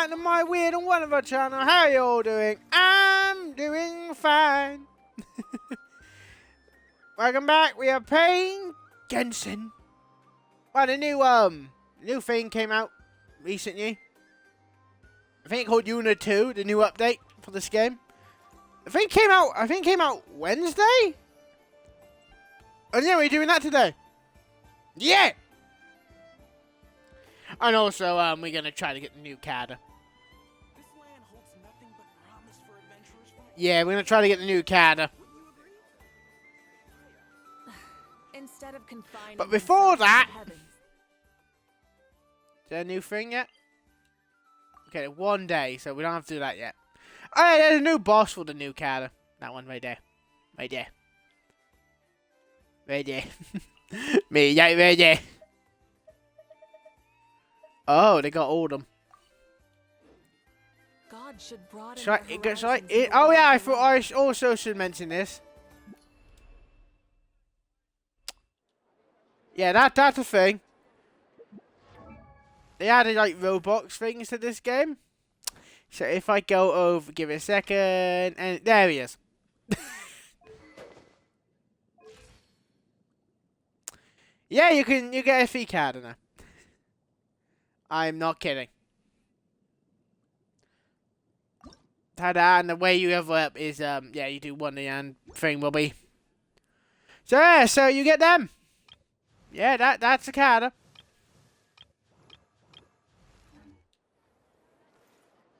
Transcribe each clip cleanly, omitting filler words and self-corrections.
back to my weird and wonderful channel. How are you all doing? I'm doing fine. Welcome back. We are playing Genshin. Well, the new thing came out recently. I think it's called Unit 2, the new update for this game. I think it came out Wednesday. Oh yeah, we're doing that today. Yeah. And also, we're gonna try to get the new cadder. This land holds nothing but promise for adventurers. Yeah, we're gonna try to get the new cadder. Instead of confining But before himself to that, the heavens. is there a new thing yet? Okay, 1 day, so we don't have to do that yet. Oh, yeah, there's a new boss for the new cadder. That one right there. Right there. Right there. Me, yeah, right there. Oh, they got all of them. God should broaden Should I, the should I, horizons in the oh yeah, I world thought I also should mention this. Yeah, that's a thing. They added like Roblox things to this game. So if I go over, give it a second, and there he is. Yeah, you get a free card in there. I'm not kidding. Ta-da, and the way you level up is, yeah, you do one and thing will be. So yeah, so you get them. Yeah, that's the card.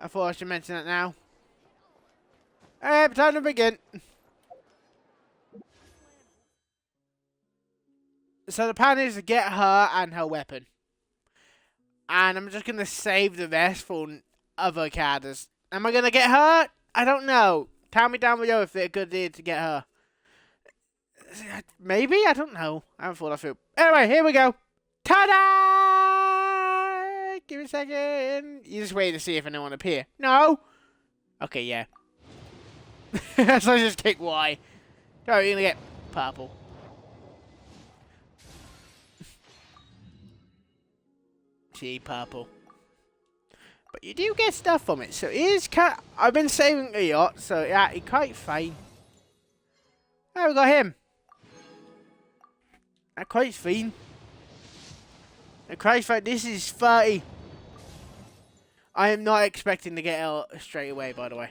I thought I should mention that now. Alright, time to begin. So the plan is to get her and her weapon. And I'm just going to save the rest for other cadres. Am I going to get her? I don't know. Tell me down below if it's a good idea to get her. Maybe? I don't know. I haven't thought that through. Anyway, here we go. Ta-da! Give me a second. You just wait to see if anyone appears. No? Okay, yeah. So let's just take Y. Oh, you're going to get purple. See, purple. But you do get stuff from it, so it is I've been saving a lot, so yeah, it's quite fine. Oh, we got him. That's quite fine. And quite fine. This is 30. I am not expecting to get out straight away, by the way.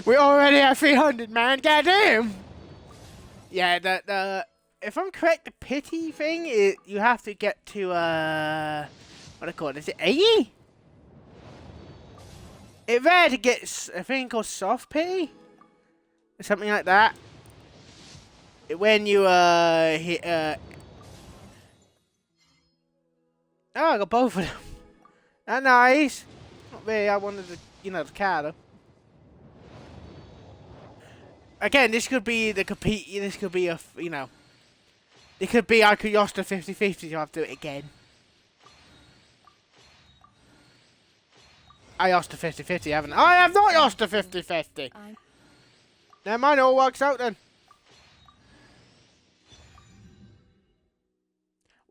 We're already at 300, man. Goddamn. Yeah, the if I'm correct, the pity thing is you have to get to what do I call it? Is it 80? It's rare to get a thing called soft pity or something like that. When you hit oh, I got both of them. That's nice. Not really. I wanted the the card. Again, this could be the compete. This could be a, it could be I could lost a 50-50 to have to do it again. I lost a 50-50, haven't I? I have not lost a 50-50. Never mind, it all works out then.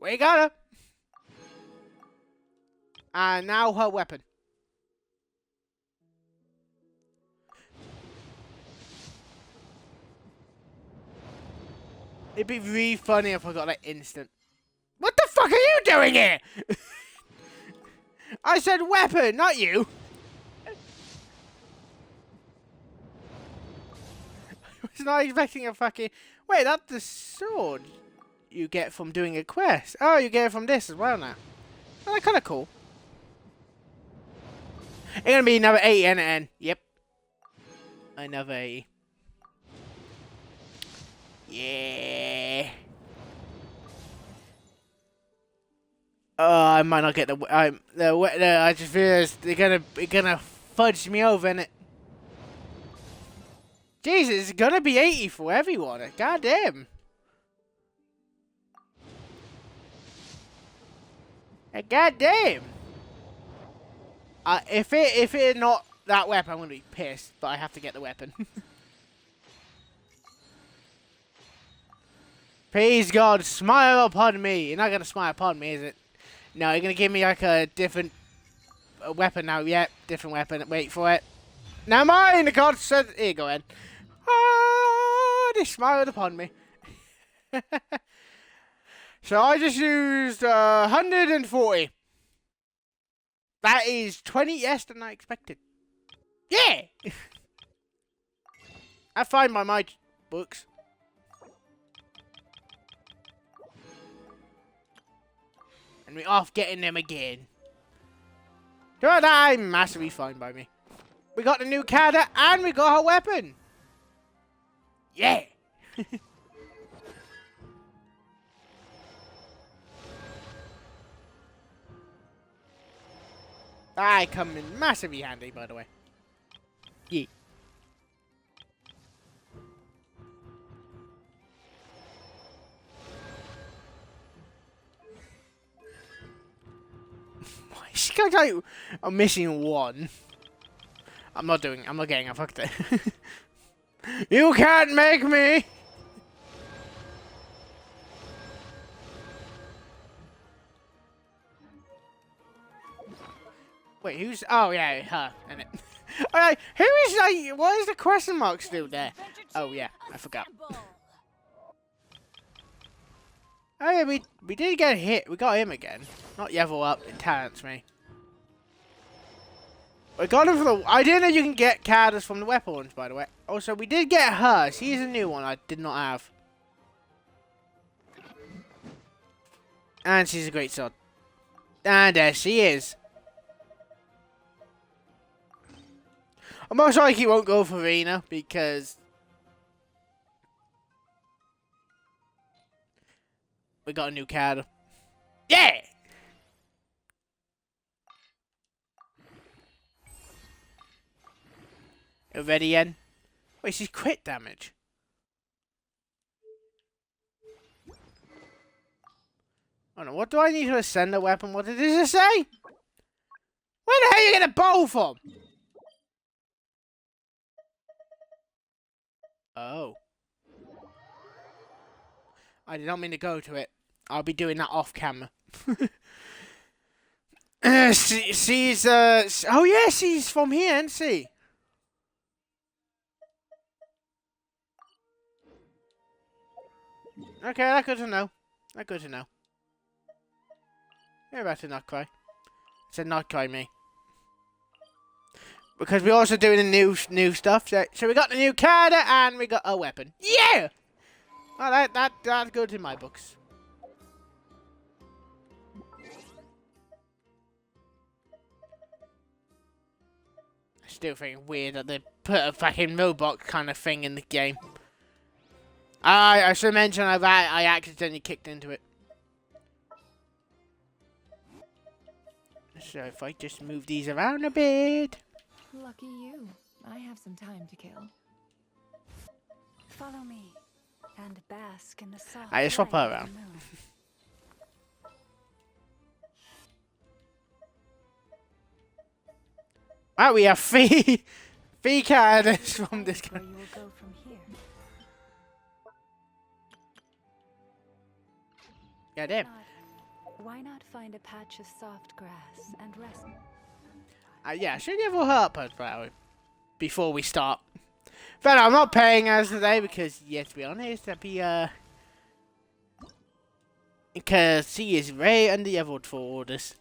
We got her. And now her weapon. It'd be really funny if I got like instant. What the fuck are you doing here? I said weapon, not you. I was not expecting a fucking. Wait, that's the sword you get from doing a quest. Oh, you get it from this as well now. Oh, that's kind of cool. It's gonna be another 80 and an. Yep. Another 80. Yeah. Oh, I might not get the. I just realized they're gonna fudge me over, innit? Jesus, it's gonna be 80 for everyone. God damn. God damn. If it's not that weapon, I'm gonna be pissed. But I have to get the weapon. Please, God, smile upon me. You're not going to smile upon me, is it? No, you're going to give me like a different weapon now. Yep, different weapon. Wait for it. Now mine, God said. Here you go, Ed. Ah, they smiled upon me. So I just used 140. That is 20 less than I expected. Yeah! I find my books. And we're off getting them again. Don't I'm massively fine by me. We got the new character and we got her weapon. Yeah! I come in massively handy, by the way. Yeah. I'm missing one. I'm not getting it. Fuck that. You can't make me! Wait, who's... Oh, yeah, her, isn't it? Alright, who is, like... What is the question mark still there? Oh, yeah, I forgot. Oh, yeah, we did get hit. We got him again. Not level up. It talents me. We got him from the... I didn't know you can get characters from the weapons, by the way. Also, we did get her. She's a new one I did not have. And she's a great sword. And there she is. I'm most likely won't go for Rena because we got a new character. Yeah! You ready, Ian? Wait, she's crit damage. Oh no, what do I need to ascend a weapon? What did it say? Where the hell are you getting a bow from? Oh. I did not mean to go to it. I'll be doing that off camera. She's, oh yeah, she's from here, isn't she? Okay, that's good to know. That's good to know. You're about to not cry. I said not cry me. Because we're also doing the new stuff. So we got the new character and we got a weapon. Yeah! Oh, that's good in my books. I still think weird that they put a fucking Roblox kind of thing in the game. I should mention I accidentally kicked into it. So if I just move these around a bit. Lucky you. I have some time to kill. Follow me and bask in the soft I just swap her light of around. the moon. Right, we have three characters from this Where game. you will go from here. Yeah, damn. Why not find a patch of soft grass and rest? Yeah, I should level her up before we start. But I'm not paying as today because, yeah, to be honest, that'd be, because she is very under-leveled for all this.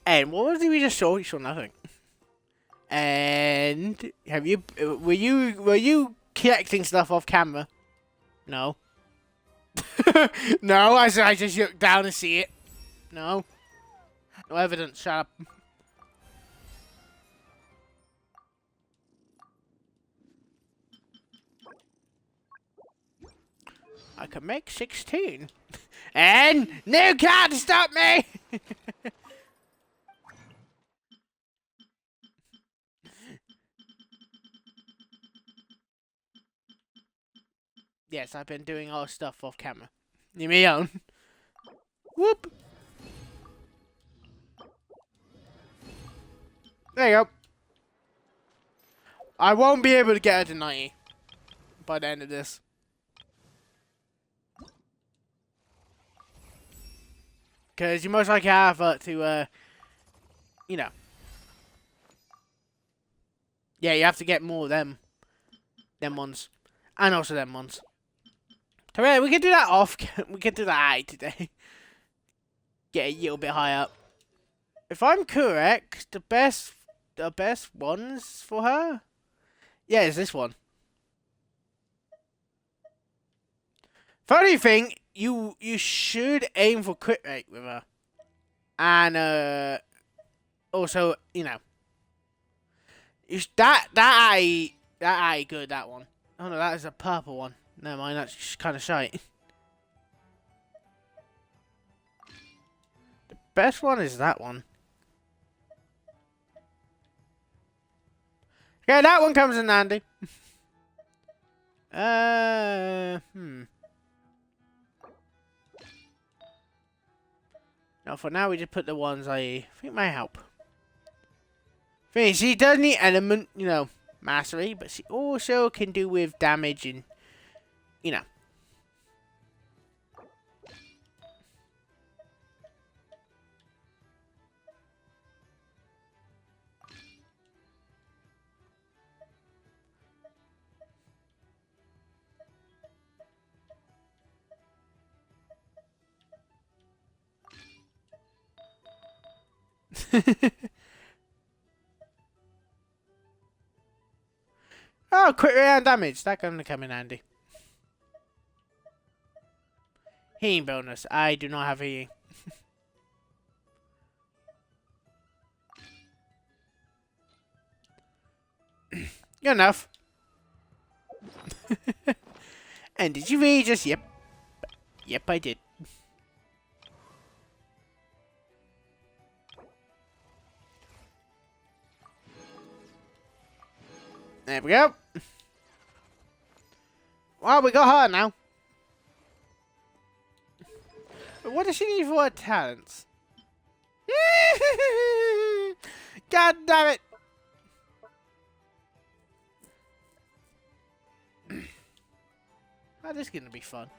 And what was it we just saw? We saw nothing. And were you collecting stuff off camera? No. No, I just looked down to see it. No. No evidence, shut up. I can make 16. And no card to stop me! Yes, I've been doing all stuff off camera. Leave me alone. Whoop! There you go. I won't be able to get her to 90 by the end of this. Because you most likely have to, you know. Yeah, you have to get more of them. Them ones. And also them ones. So yeah, we can do that off. We can do that today. Get a little bit higher up. If I'm correct, the best ones for her, yeah, is this one. Funny thing, you should aim for crit rate with her, and also you know, that eye good, that one. Oh no, that is a purple one. Never mind, that's kind of shite. The best one is that one. Okay, that one comes in handy. Now, for now, we just put the ones I think might help. Thing is, she does need element, you know, mastery, but she also can do with damage and, you know. Oh, crit rate and damage. That gonna come in handy. Healing bonus. I do not have healing. Good enough. And did you really just... Yep. Yep, I did. There we go. Well, we got her now. But what does she need for her talents? God damn it! Oh, this is gonna be fun.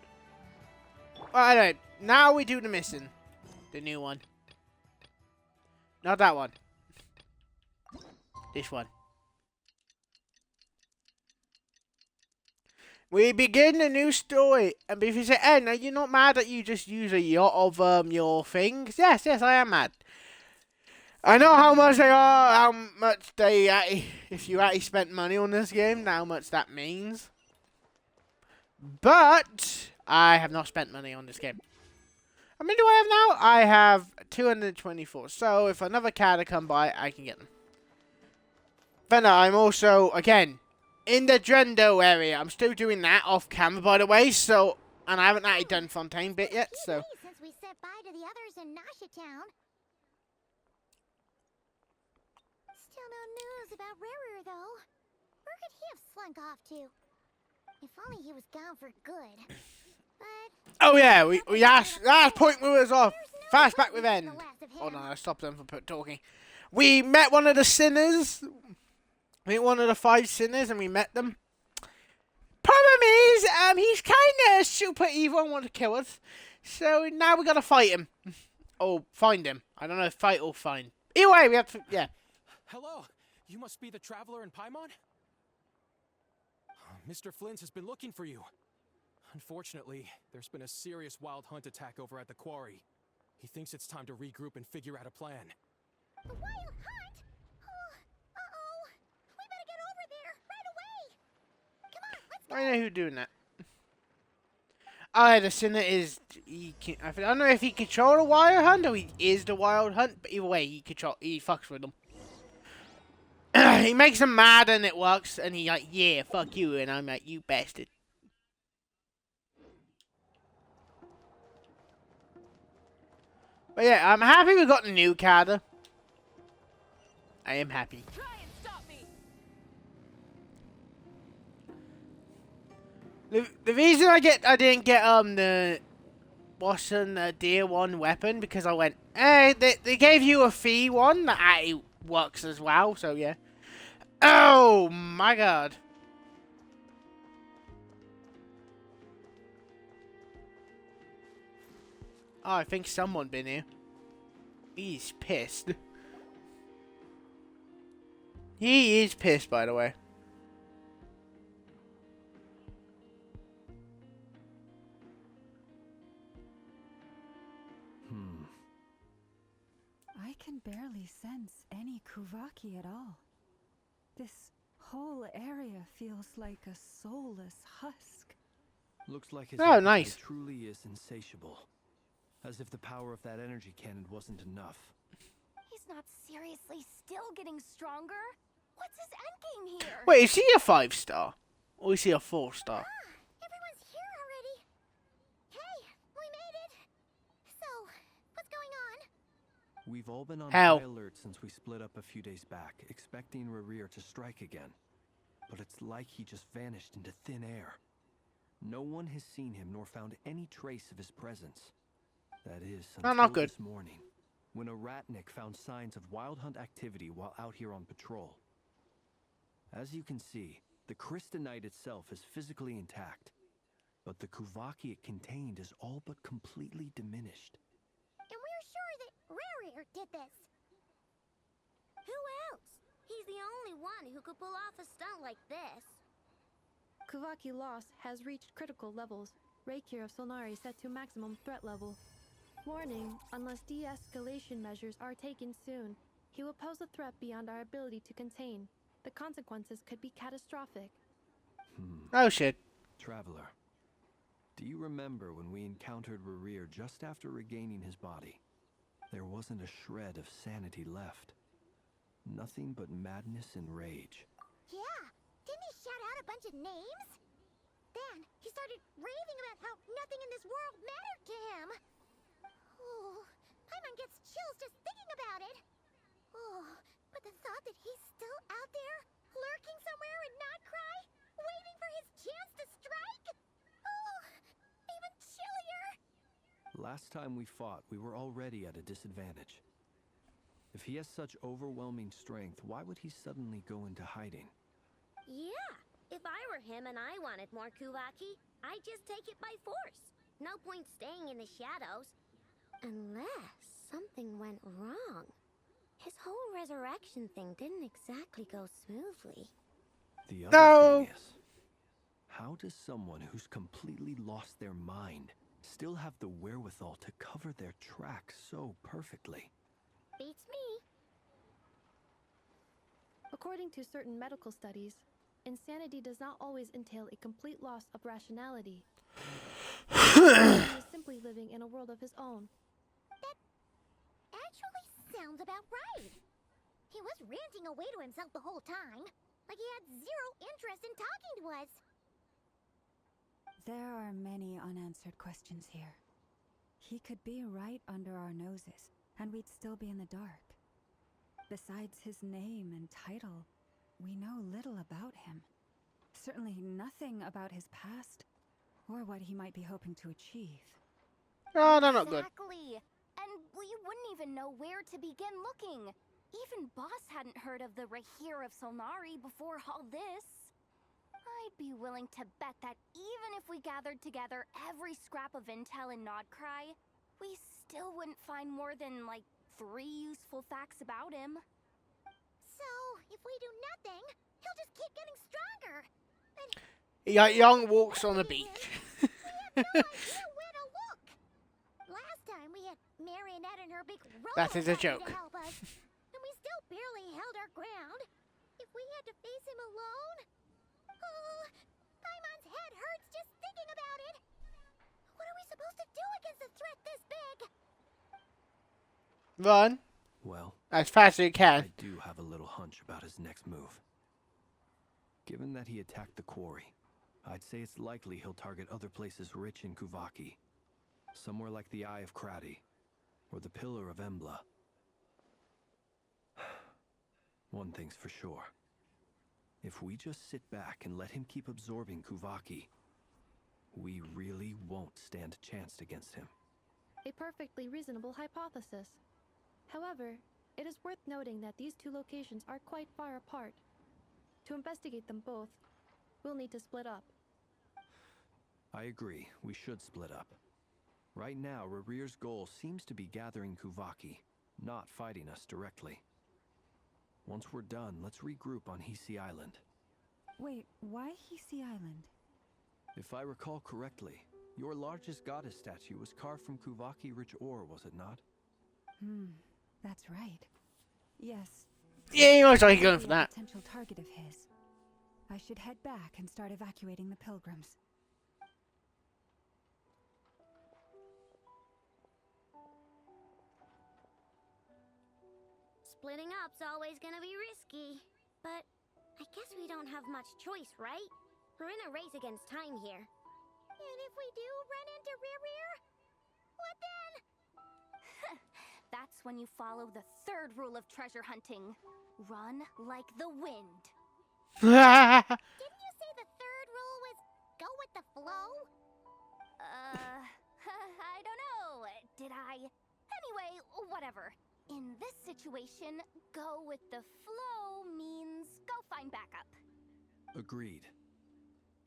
Alright, now we do the missing. The new one. Not that one. This one. We begin a new story, and if you say, "Hey, now you're not mad that you just use a lot of your things?" Yes, I am mad. I know how much they are, how much they if you actually spent money on this game, how much that means. But I have not spent money on this game. How many do I have now? I have 224. So if another cat come by, I can get them. But no, I'm also again. In the Drendo area. I'm still doing that off camera, by the way, so... And I haven't actually done Fontaine bit yet, so... Since we said bye to the others in Nasha Town. Still no news about Rarer, though. Where could he have slunk off to? If only he was gone for good. But... Oh, yeah, we last point we was off. Flashback with End. Oh, no, I stopped them from talking. We met one of the sinners... I think one of the 5 sinners, and we met them. Problem is, he's kind of super evil and wants to kill us. So now we gotta fight him. Or find him. I don't know if fight or find. Either way, we have to, yeah. Hello, you must be the traveler in Paimon? Mr. Flint has been looking for you. Unfortunately, there's been a serious wild hunt attack over at the quarry. He thinks it's time to regroup and figure out a plan. The wild hunt? I know who's doing that. Oh, the sinner is... I don't know if he controls the wild hunt or he is the wild hunt, but either way, he fucks with them. He makes them mad and it works, and he like, yeah, fuck you, and I'm like, you bastard. But yeah, I'm happy we got the new Kada. I am happy. The reason I didn't get the Boston Deer 1 weapon because I went, hey, they gave you a free one that actually works as well, so yeah. Oh my god. Oh, I think someone been here. He's pissed. He is pissed, by the way. I can barely sense any Kuvaki at all. This whole area feels like a soulless husk. Looks like his Oh, appetite nice. truly is insatiable. As if the power of that energy cannon wasn't enough. He's not seriously still getting stronger? What's his endgame here? Wait, is he a 5-star? Or is he a 4-star? Everyone's here already. Hey, we made it. So, what's going on? We've all been on How? high alert since we split up a few days back, expecting Rerir to strike again. But it's like he just vanished into thin air. No one has seen him nor found any trace of his presence. That is, Oh, until not good. this morning, when a ratnik found signs of wild hunt activity while out here on patrol. As you can see, the Crystonite itself is physically intact, but the Kuvaki it contained is all but completely diminished. And we're sure that Rarir did this. Who else? He's the only one who could pull off a stunt like this. Kuvaki loss has reached critical levels. Reikir of Solnari set to maximum threat level. Warning, unless de-escalation measures are taken soon, he will pose a threat beyond our ability to contain. The consequences could be catastrophic. Oh shit. Traveler, do you remember when we encountered Rerir just after regaining his body? There wasn't a shred of sanity left. Nothing but madness and rage. Yeah, didn't he shout out a bunch of names? Then he started raving about how nothing in this world mattered to him. Oh, Paimon gets chills just thinking about it. Oh, but the thought that he's still out there, lurking somewhere in Notcry, waiting for his chance to strike? Oh, even chillier. Last time we fought, we were already at a disadvantage. If he has such overwhelming strength, why would he suddenly go into hiding? Yeah, if I were him and I wanted more Kuvaki, I'd just take it by force. No point staying in the shadows. Unless something went wrong. His whole resurrection thing didn't exactly go smoothly. The other No. thing is, how does someone who's completely lost their mind still have the wherewithal to cover their tracks so perfectly? Beats me. According to certain medical studies, insanity does not always entail a complete loss of rationality. He is simply living in a world of his own. Actually sounds about right. He was ranting away to himself the whole time, like he had zero interest in talking to us. There are many unanswered questions here. He could be right under our noses, and we'd still be in the dark. Besides his name and title, we know little about him. Certainly nothing about his past, or what he might be hoping to achieve. Oh, they're not good. Exactly. And we wouldn't even know where to begin looking. Even Boss hadn't heard of the Rahir of Solnari before all this. I'd be willing to bet that even if we gathered together every scrap of intel in Nodcry, we still wouldn't find more than, like, 3 useful facts about him. So, if we do nothing, he'll just keep getting stronger. And Young walks on the beach. we have no idea where to look. Last time we had Marionette and her big robot That is a to joke. help us, and we still barely held our ground. If we had to face him alone, oh, Paimon's head hurts just thinking about it. What are we supposed to do against a threat this big? Run Well, as fast as you can. I do have a little hunch about his next move. Given that he attacked the quarry, I'd say it's likely he'll target other places rich in Kuvaki. Somewhere like the Eye of Krati, or the Pillar of Embla. One thing's for sure. If we just sit back and let him keep absorbing Kuvaki, we really won't stand a chance against him. A perfectly reasonable hypothesis. However, it is worth noting that these two locations are quite far apart. To investigate them both, we'll need to split up. I agree, we should split up. Right now, Rarir's goal seems to be gathering Kuvaki, not fighting us directly. Once we're done, let's regroup on Hisi Island. Wait, why Hisi Island? If I recall correctly, your largest goddess statue was carved from Kuvaki-rich ore, was it not? That's right. Yes. Yeah, he looks like he's going Maybe for a that. potential target of his. I should head back and start evacuating the pilgrims. Splitting up's always gonna be risky. But I guess we don't have much choice, right? We're in a race against time here. And if we do run into Rear, what then? That's when you follow the third rule of treasure hunting. Run like the wind. Didn't you say the third rule was go with the flow? I don't know. Did I? Anyway, whatever. In this situation, go with the flow means go find backup. Agreed.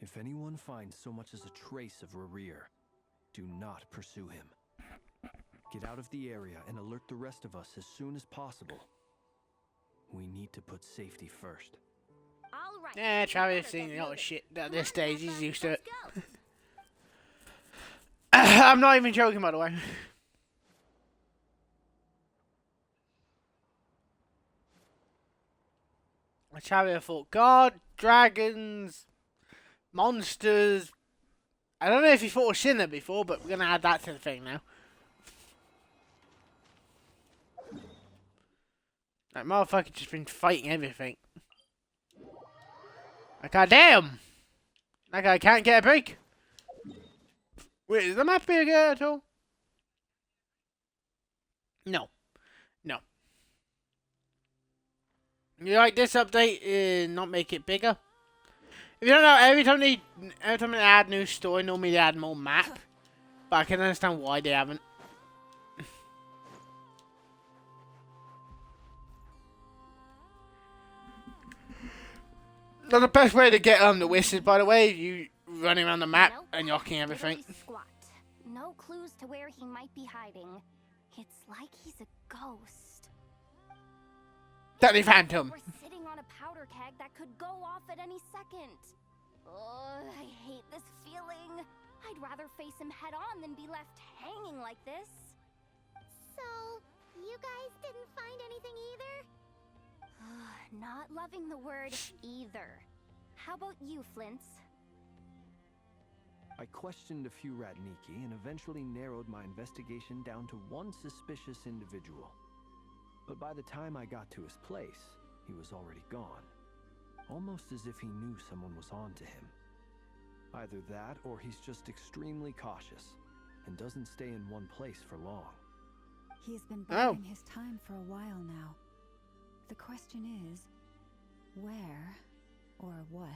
If anyone finds so much as a trace of Rarir, do not pursue him. Get out of the area and alert the rest of us as soon as possible. We need to put safety first. All right. Yeah, Travis Better seen get a lot of moving. shit at Come this on, stage. He's Peppa, used to it. let's go. I'm not even joking, by the way. Travis thought, God, dragons, monsters. I don't know if he thought of Sinner before, but we're going to add that to the thing now. That motherfucker just been fighting everything. Like, goddamn! That guy can't get a break. Wait, is the map bigger at all? No. No. You like this update? Not make it bigger? If you don't know, every time they add new story, normally they add more map. But I can understand why they haven't. Not the best way to get the wizard, by the way. You running around the map Nope. and knocking everything. Literally squat. No clues to where he might be hiding. It's like he's a ghost. Deadly Phantom. We're sitting on a powder keg that could go off at any second. Oh, I hate this feeling. I'd rather face him head on than be left hanging like this. So, you guys didn't find anything either? Not loving the word either. How about you, Flints? I questioned a few Ratniki and eventually narrowed my investigation down to one suspicious individual. But by the time I got to his place, he was already gone. Almost as if he knew someone was on to him. Either that, or he's just extremely cautious and doesn't stay in one place for long. He's been biding his time for a while now. The question is, where or what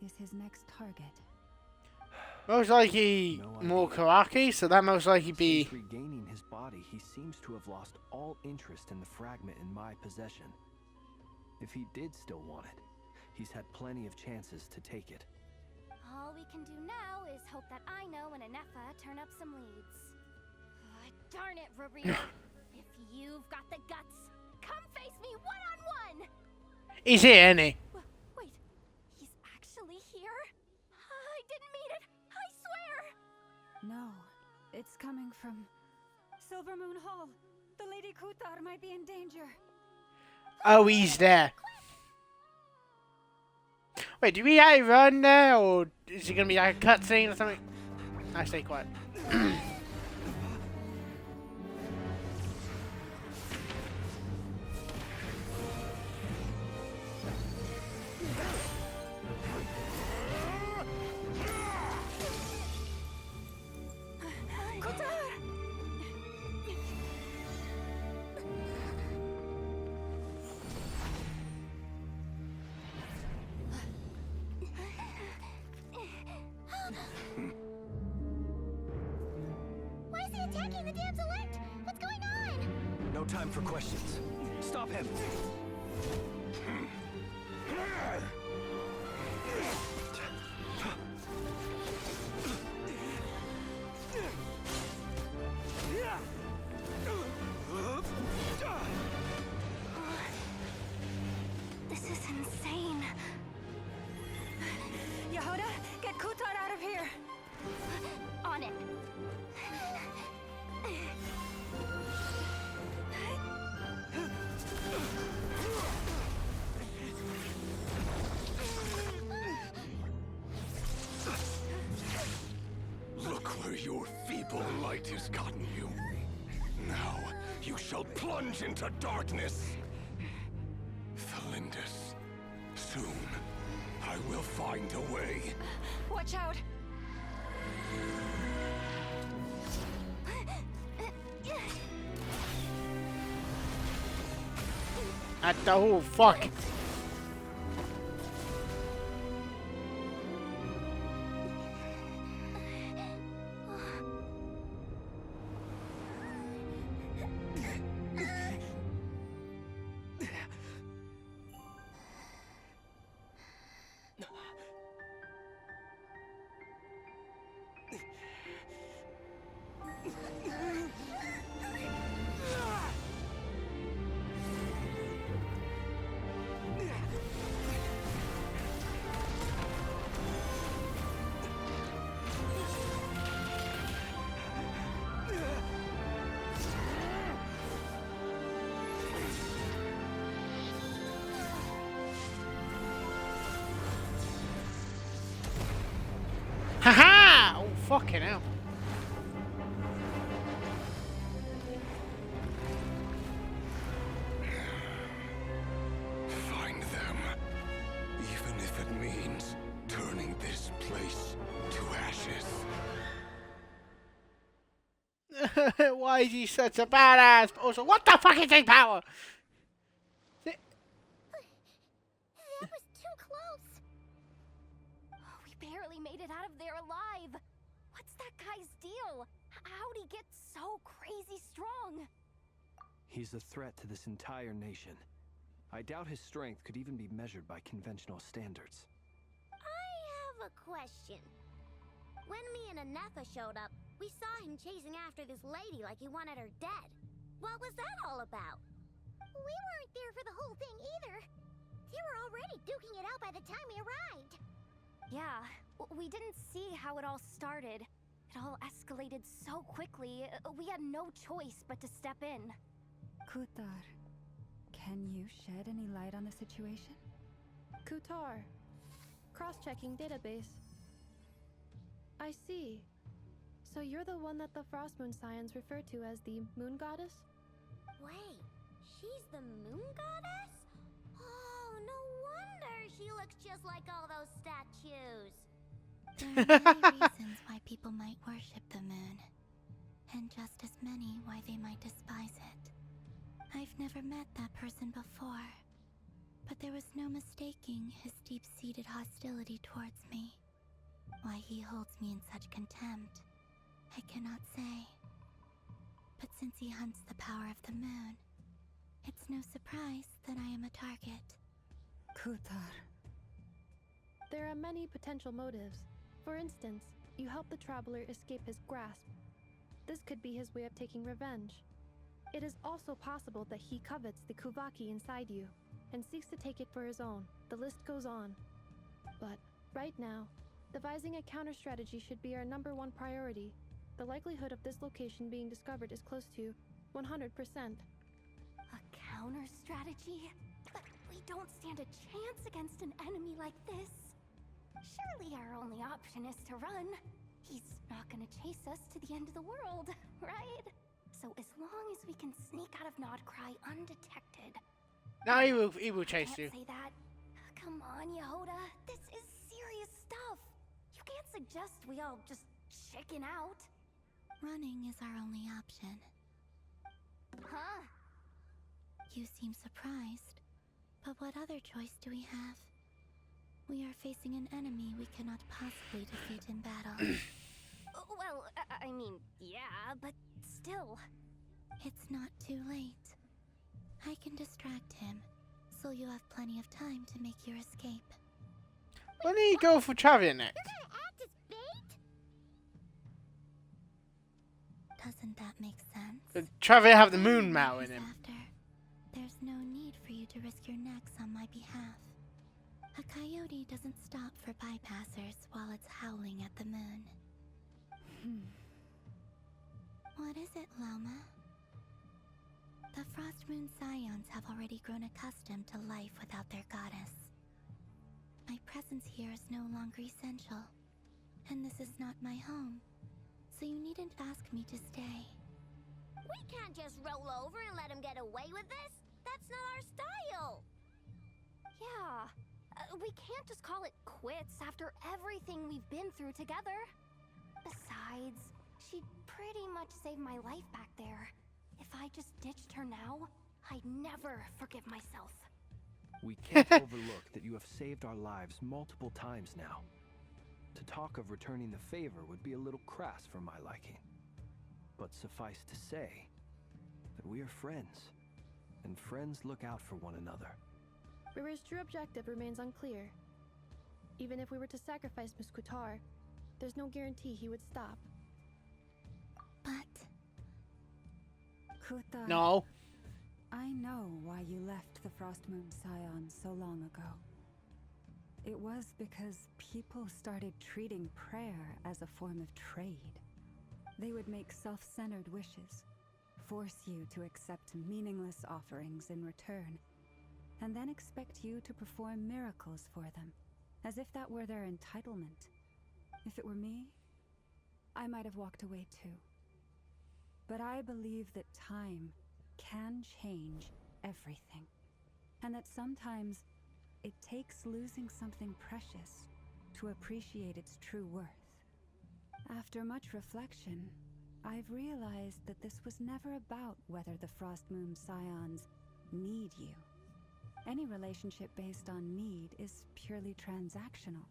is his next target? Most likely No more idea. Karaki, so that most likely be... Since regaining his body, he seems to have lost all interest in the fragment in my possession. If he did still want it, he's had plenty of chances to take it. All we can do now is hope that I know and Anefa turn up some leads. Darn it, Rarir. If you've got the guts, come face me one-on-one! He's here, isn't he? Wait, he's actually here? I didn't mean it, I swear! No, it's coming from Silver Moon Hall. The Lady Kuthar might be in danger. Oh, he's there. Wait, do we run there, or is it going to be like a cutscene or something? I stay quiet. Why is he attacking the damsel elect? What's going on? No time for questions. Stop him! insane. Yehuda, get Kutar out of here! On it. Look where your feeble light has gotten you. Now, you shall plunge into darkness. Thalindus, soon, I will find a way. Watch out! Oh, fuck. Haha! Oh, fucking hell. Find them. Even if it means turning this place to ashes. Why is he such a badass? But also, what the fuck is his power? That was too close. We barely made it out of there alive. What's that guy's deal? How'd he get so crazy strong? He's a threat to this entire nation. I doubt his strength could even be measured by conventional standards. I have a question. When me and Anefa showed up, we saw him chasing after this lady like he wanted her dead. What was that all about? We weren't there for the whole thing either. They were already duking it out by the time we arrived. Yeah, we didn't see how it all started. It all escalated so quickly, we had no choice but to step in. Kutar, can you shed any light on the situation? Kutar. Cross-checking database. I see. So you're the one that the Frost Moon Scions refer to as the Moon Goddess? Wait, she's the moon goddess? Oh, no wonder she looks just like all those statues. There are many reasons why people might worship the moon, and just as many why they might despise it. I've never met that person before, but there was no mistaking his deep-seated hostility towards me. Why he holds me in such contempt, I cannot say. But since he hunts the power of the moon, it's no surprise that I am a target. Kutar. There are many potential motives. For instance, you help the traveler escape his grasp. This could be his way of taking revenge. It is also possible that he covets the Kuvaki inside you, and seeks to take it for his own. The list goes on. But, right now, devising a counter-strategy should be our #1 priority. The likelihood of this location being discovered is close to 100%. A counter strategy? But we don't stand a chance against an enemy like this. Surely our only option is to run. He's not gonna chase us to the end of the world, right? So as long as we can sneak out of Nodcry undetected. No, he will chase you. Can't say that. Come on, Yehuda. This is serious stuff. You can't suggest we all just chicken out. Running is our only option. Huh? You seem surprised, but what other choice do we have? We are facing an enemy we cannot possibly defeat in battle. Well, I mean, yeah, but still. It's not too late. I can distract him, so you have plenty of time to make your escape. When do you go for Travian next? You're gonna act as bait? Doesn't that make sense? Does Travian have the moon Mao in him? After, there's no need for you to risk your necks on my behalf. A coyote doesn't stop for bypassers while it's howling at the moon. What is it, Loma? The Frost Moon Scions have already grown accustomed to life without their goddess. My presence here is no longer essential, and this is not my home, so you needn't ask me to stay. We can't just roll over and let him get away with this. That's not our style. Yeah, we can't just call it quits after everything we've been through together. Besides, she pretty much saved my life back there. If I just ditched her now, I'd never forgive myself. We can't overlook that you have saved our lives multiple times now. To talk of returning the favor would be a little crass for my liking. But suffice to say that we are friends, and friends look out for one another. River's true objective remains unclear. Even if we were to sacrifice Muskutar, there's no guarantee he would stop. But Kuta, No. I know why you left the Frost Moon Scions so long ago. It was because people started treating prayer as a form of trade. They would make self-centered wishes, force you to accept meaningless offerings in return, and then expect you to perform miracles for them, as if that were their entitlement. If it were me, I might have walked away too. But I believe that time can change everything, and that sometimes it takes losing something precious to appreciate its true worth. After much reflection, I've realized that this was never about whether the Frost Moon Scions need you. Any relationship based on need is purely transactional.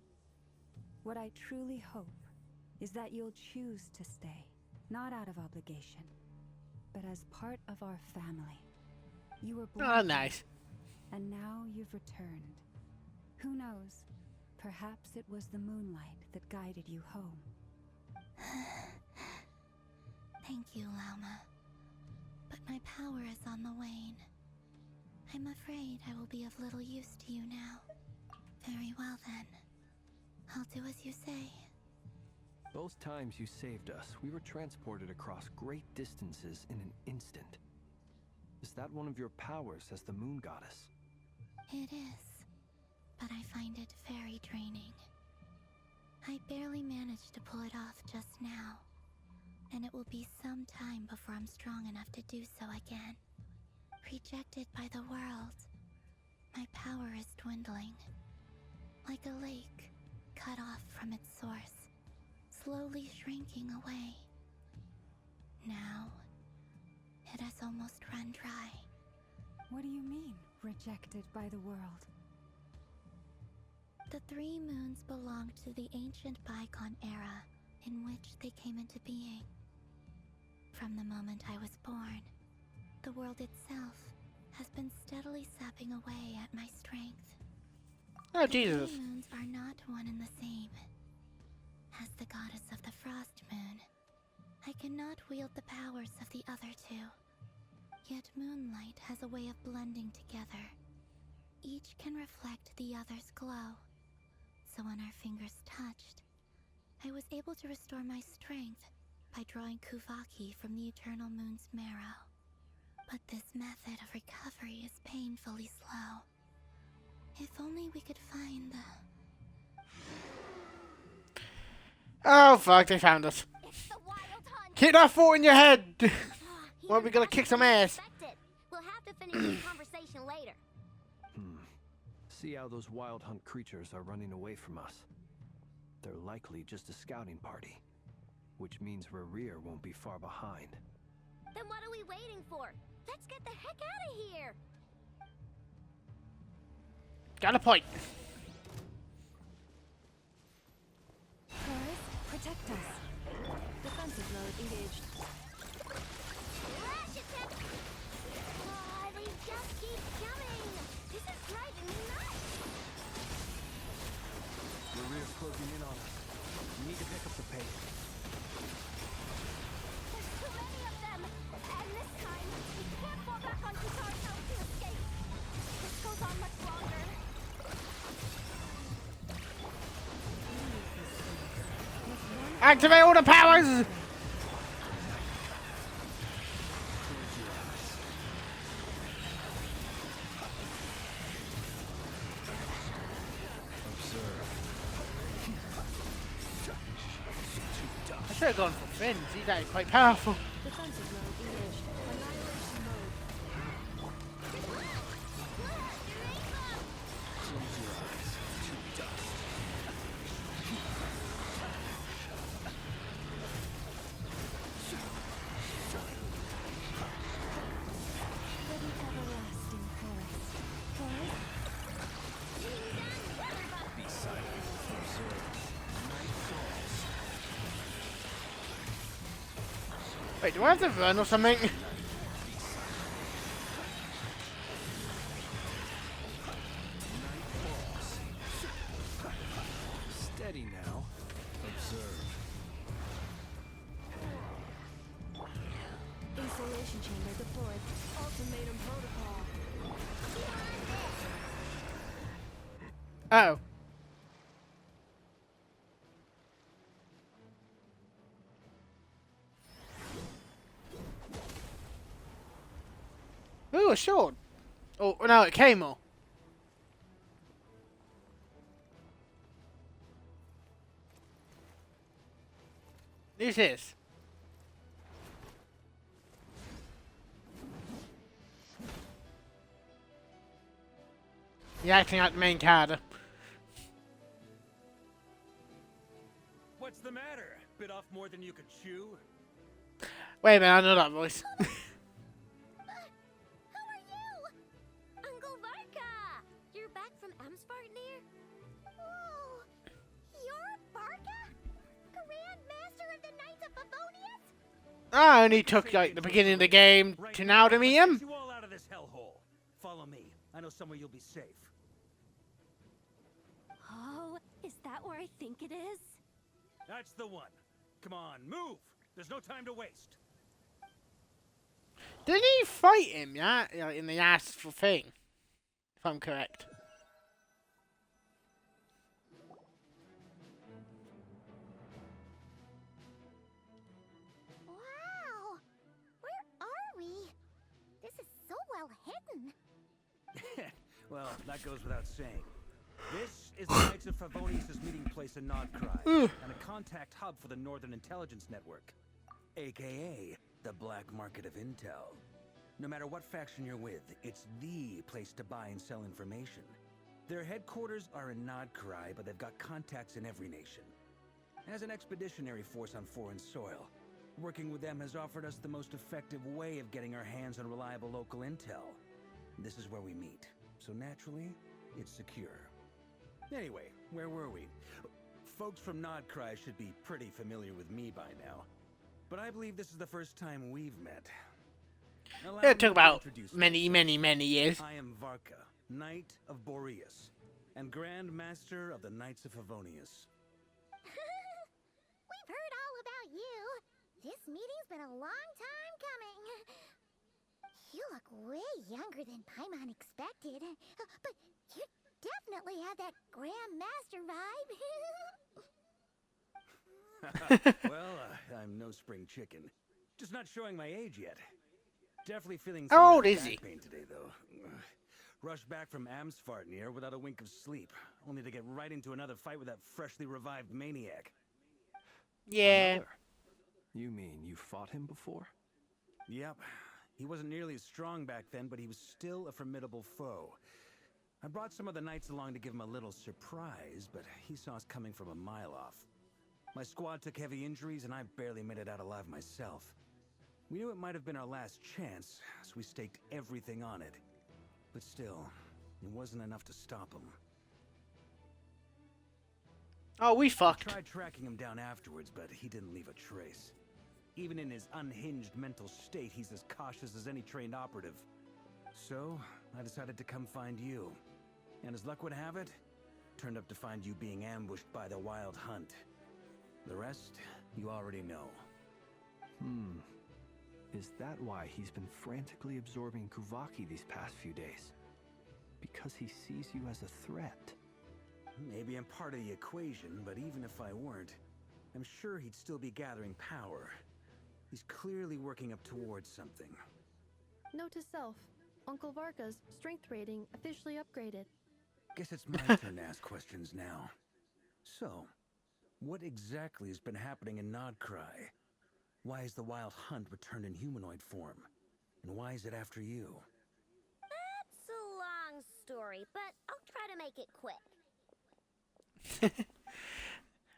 What I truly hope is that you'll choose to stay, not out of obligation, but as part of our family. You were born Oh, nice. and now you've returned. Who knows? Perhaps it was the moonlight that guided you home. thank you, Lauma. But my power is on the wane. I'm afraid I will be of little use to you now. Very well then. I'll do as you say. Both times you saved us, we were transported across great distances in an instant. Is that one of your powers as the Moon Goddess? It is, but I find it very draining. I barely managed to pull it off just now, and it will be some time before I'm strong enough to do so again. Rejected by the world, my power is dwindling. Like a lake, cut off from its source, slowly shrinking away. Now, it has almost run dry. What do you mean, rejected by the world? The three moons belonged to the ancient bygone era in which they came into being. From the moment I was born, the world itself has been steadily sapping away at my strength. Oh, The Jesus. three moons are not one and the same. As the goddess of the Frost Moon, I cannot wield the powers of the other two. Yet moonlight has a way of blending together. Each can reflect the other's glow. So when our fingers touched, I was able to restore my strength by drawing Kuvaki from the eternal moon's marrow. But this method of recovery is painfully slow. If only we could find the... Oh, fuck, they found us. It's the Wild Hunt. Keep that thought in your head. He Well, we was gotta faster kick some than we ass. expected. We'll have to finish this conversation later. See how those wild hunt creatures are running away from us. They're likely just a scouting party, which means Rerir won't be far behind. Then what are we waiting for? Let's get the heck out of here. Got a point. Taurus, protect us. Defensive mode engaged. Rush attack! Oh, they just keep coming. This is driving me nuts. Rerir's closing in on us. We need to pick up the pace. There's too many of them! And this time, we can't fall back on Kutar's house to escape. This goes on much longer. Activate all the powers! I should have gone for Finn's. He's actually quite powerful. Defensive mode engaged. Annihilation mode. For the everlasting forest. Forest? Wait, do I have to run or something? Steady now. Observe. Installation chamber deployed. Ultimatum protocol. Oh. Ooh, a sword. Oh, no, it came all. Who's this? You're acting like the main character. What's the matter? Bit off more than you could chew? Wait a minute, I know that voice. Who are you? Uncle Varka! You're back from Amspartnir? Whoa! You're Varka? Grand Master of the Knights of Favonius? I only took like the beginning of the game to now to meet him. Get you all out of this hellhole. Follow me. I know somewhere you'll be safe. Oh, is that where I think it is? That's the one. Come on, move! There's no time to waste. Didn't he fight him, yeah? Like, in the astral thing? If I'm correct. Wow! Where are we? This is so well hidden. Well, that goes without saying. This is the Knights of Favonius' meeting place in Nodcry, and a contact hub for the Northern Intelligence Network, aka the black market of intel. No matter what faction you're with, it's the place to buy and sell information. Their headquarters are in Nodcry, but they've got contacts in every nation. As an expeditionary force on foreign soil, working with them has offered us the most effective way of getting our hands on reliable local intel. This is where we meet, so naturally, it's secure. Anyway, where were we? Folks from Nodcry should be pretty familiar with me by now. But I believe this is the first time we've met. It took about many years. I am Varka, Knight of Boreas, and Grand Master of the Knights of Favonius. We've heard all about you. This meeting's been a long time coming. You look way younger than Paimon expected. But you definitely have that Grand Master vibe. Well, I'm no spring chicken. Just not showing my age yet. Definitely feeling How some old of is that he? back pain today, though. Rushed back from Amsfartnir without a wink of sleep, only to get right into another fight with that freshly revived maniac. Yeah. Another? You mean you fought him before? Yep. He wasn't nearly as strong back then, but he was still a formidable foe. I brought some of the knights along to give him a little surprise, but he saw us coming from a mile off. My squad took heavy injuries, and I barely made it out alive myself. We knew it might have been our last chance, so we staked everything on it. But still, it wasn't enough to stop him. Oh, we I fucked. tried tracking him down afterwards, but he didn't leave a trace. Even in his unhinged mental state, he's as cautious as any trained operative. So, I decided to come find you. And as luck would have it, turned up to find you being ambushed by the Wild Hunt. The rest, you already know. Is that why he's been frantically absorbing Kuvaki these past few days? Because he sees you as a threat? Maybe I'm part of the equation, but even if I weren't, I'm sure he'd still be gathering power. He's clearly working up towards something. Note to self, Uncle Varka's strength rating officially upgraded. Guess it's my turn to ask questions now. So, what exactly has been happening in Nodcry? Why is the Wild Hunt returned in humanoid form? And why is it after you? That's a long story, but I'll try to make it quick.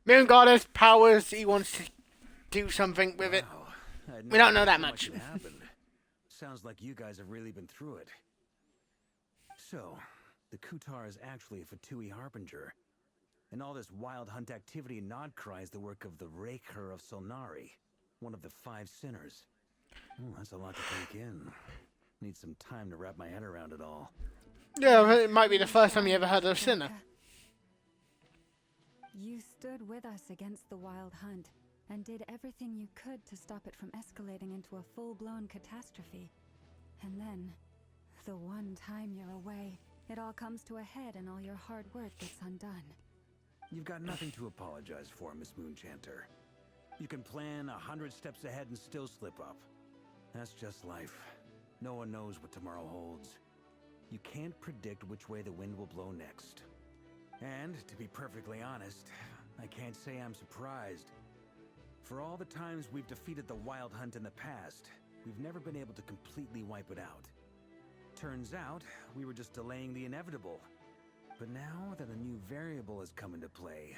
Moon Goddess powers. He wants to do something with it. Wow, I had We don't know idea that so much. had happened. Sounds like you guys have really been through it. So, the Kutar is actually a Fatui Harbinger. And all this Wild Hunt activity in Nodcry is the work of the Raker of Solnari, one of the 5 sinners. Oh, that's a lot to take in. Need some time to wrap my head around it all. Yeah, it might be the first time you ever heard of Sinner. You stood with us against the Wild Hunt and did everything you could to stop it from escalating into a full-blown catastrophe. And then, the one time you're away, it all comes to a head and all your hard work gets undone. You've got nothing to apologize for, Miss Moonchanter. You can plan 100 steps ahead and still slip up. That's just life. No one knows what tomorrow holds. You can't predict which way the wind will blow next. And, to be perfectly honest, I can't say I'm surprised. For all the times we've defeated the Wild Hunt in the past, we've never been able to completely wipe it out. Turns out, we were just delaying the inevitable. But now that a new variable has come into play,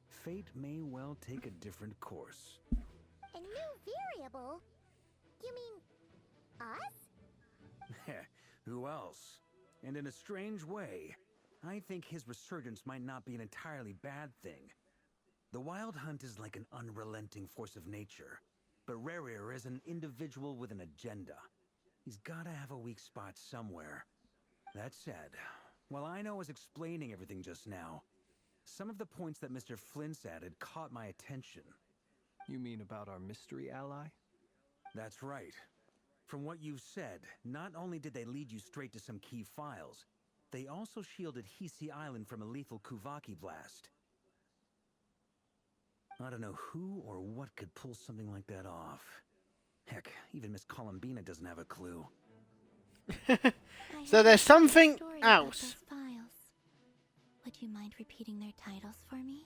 fate may well take a different course. A new variable? You mean us? Who else? And in a strange way, I think his resurgence might not be an entirely bad thing. The Wild Hunt is like an unrelenting force of nature, but Rarir is an individual with an agenda. He's gotta have a weak spot somewhere. That said, while I was explaining everything just now, some of the points that Mr. Flint's added caught my attention. You mean about our mystery ally? That's right. From what you've said, not only did they lead you straight to some key files, they also shielded Hisi Island from a lethal Kuvaki blast. I don't know who or what could pull something like that off. Heck, even Miss Columbina doesn't have a clue. So there's something Story about else. those files. Would you mind repeating their titles for me?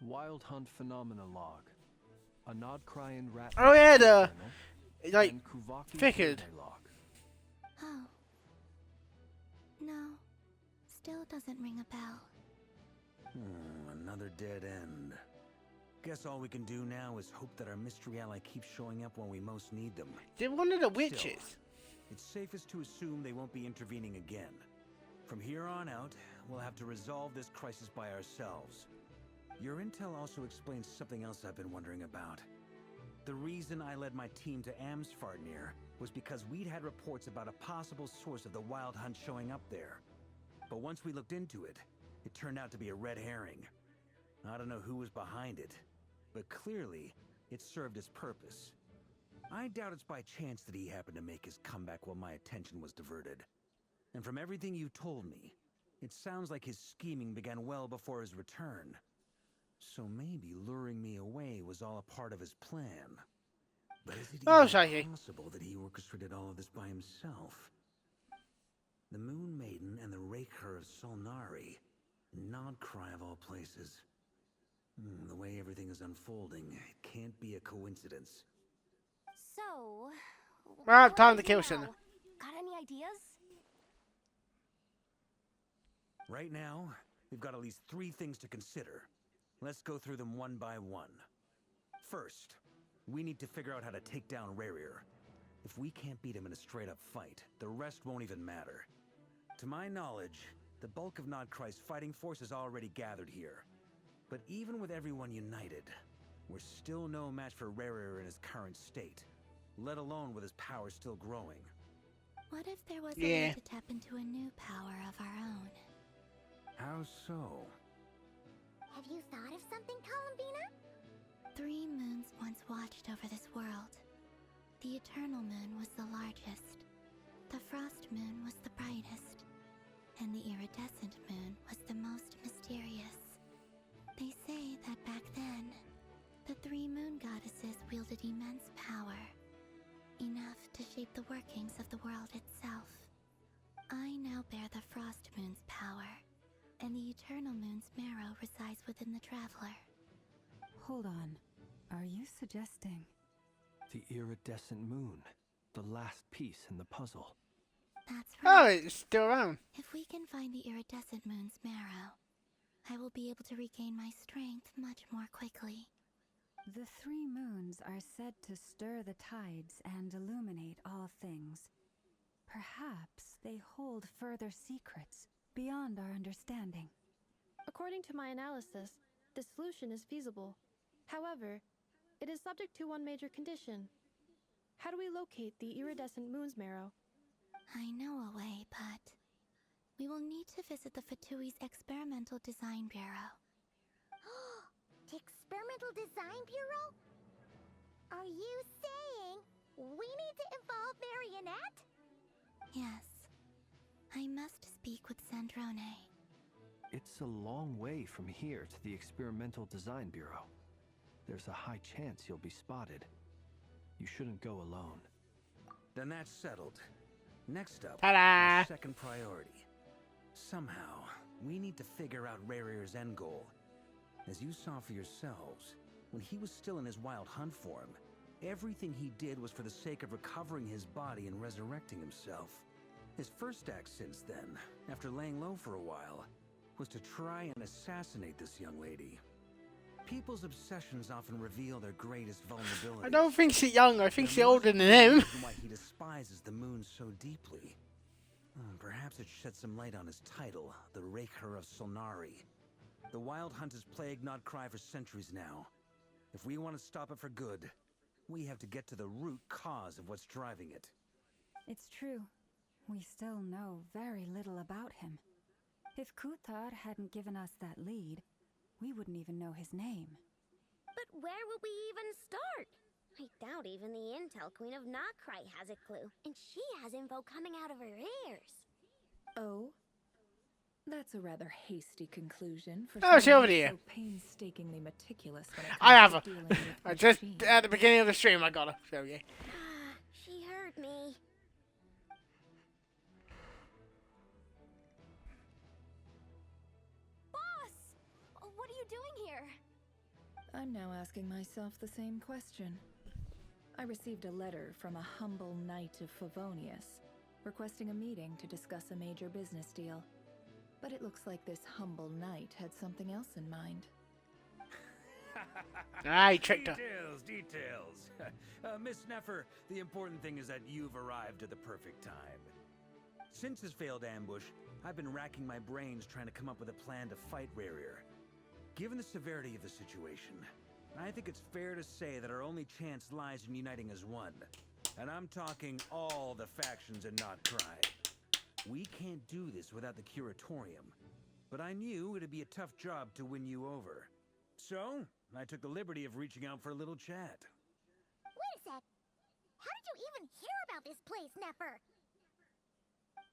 Wild Hunt Phenomena Log. A Nodcryan rat. Oh yeah, the journal, like and Kuvaki figured. survey log. Oh. No. Still doesn't ring a bell. Another dead end. Guess all we can do now is hope that our mystery ally keeps showing up when we most need them. They're one of the witches. It's safest to assume they won't be intervening again. From here on out, we'll have to resolve this crisis by ourselves. Your intel also explains something else I've been wondering about. The reason I led my team to Amsfarnir was because we'd had reports about a possible source of the Wild Hunt showing up there. But once we looked into it, it turned out to be a red herring. I don't know who was behind it, but clearly, it served its purpose. I doubt it's by chance that he happened to make his comeback while my attention was diverted. And from everything you told me, it sounds like his scheming began well before his return. So maybe luring me away was all a part of his plan. But is it even possible that he orchestrated all of this by himself? The Moon Maiden and the Raker of Solnari. Nodcry of all places. The way everything is unfolding, it can't be a coincidence. So, I have time to what kill now? Sinner. Got any ideas? Right now, we've got at least 3 things to consider. Let's go through them one by one. First, we need to figure out how to take down Rarir. If we can't beat him in a straight-up fight, the rest won't even matter. To my knowledge, the bulk of Nodcry's fighting force is already gathered here. But even with everyone united, we're still no match for Rarir in his current state, let alone with his power still growing. What if there was a way to tap into a new power of our own? How so? Have you thought of something, Columbina? 3 moons once watched over this world. The Eternal Moon was the largest. The Frost Moon was the brightest. And the Iridescent Moon was the most mysterious. They say that back then, workings of the world itself. I now bear the Frost Moon's power, and the Eternal Moon's marrow resides within the Traveler. Hold on. Are you suggesting? The iridescent moon. The last piece in the puzzle. That's Oh, right. it's still around. If we can find the iridescent moon's marrow, I will be able to regain my strength much more quickly. The 3 moons are said to stir the tides and illuminate all things. Perhaps they hold further secrets beyond our understanding. According to my analysis, the solution is feasible. However, it is subject to one major condition. How do we locate the iridescent moon's marrow? I know a way, but we will need to visit the Fatui's Experimental Design Bureau. The Experimental Design Bureau? Are you saying we need to involve Marionette? Yes. I must speak with Sandrone. It's a long way from here to the Experimental Design Bureau. There's a high chance you'll be spotted. You shouldn't go alone. Then that's settled. Next up, Ta-da! our second priority. Somehow, we need to figure out Rarir's end goal. As you saw for yourselves, when he was still in his wild hunt form, everything he did was for the sake of recovering his body and resurrecting himself. His first act since then, after laying low for a while, was to try and assassinate this young lady. People's obsessions often reveal their greatest vulnerabilities. I don't think she's young. I think There she's older must than be a him. reason why he despises the moon so deeply. Perhaps it sheds some light on his title, the Raker of Solnari. The Wild Hunt has plagued Notcry for centuries now. If we want to stop it for good, we have to get to the root cause of what's driving it. It's true. We still know very little about him. If Kuthar hadn't given us that lead, we wouldn't even know his name. But where would we even start? I doubt even the Intel Queen of Notcry has a clue, and she has info coming out of her ears. Oh? That's a rather hasty conclusion for Oh, she someone over here. so painstakingly meticulous when it comes I have to her. dealing with I just machines. at the beginning of the stream, I got her. Show you. She heard me. Boss! What are you doing here? I'm now asking myself the same question. I received a letter from a humble knight of Favonius, requesting a meeting to discuss a major business deal. But it looks like this humble knight had something else in mind. I tricked her. Details. Miss Neffer, the important thing is that you've arrived at the perfect time. Since his failed ambush, I've been racking my brains trying to come up with a plan to fight Rarir. Given the severity of the situation, I think it's fair to say that our only chance lies in uniting as one. And I'm talking all the factions in Notcry. We can't do this without the Curatorium, but I knew it'd be a tough job to win you over. So, I took the liberty of reaching out for a little chat. Wait a sec. How did you even hear about this place, Neffer?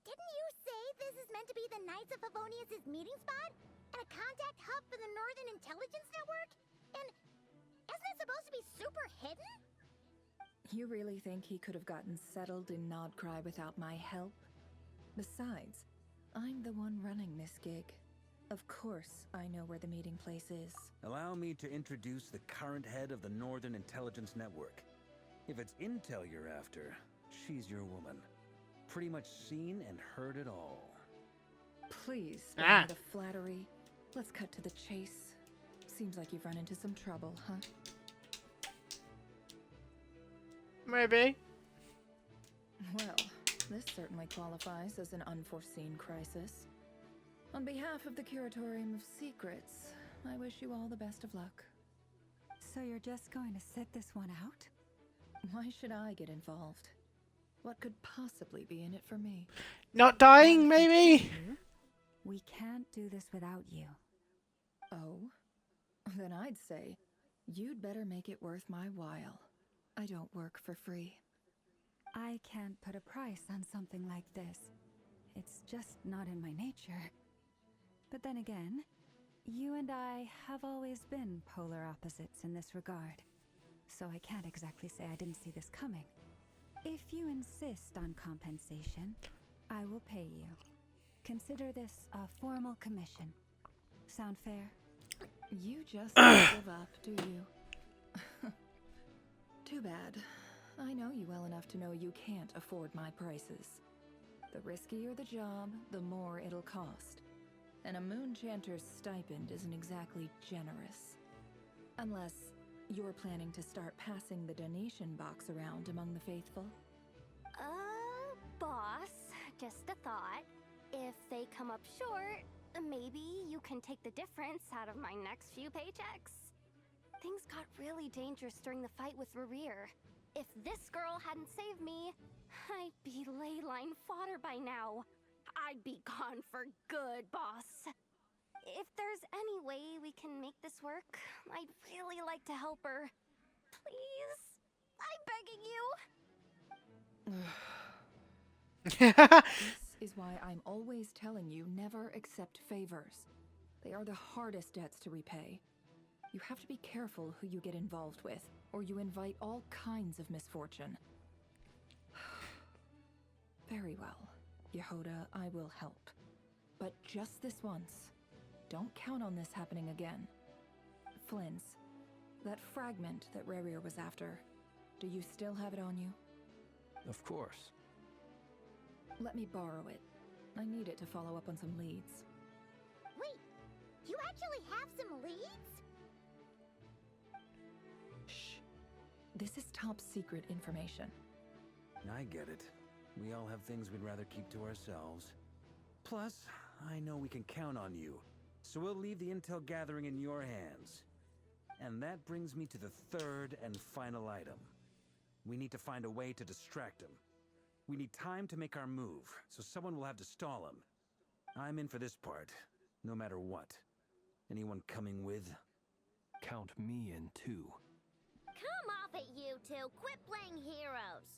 Didn't you say this is meant to be the Knights of Favonius' meeting spot? And a contact hub for the Northern Intelligence Network? And isn't it supposed to be super hidden? You really think he could have gotten settled in Nodcry without my help? Besides, I'm the one running this gig. Of course I know where the meeting place is. Allow me to introduce the current head of the Northern Intelligence Network. If it's intel you're after, she's your woman. Pretty much seen and heard it all. Please, spare me the flattery. Let's cut to the chase. Seems like you've run into some trouble, huh? Maybe. Well, this certainly qualifies as an unforeseen crisis. On behalf of the Curatorium of Secrets, I wish you all the best of luck. So you're just going to sit this one out? Why should I get involved? What could possibly be in it for me? Not dying, maybe? We can't do this without you. Oh? Then I'd say, you'd better make it worth my while. I don't work for free. I can't put a price on something like this. It's just not in my nature. But then again, you and I have always been polar opposites in this regard. So I can't exactly say I didn't see this coming. If you insist on compensation, I will pay you. Consider this a formal commission. Sound fair? You just don't give up, do you? Too bad. I know you well enough to know you can't afford my prices. The riskier the job, the more it'll cost. And a moon chanter's stipend isn't exactly generous. Unless you're planning to start passing the donation box around among the faithful. Boss, just a thought. If they come up short, maybe you can take the difference out of my next few paychecks. Things got really dangerous during the fight with Rerir. If this girl hadn't saved me, I'd be ley line fodder by now. I'd be gone for good, boss. If there's any way we can make this work, I'd really like to help her. Please? I'm begging you. This is why I'm always telling you never accept favors. They are the hardest debts to repay. You have to be careful who you get involved with, or you invite all kinds of misfortune. Very well, Yehoda, I will help. But just this once. Don't count on this happening again. Flynn's, that fragment that Rerir was after, do you still have it on you? Of course. Let me borrow it. I need it to follow up on some leads. Wait, you actually have some leads? Shh. This is top secret information. I get it. We all have things we'd rather keep to ourselves. Plus, I know we can count on you, so we'll leave the intel gathering in your hands. And that brings me to the third and final item. We need to find a way to distract him. We need time to make our move, so someone will have to stall him. I'm in for this part, no matter what. Anyone coming with? Count me in too. Come off it, you two. Quit playing heroes.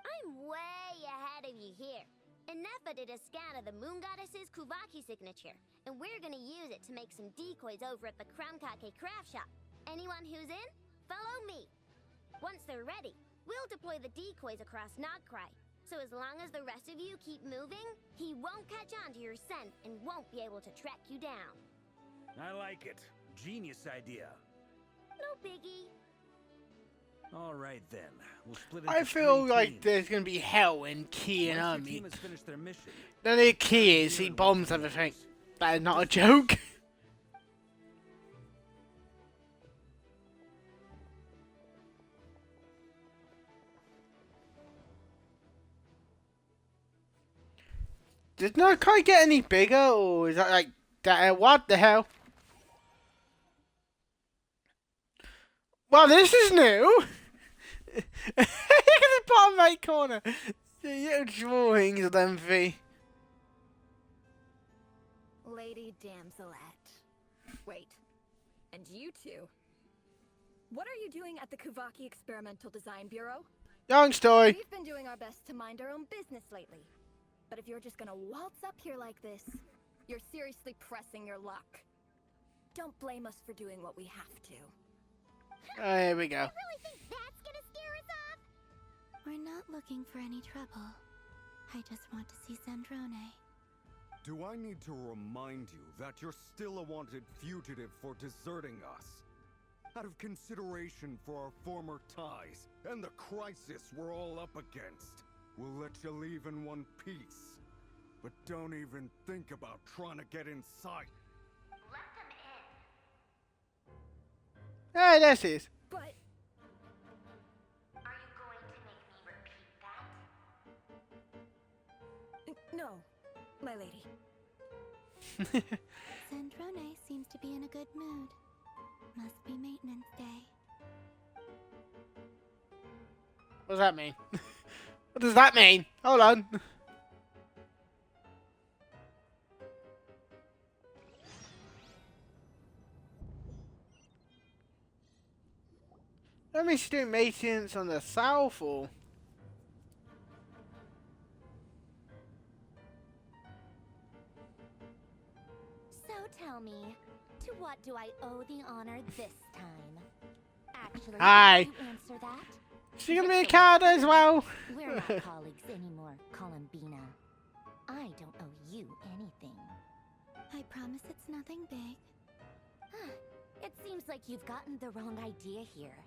I'm way ahead of you here. Enough did a scan of the Moon Goddess's Kuvaki signature, and we're gonna use it to make some decoys over at the Krumkake craft shop. Anyone who's in, follow me. Once they're ready, we'll deploy the decoys across Nogcry. So as long as the rest of you keep moving, he won't catch on to your scent and won't be able to track you down. I like it. Genius idea. No biggie. All right then. We'll split I into feel three like teams. there's gonna be hell when Key and Once your Army. team has finished their mission, Then the key is he bombs everything. That is not a joke. Did not quite get any bigger, or is that like that? What the hell? Well, this is new. Look at the bottom right corner. The little drawings of them three. Lady Damselette. Wait. And you two? What are you doing at the Kuvaki Experimental Design Bureau? Young story. We've been doing our best to mind our own business lately. But if you're just gonna waltz up here like this, you're seriously pressing your luck. Don't blame us for doing what we have to. Oh, here we go. You really think that's gonna scare us off? We're not looking for any trouble. I just want to see Zandrone. Do I need to remind you that you're still a wanted fugitive for deserting us? Out of consideration for our former ties and the crisis we're all up against, we'll let you leave in one piece. But don't even think about trying to get inside. Let them in. Hey, there she is. But Are you going to make me repeat that? no, my lady. Zandrone seems to be in a good mood. Must be maintenance day. What does that mean? What does that mean? Hold on. Let me do maintenance on the south or. So tell me, to what do I owe the honor this time? Actually, Hi. did you answer that? She's gonna be a card as well. We're not colleagues anymore, Columbina. I don't owe you anything. I promise it's nothing big. It seems like you've gotten the wrong idea here.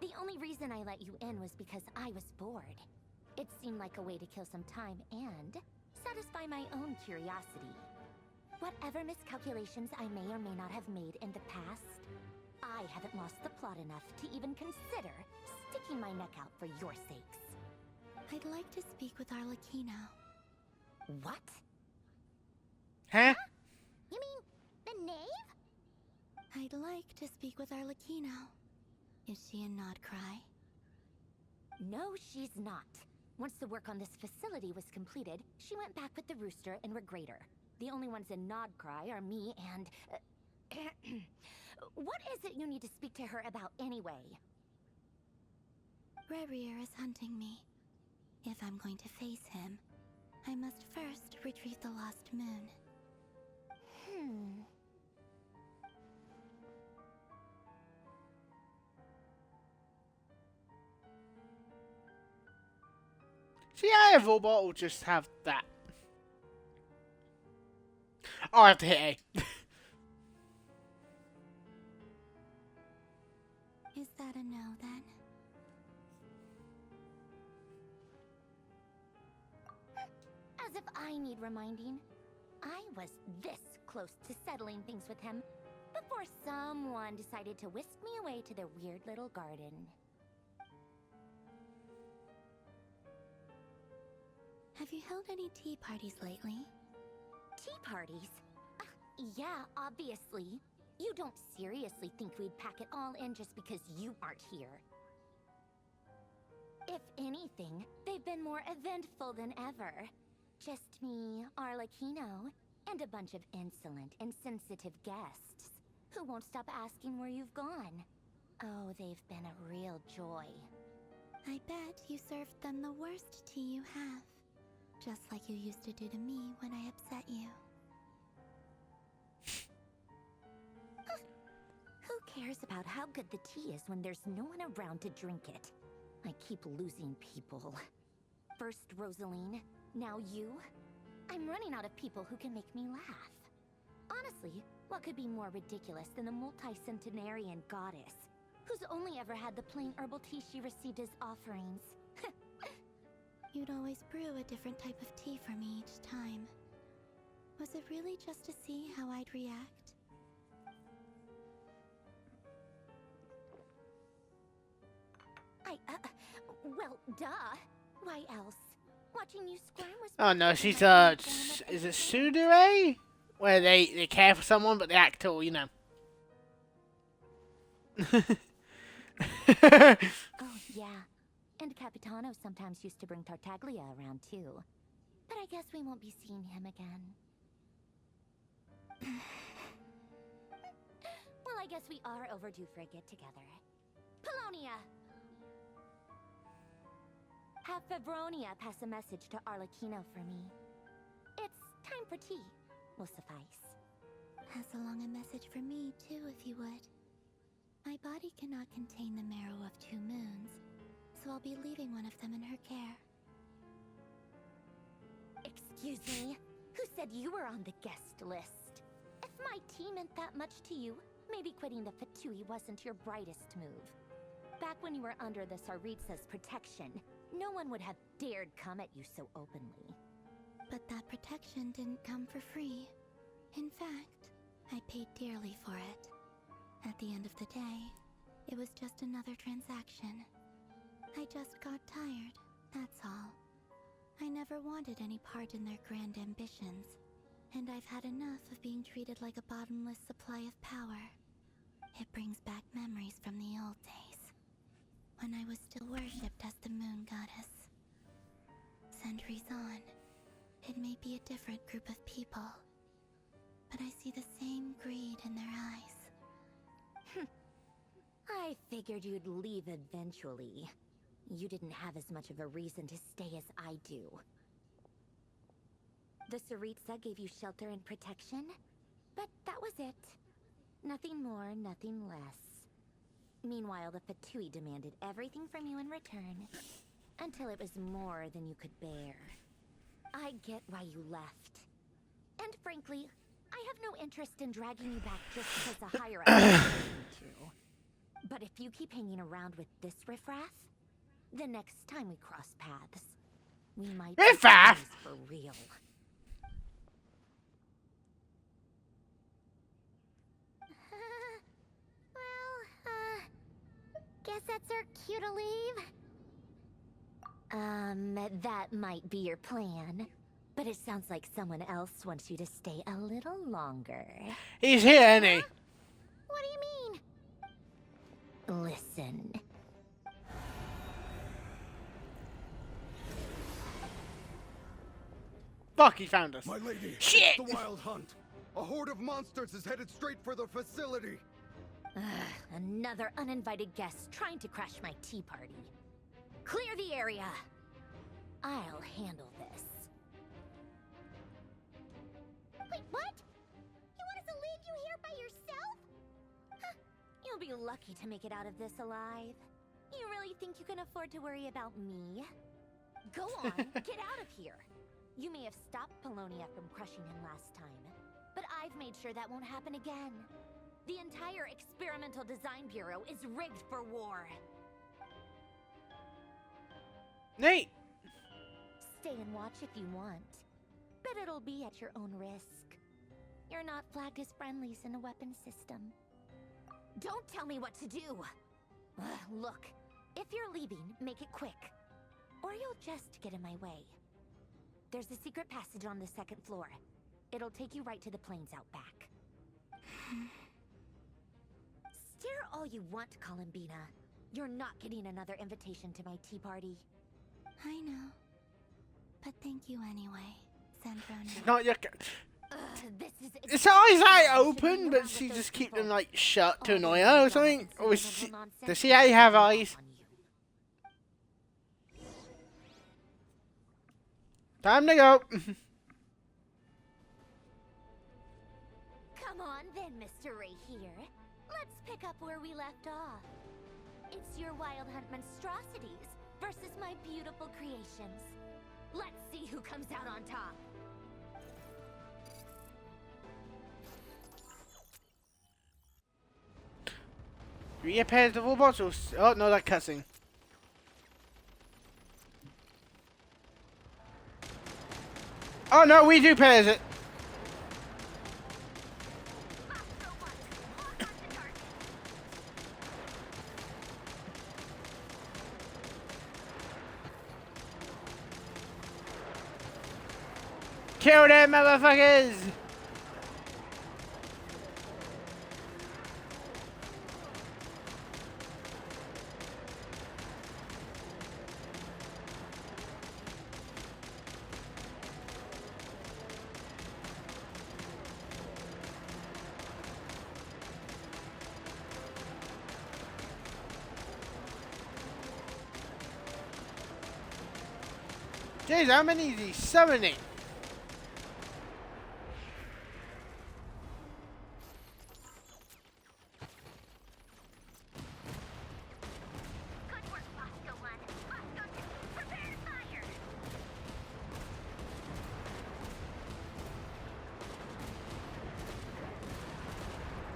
The only reason I let you in was because I was bored. It seemed like a way to kill some time and satisfy my own curiosity. Whatever miscalculations I may or may not have made in the past, I haven't lost the plot enough to even consider sticking my neck out for your sakes. I'd like to speak with Arlecchino. What? Huh? You mean the knave? I'd like to speak with Arlecchino. Is she a Nodcry? No, she's not. Once the work on this facility was completed, she went back with the Rooster and Regrator. The only ones in Nodcry are me and... What is it you need to speak to her about anyway? Rebrier is hunting me. If I'm going to face him, I must first retrieve the lost moon. See, I have a bottle, just have that. Oh, I have to hit A. Is that a no, then? As if I need reminding. I was this close to settling things with him before someone decided to whisk me away to their weird little garden. Have you held any tea parties lately? Tea parties? Yeah, obviously. You don't seriously think we'd pack it all in just because you aren't here. If anything, they've been more eventful than ever. Just me, Arlecchino, and a bunch of insolent and sensitive guests who won't stop asking where you've gone. Oh, they've been a real joy. I bet you served them the worst tea you have. Just like you used to do to me when I upset you. Who cares about how good the tea is when there's no one around to drink it? I keep losing people. First Rosaline, now you. I'm running out of people who can make me laugh. Honestly, what could be more ridiculous than the multi-centenarian goddess, who's only ever had the plain herbal tea she received as offerings? You'd always brew a different type of tea for me each time. Was it really just to see how I'd react? Well, duh. Why else? Watching you squirm was... Oh no, she's is it tsundere? Where they care for someone but they act all, you know. Oh, yeah. And Capitano sometimes used to bring Tartaglia around, too. But I guess we won't be seeing him again. Well, I guess we are overdue for a get-together. Polonia! Have Favronia pass a message to Arlecchino for me. It's time for tea. Will suffice. Pass along a message for me, too, if you would. My body cannot contain the marrow of 2 moons, so I'll be leaving one of them in her care. Excuse me? Who said you were on the guest list? If my tea meant that much to you, maybe quitting the Fatui wasn't your brightest move. Back when you were under the Tsaritsa's protection, no one would have dared come at you so openly. But that protection didn't come for free. In fact, I paid dearly for it. At the end of the day, it was just another transaction. I just got tired, that's all. I never wanted any part in their grand ambitions, and I've had enough of being treated like a bottomless supply of power. It brings back memories from the old days, when I was still worshipped as the moon goddess. Centuries on, it may be a different group of people, but I see the same greed in their eyes. I figured you'd leave eventually. You didn't have as much of a reason to stay as I do. The Tsaritsa gave you shelter and protection, but that was it. Nothing more, nothing less. Meanwhile, the Fatui demanded everything from you in return, until it was more than you could bear. I get why you left. And frankly, I have no interest in dragging you back just because a higher up told me to. But if you keep hanging around with this riffraff, the next time we cross paths, we might be Riffraff? friends for real. Guess that's our cue to leave. That might be your plan. But it sounds like someone else wants you to stay a little longer. He's here, isn't he? What do you mean? Listen. Fuck, he found us. My lady, Shit! it's the Wild Hunt. A horde of monsters is headed straight for the facility. Another uninvited guest trying to crash my tea party. Clear the area. I'll handle this. Wait, what? You want us to leave you here by yourself? Huh, you'll be lucky to make it out of this alive. You really think you can afford to worry about me? Go on, get out of here. You may have stopped Polonia from crushing him last time, but I've made sure that won't happen again. The entire Experimental Design Bureau is rigged for war. Nate! Stay and watch if you want, but it'll be at your own risk. You're not flagged as friendlies in the weapons system. Don't tell me what to do! Look, if you're leaving, make it quick. Or you'll just get in my way. There's a secret passage on the second floor. It'll take you right to the plains out back. Stare all you want, Columbina. You're not getting another invitation to my tea party. I know. But thank you anyway, Sandrone. Not your. This is It's eyes like open, but she just keep them like shut to annoy her or something. Or is she, does she have eyes? Time to go. Come on then, Mr. Ray here. Let's pick up where we left off. It's your Wild Hunt monstrosities versus my beautiful creations. Let's see who comes out on top. Reappears the full bottles. Oh no, that's cussing. Oh no, we do pairs it. Kill them motherfuckers! Jeez, how many is he summoning? Good work, Bosco 1. Bosco 2, prepare to fire!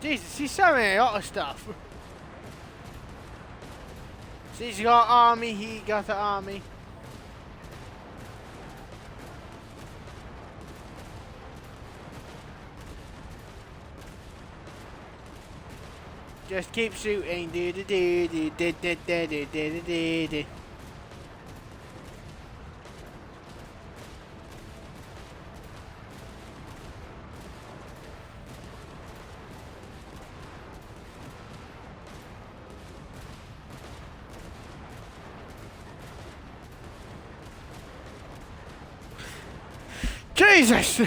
Jesus, he's summoning a lot of stuff. She's got army, he got the army. Just keep shooting. Do do do do do do do do do do do. Jesus!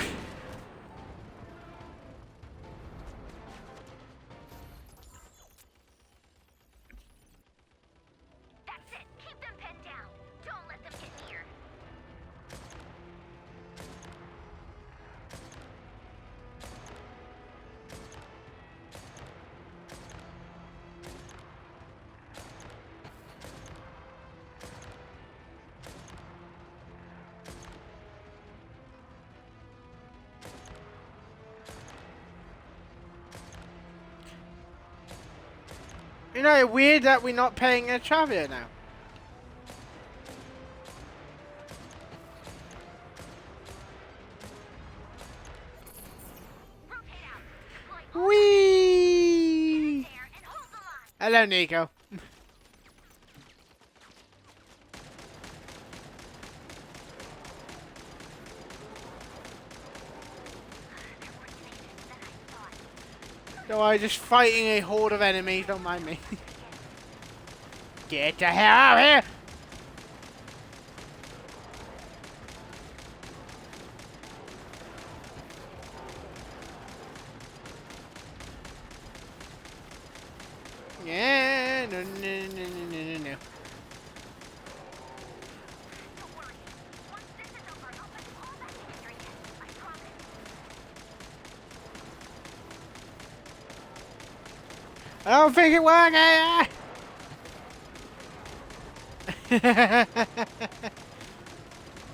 You know, weird that we're not paying a traveler now. Whee! Hello, Nico. Don't worry, just fighting a horde of enemies, don't mind me. Get the hell out of here! Yeah, no. I don't think it worked.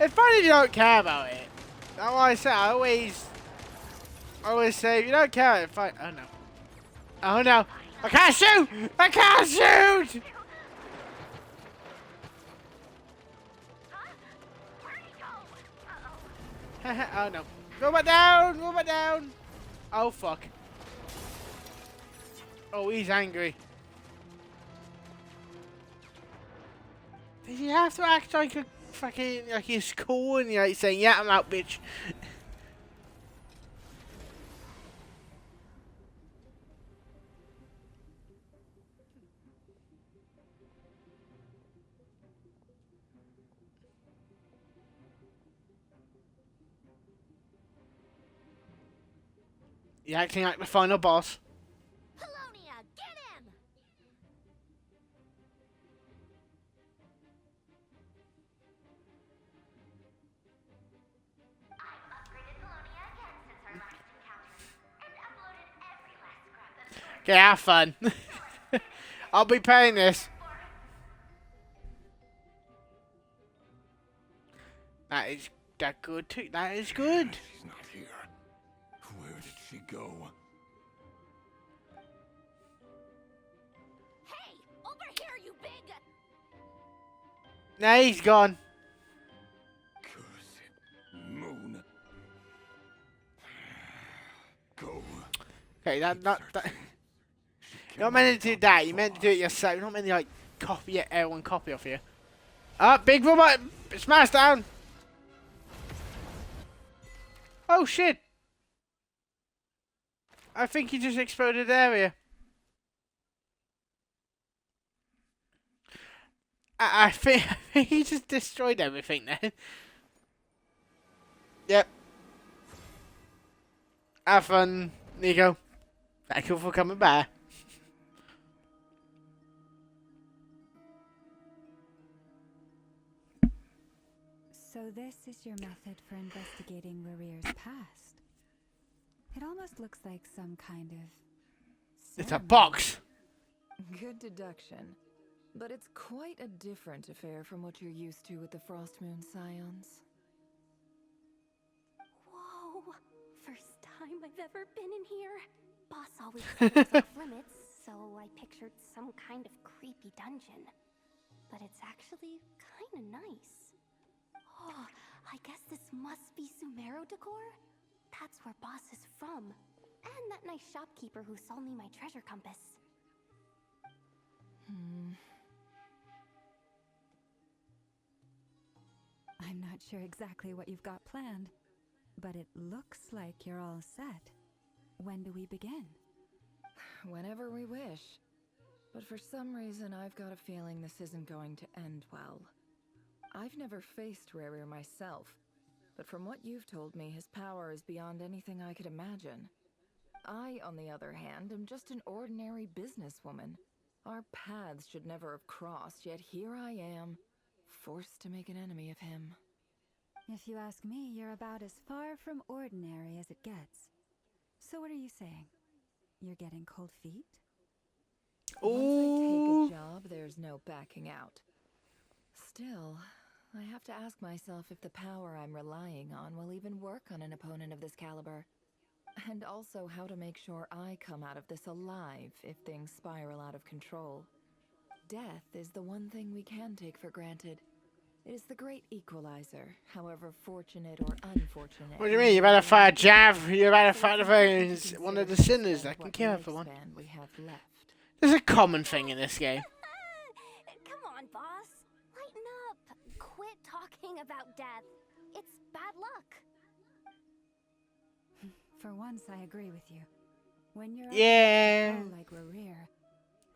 It's funny if you don't care about it. That's why I say I always say if you don't care, fine. Oh no. Oh no. I can't shoot! I can't shoot! Oh no. Go back down! Go back down! Oh fuck. Oh, he's angry. Did you have to act like a fucking, like he's cool and you're like saying, yeah, I'm out, bitch? You're acting like the final boss. Polonia, get him! I've upgraded Polonia again since our last encounter, and uploaded every last scrap of story. Okay, have fun. I'll be paying this. That is good too. That is good. She's not here. Where did she go? Hey, over here, you big! Nah, he's gone. Curse it, Moon. Go. Okay, that. You're not meant to do that. You meant to do it yourself. You're not meant to like copy it. Everyone copy off you. Big robot, smash down. Oh shit! I think he just exploded the area. I think he just destroyed everything then. Yep. Have fun, Nico. Thank you for coming by. So this is your method for investigating Rarier's past. It almost looks like some kind of It's a ceremony. box. Good deduction. But it's quite a different affair from what you're used to with the Frost Moon Scions. Whoa, first time I've ever been in here. Boss always said it was off limits, so I pictured some kind of creepy dungeon. But it's actually kinda nice. Oh, I guess this must be Sumero decor? That's where Boss is from. And that nice shopkeeper who sold me my treasure compass. I'm not sure exactly what you've got planned, but it looks like you're all set. When do we begin? Whenever we wish. But for some reason, I've got a feeling this isn't going to end well. I've never faced Rarier myself, but from what you've told me, his power is beyond anything I could imagine. I, on the other hand, am just an ordinary businesswoman. Our paths should never have crossed, yet here I am, forced to make an enemy of him. If you ask me, you're about as far from ordinary as it gets. So what are you saying? You're getting cold feet? Once Ooh. I take a job, there's no backing out. Still, I have to ask myself if the power I'm relying on will even work on an opponent of this caliber. And also how to make sure I come out of this alive if things spiral out of control. Death is the one thing we can take for granted. It is the great equalizer, however fortunate or unfortunate. What do you mean? You better fight Jav. You better fight one of the sinners that can kill everyone. We have left. There's a common thing in this game. Come on, boss. Lighten up. Quit talking about death. It's bad luck. For once, I agree with you. When you're Yeah. like Rerir,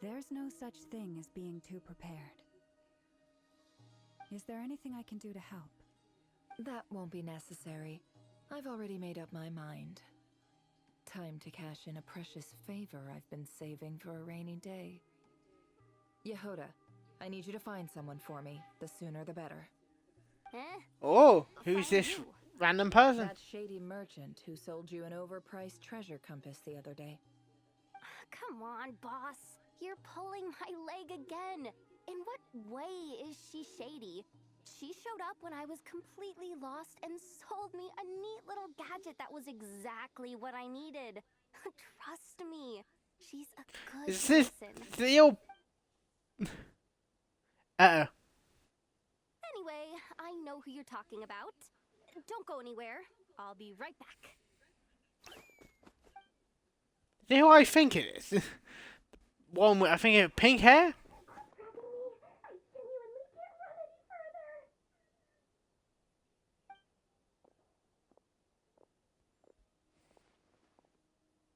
there's no such thing as being too prepared. Is there anything I can do to help? That won't be necessary. I've already made up my mind. Time to cash in a precious favor I've been saving for a rainy day. Yehoda, I need you to find someone for me. The sooner the better. Oh, who's this random person? That shady merchant who sold you an overpriced treasure compass the other day. Come on, boss. You're pulling my leg again. In what way is she shady? She showed up when I was completely lost and sold me a neat little gadget that was exactly what I needed. Trust me, she's a good Is this person. the old... Uh-oh. Anyway, I know who you're talking about. Don't go anywhere. I'll be right back. You know who I think it is? One with, I think it pink hair?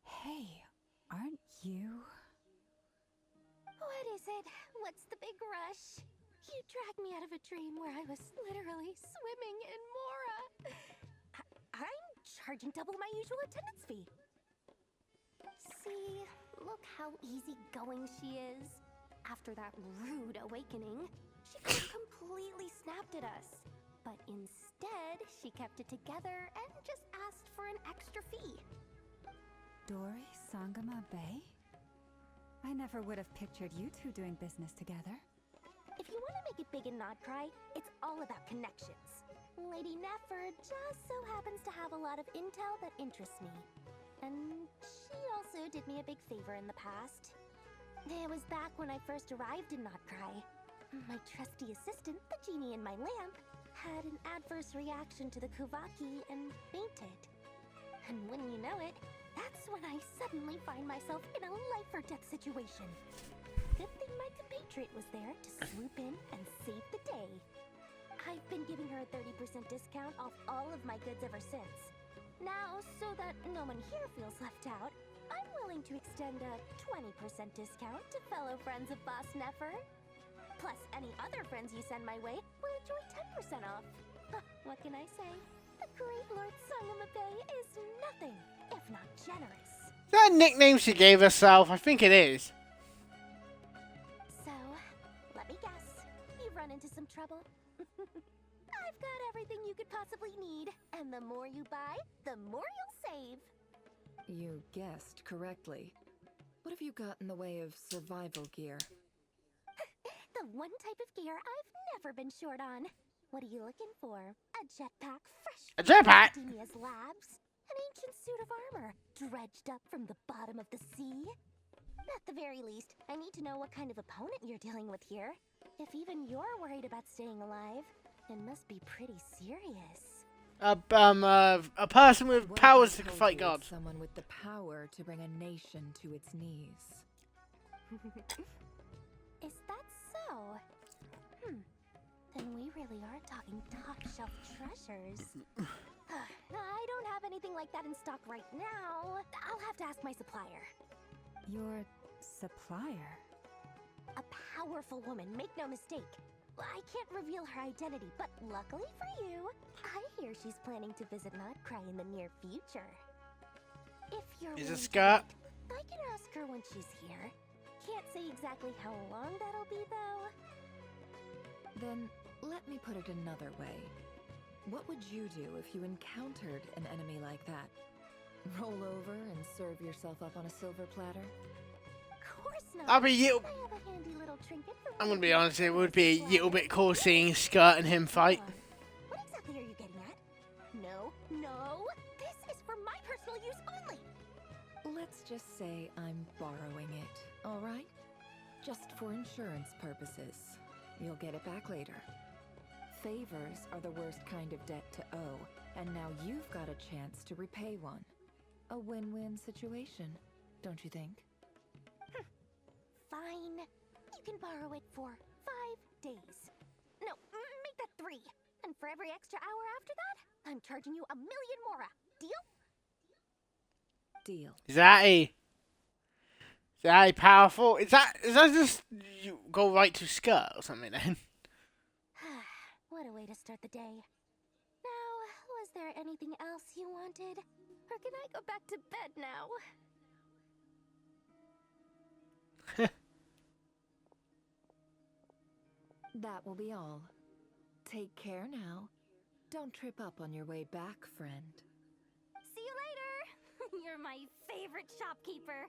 Hey, aren't you? What is it? What's the big rush? You dragged me out of a dream where I was literally swimming in Mora. I'm charging double my usual attendance fee. See, look how easygoing she is. After that rude awakening, she could have completely snapped at us. But instead, she kept it together and just asked for an extra fee. Dori Sangama Bay? I never would have pictured you two doing business together. If you want to make it big in Nodcry, it's all about connections. Lady Nefer just so happens to have a lot of intel that interests me. And she also did me a big favor in the past. It was back when I first arrived in Nodcry. My trusty assistant, the genie in my lamp, had an adverse reaction to the Kuvaki and fainted. And wouldn't you know it, that's when I suddenly find myself in a life-or-death situation. Good thing my compatriot was there to swoop in and save the day. I've been giving her a 30% discount off all of my goods ever since. Now, so that no one here feels left out, I'm willing to extend a 20% discount to fellow friends of Boss Nefer. Plus, any other friends you send my way will enjoy 10% off. What can I say? The great Lord Sangamabe is nothing if not generous. Is that a nickname she gave herself? I think it is. So, let me guess. You've run into some trouble? I've got everything you could possibly need. And the more you buy, the more you'll save. You guessed correctly. What have you got in the way of survival gear? The one type of gear I've never been short on. What are you looking for? A jetpack fresh A from jetpack? Academia's labs? An ancient suit of armor dredged up from the bottom of the sea? At the very least, I need to know what kind of opponent you're dealing with here. If even you're worried about staying alive, it must be pretty serious. A person with What powers to compels fight you gods. as someone with the power to bring a nation to its knees. Is that so? Then we really are talking top-shelf treasures. I don't have anything like that in stock right now. I'll have to ask my supplier. Your supplier? A powerful woman, make no mistake. I can't reveal her identity, but luckily for you, I hear she's planning to visit Nodcry in the near future. If you're Is willing it to Scott? wait, I can ask her when she's here. Can't say exactly how long that'll be, though. Then, let me put it another way. What would you do if you encountered an enemy like that? Roll over and serve yourself up on a silver platter? Of course not. I'll be you. I have a handy little trinket for I'm when gonna be you honest, it would fly be a to little fly. bit cool seeing Scott and him fight. What exactly are you getting at? No, no. This is for my personal use only. Let's just say I'm borrowing it, all right? Just for insurance purposes. You'll get it back later. Favors are the worst kind of debt to owe, and now you've got a chance to repay one. A win-win situation, don't you think? Fine. You can borrow it for 5 days. No, make that 3. And for every extra hour after that, I'm charging you 1 million mora. Deal? Deal. Is that powerful? Is that just you go right to skirt or something then? What a way to start the day. Now, was there anything else you wanted? Or can I go back to bed now? That will be all. Take care now. Don't trip up on your way back, friend. See you later! You're my favorite shopkeeper.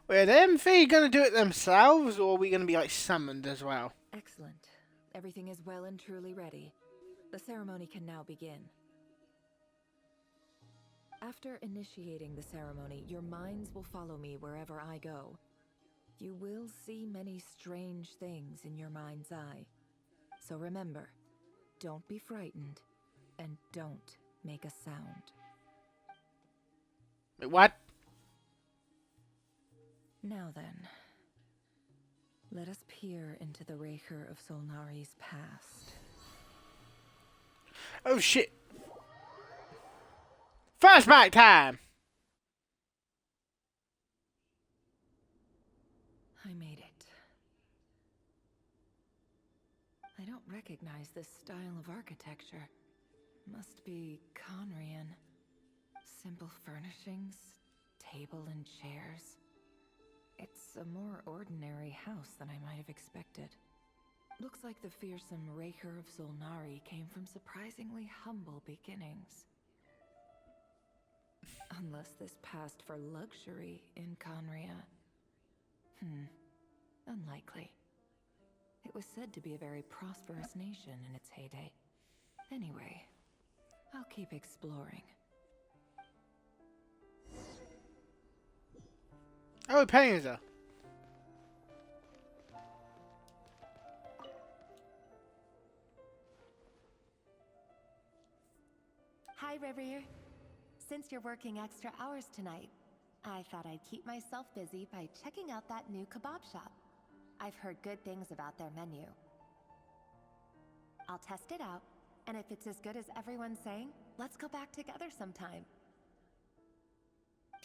Wait, are them three gonna do it themselves, or are we gonna be like summoned as well? Excellent. Everything is well and truly ready. The ceremony can now begin. After initiating the ceremony, your minds will follow me wherever I go. You will see many strange things in your mind's eye. So remember, don't be frightened, and don't make a sound. Wait, what? Now then, let us peer into the Raker of Solnari's past. Oh shit! Flashback time! I made it. I don't recognize this style of architecture. Must be Conrian. Simple furnishings, table and chairs. It's a more ordinary house than I might have expected. Looks like the fearsome Raker of Solnari came from surprisingly humble beginnings. Unless this passed for luxury in Conria. Unlikely. It was said to be a very prosperous nation in its heyday. Anyway, I'll keep exploring. Oh, we're paying her. Hi, River. Since you're working extra hours tonight, I thought I'd keep myself busy by checking out that new kebab shop. I've heard good things about their menu. I'll test it out, and if it's as good as everyone's saying, let's go back together sometime.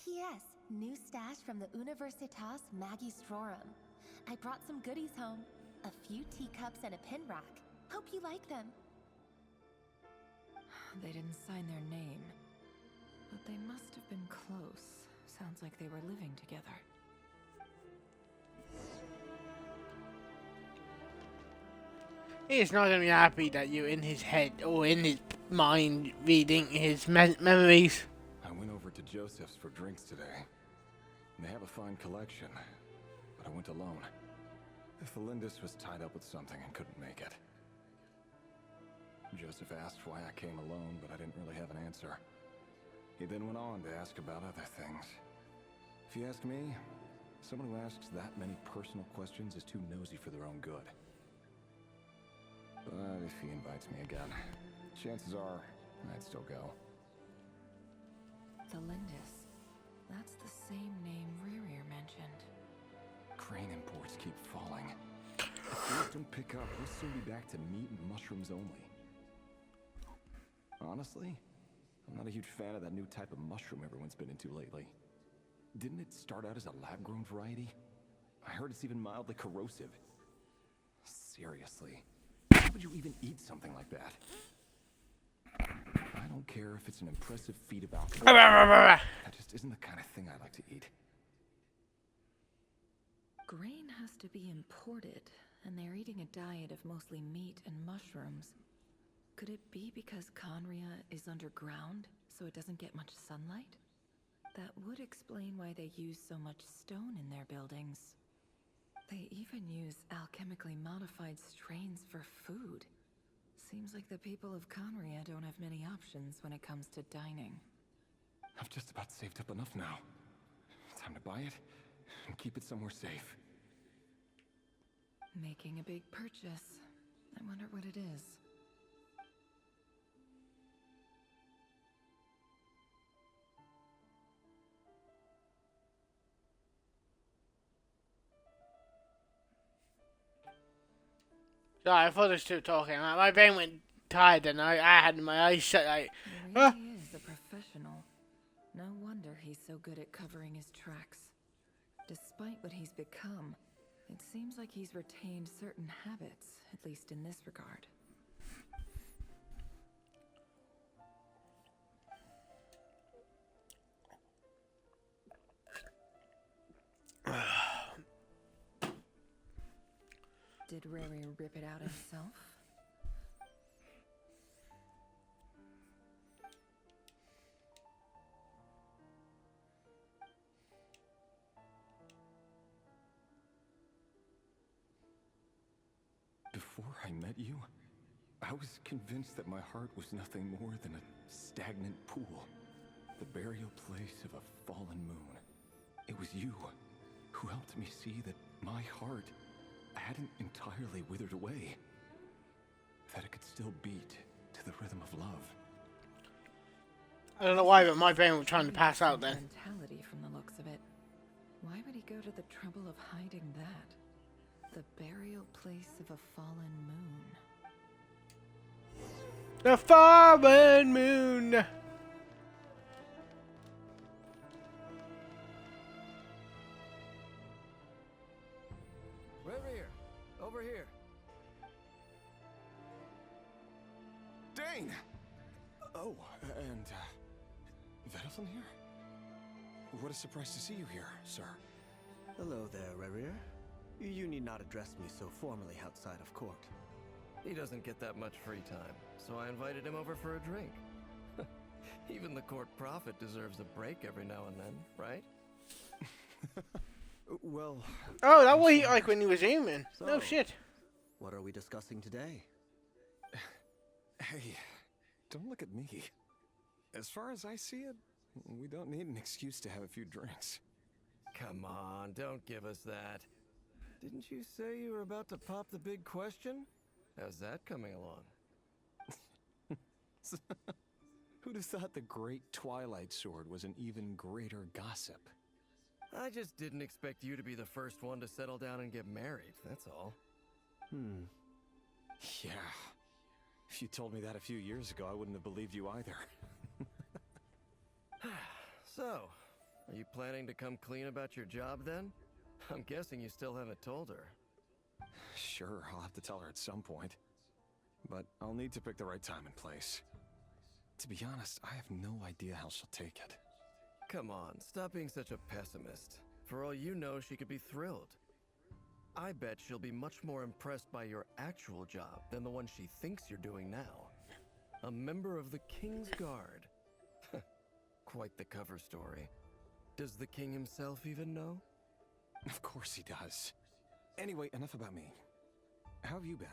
P.S. New stash from the Universitas Magistrorum. I brought some goodies home. A few teacups and a pin rack. Hope you like them. They didn't sign their name, but they must have been close. Sounds like they were living together. He's not gonna be happy that you're in his head or in his mind reading his memories. I went over to Joseph's for drinks today. They have a fine collection, but I went alone. Felindus was tied up with something and couldn't make it. Joseph asked why I came alone, but I didn't really have an answer. He then went on to ask about other things. If you ask me, someone who asks that many personal questions is too nosy for their own good. But if he invites me again, chances are I'd still go. Felindus. That's the same name Rerir mentioned. Crane imports keep falling. If things don't pick up, we'll soon be back to meat and mushrooms only. Honestly, I'm not a huge fan of that new type of mushroom everyone's been into lately. Didn't it start out as a lab-grown variety? I heard it's even mildly corrosive. Seriously, how would you even eat something like that? I don't care if it's an impressive feat of alchemy. That just isn't the kind of thing I like to eat. Grain has to be imported, and they're eating a diet of mostly meat and mushrooms. Could it be because Conria is underground, so it doesn't get much sunlight? That would explain why they use so much stone in their buildings. They even use alchemically modified strains for food. Seems like the people of Conria don't have many options when it comes to dining. I've just about saved up enough now. Time to buy it and keep it somewhere safe. Making a big purchase. I wonder what it is. Sorry, I thought I was still talking. Like, my brain went tired and I had my eyes shut. Like, He really is a professional. No wonder he's so good at covering his tracks. Despite what he's become, it seems like he's retained certain habits, at least in this regard. Did Rary rip it out himself? Before I met you, I was convinced that my heart was nothing more than a stagnant pool, the burial place of a fallen moon. It was you who helped me see that my heart hadn't entirely withered away, that it could still beat to the rhythm of love. I don't know why, but my brain was trying to pass out then. Mentality from the looks of it. Why would he go to the trouble of hiding that? The burial place of a fallen moon. The fallen moon! Reverie, over here. Dane! Oh, and, Vedaflin here? What a surprise to see you here, sir. Hello there, Rerir. You need not address me so formally outside of court. He doesn't get that much free time, so I invited him over for a drink. Even the court prophet deserves a break every now and then, right? Well... Oh, that was like when he was human. So, No shit. what are we discussing today? Hey, don't look at me. As far as I see it, we don't need an excuse to have a few drinks. Come on, don't give us that. Didn't you say you were about to pop the big question? How's that coming along? Who'd have thought the great Twilight Sword was an even greater gossip? I just didn't expect you to be the first one to settle down and get married, that's all. Yeah. If you told me that a few years ago, I wouldn't have believed you either. So, are you planning to come clean about your job then? I'm guessing you still haven't told her. Sure, I'll have to tell her at some point. But I'll need to pick the right time and place. To be honest, I have no idea how she'll take it. Come on, stop being such a pessimist. For all you know, she could be thrilled. I bet she'll be much more impressed by your actual job than the one she thinks you're doing now. A member of the King's Guard. Quite the cover story. Does the king himself even know? Of course he does. Anyway, enough about me. How have you been?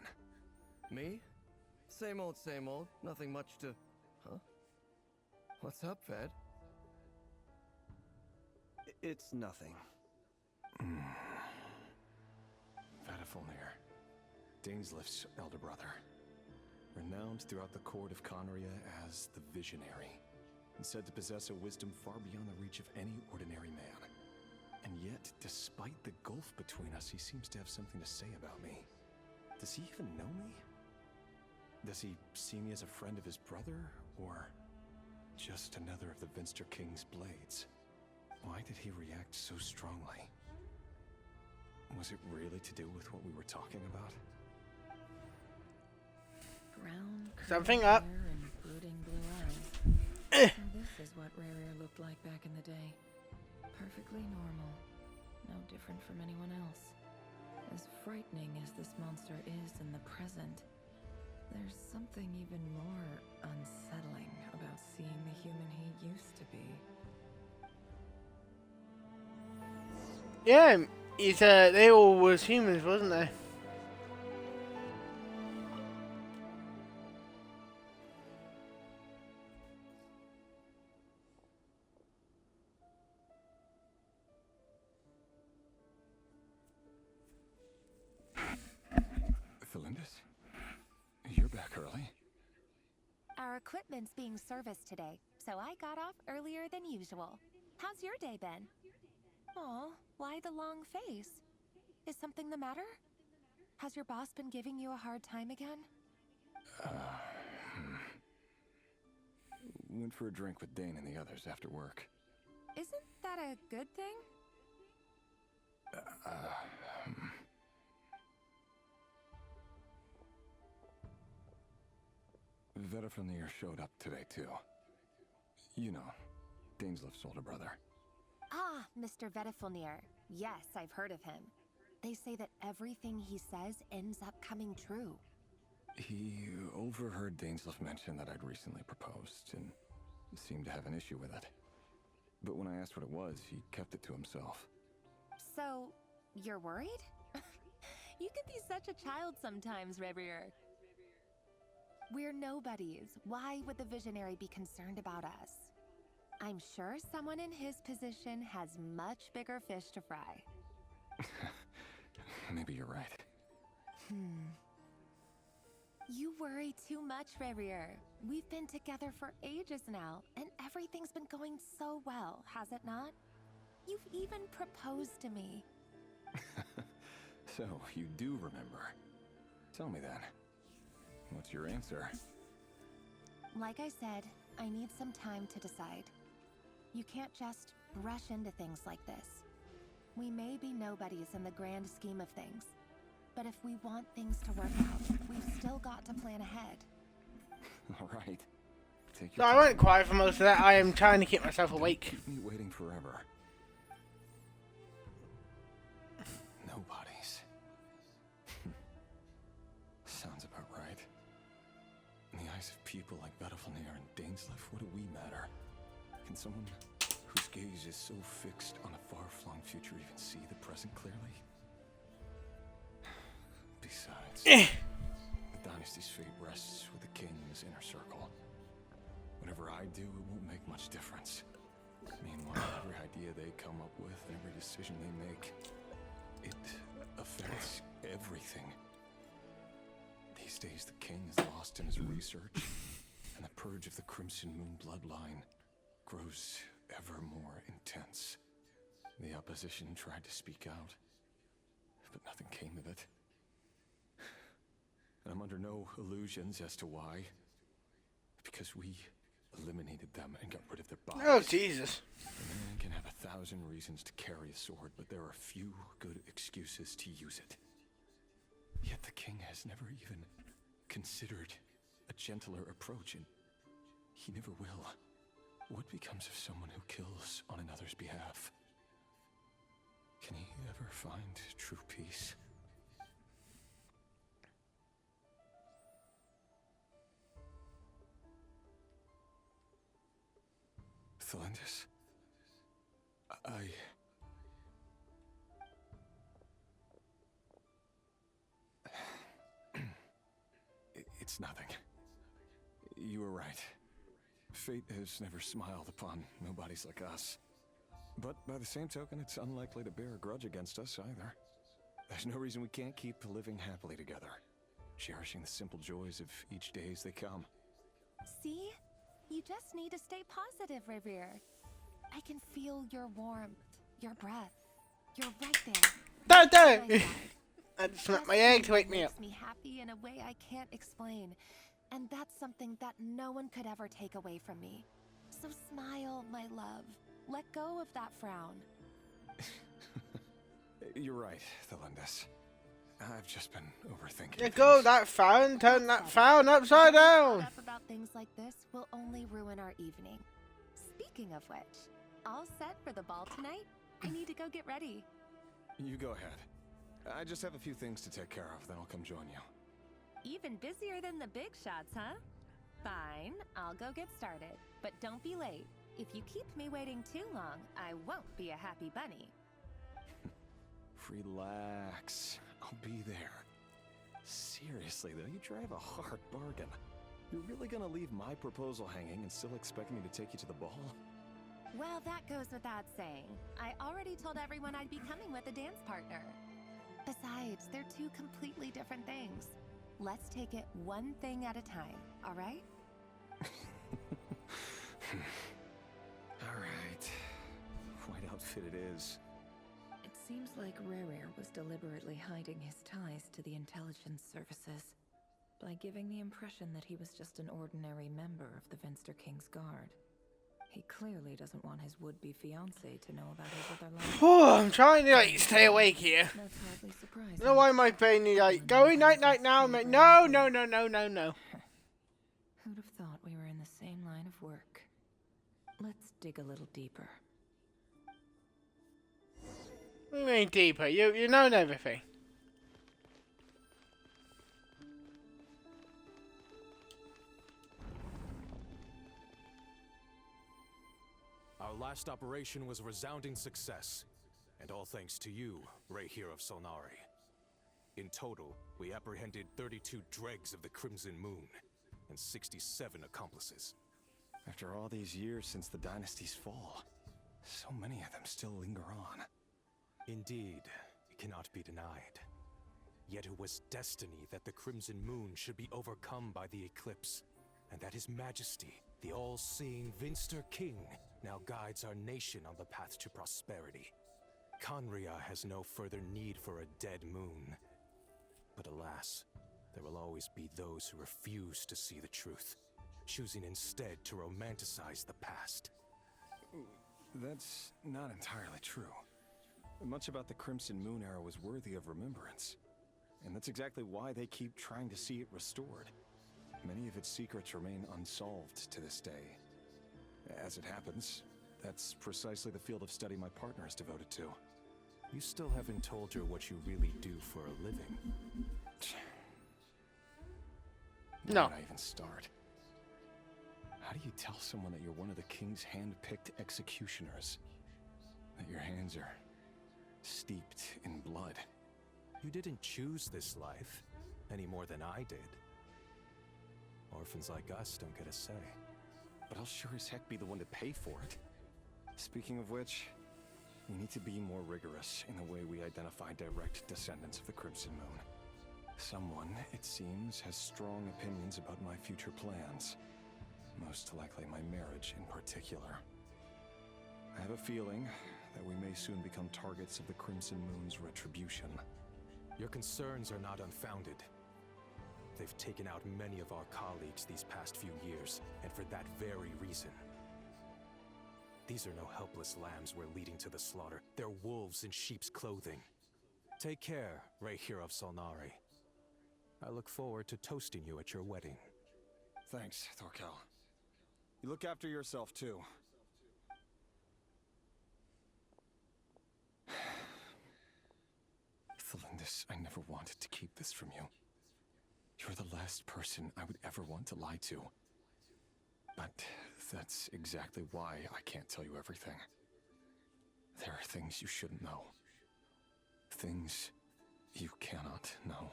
Me? Same old, same old. Nothing much to... Huh? What's up, Ved? It's nothing. Vedaflin, Dainslift's elder brother. Renowned throughout the court of Conria as the Visionary, and said to possess a wisdom far beyond the reach of any ordinary man. And yet, despite the gulf between us, he seems to have something to say about me. Does he even know me? Does he see me as a friend of his brother, or just another of the Vinster King's blades? Why did he react so strongly? Was it really to do with what we were talking about? Brown, Something curly up. hair and brooding blue eyes. So this is what Rare looked like back in the day. Perfectly normal. No different from anyone else. As frightening as this monster is in the present, there's something even more unsettling about seeing the human he used to be. Yeah, they all was humans, wasn't they? Our equipment's being serviced today, so I got off earlier than usual. How's your day been? Aw, why the long face? Is something the matter? Has your boss been giving you a hard time again? Went for a drink with Dane and the others after work. Isn't that a good thing? Vedafronir showed up today, too. You know, Daneslif's older brother. Ah, Mr. Vedafronir. Yes, I've heard of him. They say that everything he says ends up coming true. He overheard Daneslif mention that I'd recently proposed, and seemed to have an issue with it. But when I asked what it was, he kept it to himself. So, you're worried? You can be such a child sometimes, Rebrier. We're nobodies. Why would the Visionary be concerned about us? I'm sure someone in his position has much bigger fish to fry. Maybe you're right. You worry too much, Rebrier. We've been together for ages now, and everything's been going so well, has it not? You've even proposed to me. So, you do remember. Tell me then. What's your answer? Like I said, I need some time to decide. You can't just rush into things like this. We may be nobodies in the grand scheme of things, but if we want things to work out, we've still got to plan ahead. All right. Take No, your I went quiet for most of that. I am trying to keep myself awake. Keep me waiting forever. Nobodies. Sounds about right. In the eyes of people like Vedafronir and Daneslif, what do we matter? Can someone whose gaze is so fixed on a far-flung future even see the present clearly? Besides, the dynasty's fate rests with the king in his inner circle. Whatever I do, it won't make much difference. Meanwhile, every idea they come up with and every decision they make, it affects everything. These days, the king is lost in his research, and the purge of the Crimson Moon bloodline grows ever more intense. The opposition tried to speak out, but nothing came of it. And I'm under no illusions as to why. Because we eliminated them and got rid of their bodies. Oh, Jesus. A man can have 1,000 reasons to carry a sword, but there are few good excuses to use it. Yet the king has never even considered a gentler approach, and he never will. What becomes of someone who kills on another's behalf? Can he ever find true peace? Thelindis, It's nothing. You were right. Fate has never smiled upon nobodies like us. But by the same token, it's unlikely to bear a grudge against us either. There's no reason we can't keep living happily together, cherishing the simple joys of each day as they come. See? You just need to stay positive, Rebrier. I can feel your warmth, your breath. You're right there. Don't! I just snapped my egg to wake me up. Makes me happy in a way I can't explain. And that's something that no one could ever take away from me. So smile, my love. Let go of that frown. You're right, Thelindis. I've just been overthinking. Let go of that frown, turn that frown upside down. Up about things like this will only ruin our evening. Speaking of which, all set for the ball tonight? I need to go get ready. You go ahead. I just have a few things to take care of, then I'll come join you. Even busier than the big shots, huh? Fine, I'll go get started. But don't be late. If you keep me waiting too long, I won't be a happy bunny. Relax. I'll be there. Seriously, though, you drive a hard bargain. You're really gonna leave my proposal hanging and still expect me to take you to the ball? Well, that goes without saying. I already told everyone I'd be coming with a dance partner. Besides, they're two completely different things. Let's take it one thing at a time, all right? Alright. White outfit it is. It seems like Rerir was deliberately hiding his ties to the intelligence services by giving the impression that he was just an ordinary member of the Vinster King's Guard. He clearly doesn't want his would-be fiancée to know about his other life. Oh, I'm trying to like stay awake here. That's hardly surprising. No, why am I paying you like going night now? I'm like, no. Who'd have thought we were in the same line of work? Let's dig a little deeper. What do you mean deeper? You know everything. Our last operation was a resounding success, and all thanks to you, Rehyr of Solnari. In total, we apprehended 32 dregs of the Crimson Moon, and 67 accomplices. After all these years since the dynasty's fall, so many of them still linger on. Indeed, it cannot be denied. Yet it was destiny that the Crimson Moon should be overcome by the eclipse, and that His Majesty, the all-seeing Vinster King, now guides our nation on the path to prosperity. Conria has no further need for a dead moon. But alas, there will always be those who refuse to see the truth, choosing instead to romanticize the past. That's not entirely true. Much about the Crimson Moon era was worthy of remembrance. And that's exactly why they keep trying to see it restored. Many of its secrets remain unsolved to this day. As it happens, that's precisely the field of study my partner is devoted to. You still haven't told her what you really do for a living. No. Where would I even start? How do you tell someone that you're one of the king's hand-picked executioners? That your hands are steeped in blood? You didn't choose this life, any more than I did. Orphans like us don't get a say. But I'll sure as heck be the one to pay for it. Speaking of which, we need to be more rigorous in the way we identify direct descendants of the Crimson Moon. Someone, it seems, has strong opinions about my future plans. Most likely my marriage in particular. I have a feeling that we may soon become targets of the Crimson Moon's retribution. Your concerns are not unfounded. They've taken out many of our colleagues these past few years, and for that very reason. These are no helpless lambs we're leading to the slaughter. They're wolves in sheep's clothing. Take care, Rehyr of Solnari. I look forward to toasting you at your wedding. Thanks, Thorkel. You look after yourself, too. Thelindis, I never wanted to keep this from you. You're the last person I would ever want to lie to. But that's exactly why I can't tell you everything. There are things you shouldn't know. Things you cannot know.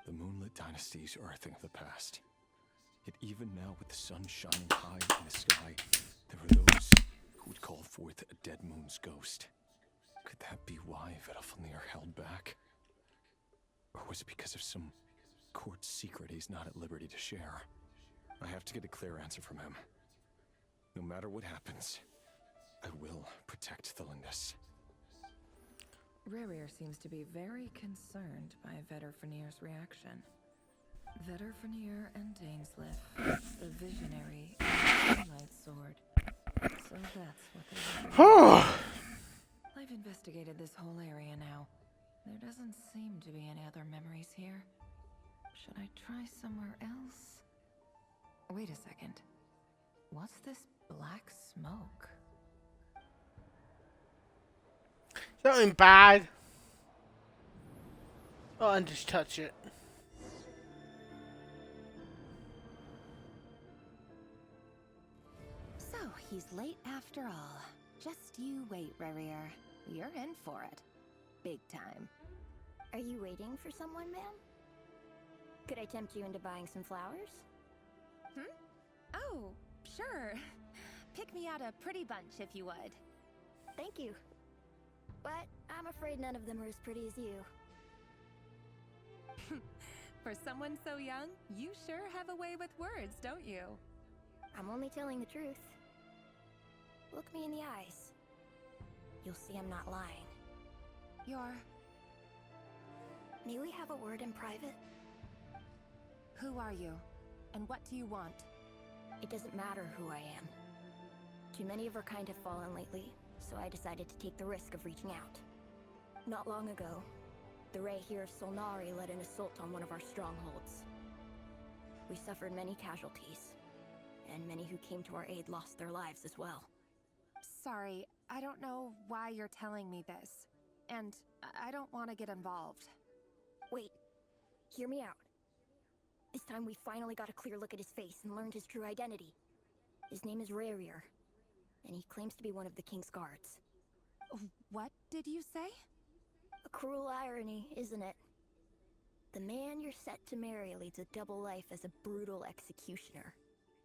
The moonlit dynasties are a thing of the past. Yet even now, with the sun shining high in the sky, there are those who would call forth a dead moon's ghost. Could that be why Vedalfnir held back? Or was it because of some court secret he's not at liberty to share? I have to get a clear answer from him. No matter what happens, I will protect Thelindis. Rerir seems to be very concerned by Vedalfnir's reaction. Vedalfnir and Dainsleif, the visionary and the light sword. So that's what they're doing. I've investigated this whole area now. There doesn't seem to be any other memories here. Should I try somewhere else? Wait a second. What's this black smoke? Something bad. Oh, and just touch it. So, he's late after all. Just you wait, Rerir. You're in for it. Big time. Are you waiting for someone, ma'am? Could I tempt you into buying some flowers? Oh, sure. Pick me out a pretty bunch if you would. Thank you. But I'm afraid none of them are as pretty as you. For someone so young, you sure have a way with words, don't you? I'm only telling the truth. Look me in the eyes. You'll see I'm not lying. You're... May we have a word in private? Who are you? And what do you want? It doesn't matter who I am. Too many of our kind have fallen lately, so I decided to take the risk of reaching out. Not long ago, the Ray here of Solnari led an assault on one of our strongholds. We suffered many casualties, and many who came to our aid lost their lives as well. Sorry, I don't know why you're telling me this. And I don't want to get involved. Wait, hear me out. This time we finally got a clear look at his face and learned his true identity. His name is Rarier, and he claims to be one of the King's Guards. What did you say? A cruel irony, isn't it? The man you're set to marry leads a double life as a brutal executioner.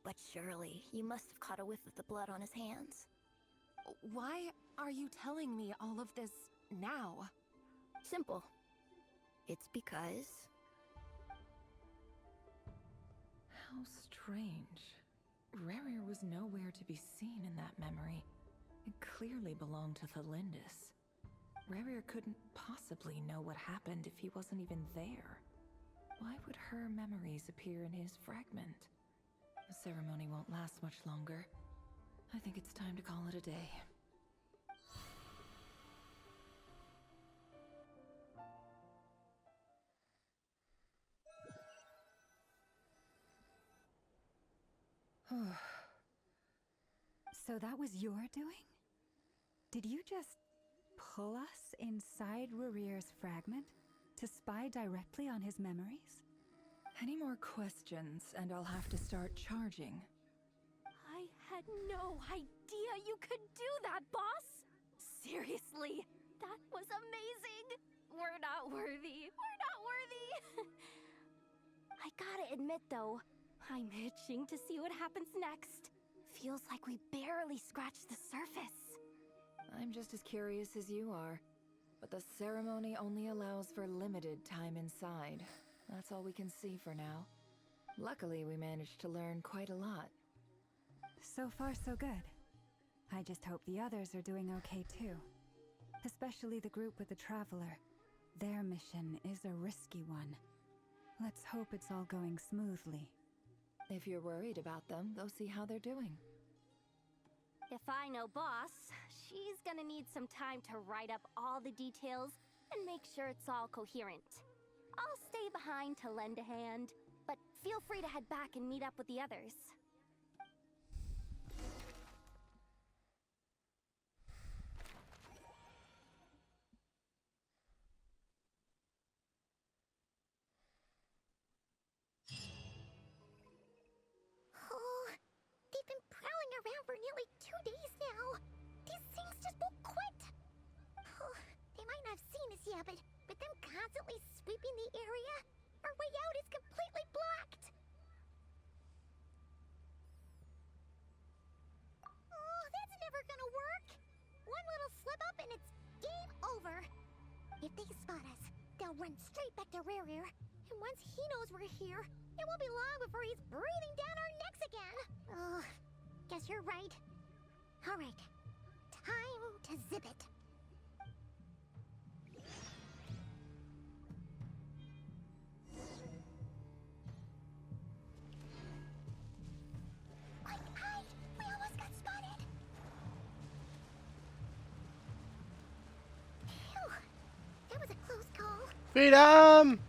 But surely, you must have caught a whiff of the blood on his hands. Why are you telling me all of this now? Simple. It's because... How strange. Rarier was nowhere to be seen in that memory. It clearly belonged to Thelindis. Rarier couldn't possibly know what happened if he wasn't even there. Why would her memories appear in his fragment? The ceremony won't last much longer. I think it's time to call it a day. So that was your doing? Did you just pull us inside Rarier's fragment to spy directly on his memories? Any more questions, and I'll have to start charging. I had no idea you could do that, boss! Seriously, that was amazing! We're not worthy. We're not worthy! I gotta admit, though, I'm itching to see what happens next. Feels like we barely scratched the surface. I'm just as curious as you are, but the ceremony only allows for limited time inside. That's all we can see for now. Luckily, we managed to learn quite a lot. So far, so good. I just hope the others are doing okay too. Especially the group with the Traveler. Their mission is a risky one. Let's hope it's all going smoothly. If you're worried about them, go see how they're doing. If I know Boss, she's gonna need some time to write up all the details and make sure it's all coherent. I'll stay behind to lend a hand, but feel free to head back and meet up with the others. Oh, they've been prowling around for nearly 2 days now. These things just won't quit. Oh, they might not have seen us yet, but them constantly sweeping the area, our way out is completely blocked. Oh, that's never gonna work. One little slip up and it's game over. If they spot us, they'll run straight back to Rarier. And once he knows we're here, it won't be long before he's breathing down our necks again. Oh, guess you're right. All right, time to zip it. We almost got spotted. Phew, that was a close call. Freedom!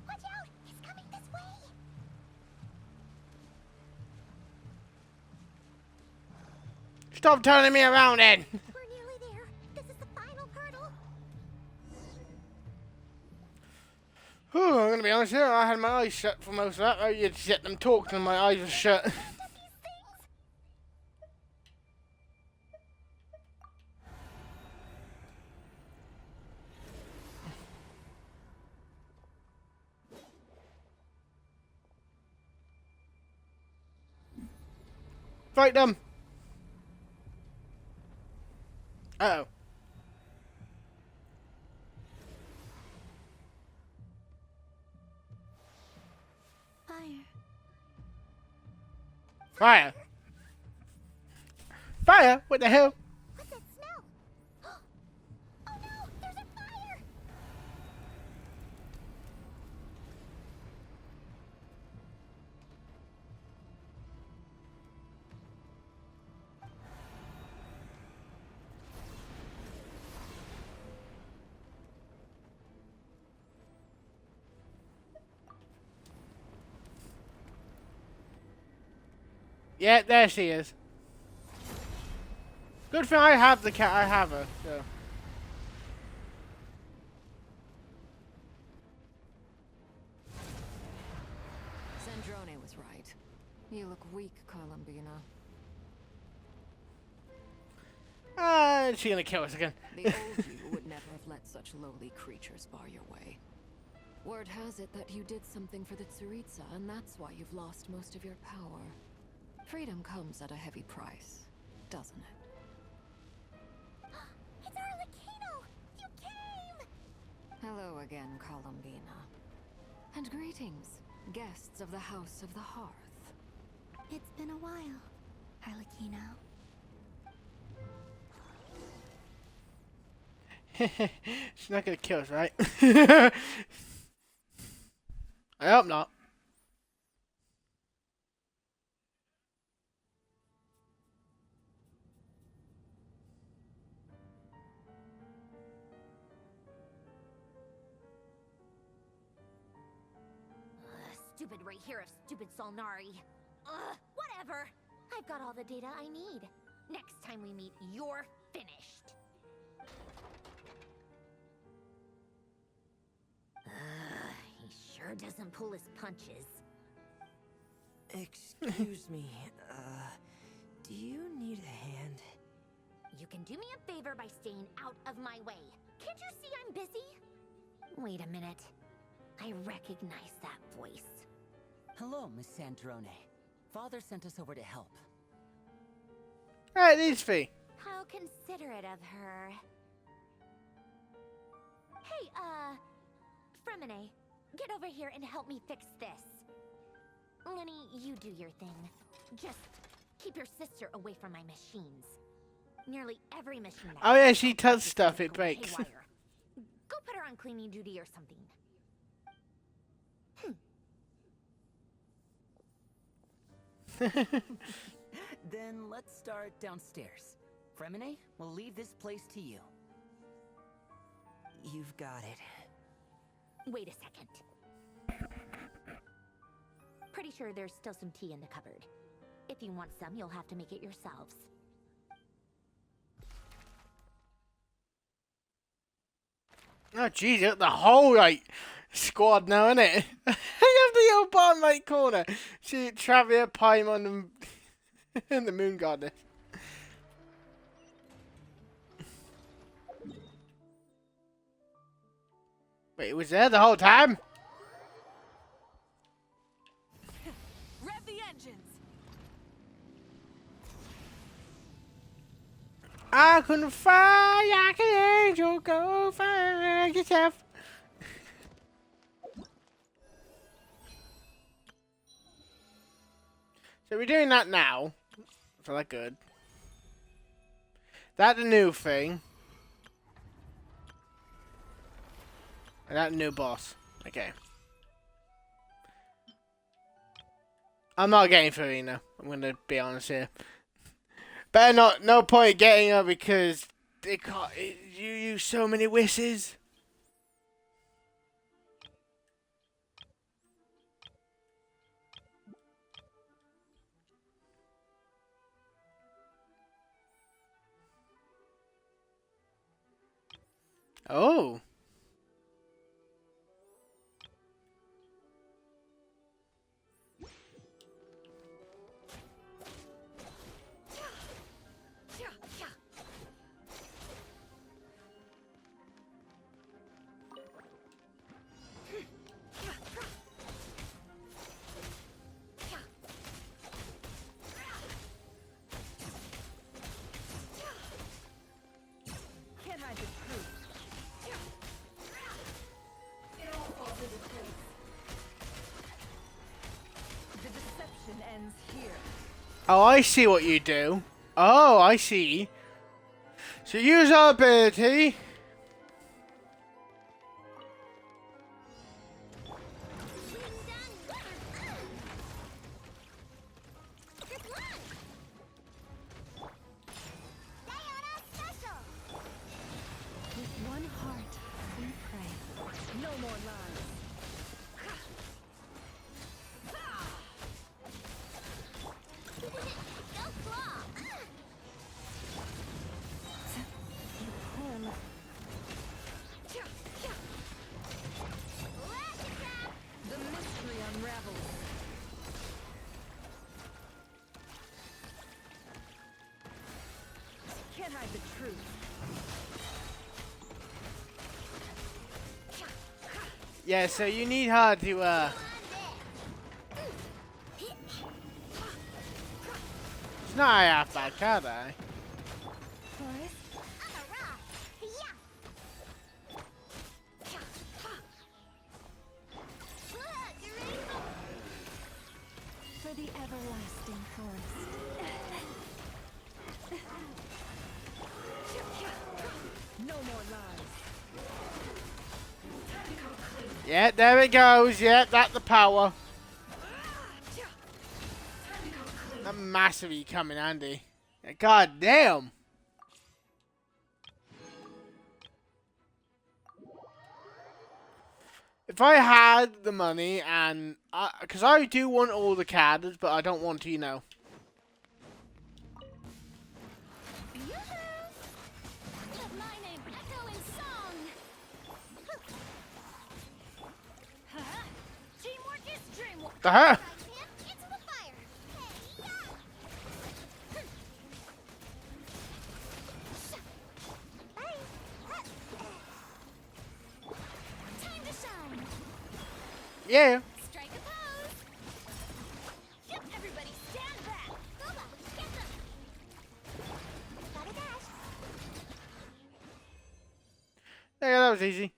Watch out! He's coming this way! Stop turning me around then! We're nearly there. This is the final hurdle. Whew, I'm gonna be honest here, I had my eyes shut for most of that. I had to let them talk and my eyes were shut. Fight them! Uh-oh. fire. Fire. Fire? What the hell? What's that smell? Oh no! There's a fire! Yeah, there she is. Good thing I have the cat. I have her. So. Sandrone was right. You look weak, Columbina. Ah, she's gonna kill us again. The old you would never have let such lowly creatures bar your way. Word has it that you did something for the Tsaritsa, and that's why you've lost most of your power. Freedom comes at a heavy price, doesn't it? It's Arlecchino! You came! Hello again, Columbina. And greetings, guests of the House of the Hearth. It's been a while, Arlecchino. She's not gonna kill us, right? I hope not. Stupid right here of stupid Solnari. Ugh, whatever. I've got all the data I need. Next time we meet, you're finished. He sure doesn't pull his punches. Excuse me, do you need a hand? You can do me a favor by staying out of my way. Can't you see I'm busy? Wait a minute. I recognize that voice. Hello, Miss Sandrone. Father sent us over to help. Alright, these three. How considerate of her. Hey, Fremine, get over here and help me fix this. Lenny, you do your thing. Just keep your sister away from my machines. Nearly every machine. Oh yeah, she touched stuff, it breaks. Go put her on cleaning duty or something. Then let's start downstairs. Fremine, we'll leave this place to you. You've got it. Wait a second. Pretty sure there's still some tea in the cupboard. If you want some, you'll have to make it yourselves. Oh jeez, the whole like squad now, innit? I have the old bottom right corner. See Travia, Paimon, and the Moon Goddess. Wait, it was there the whole time? Rev the engines. I couldn't fly like an angel, go find yourself. So we're doing that now. So that's good. That's the new thing. And that new boss. Okay. I'm not getting Farina. I'm gonna be honest here. Better not. No point getting her because they can't. You use so many wishes. Oh. ends here. Oh, I see what you do. Oh, I see. So use our ability. With one heart, we pray. No more lies. The mystery unravels. Can't hide the truth. Yeah, so you need her to, It's not half bad, can I? For the everlasting forest. No more lies. Yeah, there it goes. Yeah, that's the power. That massively come in handy. God damn. If I had the money and... Because I do want all the cards, but I don't want to, you know. The hell? Yeah. Strike a pose. Everybody stand back. Boba, get them. Gotta dash. Yeah, that was easy.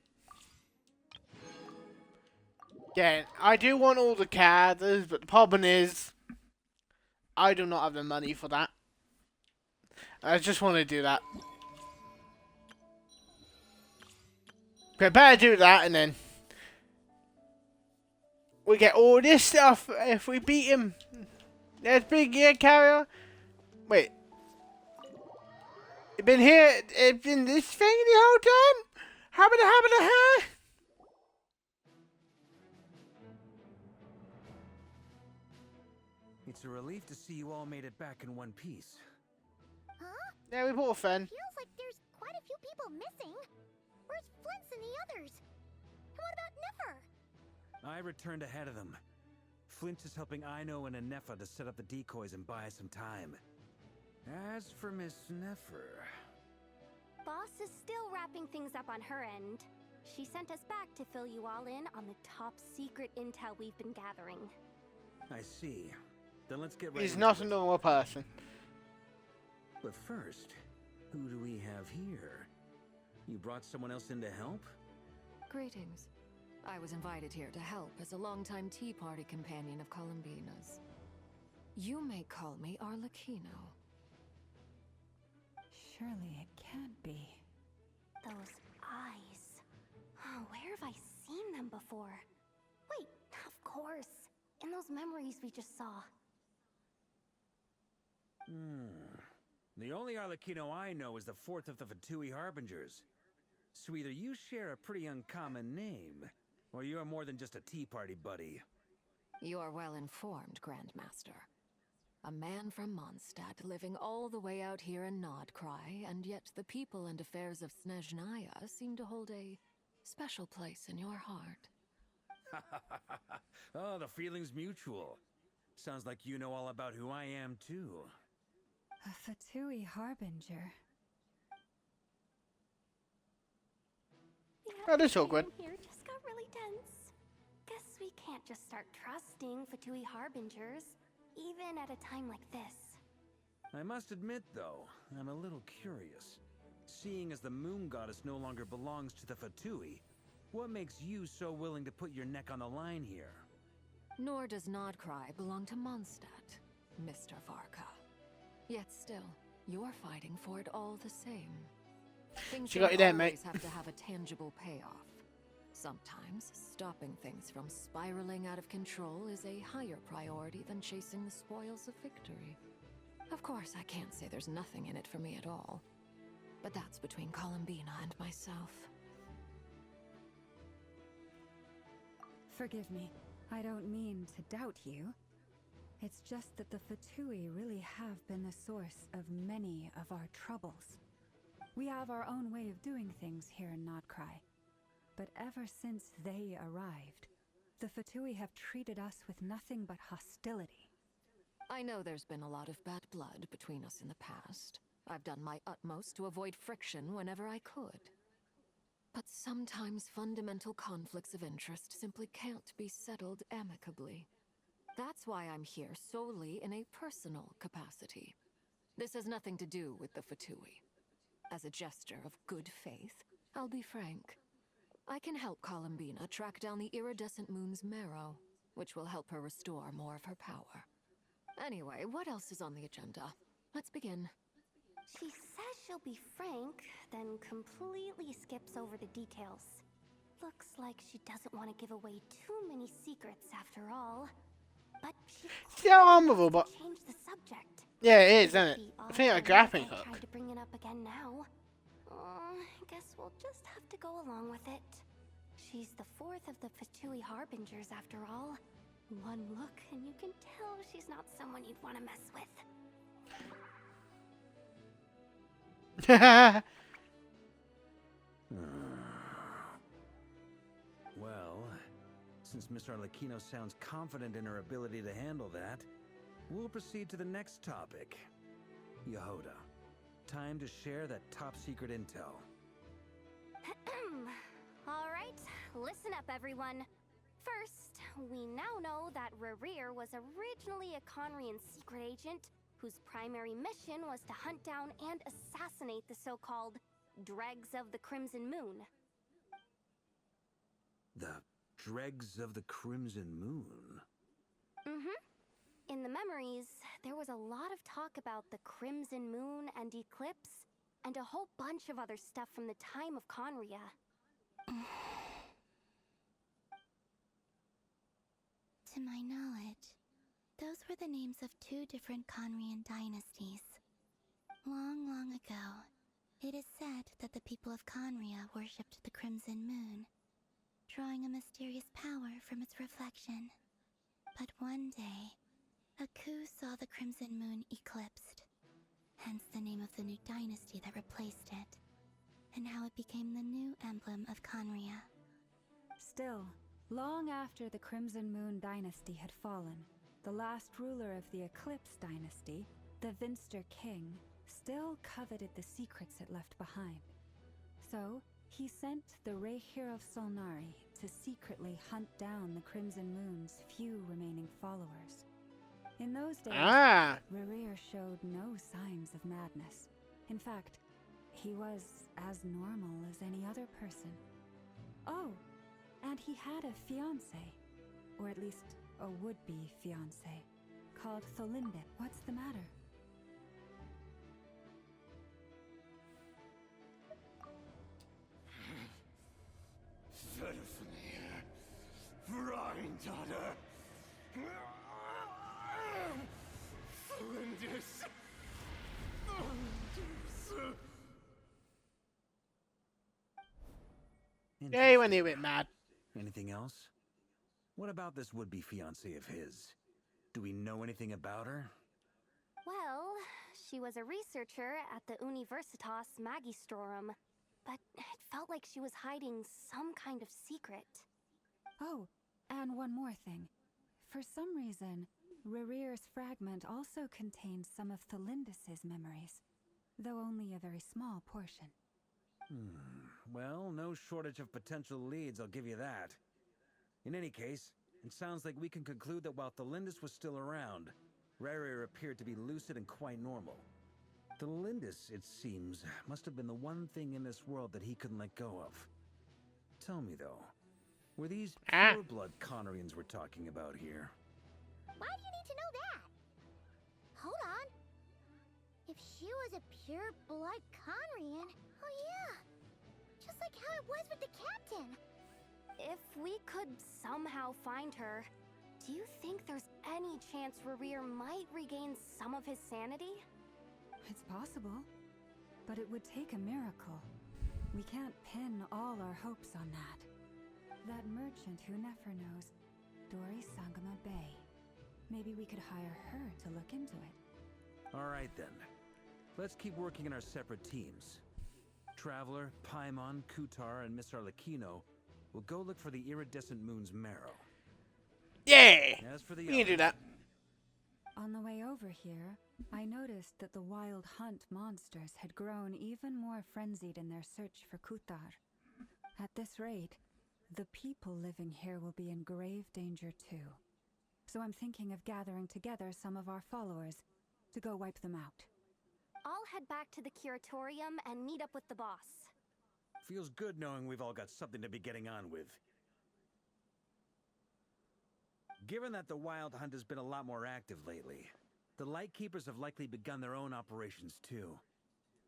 Yeah, I do want all the cards, but the problem is, I do not have the money for that. I just want to do that. Okay, better do that, and then we get all this stuff if we beat him. There's big gear carrier. Wait. It been here, it been this thing the whole time? How did it happen to her? It's a relief to see you all made it back in one piece. Huh? Yeah, we bought a fan. Feels like there's quite a few people missing. Where's Flint's and the others? And what about Niffer? I returned ahead of them. Flint is helping Ino and Anefa to set up the decoys and buy some time. As for Miss Neffer... Boss is still wrapping things up on her end. She sent us back to fill you all in on the top secret intel we've been gathering. I see. Then let's get right He's into not it. a normal person. But first, who do we have here? You brought someone else in to help? Greetings. I was invited here to help as a longtime Tea Party companion of Columbina's. You may call me Arlecchino. Surely it can't be. Those eyes. Oh, where have I seen them before? Wait, of course. In those memories we just saw. The only Arlecchino I know is the fourth of the Fatui Harbingers. So either you share a pretty uncommon name, or you're more than just a Tea Party buddy. You are well informed, Grandmaster. A man from Mondstadt living all the way out here in Nodcry, and yet the people and affairs of Snezhnaya seem to hold a special place in your heart. Oh, the feeling's mutual. Sounds like you know all about who I am, too. A Fatui Harbinger. That is awkward. Here just got really tense. Guess we can't just start trusting Fatui Harbingers, even at a time like this. I must admit, though, I'm a little curious. Seeing as the moon goddess no longer belongs to the Fatui, what makes you so willing to put your neck on the line here? Nor does Nodcry belong to Mondstadt, Mr. Varka. Yet still, you're fighting for it all the same. Things She got don't you there, mate. always have to have a tangible payoff. Sometimes, stopping things from spiraling out of control is a higher priority than chasing the spoils of victory. Of course, I can't say there's nothing in it for me at all. But that's between Columbina and myself. Forgive me. I don't mean to doubt you. It's just that the Fatui really have been the source of many of our troubles. We have our own way of doing things here in Nodcry. But ever since they arrived, the Fatui have treated us with nothing but hostility. I know there's been a lot of bad blood between us in the past. I've done my utmost to avoid friction whenever I could. But sometimes fundamental conflicts of interest simply can't be settled amicably. That's why I'm here solely in a personal capacity. This has nothing to do with the Fatui. As a gesture of good faith, I'll be frank. I can help Columbina track down the iridescent moon's marrow, which will help her restore more of her power. Anyway, what else is on the agenda? Let's begin. She says she'll be frank, then completely skips over the details. Looks like she doesn't want to give away too many secrets after all. But she Still honorable, but change the subject. yeah, it is, isn't it? I think a grappling hook. Tried to bring it up again now. Guess we'll just have to go along with it. She's the fourth of the Fatui Harbingers after all. One look and you can tell she's not someone you'd want to mess with. Well, since Miss Arlecchino sounds confident in her ability to handle that, we'll proceed to the next topic. Yehuda, time to share that top-secret intel. Alright, listen up everyone. First, we now know that Rerir was originally a Conrian secret agent whose primary mission was to hunt down and assassinate the so-called Dregs of the Crimson Moon. The Dregs of the Crimson Moon? In the memories, there was a lot of talk about the Crimson Moon and Eclipse, and a whole bunch of other stuff from the time of Conria. To my knowledge, those were the names of two different Conrian dynasties. Long, long ago, it is said that the people of Conria worshipped the Crimson Moon, drawing a mysterious power from its reflection. But one day, a coup saw the Crimson Moon eclipsed, hence the name of the new dynasty that replaced it, and how it became the new emblem of Conria. Still, long after the Crimson Moon dynasty had fallen, the last ruler of the Eclipse dynasty, the Vinster King, still coveted the secrets it left behind. So, he sent the Rehir of Solnari to secretly hunt down the Crimson Moon's few remaining followers. In those days, Rerir showed no signs of madness. In fact, he was as normal as any other person. Oh, and he had a fiancé, or at least a would-be fiancé, called Tholinde. What's the matter? Daughter. Yeah, he went a bit mad. Anything else? What about this would-be fiancé of his? Do we know anything about her? Well, she was a researcher at the Universitas Magistrorum, but it felt like she was hiding some kind of secret. Oh, and one more thing. For some reason, Rerir's fragment also contains some of Tholindis' memories, though only a very small portion. Well, no shortage of potential leads, I'll give you that. In any case, it sounds like we can conclude that while Tholindis was still around, Rerir appeared to be lucid and quite normal. Tholindis, it seems, must have been the one thing in this world that he couldn't let go of. Tell me though, Were these pure-blood Conorians we're talking about here? Why do you need to know that? Hold on. If she was a pure-blood Conrian, oh yeah. Just like how it was with the captain. If we could somehow find her, do you think there's any chance Rerir might regain some of his sanity? It's possible, but it would take a miracle. We can't pin all our hopes on that. That merchant who Nefer knows, Dori Sangama Bay. Maybe we could hire her to look into it. All right then. Let's keep working in our separate teams. Traveler, Paimon, Kutar, and Miss Arlecchino will go look for the iridescent moon's marrow. Yeah! As for the We can do that. On the way over here, I noticed that the wild hunt monsters had grown even more frenzied in their search for Kutar. At this rate, the people living here will be in grave danger too. So I'm thinking of gathering together some of our followers to go wipe them out. I'll head back to the curatorium and meet up with the boss. Feels good knowing we've all got something to be getting on with. Given that the Wild Hunt has been a lot more active lately, the Lightkeepers have likely begun their own operations too.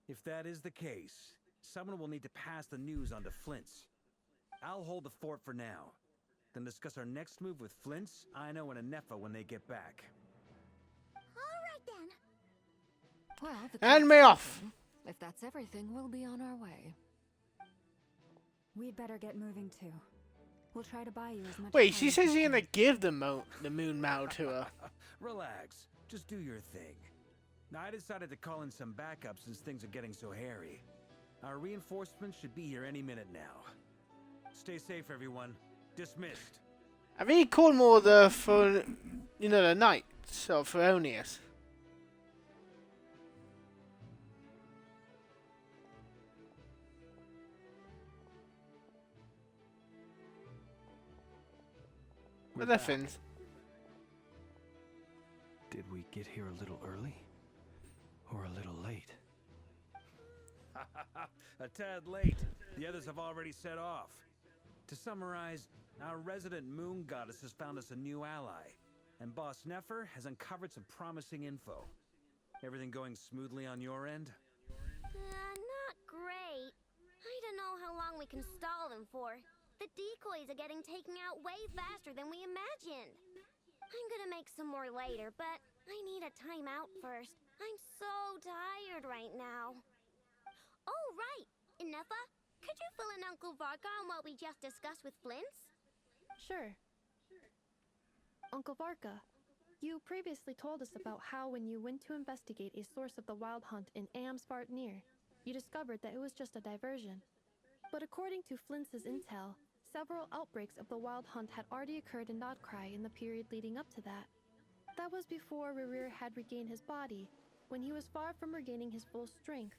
If that is the case, someone will need to pass the news on to Flint's. I'll hold the fort for now, then discuss our next move with Flint's, Ino, and Anefa when they get back. Alright then. Well, And me off. If that's everything, we'll be on our way. We'd better get moving too. We'll try to buy you as much Wait, time she as says we you're can. gonna give the moon medal to her. Relax, just do your thing. Now, I decided to call in some backup since things are getting so hairy. Our reinforcements should be here any minute now. Stay safe, everyone. Dismissed. I think he called more the the knights of Feronius. What are the fins? Did we get here a little early? Or a little late? A tad late. The others have already set off. To summarize, our resident moon goddess has found us a new ally, and Boss Nefer has uncovered some promising info. Everything going smoothly on your end? Not great. I don't know how long we can stall them for. The decoys are getting taken out way faster than we imagined. I'm gonna make some more later, but I need a timeout first. I'm so tired right now. Oh, right! Inefa, could you fill in Uncle Varka on what we just discussed with Flint's? Sure. Uncle Varka, you previously told us about how when you went to investigate a source of the Wild Hunt in Amsvartnir, you discovered that it was just a diversion. But according to Flint's intel, several outbreaks of the Wild Hunt had already occurred in Nodcry in the period leading up to that. That was before Rerir had regained his body, when he was far from regaining his full strength.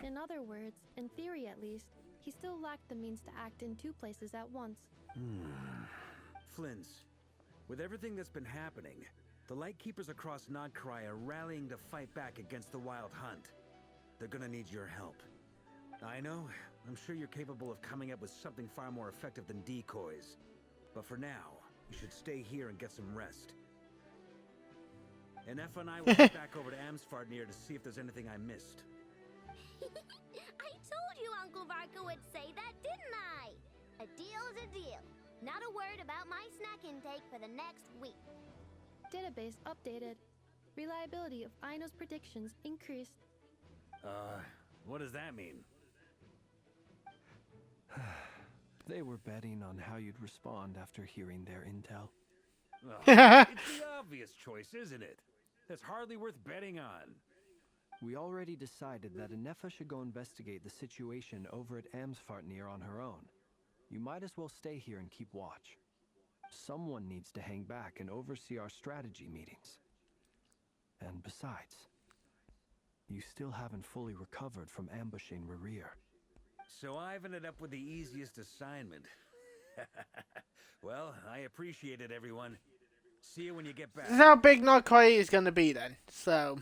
In other words, in theory at least, he still lacked the means to act in two places at once. Flint's, with everything that's been happening, the Lightkeepers across Nodcry are rallying to fight back against the Wild Hunt. They're gonna need your help. I know, I'm sure you're capable of coming up with something far more effective than decoys. But for now, you should stay here and get some rest. And F and I will head back over to Amsvartnir to see if there's anything I missed. I told you Uncle Varka would say that, didn't I? A deal is a deal. Not a word about my snack intake for the next week. Database updated. Reliability of Ino's predictions increased. What does that mean? They were betting on how you'd respond after hearing their intel. It's the obvious choice, isn't it? That's hardly worth betting on. We already decided that Anefa should go investigate the situation over at Amsvartnir on her own. You might as well stay here and keep watch. Someone needs to hang back and oversee our strategy meetings. And besides, you still haven't fully recovered from ambushing Rerir. So I've ended up with the easiest assignment. Well, I appreciate it, everyone. See you when you get back. This is how big Nodcry is gonna be then. So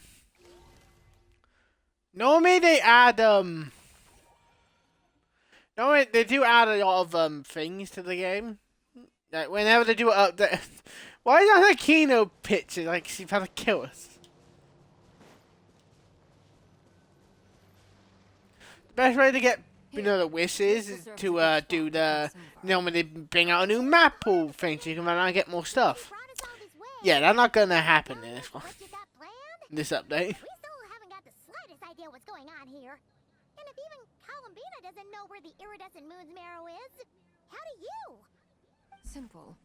normally they add No, they do add a lot of things to the game. Like whenever they do an update. Why is that a Kino picture? Like she's about to kill us. The best way to get the wishes is to do the when they bring out a new map or thing so you can run around and get more stuff. Yeah, that's not gonna happen in this one. In this update. We still haven't got the slightest idea what's going on here. And if even Columbina doesn't know where the iridescent moon's marrow is, how do you? Simple.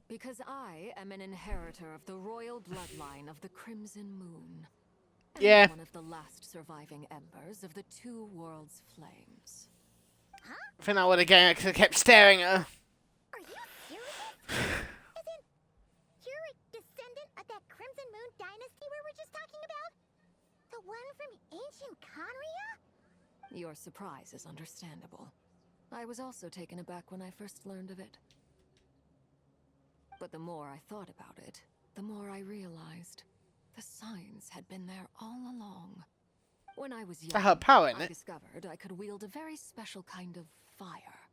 Because I am an inheritor of the royal bloodline of the Crimson Moon. And yeah. One of the last surviving embers of the two worlds' flames. Huh? I think I would have gotten because I kept staring at her. Are you serious? Isn't you're a descendant of that Crimson Moon dynasty we were just talking about? The one from ancient Conria? Your surprise is understandable. I was also taken aback when I first learned of it. But the more I thought about it, the more I realized the signs had been there all along. When I was young, I discovered I could wield a very special kind of fire.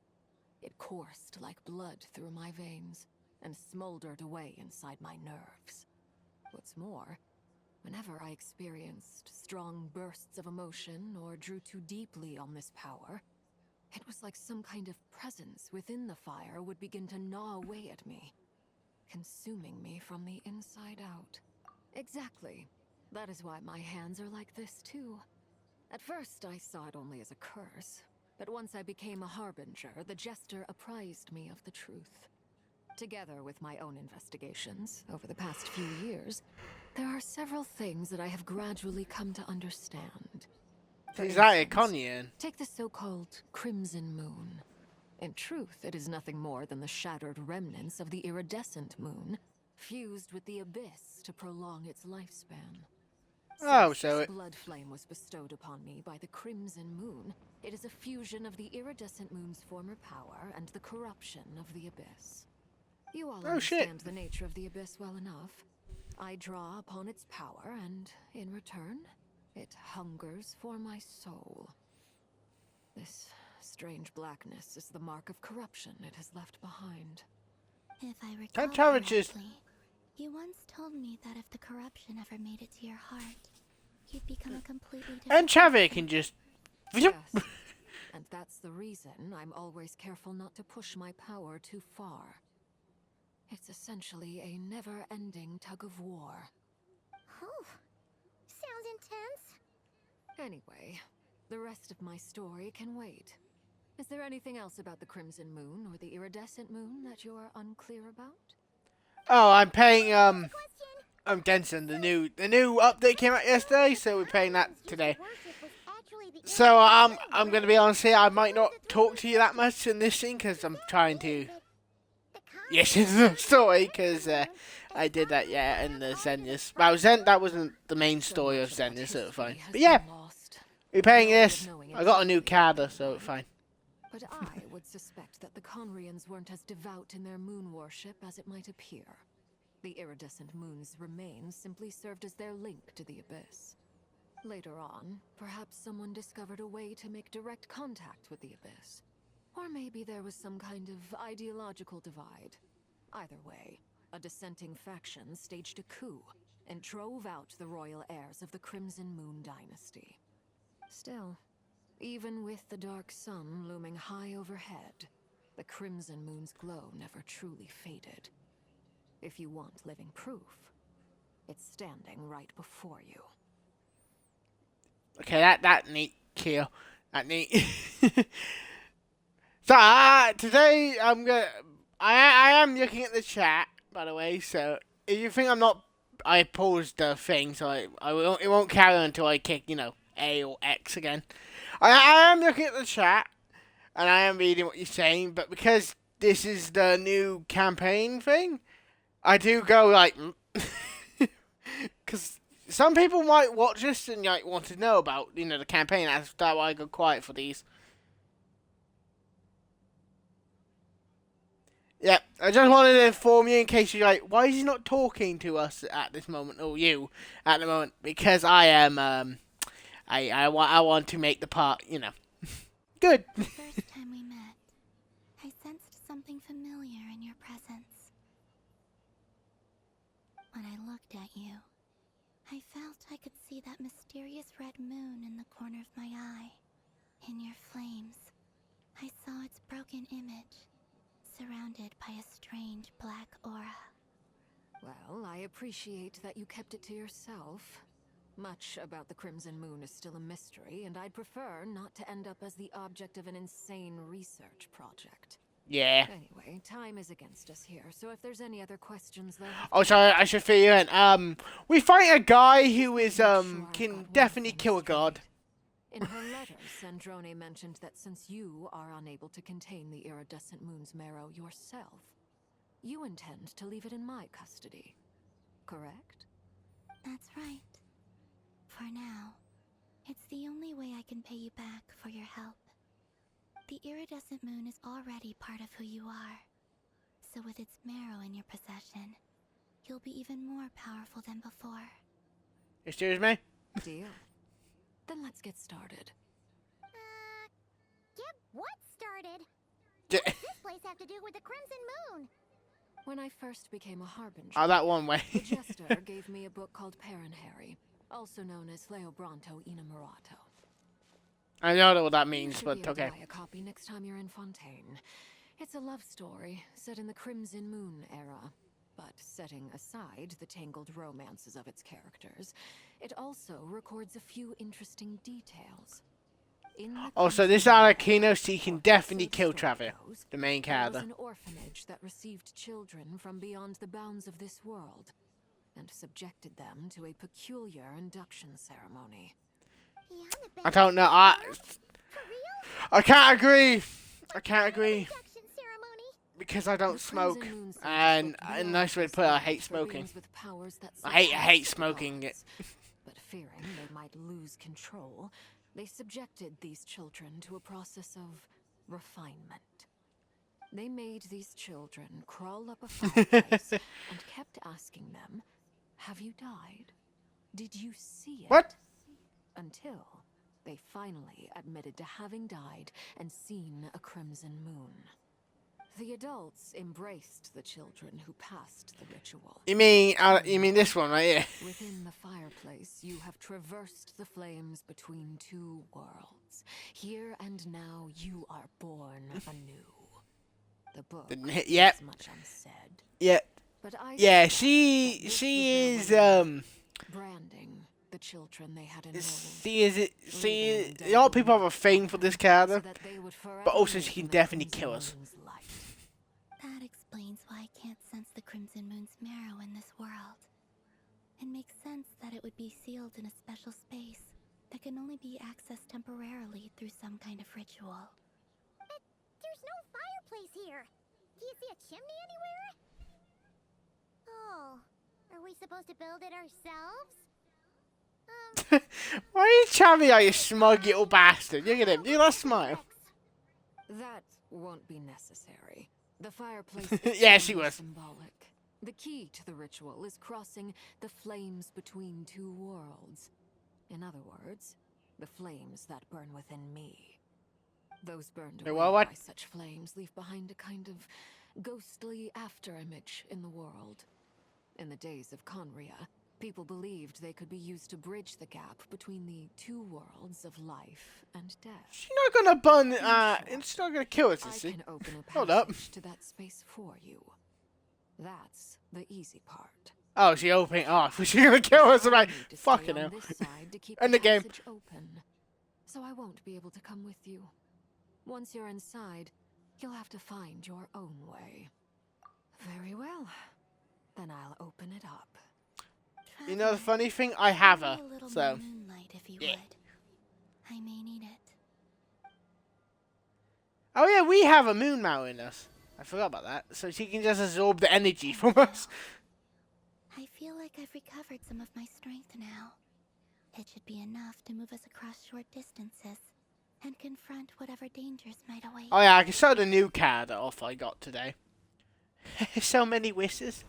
It coursed like blood through my veins and smoldered away inside my nerves. What's more, whenever I experienced strong bursts of emotion or drew too deeply on this power, it was like some kind of presence within the fire would begin to gnaw away at me, consuming me from the inside out. Exactly. That is why my hands are like this too. At first I saw it only as a curse, but once I became a harbinger, the jester apprised me of the truth. Together with my own investigations over the past few years, there are several things that I have gradually come to understand. Is that a Conyan? Take the so-called Crimson Moon. In truth, it is nothing more than the shattered remnants of the iridescent moon, fused with the abyss to prolong its lifespan. Oh, Since so this it... blood flame was bestowed upon me by the Crimson Moon, it is a fusion of the iridescent moon's former power and the corruption of the abyss. You all understand the nature of the abyss well enough. I draw upon its power, and in return, it hungers for my soul. This strange blackness is the mark of corruption it has left behind. If I recall correctly, you once told me that if the corruption ever made it to your heart, you'd become a completely different And Chavi can just... Yes. And that's the reason I'm always careful not to push my power too far. It's essentially a never-ending tug of war. Oh, sounds intense. Anyway, the rest of my story can wait. Is there anything else about the Crimson Moon or the Iridescent Moon that you're unclear about? Oh, I'm paying Genshin. The new update came out yesterday, so we're paying that today. So I'm gonna be honest here. I might not talk to you that much in this scene because I'm trying to into the story because I did that in the Xenius. Well, that wasn't the main story of Xenius, so it's fine. But yeah, we're paying this. I got a new cadre, so it's fine. But I would suspect that the Conrians weren't as devout in their moon worship as it might appear. The iridescent moon's remains simply served as their link to the abyss. Later on, perhaps someone discovered a way to make direct contact with the abyss. Or maybe there was some kind of ideological divide. Either way, a dissenting faction staged a coup and drove out the royal heirs of the Crimson Moon dynasty. Still, even with the dark sun looming high overhead, the Crimson Moon's glow never truly faded. If you want living proof, it's standing right before you. Okay, that neat kill. That neat. So today I am looking at the chat, by the way. So if you think I'm not, I paused the thing, so it won't carry on until I kick A or X again. I am looking at the chat, and I am reading what you're saying, but because this is the new campaign thing, I do go like, because some people might watch this and want to know about the campaign. That's why I go quiet for these. Yeah, I just wanted to inform you in case you're like, why is he not talking to us at this moment, or you at the moment? Because I am, I want to make the part, Good. The first time we met, looked at you, I felt I could see that mysterious red moon in the corner of my eye. In your flames, I saw its broken image, surrounded by a strange black aura. Well, I appreciate that you kept it to yourself. Much about the Crimson Moon is still a mystery, and I'd prefer not to end up as the object of an insane research project. Yeah. Anyway, time is against us here, so if there's any other questions left... Oh, sorry, I should fill you in. We fight a guy who is, can definitely kill a god. In her letter, Sandrone mentioned that since you are unable to contain the iridescent moon's marrow yourself, you intend to leave it in my custody. Correct? That's right. For now, it's the only way I can pay you back for your help. The iridescent moon is already part of who you are. So with its marrow in your possession, you'll be even more powerful than before. Excuse me? Deal. Then let's get started. Get what started? What does this place have to do with the Crimson Moon? When I first became a harbinger, Oh, that one way. the Jester gave me a book called Harry, also known as Leobranto Inamorato. I don't know what that You means, should but be able to okay. buy a copy next time you're in Fontaine. It's a love story set in the Crimson Moon era. But setting aside the tangled romances of its characters, it also records a few interesting details. Oh, so this Arlecchino, so he can definitely kill Trevor, the main There was character. an orphanage that received children from beyond the bounds of this world, and subjected them to a peculiar induction ceremony. I don't know. I can't agree. I can't agree. Because I don't smoke, and a nice way to put it, I hate smoking. I hate smoking it. But fearing they might lose control, they subjected these children to a process of refinement. They made these children crawl up a fireplace and kept asking them, "Have you died? Did you see it?" What? Until they finally admitted to having died and seen a crimson moon. The adults embraced the children who passed the ritual. You mean this one right here? Within the fireplace, you have traversed the flames between two worlds. Here and now, you are born anew. The book Yep. is much unsaid. Yep. But I Yeah, suspect she that this is was their way of branding the children they had enrolled. See, a lot of people have a thing for this character, but also she can definitely kill us. That explains why I can't sense the Crimson Moon's marrow in this world. It makes sense that it would be sealed in a special space that can only be accessed temporarily through some kind of ritual. There's no fireplace here. Do you see a chimney anywhere? Oh, are we supposed to build it ourselves? Why are you chatting like you smug little bastard? Look at him. Look at that smile. That won't be necessary. The fireplace Yeah, is she only was. symbolic. The key to the ritual is crossing the flames between two worlds. In other words, the flames that burn within me. Those burned away Well, what? by such flames leave behind a kind of ghostly afterimage in the world. In the days of Conria, people believed they could be used to bridge the gap between the two worlds of life and death. She's not gonna burn. She's not gonna kill us, is I she? can open a Hold up. passage to that space for you. That's the easy part. Oh, she opening. Oh, she's gonna kill us. I'm like, You need to fucking stay hell. on this side to keep End the game. passage open, so I won't be able to come with you. Once you're inside, you'll have to find your own way. Very well. Then I'll open it up. You know the funny thing? I have her. A little So, more moonlight, if you yeah. would. I may need it. Oh yeah, we have a moon mountain in us. I forgot about that. So she can just absorb the energy from us. I feel like I've recovered some of my strength now. It should be enough to move us across short distances and confront whatever dangers might await. Oh yeah, I can show the new card off I got today. So many wishes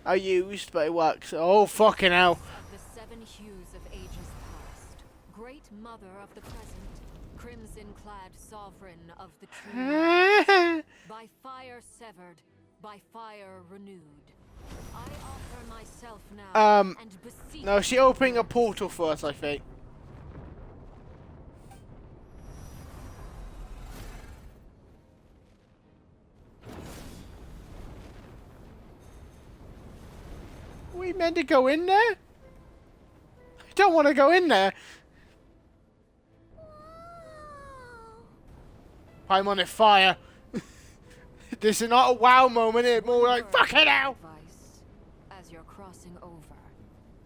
are used, but it works. Oh fucking hell! Of the seven hues of ages past, great mother of the present, crimson-clad sovereign of the true, by fire severed, by fire renewed, I offer myself now and beseech No, she opening a portal for us, I think. Are we meant to go in there? I don't want to go in there. I'm on a fire. This is not a wow moment, it's more like fucking hell. as you're crossing over.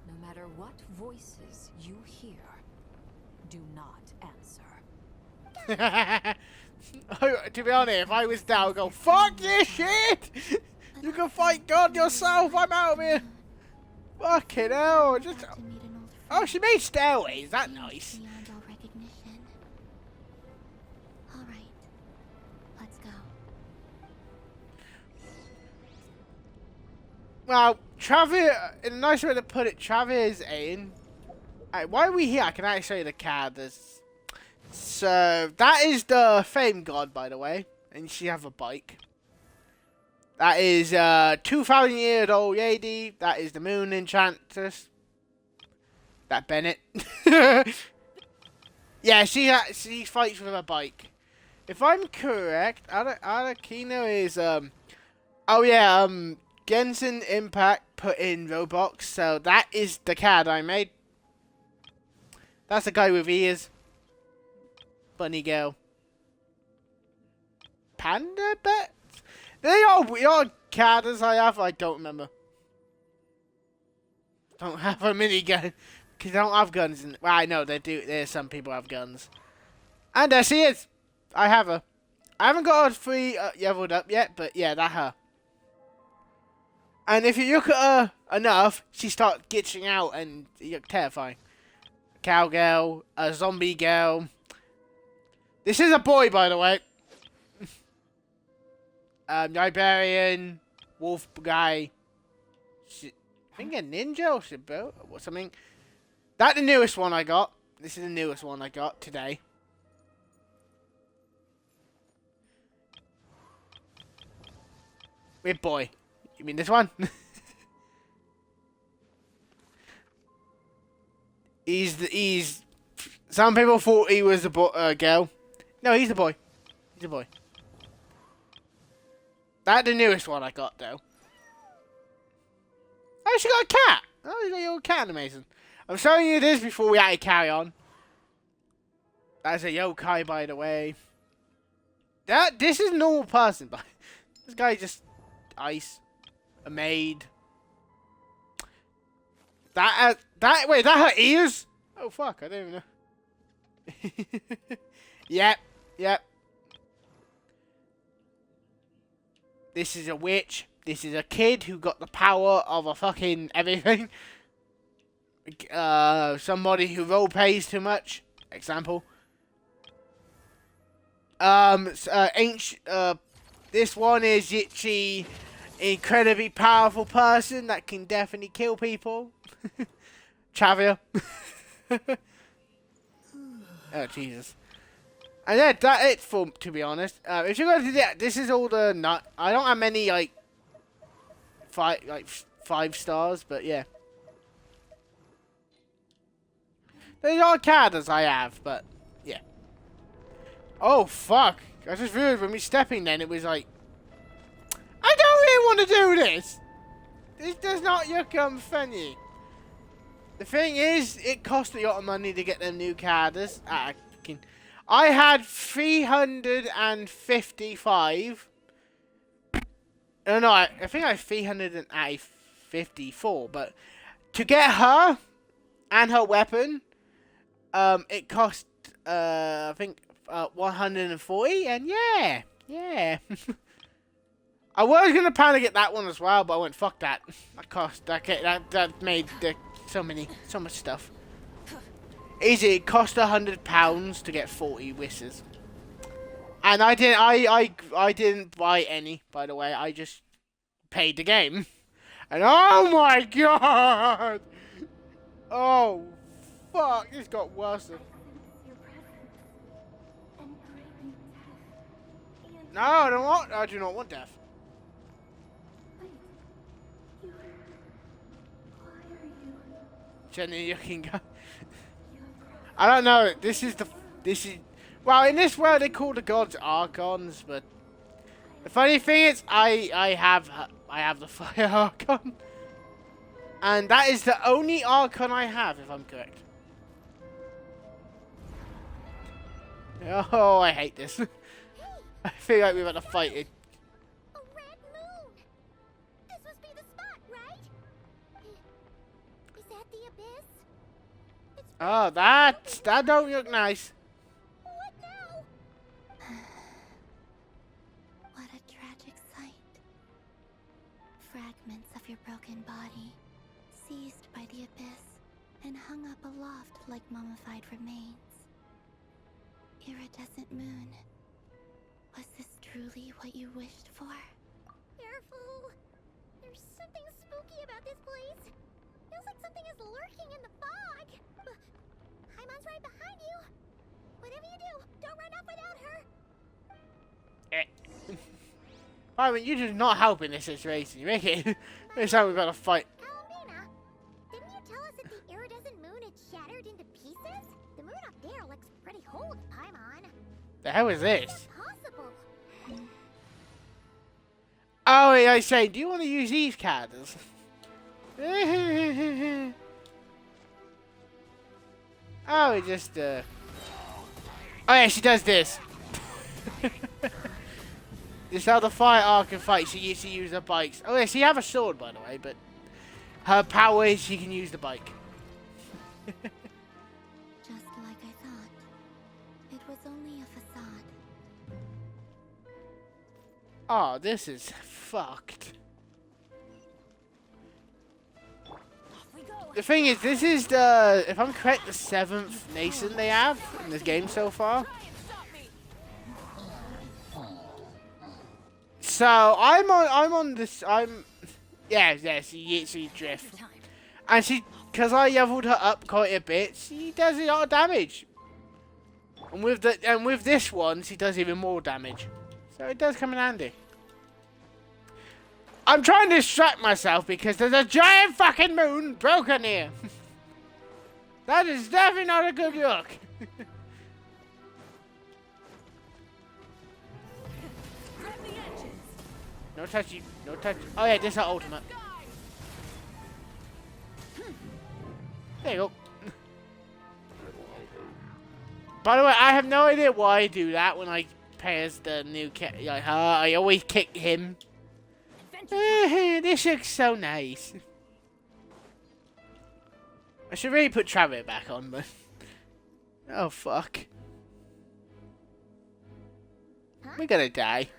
No matter what voices you hear, do not answer. To be honest, if I was down, I'd go, fuck this shit! You can fight God yourself, I'm out of here! Fucking hell, just... Oh, she made stairways, that's nice. Beyond all recognition. All right, let's go. Well, Travis, in a nice way to put it, Travis in. Why are we here? I can actually show you the card. So, that is the Fame God, by the way. And she have a bike. That is 2,000-year-old lady. That is the Moon Enchantress. That Bennett. Yeah, she fights with a bike. If I'm correct, Arakino is oh yeah, Genshin Impact put in Roblox, so that is the card I made. That's the guy with ears. Bunny girl. Panda bet? They are cards I have, I don't remember. Don't have a minigun. Because I don't have guns. Well, I know they do. There's some people have guns. And there she is. I have her. I haven't got her 3 leveled up yet, but yeah, that's her. And if you look at her enough, she starts glitching out and you look terrifying. Cowgirl, a zombie girl. This is a boy, by the way. Librarian, wolf guy. I think a ninja or something. That's the newest one I got. This is the newest one I got today. Weird boy. You mean this one? He's. Some people thought he was a girl. No, he's a boy. He's a boy. That's the newest one I got, though. Oh, she got a cat. Oh, you got your cat animation. I'm showing you this before we actually carry on. That's a yokai, by the way. This is a normal person, but this guy just ice. A maid. Wait, that her ears? Oh fuck, I don't even know. Yep. This is a witch. This is a kid who got the power of a fucking everything. Somebody who roleplays too much. Example. This one is Yichi, incredibly powerful person that can definitely kill people. Chavia. Oh Jesus. And yeah, that's it for, to be honest. If you're going to do that, this is all the I don't have many like 5 stars, but yeah. There's all cards I have, but yeah. Oh fuck! I just realized when we stepping, then it was like, I don't really want to do this. This does not look funny. The thing is, it cost a lot of money to get them new cards. I had 355. No, I think I had 354. But to get her and her weapon, it cost I think 140. And yeah. I was gonna plan to get that one as well, but I went fuck that. That made so much stuff. Easy, it cost £100 to get 40 wishes. And I didn't buy any, by the way. I just paid the game. And oh my god! Oh fuck, this got worse. No, I do not want death. Jenny, you can go. I don't know. This is. Well, in this world they call the gods archons, but the funny thing is, I have the fire archon, and that is the only archon I have, if I'm correct. Oh, I hate this. I feel like we're about to fight it. A red moon! This must be the spot, right? Is that the abyss? Oh, that don't look nice. What now? What a tragic sight. Fragments of your broken body, seized by the abyss, and hung up aloft like mummified remains. Iridescent moon. Was this truly what you wished for? Careful! There's something spooky about this place. Feels like something is lurking in the fog. Paimon's right behind you. Whatever you do, don't run off without her. Paimon, you're just not helping this situation. You make it. It's how we've got to fight. Kalamina, didn't you tell us that the iridescent moon had shattered into pieces? The moon up there looks pretty cold, Paimon. The hell is this? Possible. Oh, I say, do you want to use these cards? Oh, it just, Oh, yeah, she does this. This is how the fire archon fights. She used to use her bikes. Oh, yeah, she have a sword, by the way, but her power is she can use the bike. Just like I thought. It was only a facade. Oh, this is fucked. The thing is, this is the, if I'm correct, the 7th nation they have in this game so far. So I'm on this. Yeah. She drift, and because I leveled her up quite a bit, she does a lot of damage. And with this one, she does even more damage. So it does come in handy. I'm trying to distract myself because there's a giant fucking moon broken here. That is definitely not a good look. No touchy, no touch. Oh yeah, this is our ultimate. There you go. By the way, I have no idea why I do that when I play as the new kid. Like her, I always kick him. This looks so nice. I should really put Travis back on, but oh fuck, we're gonna die.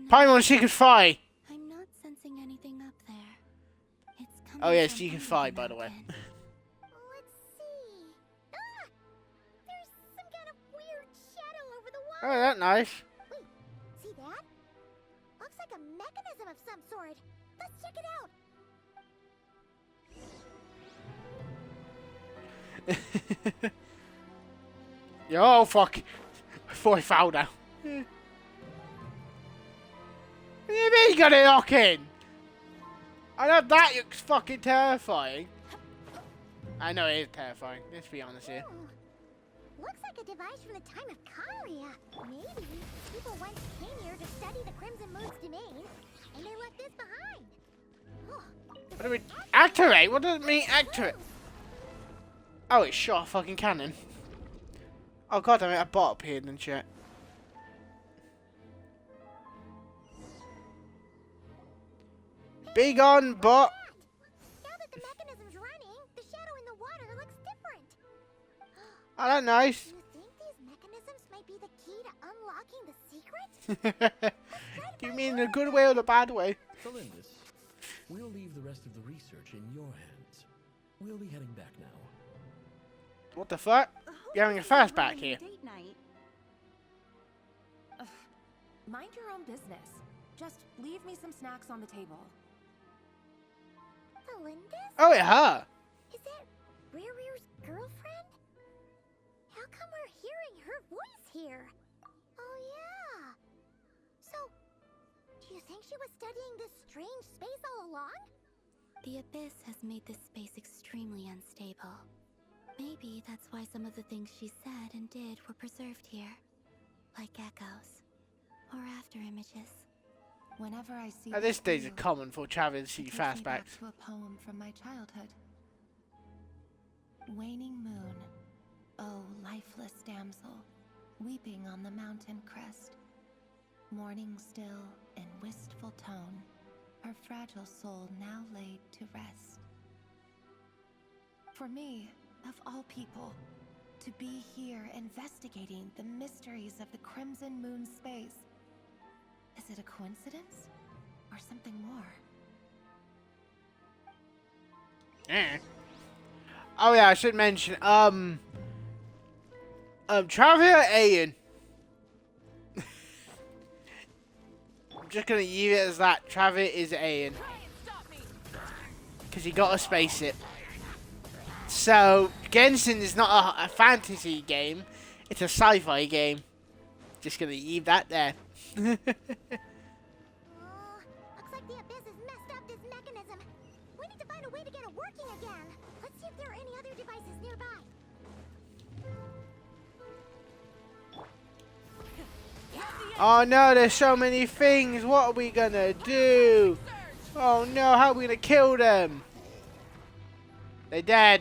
Paimon, she can fly. I'm not sensing anything up there. It's coming. Oh yes, she can fly, by the way. Let's see. Ah! There's some kind of weird shadow over the water. Oh, that's nice. Wait, see that? Looks like a mechanism of some sort. Let's check it out. Oh fuck! I thought I fell down. What do you mean you got it lock in? I know that looks fucking terrifying. I know it is terrifying, let's be honest here. Looks like a device from the time of Conria. Maybe people once came here to study the Crimson Moon's domain, and they left this behind. What do we... Activate? What does it mean, activate? Oh, it shot a fucking cannon. Oh god damn it, a bot appeared and shit. Be gone, bot! Now that the mechanism's running, the shadow in the water looks different. Oh, that's nice. Do you think these mechanisms might be the key to unlocking the secret? Do you mean in a good way or the bad way? Felindis, we'll leave the rest of the research in your hands. We'll be heading back now. What the fuck? You're having a fast back here. Date night. Mind your own business. Just leave me some snacks on the table. Felindis? Oh, yeah, her. Is that Rear's girlfriend? How come we're hearing her voice here? Oh yeah, she was studying this strange space all along? The Abyss has made this space extremely unstable. Maybe that's why some of the things she said and did were preserved here. Like echoes. Or after images. Whenever I see At this stage, view, it's common for Travis to see it takes me back fastbacks. to a poem from my childhood. Waning moon, oh lifeless damsel, weeping on the mountain crest, mourning still in wistful tone, her fragile soul now laid to rest. For me, of all people, to be here investigating the mysteries of the Crimson Moon space. Is it a coincidence? Or something more? Oh yeah, I should mention, Travis Ian. I'm just gonna leave it as that. Travis is Ian. Because he got a spaceship. So, Genshin is not a fantasy game. It's a sci-fi game. Just gonna leave that there. Looks like the Abyss has messed up this mechanism. We need to find a way to get it working again. Let's see if there are any other devices nearby. Oh no, there's so many things. What are we gonna do? Oh no, how are we gonna kill them? They're dead.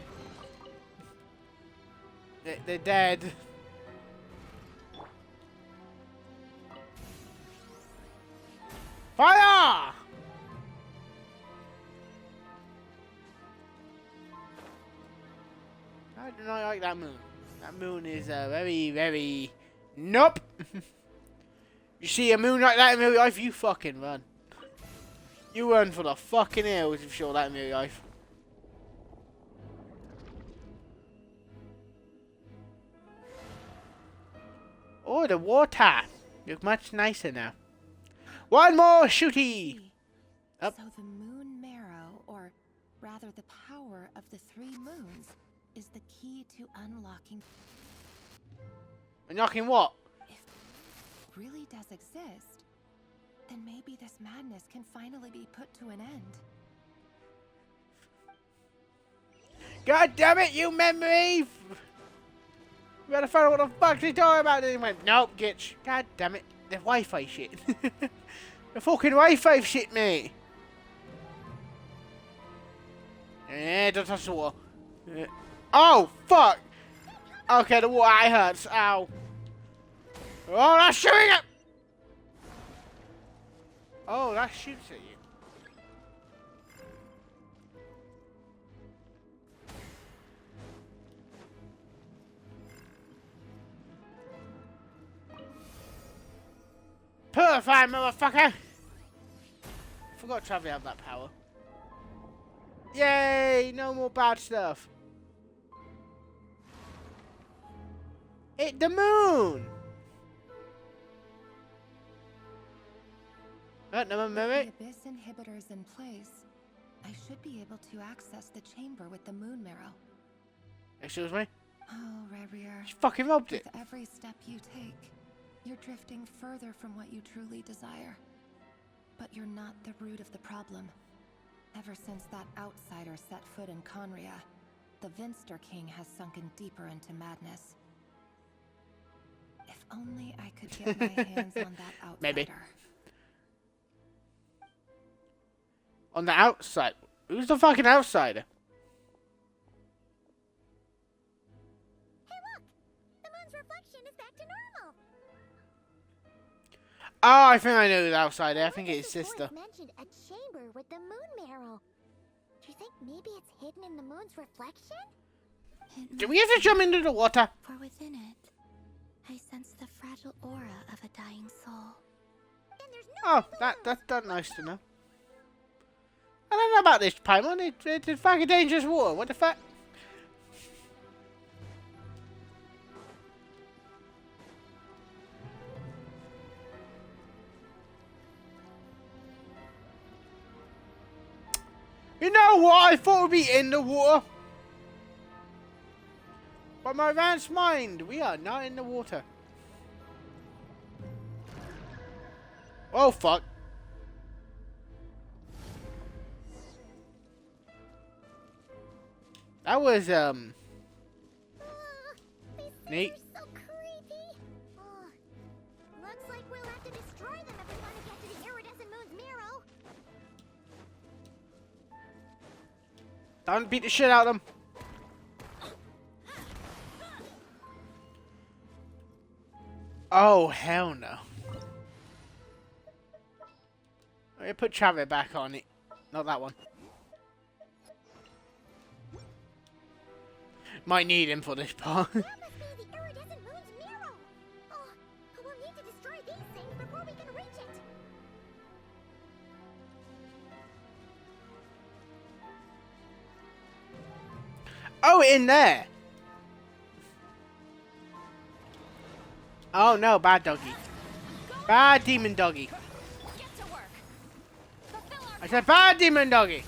They're dead. Fire! I do not like that moon. That moon is very, very... Nope! You see a moon like that in real life, you fucking run. You run for the fucking hills if you saw that in real life. Oh, the water. Look much nicer now. One more shooty! Up. So the moon marrow, or rather the power of the 3 moons, is the key to unlocking... Unlocking what? If it really does exist, then maybe this madness can finally be put to an end. God damn it, you memory! You better find out what the fuck he's talking about. And he went, nope, Gitch. God damn it. The Wi-Fi shit. The fucking Wi-Fi shit, mate. Don't touch the wall. Oh, fuck. Okay, the water eye hurts. Ow. Oh, that's shooting it. Oh, that shoots at you. Purify, motherfucker! Forgot Travis had that power. Yay! No more bad stuff. Hit the moon! No memory. With the Abyss inhibitors in place, I should be able to access the chamber with the moon marrow. Excuse me? Oh, Rarier. She fucking robbed it. With every step you take, you're drifting further from what you truly desire. But you're not the root of the problem. Ever since that outsider set foot in Conria, the Vinster King has sunken deeper into madness. If only I could get my hands on that outsider. Maybe. On the outside? Who's the fucking outsider? Hey look! The moon's reflection is back to normal! Oh, I think I know the outsider. I think it's his sister. Mentioned a chamber with the moon marrow. Do you think maybe it's hidden in the moon's reflection? Do we have to jump into the water? For within it, I sense the fragile aura of a dying soul. Oh, that's nice to know. I don't know about this Paimon. It's fucking dangerous water. What the fuck? You know what? I thought we'd be in the water. But my advanced mind, we are not in the water. Oh, fuck. That was, These neat. things are so creepy. Looks like we'll have to destroy them if we want to get to the iridescent moon's marrow. Don't beat the shit out of them. Oh, hell no. I'm gonna put Travis back on it. Not that one. Might need him for this part. That must be the iridescent moon's marrow. Oh, but we'll need to destroy these things before we can reach it. Oh, in there. Oh no, bad doggy. Bad demon doggy. I said bad demon doggy.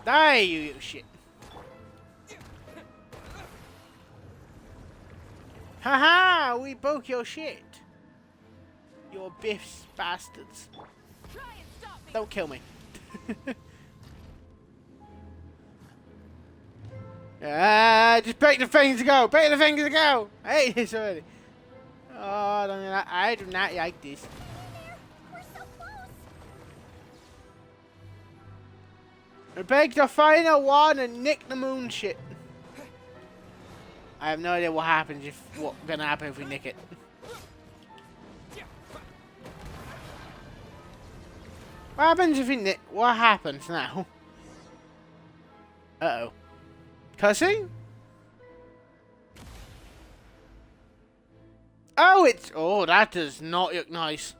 Die, you little shit. Haha, we broke your shit. Your biffs bastards. Don't kill me. Just break the things to go. Break the things to go. I hate this already. Oh, I do not like this. We're so close. I break the final one and nick the moon shit. I have no idea what happens what's gonna happen if we nick it. What happens if we nick? What happens now? Uh-oh. Cussing? Oh, it's... Oh, that does not look nice.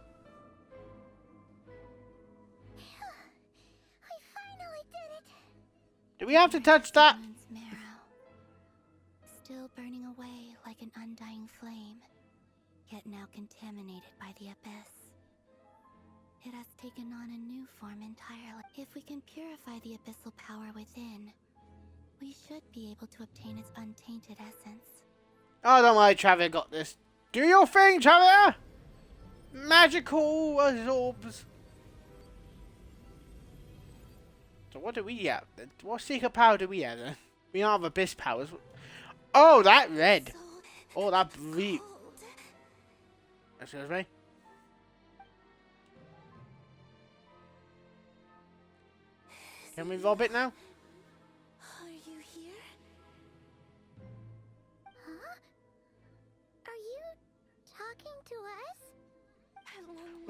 I finally did it. Do we have to touch that? Moon's marrow, still burning away like an undying flame, yet now contaminated by the abyss. It has taken on a new form entirely. If we can purify the abyssal power within, we should be able to obtain its untainted essence. Oh, don't worry, Travis got this. Do your thing, Travis! Magical orbs. So what do we have? What secret power do we have then? We don't have abyss powers. Oh, that red. Oh, that blue. Excuse me. Can we rob it now? Are you here? Huh? Are you talking to us?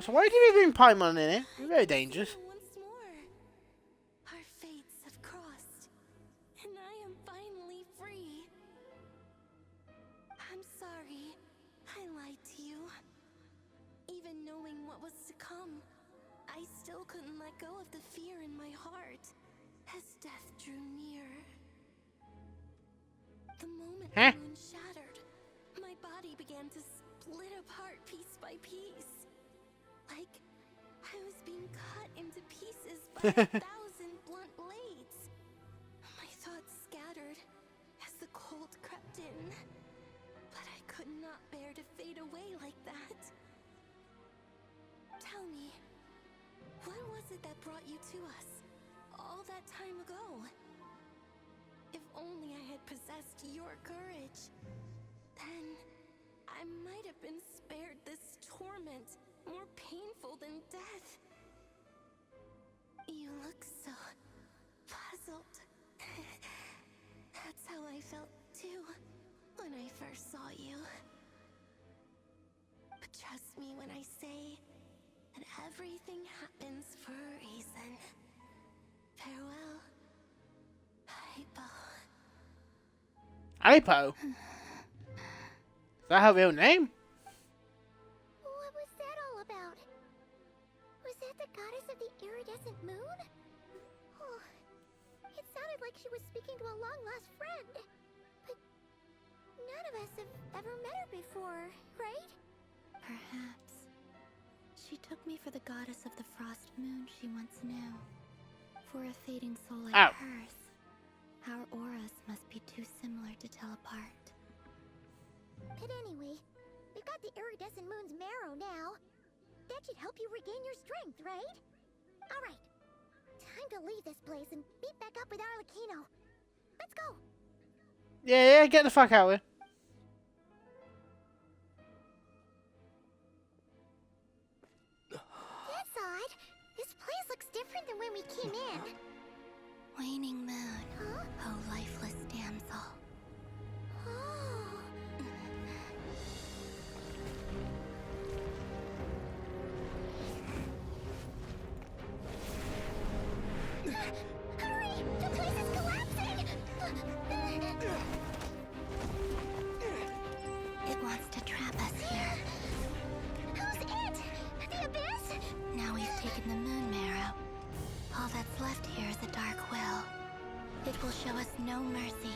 So why do we bring Paimon in here? It's very dangerous. Once more. Our fates have crossed, and I am finally free. I'm sorry. I lied to you. Even knowing what was to come, I still couldn't let go of the fear in my heart as death drew near. The moment the moon shattered, my body began to split apart piece by piece. Like I was being cut into pieces by 1,000 blunt blades. My thoughts scattered as the cold crept in, but I could not bear to fade away like that. Tell me, what was it that brought you to us all that time ago? If only I had possessed your courage, then I might have been spared this torment more painful than death. You look so puzzled. That's how I felt too when I first saw you. But trust me when I say that everything happens for a reason. Farewell, Hypo. Hypo? Is that her real name? What was that all about? Was that the goddess of the iridescent moon? Oh, it sounded like she was speaking to a long-lost friend. But none of us have ever met her before, right? Perhaps she took me for the goddess of the frost moon she once knew. For a fading soul like hers, our auras must be too similar to tell apart. But anyway, we've got the iridescent moon's marrow now. help you regain your strength, right? Alright. Time to leave this place and meet back up with Arlecchino. Let's go. Yeah, get the fuck out of here. That's odd. This place looks different than when we came in. Waning moon. Huh? Oh, lifeless damsel. Oh. Hurry! The place is collapsing! It wants to trap us here. Who's it? The Abyss? Now we've taken the moon marrow. All that's left here is a dark will. It will show us no mercy.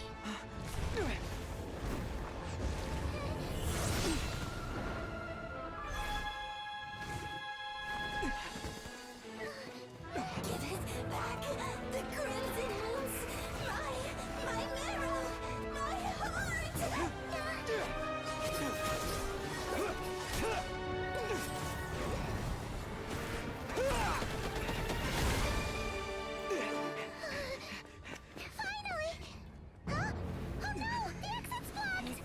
Give it back! The crimson moons! My marrow! My heart! Finally! Huh? Oh no! The exit's blocked!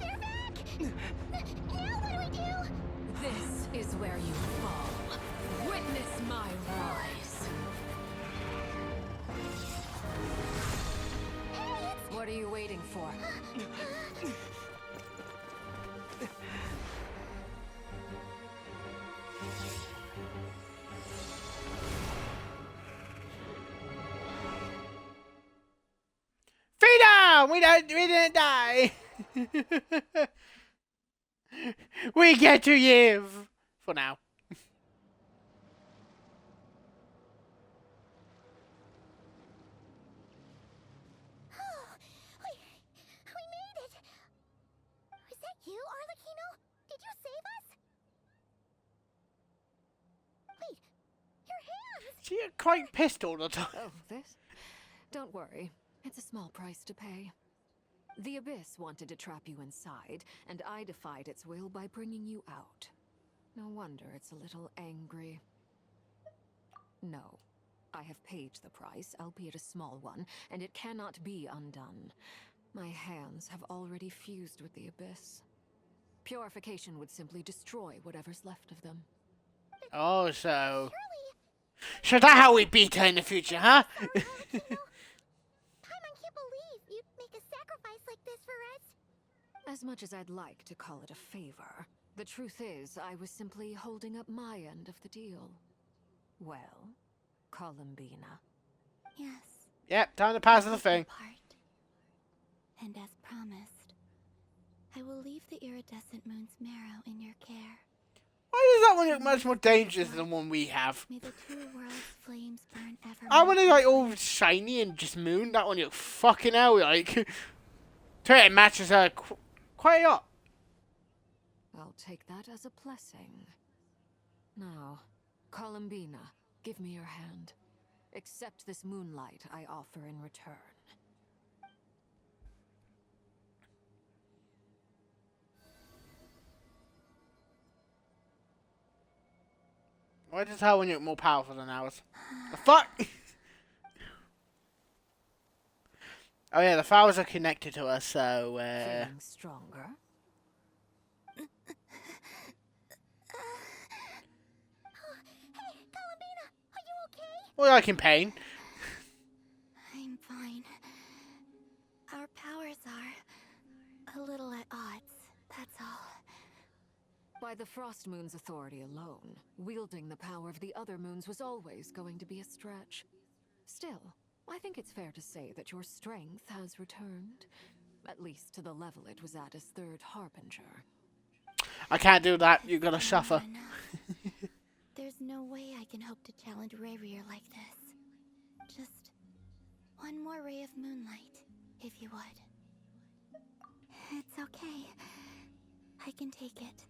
They're back! Now what do we do? This is where you fall. Witness my rise. What are you waiting for? Freedom! We didn't die. We get to live for now. We made it! Was that you, Arlecchino? Did you save us? Wait, your hands! She's quite pissed all the time. Oh, this? Don't worry. It's a small price to pay. The Abyss wanted to trap you inside, and I defied its will by bringing you out. No wonder it's a little angry. No. I have paid the price, albeit a small one, and it cannot be undone. My hands have already fused with the Abyss. Purification would simply destroy whatever's left of them. Oh, so that how we beat her in the future, huh? I can't believe you'd make a sacrifice like this for us. As much as I'd like to call it a favor, the truth is I was simply holding up my end of the deal. Well, Columbina. Yes. Yep, time to pass the thing. And as promised, I will leave the iridescent moon's marrow in your care. Why does that one look much more dangerous than the one we have? May the two worlds' flames burn ever. I want it like all shiny and just moon. That one looks fucking hell like. It matches her quite a lot. I'll take that as a blessing. Now, Columbina, give me your hand. Accept this moonlight I offer in return. Why does her one look more powerful than ours? The fuck? Oh yeah, the flowers are connected to us, so Feeling stronger? Hey, Columbina, are you okay? we're like in pain. I'm fine. Our powers are a little at odds, that's all. By the Frost Moon's authority alone, wielding the power of the other moons was always going to be a stretch. Still, I think it's fair to say that your strength has returned, at least to the level it was at as Third Harbinger. I can't do that. You're gonna suffer. There's no way I can hope to challenge Rarier like this. Just one more ray of moonlight, if you would. It's okay. I can take it.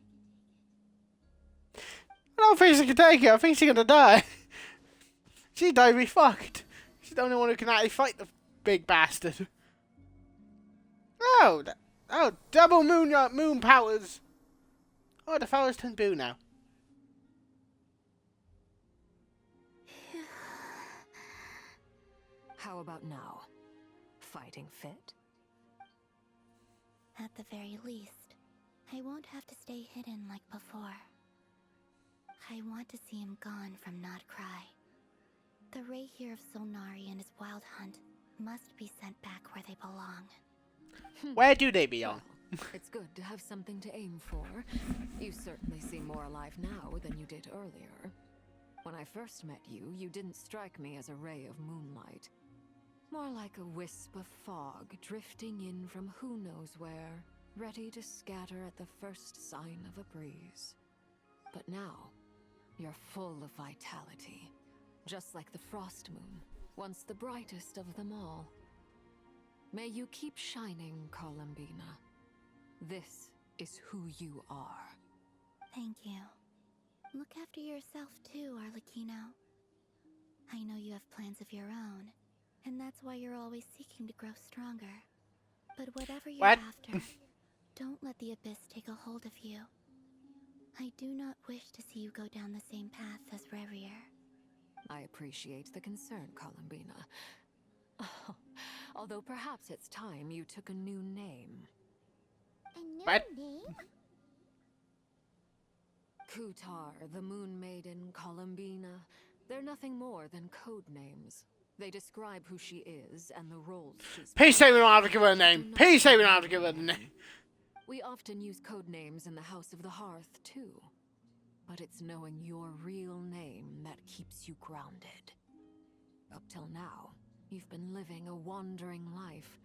I don't think she can take it. I think she's gonna die. She died, we fucked. She's the only one who can actually fight the big bastard. Oh, double moon powers. Oh, the flowers turned blue now. How about now? Fighting fit? At the very least, I won't have to stay hidden like before. I want to see him gone from Not Cry. The Rayhir of Solnari and his wild hunt must be sent back where they belong. Where do they belong? It's good to have something to aim for. You certainly seem more alive now than you did earlier. When I first met you, you didn't strike me as a ray of moonlight. More like a wisp of fog drifting in from who knows where, ready to scatter at the first sign of a breeze. But now, you're full of vitality, just like the frost moon, once the brightest of them all. May you keep shining, Columbina. This is who you are. Thank you. Look after yourself too, Arlecchino. I know you have plans of your own, and that's why you're always seeking to grow stronger. But whatever you're after, don't let the Abyss take a hold of you. I do not wish to see you go down the same path as Revrier. I appreciate the concern, Columbina. Although perhaps it's time you took a new name. A new name? Kutar, the Moon Maiden, Columbina. They're nothing more than code names. They describe who she is and the roles she's Please say we don't have to give her a name. Please say we don't have to give her a name. We often use code names in the House of the Hearth, too. But it's knowing your real name that keeps you grounded. Up till now, you've been living a wandering life,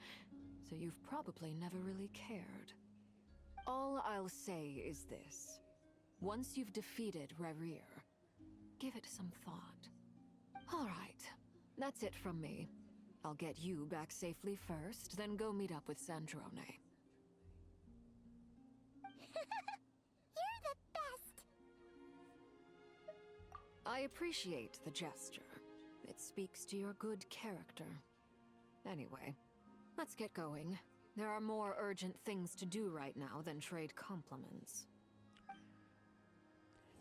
so you've probably never really cared. All I'll say is this. Once you've defeated Revrier, give it some thought. All right, that's it from me. I'll get you back safely first, then go meet up with Sandrone. You're the best! I appreciate the gesture. It speaks to your good character. Anyway, let's get going. There are more urgent things to do right now than trade compliments.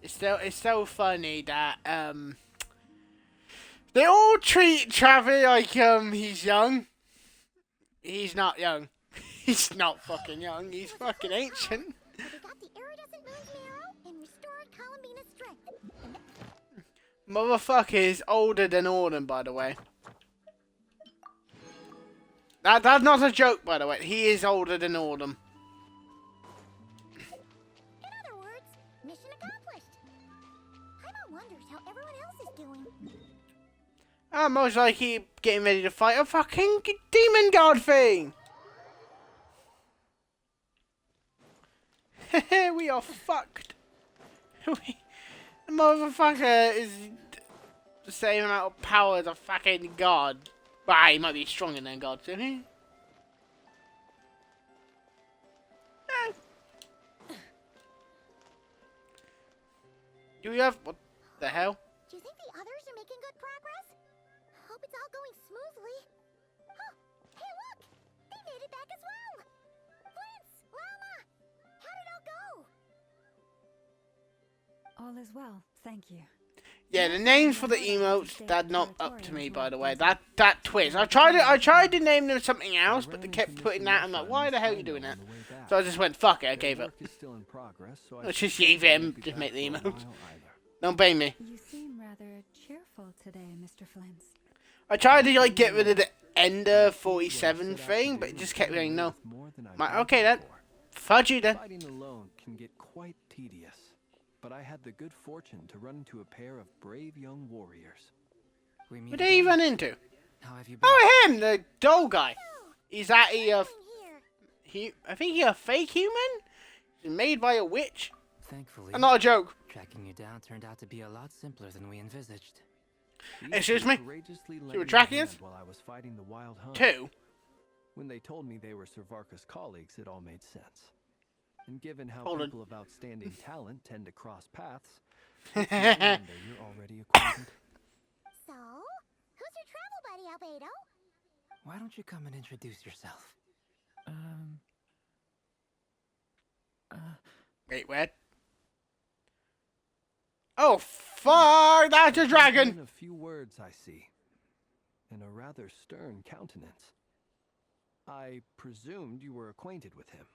It's so funny that they all treat Travis like he's young. He's not young. He's not fucking young. He's fucking ancient. We got the iridescent moon's marrow and restored Columbina's strength. Motherfucker is older than Autumn, by the way. That's not a joke, by the way. He is older than Autumn. In other words, mission accomplished. Paimon wonders how everyone else is doing. I'm most likely getting ready to fight a fucking demon god thing. We are fucked. The motherfucker is the same amount of power as a fucking god. Bah, he might be stronger than God, isn't he? Do we have... what the hell? Do you think the others are making good progress? Hope it's all going smoothly. Oh, hey look! They made it back as well! Flintz! Llama! How did it all go? All is well, thank you. Yeah, the names for the emotes, that's not up to me, by the way. That twist. I tried to name them something else, but they kept putting that. I'm like, why the hell are you doing that? So I just went, fuck it, I gave up. Let's just leave it and just make the emotes. Don't blame me. You seem rather cheerful today, Mr. Flintz. I tried to like get rid of the Ender 47 thing, but it just kept going, no. Okay then. Fudge you then. Fighting alone can get quite tedious. But I had the good fortune to run into a pair of brave young warriors. What did he run into? How have you been? Oh, him, the doll guy. Is that I think he's a fake human? He's made by a witch. Thankfully, Not a joke. tracking you down turned out to be a lot simpler than we envisaged. Excuse me? You were tracking us? While I was fighting the wild hunt. Two. When they told me they were Servarka's colleagues, it all made sense. And given how Hold on. people of outstanding talent tend to cross paths, it's no wonder you're already acquainted. So, who's your travel buddy, Albedo? Why don't you come and introduce yourself? Wait, what? Oh, fuck! That's a dragon! A few words I see, and a rather stern countenance. I presumed you were acquainted with him.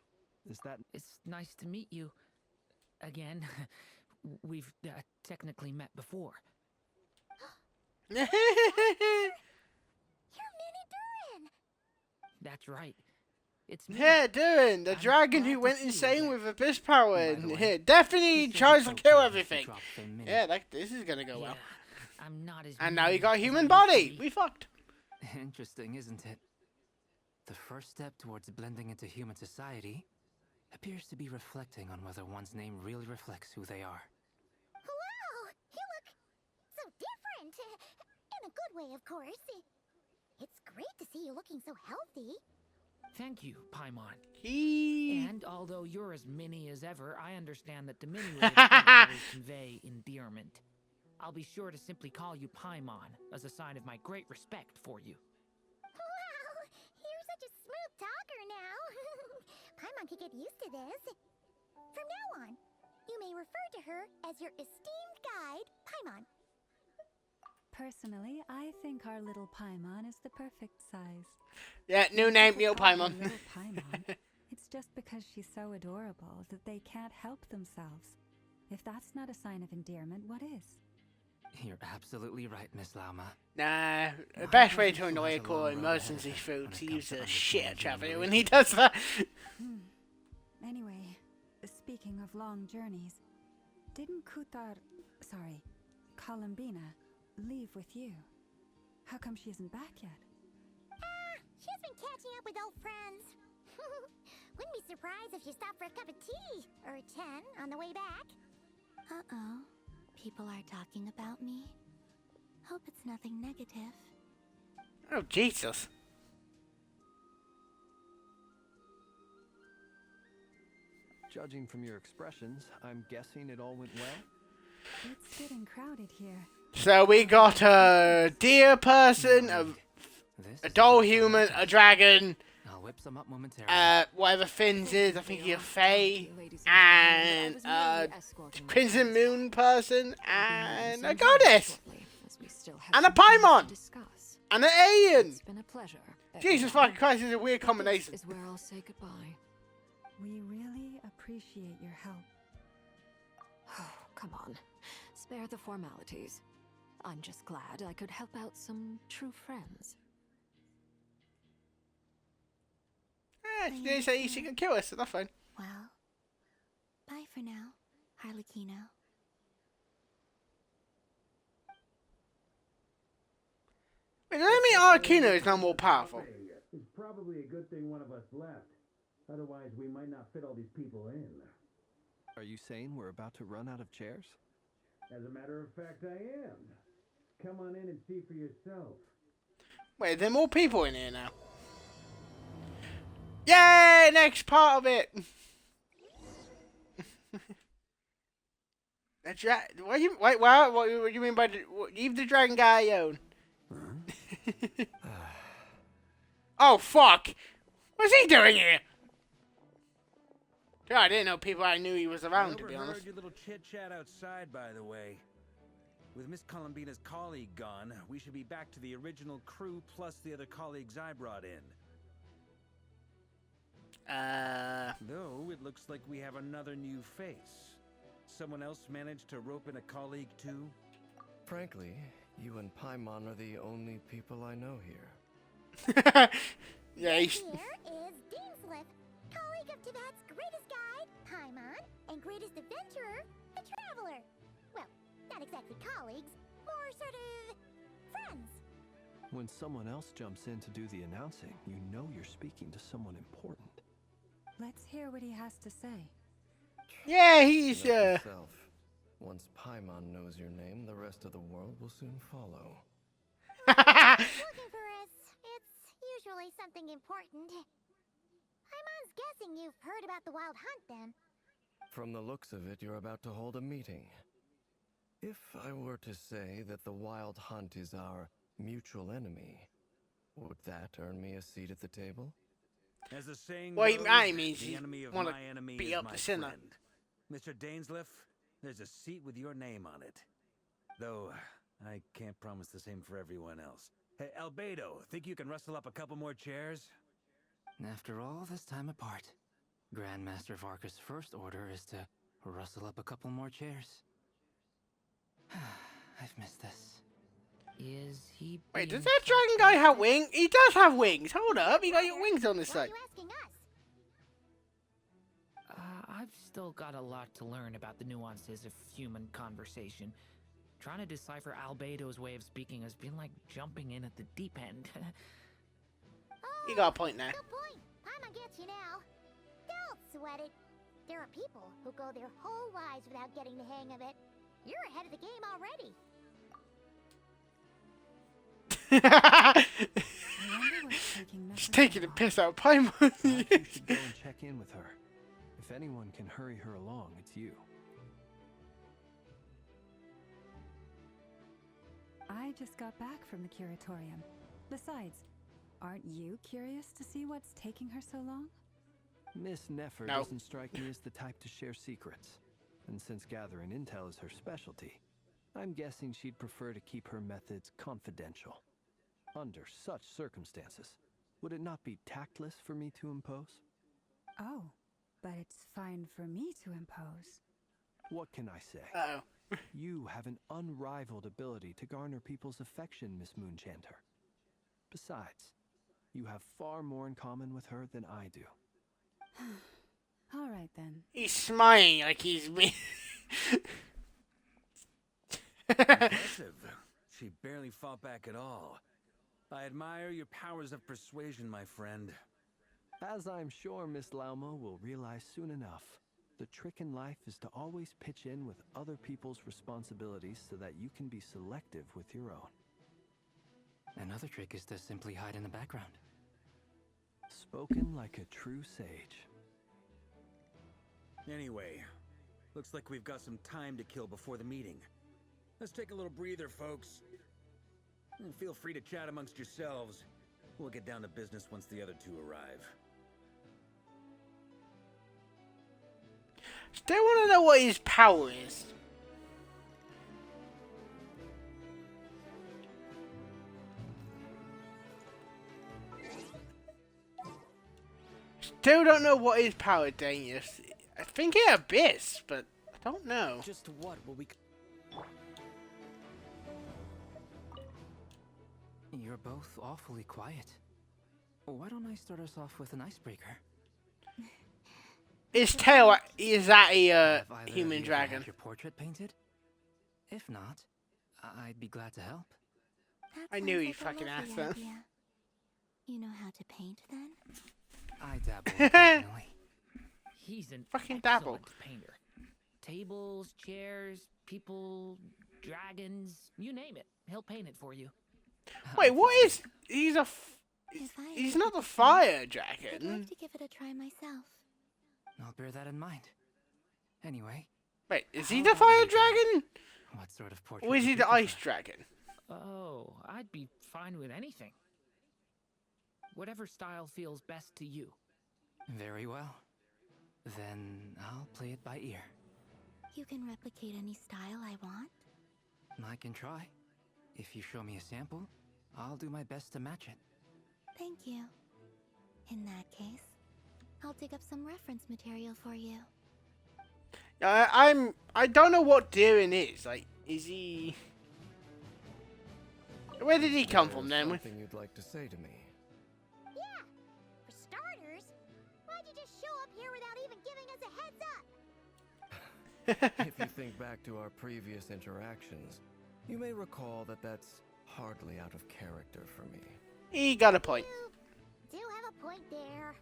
Is that... It's nice to meet you. Again. We've technically met before. You're Minnie Durin! That's right. It's me. Yeah, Durin, the dragon who went insane with abyss power. And definitely tries to kill everything. Yeah, this is gonna go well. I'm not as and now you got a human body. We fucked. Interesting, isn't it? The first step towards blending into human society appears to be reflecting on whether one's name really reflects who they are. Wow! You look so different. In a good way, of course. It's great to see you looking so healthy. Thank you, Paimon. He... And although you're as mini as ever, I understand that diminutive can always convey endearment. I'll be sure to simply call you Paimon as a sign of my great respect for you. Wow! You're such a smooth talker now. Paimon could get used to this. From now on, you may refer to her as your esteemed guide, Paimon. Personally, I think our little Paimon is the perfect size. Yeah, new name, Yo Paimon. Little Paimon. It's just because she's so adorable that they can't help themselves. If that's not a sign of endearment, what is? You're absolutely right, Miss Lauma. Nah, the best way to annoy a core emergency food to use a shit traveler when he does that. Anyway, speaking of long journeys, didn't Columbina, leave with you? How come she isn't back yet? She's been catching up with old friends. Wouldn't be surprised if she stopped for a cup of tea or 10 on the way back. Uh-oh. People are talking about me. Hope it's nothing negative. Oh, Jesus. Judging from your expressions, I'm guessing it all went well? It's getting crowded here. So we got a deer person, a doll human, a dragon, I'll whip some up momentarily. whatever Finn's is, I think he's a fae, and a Crimson Moon person, and a goddess, and a Paimon, and an alien. Jesus fucking Christ, this is a weird combination. Is where I'll say goodbye. We really appreciate your help. Oh, come on. Spare the formalities. I'm just glad I could help out some true friends. She didn't say she could kill us, so that's fine. Well, bye for now, Harlequino. Wait, does that mean Arlecchino is now more powerful? It's probably a good thing one of us left. Otherwise, we might not fit all these people in. Are you saying we're about to run out of chairs? As a matter of fact, I am. Come on in and see for yourself. Wait, there are more people in here now. Yay! Next part of it. What do you mean by leave the dragon guy alone? Oh fuck! What's he doing here? God, I didn't know people I knew he was around, to be honest. I overheard your little chit-chat outside, by the way. With Miss Columbina's colleague gone, we should be back to the original crew plus the other colleagues I brought in. Though, it looks like we have another new face. Someone else managed to rope in a colleague too? Frankly, you and Paimon are the only people I know here. Yeah, Here is Deanslip, colleague of Tibet's greatest guide, Paimon, and greatest adventurer, the Traveler. Well, not exactly colleagues, more sort of friends. When someone else jumps in to do the announcing, you know you're speaking to someone important. Let's hear what he has to say. Yeah, he's Once Paimon knows your name, the rest of the world will soon follow. Looking for us. It's usually something important. Paimon's guessing you've heard about the Wild Hunt, then. From the looks of it, you're about to hold a meeting. If I were to say that the Wild Hunt is our mutual enemy, would that earn me a seat at the table? As the saying well, goes, he means the he enemy of want my enemy to beat is up my the sinner. friend. Mr. Dainsleif, there's a seat with your name on it. Though, I can't promise the same for everyone else. Hey, Albedo, think you can rustle up a couple more chairs? After all this time apart, Grandmaster Varka's first order is to rustle up a couple more chairs. I've missed this. Is he? Wait, does that dragon guy have wings? He does have wings. Hold up, you got your wings on this side. I've still got a lot to learn about the nuances of human conversation. Trying to decipher Albedo's way of speaking has been like jumping in at the deep end. You got a point there. Good point. Paimon gets you now. Don't sweat it. There are people who go their whole lives without getting the hang of it. You're ahead of the game already. He's taking a piss out of Paimon. You should go and check in with her. If anyone can hurry her along, it's you. I just got back from the curatorium. Besides, aren't you curious to see what's taking her so long? Miss Nefer doesn't strike me as the type to share secrets. And since gathering intel is her specialty, I'm guessing she'd prefer to keep her methods confidential. Under such circumstances, would it not be tactless for me to impose? Oh, but it's fine for me to impose. What can I say? Uh-oh. You have an unrivaled ability to garner people's affection, Miss Moonchanter. Besides, you have far more in common with her than I do. All right, then. He's smiling like he's me. Impressive. She barely fought back at all. I admire your powers of persuasion, my friend. As I'm sure Miss Lauma will realize soon enough, the trick in life is to always pitch in with other people's responsibilities so that you can be selective with your own. Another trick is to simply hide in the background. Spoken like a true sage. Anyway, looks like we've got some time to kill before the meeting. Let's take a little breather, folks. And feel free to chat amongst yourselves. We'll get down to business once the other two arrive. Still want to know what his power is. Still don't know what his power, Danius. I think it Abyss, but I don't know. Just what will we... You're both awfully quiet. Why don't I start us off with an icebreaker? His tail is that a Have either of human you dragon? had your portrait painted? If not, I'd be glad to help. I knew he'd fucking ask that. You know how to paint then? I dabble occasionally. He's an fucking excellent dabble. painter. Tables, chairs, people, dragons, you name it. He'll paint it for you. Wait, what is? He's a. He's not the fire I'd dragon. love to give it a try myself. I'll bear that in mind. Anyway. Wait, is he the fire dragon? What sort of portrait? Or is he would the you ice prefer? dragon? Oh, I'd be fine with anything. Whatever style feels best to you. Very well. Then I'll play it by ear. You can replicate any style I want? I can try. If you show me a sample, I'll do my best to match it. Thank you. In that case, I'll dig up some reference material for you. I don't know what Deering is. Like, is he? Where did he come from then? Something you'd like to say to me? Yeah. For starters, why'd you just show up here without even giving us a heads up? If you think back to our previous interactions, you may recall that that's hardly out of character for me. He got a point. You do have a point there.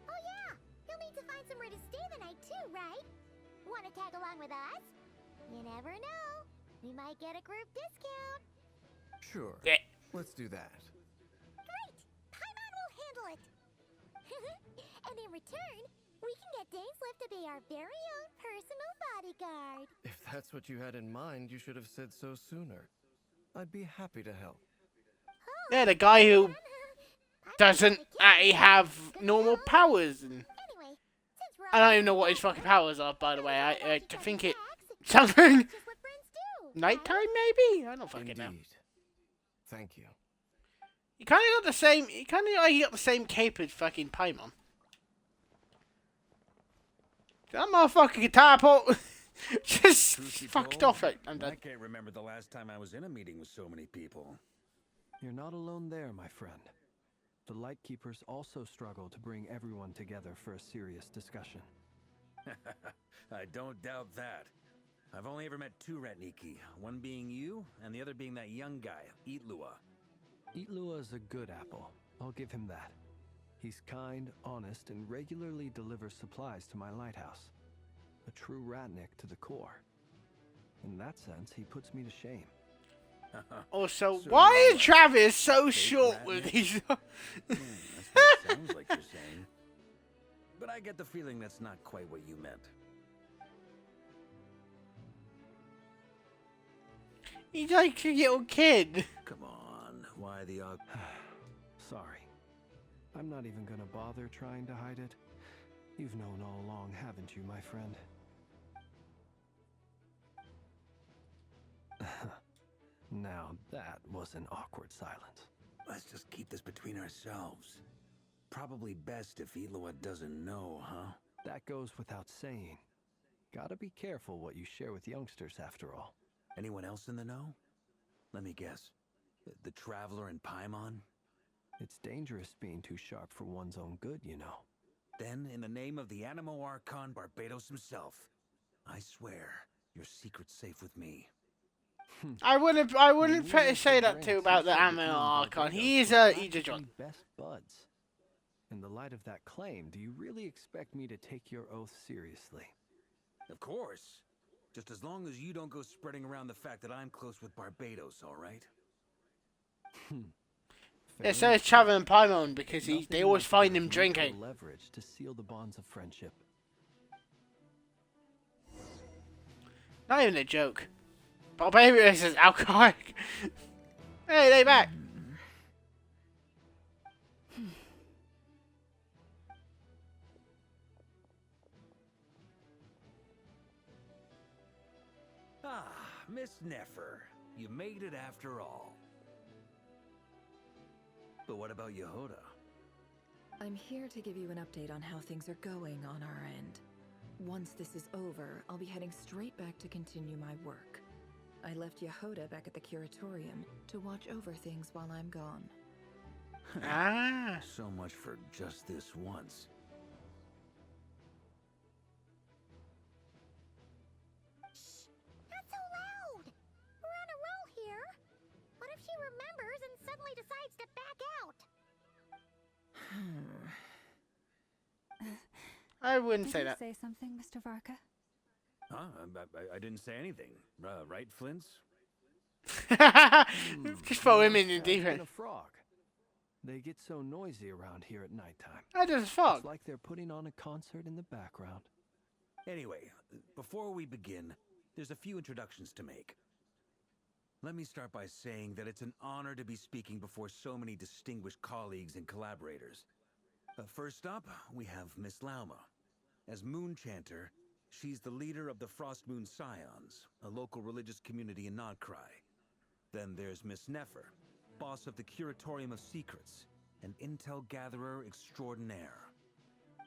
Oh yeah, you'll need to find somewhere to stay the night too, right? Want to tag along with us? You never know. We might get a group discount. Sure. Let's do that. Great! Paimon will handle it. And in return, we can get Dainslift to be our very own personal bodyguard. If that's what you had in mind, you should have said so sooner. I'd be happy to help. Yeah, the guy who doesn't actually have normal powers. And Anyway, since we're I don't even know what his fucking powers are, by the way. I think it. something. Just what friends do. Nighttime, maybe? I don't fucking know. Indeed. Thank you. He kind of got the same. He kind of like he got the same cape as fucking Paimon. That motherfucker can teleport. Just fucked off it. I'm done. I can't remember the last time I was in a meeting with so many people. You're not alone there, my friend. The Lightkeepers also struggle to bring everyone together for a serious discussion. I don't doubt that. I've only ever met two Ratniki, one being you, and the other being that young guy, Eatlua. Eatlua is a good apple. I'll give him that. He's kind, honest, and regularly delivers supplies to my lighthouse. A true Ratnik to the core. In that sense, he puts me to shame. Also, why is Travis so short with these? That's what it sounds like you're saying. But I get the feeling that's not quite what you meant. He's like a little kid. Come on, why the Sorry. I'm not even gonna bother trying to hide it. You've known all along, haven't you, my friend? Now that was an awkward silence. Let's just keep this between ourselves. Probably best if Eloa doesn't know, huh? That goes without saying. Gotta be careful what you share with youngsters, after all. Anyone else in the know? Let me guess. The Traveler and Paimon? It's dangerous being too sharp for one's own good, you know. Then, in the name of the Animo Archon Barbados himself, I swear your secret's safe with me. I wouldn't say that too about the Ammo Archon. He's a John. Best buds. In the light of that claim, do you really expect me to take your oath seriously? Of course. Just as long as you don't go spreading around the fact that I'm close with Barbados, all right? Yeah, so is Travis and Paimon because they always find him drinking. Leverage to seal the bonds of friendship. Not even a joke. Barbados is alcoholic. Hey, they back. Ah, Miss Nefer, you made it after all. But what about Yehoda? I'm here to give you an update on how things are going on our end. Once this is over, I'll be heading straight back to continue my work. I left Yehoda back at the Curatorium to watch over things while I'm gone. So much for just this once. Shh! Not so loud! We're on a roll here. What if she remembers and suddenly decides to back out? I wouldn't say that. Did you say something, Mr. Varka? Huh? I didn't say anything. Right, Flints? Just throw him in the deep end. A frog. They get so noisy around here at nighttime. That is fog. It's like they're putting on a concert in the background. Anyway, before we begin, there's a few introductions to make. Let me start by saying that it's an honor to be speaking before so many distinguished colleagues and collaborators. First up, we have Miss Lauma. As Moon Chanter, she's the leader of the Frost Moon Scions, a local religious community in Nodcry. Then there's Miss Nefer, boss of the Curatorium of Secrets, an intel gatherer extraordinaire.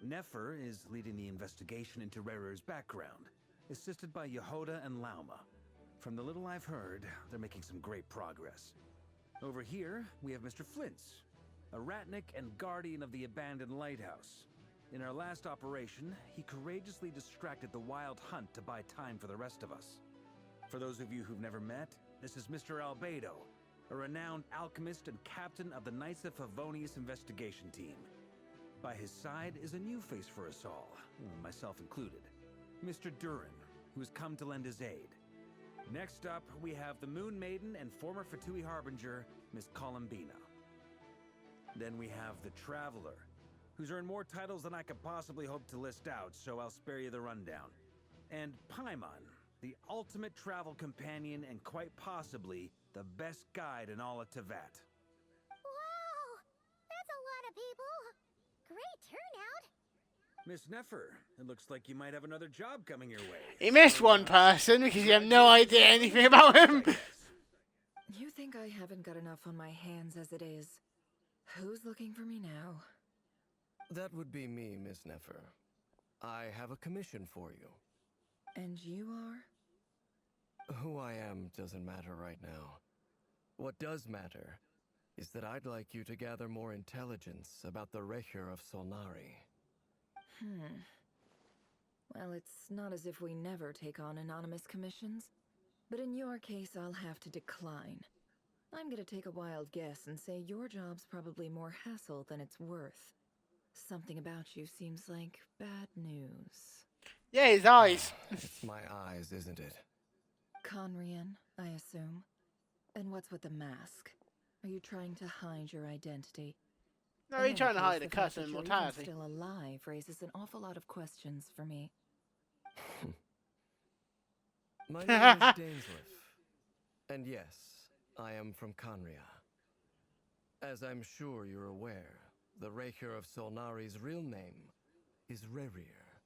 Nefer is leading the investigation into Rerer's background, assisted by Yehoda and Lauma. From the little I've heard, they're making some great progress. Over here, we have Mr. Flints, a Ratnik and guardian of the abandoned lighthouse. In our last operation, he courageously distracted the Wild Hunt to buy time for the rest of us. For those of you who've never met, this is Mr. Albedo, a renowned alchemist and captain of the Knights of Favonius investigation team. By his side is a new face for us all, myself included, Mr. Durin, who has come to lend his aid. Next up, we have the Moon Maiden and former Fatui Harbinger, Miss Columbina. Then we have the Traveler, who's earned more titles than I could possibly hope to list out, so I'll spare you the rundown. And Paimon, the ultimate travel companion and quite possibly the best guide in all of Tevat. Wow! That's a lot of people! Great turnout! Miss Neffer, it looks like you might have another job coming your way. He missed one person because you have no idea anything about him. You think I haven't got enough on my hands as it is? Who's looking for me now? That would be me, Miss Neffer. I have a commission for you. And you are? Who I am doesn't matter right now. What does matter is that I'd like you to gather more intelligence about the Recher of Solnari. Well, it's not as if we never take on anonymous commissions, but in your case, I'll have to decline. I'm gonna take a wild guess and say your job's probably more hassle than it's worth. Something about you seems like bad news. Yeah, his eyes. It's my eyes, isn't it? Conrian, I assume. And what's with the mask? Are you trying to hide your identity? No, he's trying to hide a curse of immortality. Still alive raises an awful lot of questions for me. My name is Dainsliff. And yes, I am from Conria. As I'm sure you're aware, the Recher of Solnari's real name is Rerir.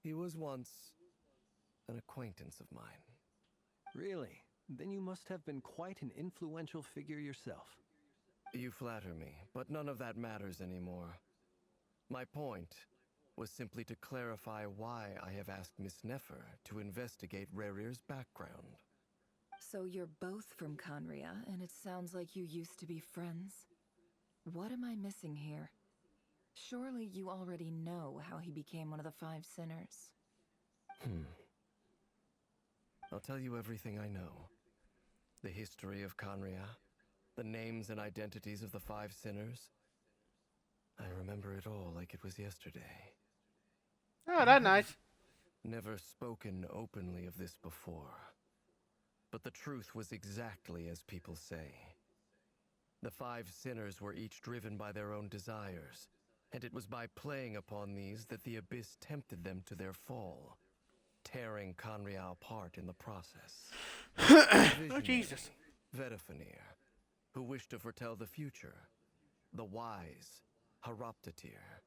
He was once an acquaintance of mine. Really? Then you must have been quite an influential figure yourself. You flatter me, but none of that matters anymore. My point was simply to clarify why I have asked Miss Neffer to investigate Rerir's background. So you're both from Conria, and it sounds like you used to be friends? What am I missing here? Surely you already know how he became one of the Five Sinners. I'll tell you everything I know. The history of Conria, the names and identities of the Five Sinners. I remember it all like it was yesterday. Oh, that's nice. Never spoken openly of this before. But the truth was exactly as people say. The Five Sinners were each driven by their own desires, and it was by playing upon these that the Abyss tempted them to their fall, tearing Conria apart in the process. Oh, Jesus. Vedifenir, who wished to foretell the future. The wise Haroptatir,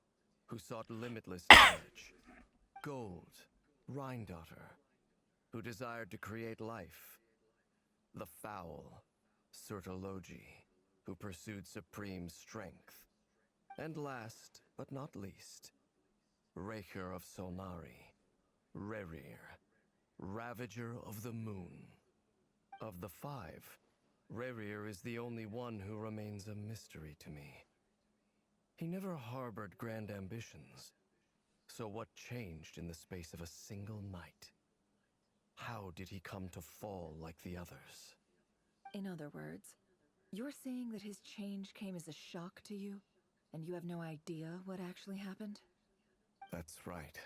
who sought limitless knowledge. Gold, Rhindaughter, who desired to create life. The foul Sertologi, who pursued supreme strength. And last, but not least, Recher of Solnari, Rerir, Ravager of the Moon. Of the five, Rerir is the only one who remains a mystery to me. He never harbored grand ambitions, so what changed in the space of a single night? How did he come to fall like the others? In other words, you're saying that his change came as a shock to you, and you have no idea what actually happened? That's right.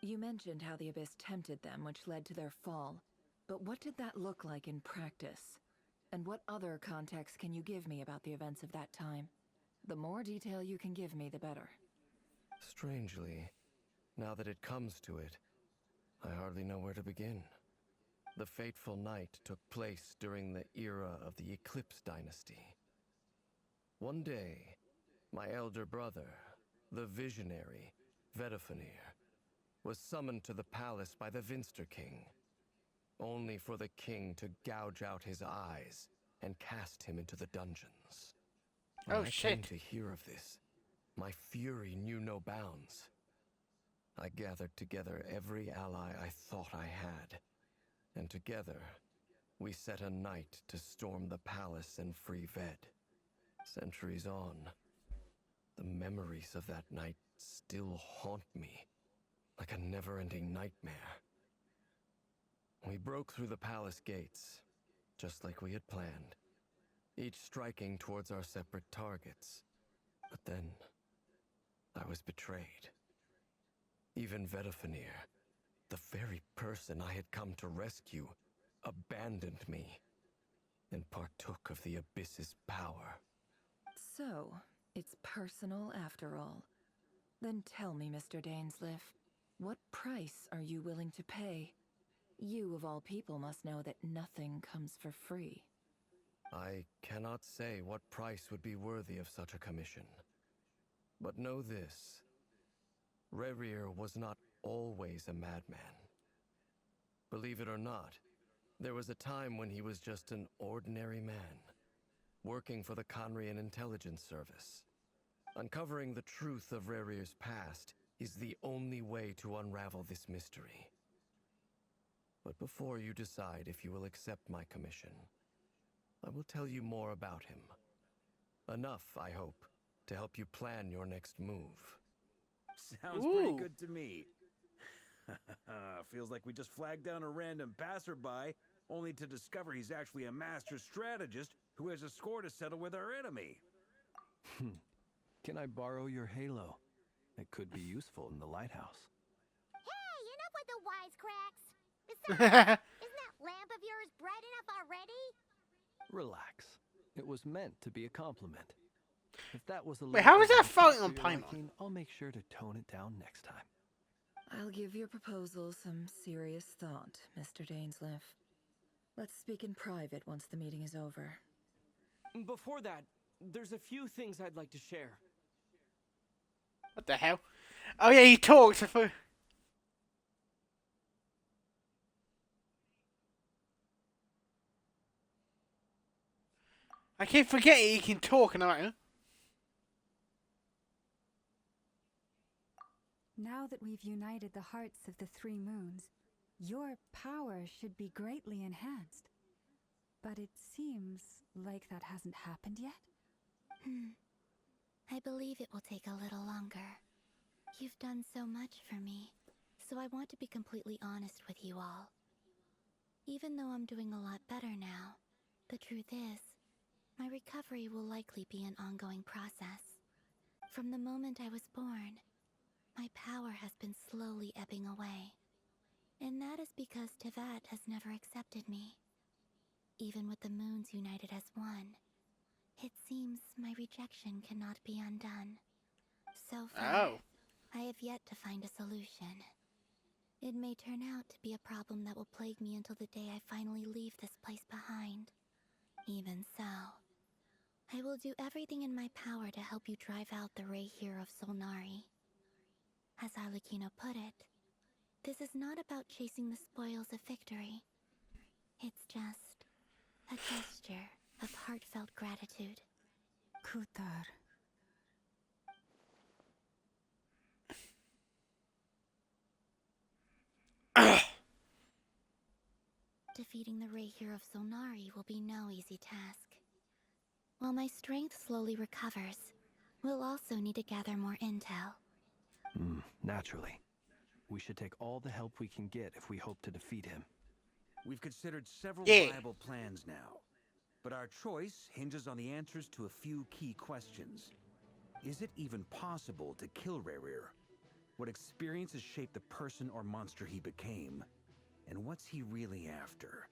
You mentioned how the Abyss tempted them, which led to their fall. But what did that look like in practice? And what other context can you give me about the events of that time? The more detail you can give me, the better. Strangely, now that it comes to it, I hardly know where to begin. The fateful night took place during the era of the Eclipse Dynasty. One day, my elder brother, the visionary, Vedifenir, was summoned to the palace by the Vinster King, only for the king to gouge out his eyes and cast him into the dungeons. When I came to hear of this, my fury knew no bounds. I gathered together every ally I thought I had, and together we set a night to storm the palace and free Ved. Centuries on, the memories of that night still haunt me like a never-ending nightmare. We broke through the palace gates, just like we had planned, each striking towards our separate targets. But then, I was betrayed. Even Vedifenir, the very person I had come to rescue, abandoned me and partook of the Abyss's power. So, it's personal after all. Then tell me, Mr. Dainsliff, what price are you willing to pay? You, of all people, must know that nothing comes for free. I cannot say what price would be worthy of such a commission. But know this, Rerir was not always a madman. Believe it or not, there was a time when he was just an ordinary man, working for the Conrian Intelligence Service. Uncovering the truth of Rerir's past is the only way to unravel this mystery. But before you decide if you will accept my commission, I will tell you more about him. Enough, I hope, to help you plan your next move. Sounds pretty good to me. Feels like we just flagged down a random passerby, only to discover he's actually a master strategist who has a score to settle with our enemy. Can I borrow your halo? It could be useful in the lighthouse. Hey, enough with the wisecracks. Besides, isn't that lamp of yours bright enough already? Relax. It was meant to be a compliment. If that was a Wait, how is that falling on Paimon? Paimon? I'll make sure to tone it down next time. I'll give your proposal some serious thought, Mr. Dainsleif. Let's speak in private once the meeting is over. Before that, there's a few things I'd like to share. What the hell? Oh yeah, he talks. I keep forgetting he can talk, and I'm like, huh? Now that we've united the hearts of the three moons, your power should be greatly enhanced. But it seems like that hasn't happened yet. I believe it will take a little longer. You've done so much for me, so I want to be completely honest with you all. Even though I'm doing a lot better now, the truth is, my recovery will likely be an ongoing process. From the moment I was born, my power has been slowly ebbing away. And that is because Tevat has never accepted me. Even with the moons united as one, it seems my rejection cannot be undone. So far, I have yet to find a solution. It may turn out to be a problem that will plague me until the day I finally leave this place behind. Even so, I will do everything in my power to help you drive out the Rayhir of Solnari. As Arlecchino put it, this is not about chasing the spoils of victory. It's just a gesture of heartfelt gratitude. Kutar. Defeating the Rayhir of Solnari will be no easy task. While my strength slowly recovers, we'll also need to gather more intel. Naturally. We should take all the help we can get if we hope to defeat him. We've considered several viable plans now, but our choice hinges on the answers to a few key questions. Is it even possible to kill Rerir? What experiences shaped the person or monster he became? And what's he really after?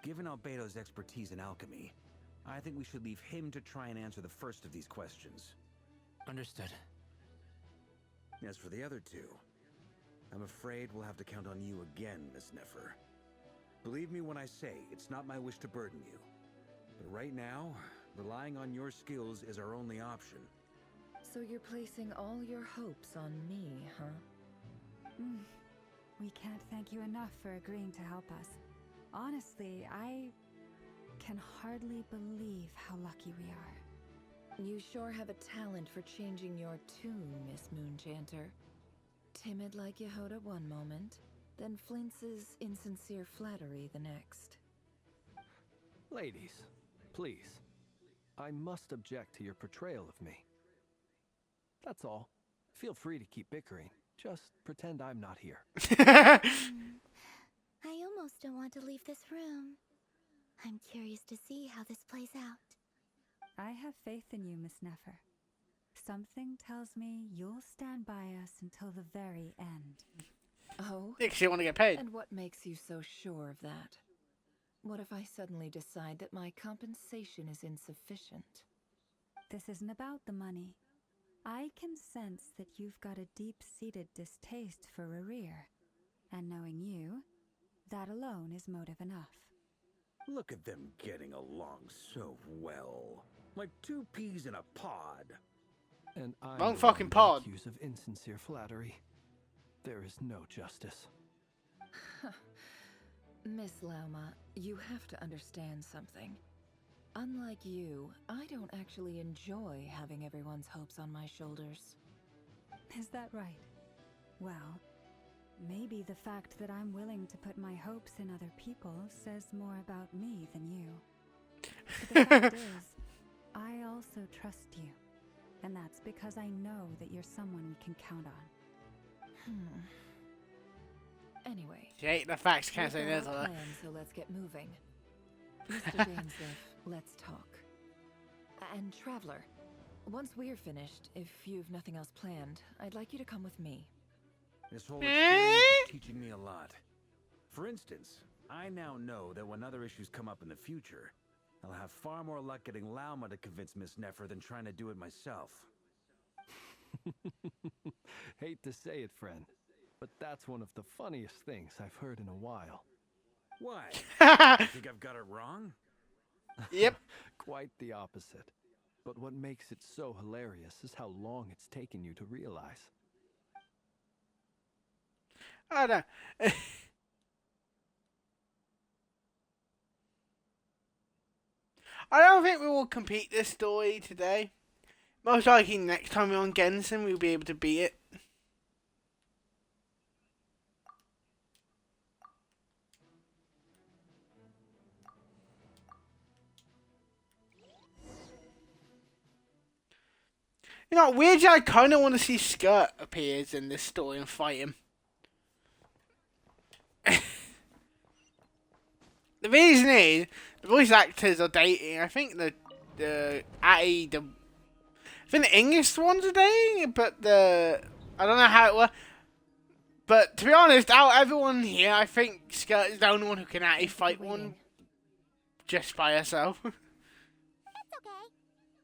Given Albedo's expertise in alchemy, I think we should leave him to try and answer the first of these questions. Understood. As for the other two, I'm afraid we'll have to count on you again, Miss Nefer. Believe me when I say it's not my wish to burden you. But right now, relying on your skills is our only option. So you're placing all your hopes on me, huh? We can't thank you enough for agreeing to help us. Honestly, I can hardly believe how lucky we are. You sure have a talent for changing your tune, Miss Moonchanter. Timid like Yehoda one moment, then flinches insincere flattery the next. Ladies, please. I must object to your portrayal of me. That's all. Feel free to keep bickering. Just pretend I'm not here. I almost don't want to leave this room. I'm curious to see how this plays out. I have faith in you, Miss Nefer. Something tells me you'll stand by us until the very end. Oh? Because you want to get paid. And what makes you so sure of that? What if I suddenly decide that my compensation is insufficient? This isn't about the money. I can sense that you've got a deep-seated distaste for Rerir. And knowing you, that alone is motive enough. Look at them getting along so well. Like two peas in a pod. And I'm Wrong the fucking one pod. accused of insincere flattery. There is no justice. Miss Lauma, you have to understand something. Unlike you, I don't actually enjoy having everyone's hopes on my shoulders. Is that right? Well, maybe the fact that I'm willing to put my hopes in other people says more about me than you. But the fact is, I also trust you. And that's because I know that you're someone we can count on. Anyway. She ain't the facts, can't say we've no got to our that. plan, so let's get moving. Mr. Dainsleif, let's talk. And Traveler, once we're finished, if you've nothing else planned, I'd like you to come with me. This whole experience is teaching me a lot. For instance, I now know that when other issues come up in the future, I'll have far more luck getting Lauma to convince Miss Nefer than trying to do it myself. Hate to say it, friend, but that's one of the funniest things I've heard in a while. Why? You think I've got it wrong? Yep. Quite the opposite. But what makes it so hilarious is how long it's taken you to realize. I don't know. I don't think we will complete this story today. Most likely next time we're on Genshin we'll be able to beat it. You know, weirdly I kind of want to see Skirt appears in this story and fight him. The reason is, the voice actors are dating. I think the English ones are dating, but I don't know how it works. But to be honest, out of everyone here, I think Skirt is the only one who can actually fight one just by herself. That's okay.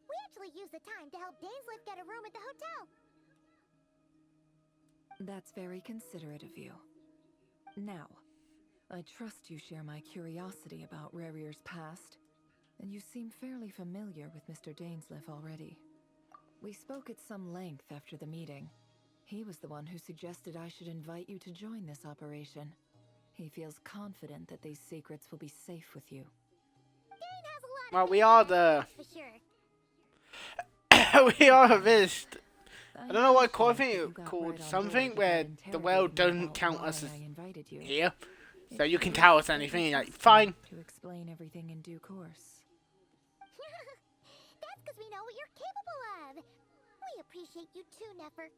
We actually used the time to help Dainsleif get a room at the hotel. That's very considerate of you. Now, I trust you share my curiosity about Rarier's past, and you seem fairly familiar with Mr. Dainsleif already. We spoke at some length after the meeting. He was the one who suggested I should invite you to join this operation. He feels confident that these secrets will be safe with you. Dane has a lot Well, we are the... for sure. We are a Vist. I don't know what I think it called something where the world doesn't count us as here. So you can tell us anything, you're like, fine. To explain everything in due course. That's because we know what you're capable of. We appreciate you too, Nefer.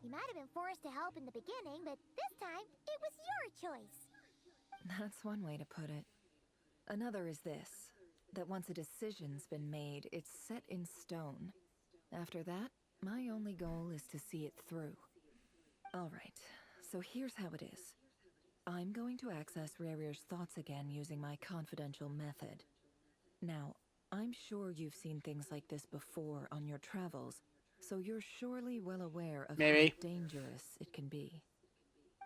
You might have been forced to help in the beginning, but this time, it was your choice. That's one way to put it. Another is this, that once a decision's been made, it's set in stone. After that, my only goal is to see it through. Alright, so here's how it is. I'm going to access Rarier's thoughts again using my confidential method. Now, I'm sure you've seen things like this before on your travels, so you're surely well aware of how dangerous it can be.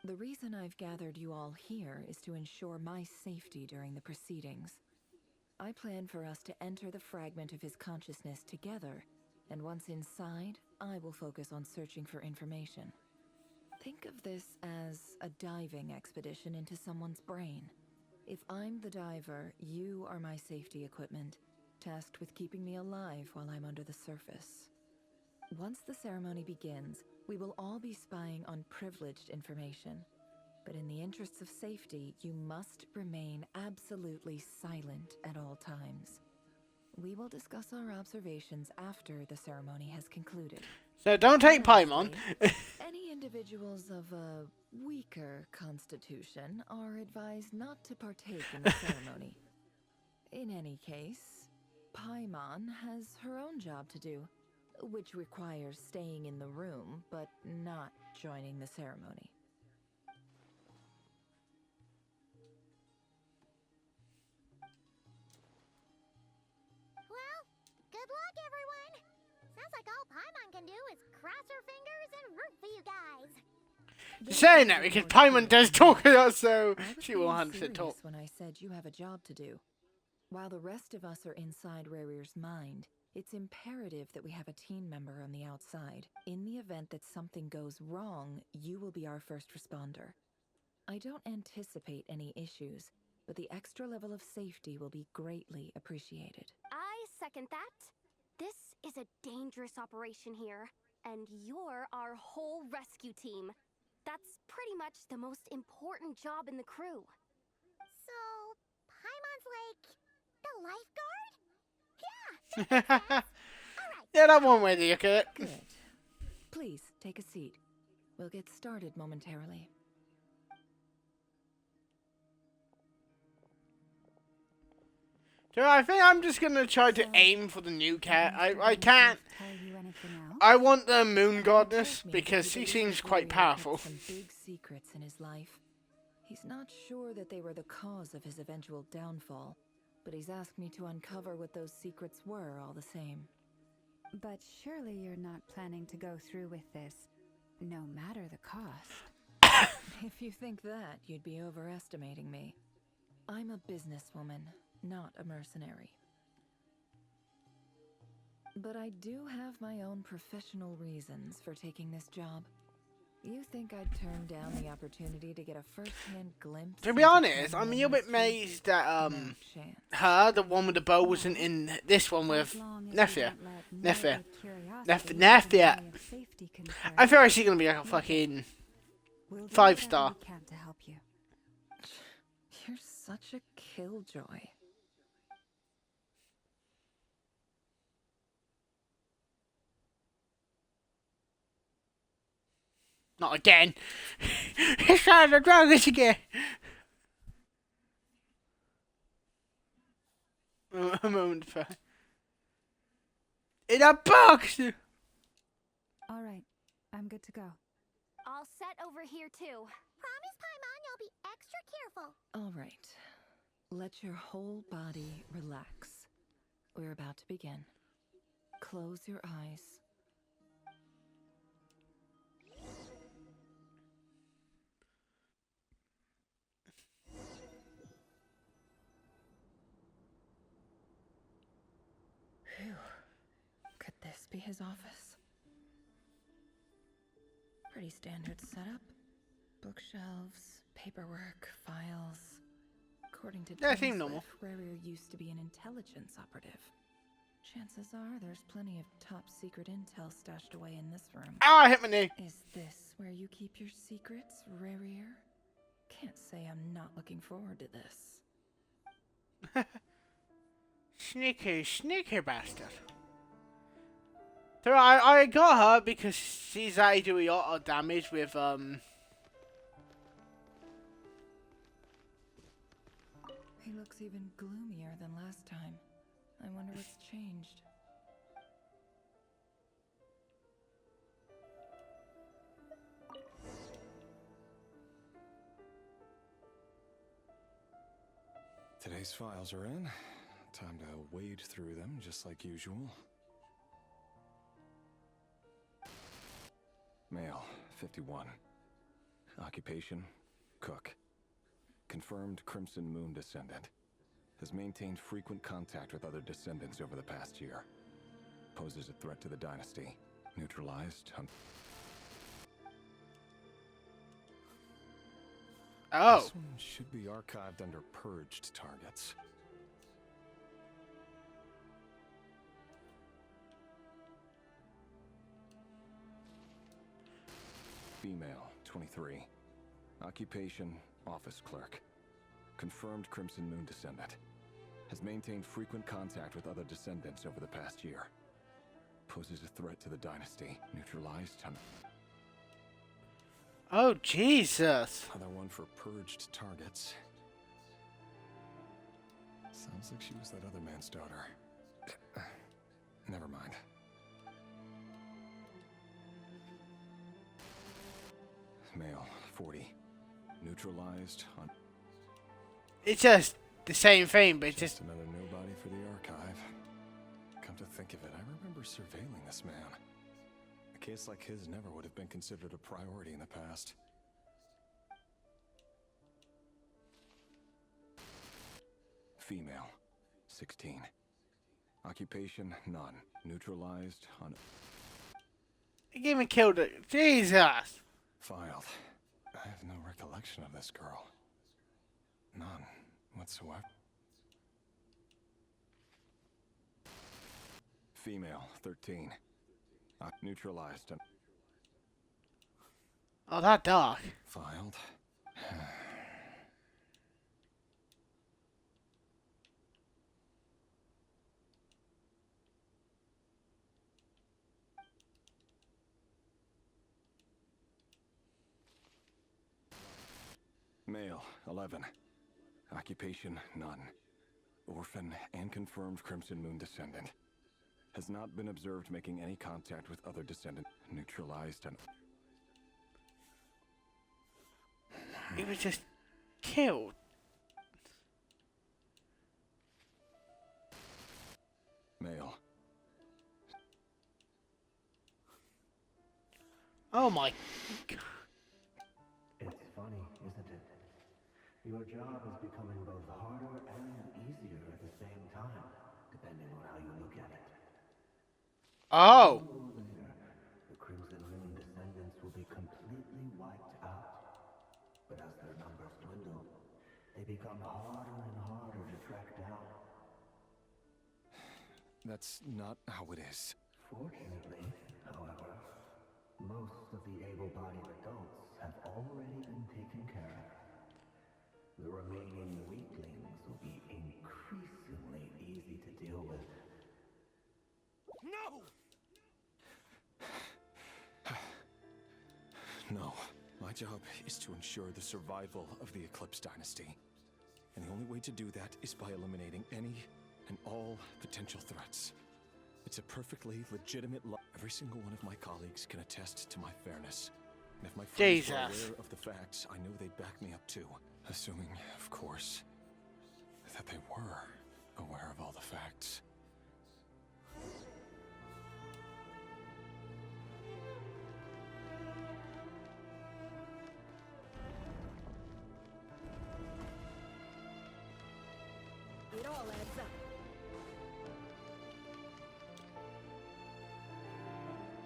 The reason I've gathered you all here is to ensure my safety during the proceedings. I plan for us to enter the fragment of his consciousness together, and once inside, I will focus on searching for information. Think of this as a diving expedition into someone's brain. If I'm the diver, you are my safety equipment, tasked with keeping me alive while I'm under the surface. Once the ceremony begins, we will all be spying on privileged information. But in the interests of safety, you must remain absolutely silent at all times. We will discuss our observations after the ceremony has concluded. So don't take Paimon. Any individuals of a weaker constitution are advised not to partake in the ceremony. In any case, Paimon has her own job to do, which requires staying in the room, but not joining the ceremony. Well, good luck, everyone. Sounds like all Paimon can do is cross her fingers and root for you guys. She's saying that because Paimon does talk a lot, so she will 100% talk. When I said you have a job to do. While the rest of us are inside Rarier's mind, It's imperative that we have a team member on the outside. In the event that something goes wrong, you will be our first responder. I don't anticipate any issues, but the extra level of safety will be greatly appreciated. I second that. This is a dangerous operation here, and you're our whole rescue team. That's pretty much the most important job in the crew. So, Paimon's like the lifeguard? Yeah, that's one way to look at it. Good. Please, take a seat. We'll get started momentarily. So I think I'm just gonna try to aim for the new cat. I can't. I want the moon goddess because she seems quite powerful. Some big secrets in his life. He's not sure that they were the cause of his eventual downfall, but he's asked me to uncover what those secrets were all the same. But surely you're not planning to go through with this, no matter the cost. If you think that, you'd be overestimating me. I'm a businesswoman, not a mercenary. But I do have my own professional reasons for taking this job. You think I'd turn down the opportunity to get a first-hand glimpse? To be honest, I'm a little bit amazed that her, the one with the bow, wasn't in this one with Nefia. I feel like she's gonna be like a fucking 5-star. You're such a killjoy. Not again. It's trying to drag us again. A moment for in a box. Alright, I'm good to go. All set over here too. Promise, Paimon, you'll be extra careful. Alright. Let your whole body relax. We're about to begin. Close your eyes. Phew. Could this be his office? Pretty standard setup. Bookshelves, paperwork, files. According to Yeah, seems normal. Rarier used to be an intelligence operative. Chances are there's plenty of top secret intel stashed away in this room. Ah, I hit my knee. Is this where you keep your secrets, Rarier? Can't say I'm not looking forward to this. Sneaky bastard. So I got her because she's actually doing a lot of damage with He looks even gloomier than last time. I wonder what's changed. Today's files are in. Time to wade through them, just like usual. Male, 51. Occupation, cook. Confirmed Crimson Moon descendant. Has maintained frequent contact with other descendants over the past year. Poses a threat to the dynasty. Neutralized. Oh. This one should be archived under purged targets. Female, 23. Occupation, office clerk. Confirmed Crimson Moon descendant. Has maintained frequent contact with other descendants over the past year. Poses a threat to the dynasty. Neutralized. Oh, Jesus. Another one for purged targets. Sounds like she was that other man's daughter. Never mind. Male, 40. Neutralized on... It's just the same thing, but it's just another nobody for the archive. Come to think of it, I remember surveilling this man. A case like his never would have been considered a priority in the past. Female, 16. Occupation, none. Neutralized, He even killed it. Jesus! filed. I have no recollection of this girl. None whatsoever. Female, 13. Neutralized and Oh, that dark. filed. Male, 11. Occupation, none. Orphan and confirmed Crimson Moon descendant. Has not been observed making any contact with other descendants. Neutralized and... He was just killed. Male. Oh my God. It's funny, isn't it? Your job is becoming both harder and easier at the same time, depending on how you look at it. Oh! Sooner or later, the Crimson Moon descendants will be completely wiped out. But as their numbers dwindle, they become harder and harder to track down. That's not how it is. Fortunately, however, most of the able-bodied adults have already been taken care of. The remaining weaklings will be increasingly easy to deal with. No! No. My job is to ensure the survival of the Eclipse Dynasty. And the only way to do that is by eliminating any and all potential threats. It's a perfectly legitimate Every single one of my colleagues can attest to my fairness. And if my friends were aware of the facts, I know they'd back me up too. Assuming, of course, that they were aware of all the facts. It all adds up.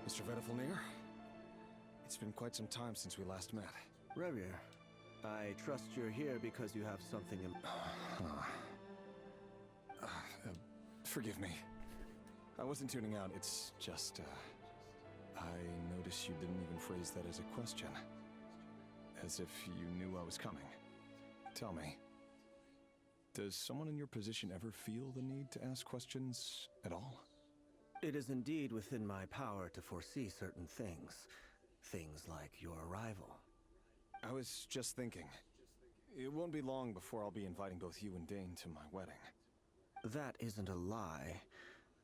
Mr. Vedifalnir, it's been quite some time since we last met. Revier, I trust you're here because you have something in... Forgive me. I wasn't tuning out, it's just, I noticed you didn't even phrase that as a question. As if you knew I was coming. Tell me, does someone in your position ever feel the need to ask questions at all? It is indeed within my power to foresee certain things. Things like your arrival. I was just thinking. It won't be long before I'll be inviting both you and Dane to my wedding. That isn't a lie,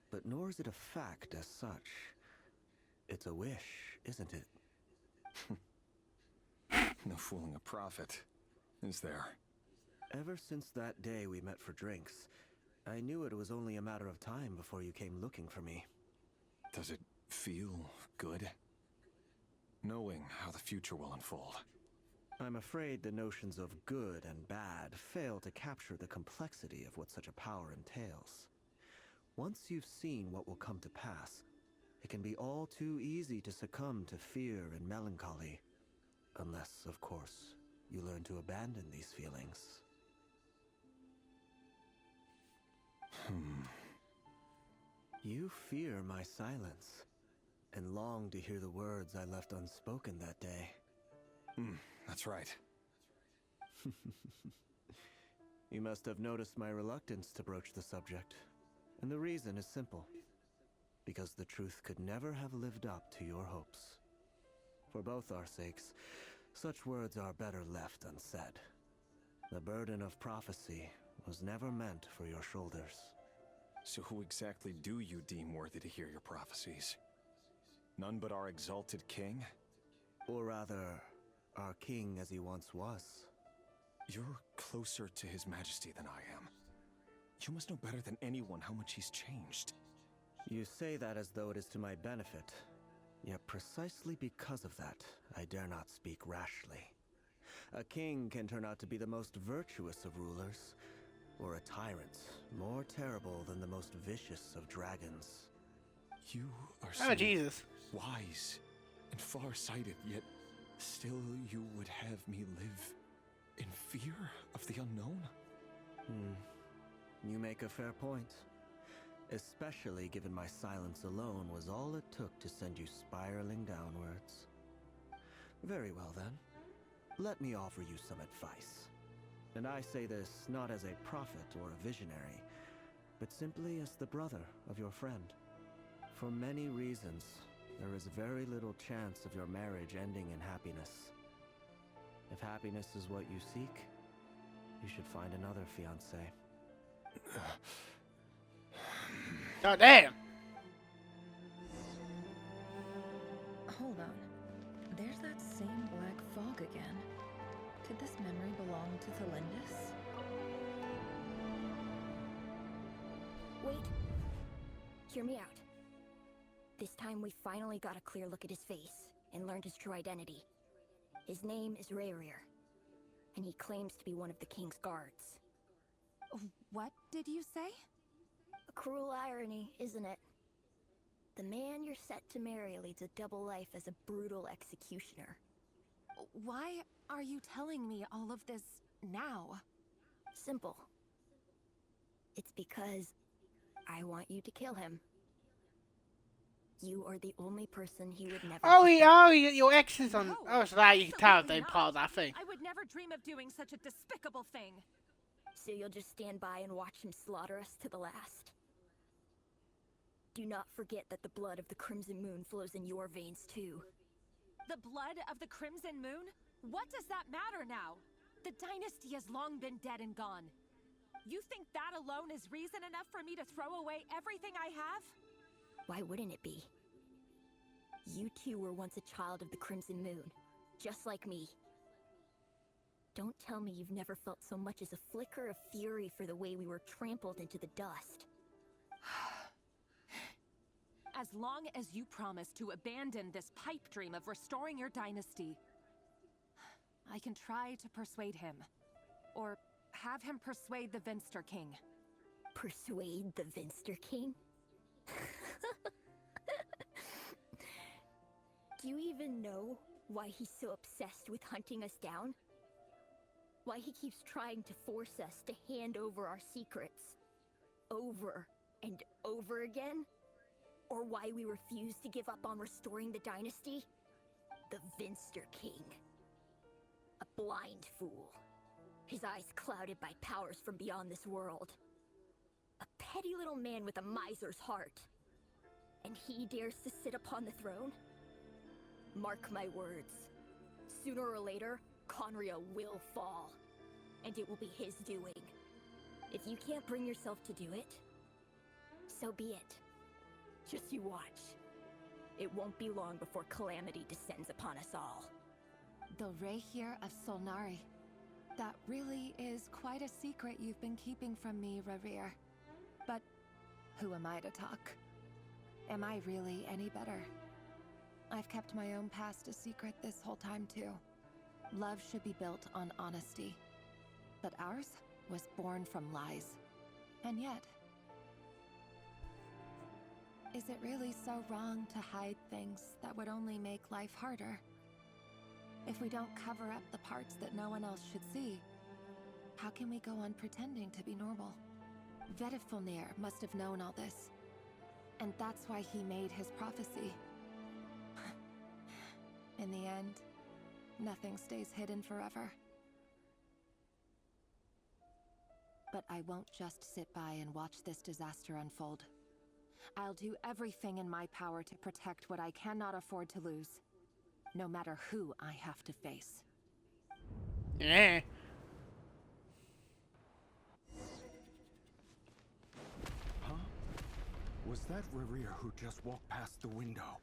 but nor is it a fact as such. It's a wish, isn't it? No fooling a prophet, is there? Ever since that day we met for drinks, I knew it was only a matter of time before you came looking for me. Does it feel good? Knowing how the future will unfold. I'm afraid the notions of good and bad fail to capture the complexity of what such a power entails. Once you've seen what will come to pass, it can be all too easy to succumb to fear and melancholy. Unless, of course, you learn to abandon these feelings. You fear my silence, and long to hear the words I left unspoken that day. That's right. You must have noticed my reluctance to broach the subject, and the reason is simple. Because the truth could never have lived up to your hopes. For both our sakes, such words are better left unsaid. The burden of prophecy was never meant for your shoulders. So who exactly do you deem worthy to hear your prophecies? None but our exalted king? Or rather, our king as he once was. You're closer to his majesty than I am. You must know better than anyone how much he's changed. You say that as though it is to my benefit. Yet precisely because of that, I dare not speak rashly. A king can turn out to be the most virtuous of rulers, or a tyrant more terrible than the most vicious of dragons. You are Oh, so Jesus. wise and far-sighted, yet still you would have me live in fear of the unknown? You make a fair point. Especially given my silence alone was all it took to send you spiraling downwards. Very well then. Let me offer you some advice. And I say this not as a prophet or a visionary, but simply as the brother of your friend. For many reasons, there is very little chance of your marriage ending in happiness. If happiness is what you seek, you should find another fiancé. God damn. Hold on. There's that same black fog again. Could this memory belong to Thelindus? Wait. Hear me out. This time we finally got a clear look at his face and learned his true identity. His name is Rayrir, and he claims to be one of the king's guards. What did you say? A cruel irony, isn't it? The man you're set to marry leads a double life as a brutal executioner. Why are you telling me all of this now? Simple. It's because I want you to kill him. You are the only person he would never... Your ex is on... Oh, so that you can tell they part of that thing. I would never dream of doing such a despicable thing. So you'll just stand by and watch him slaughter us to the last? Do not forget that the blood of the Crimson Moon flows in your veins too. The blood of the Crimson Moon? What does that matter now? The dynasty has long been dead and gone. You think that alone is reason enough for me to throw away everything I have? Why wouldn't it be? You two were once a child of the Crimson Moon, just like me. Don't tell me you've never felt so much as a flicker of fury for the way we were trampled into the dust. As long as you promise to abandon this pipe dream of restoring your dynasty, I can try to persuade him. Or have him persuade the Vinster King. Persuade the Vinster King? Do you even know why he's so obsessed with hunting us down? Why he keeps trying to force us to hand over our secrets over and over again? Or why we refuse to give up on restoring the dynasty? The Vinster King. A blind fool. His eyes clouded by powers from beyond this world. A petty little man with a miser's heart. And he dares to sit upon the throne? Mark my words. Sooner or later, Conria will fall. And it will be his doing. If you can't bring yourself to do it, so be it. Just you watch. It won't be long before calamity descends upon us all. The Rayhir of Solnari. That really is quite a secret you've been keeping from me, Rayhir. But who am I to talk? Am I really any better? I've kept my own past a secret this whole time too. Love should be built on honesty. But ours was born from lies. And yet... is it really so wrong to hide things that would only make life harder? If we don't cover up the parts that no one else should see, how can we go on pretending to be normal? Vedifulnir must have known all this. And that's why he made his prophecy. In the end, nothing stays hidden forever. But I won't just sit by and watch this disaster unfold. I'll do everything in my power to protect what I cannot afford to lose, no matter who I have to face. Yeah. Huh? Was that Rayhir who just walked past the window?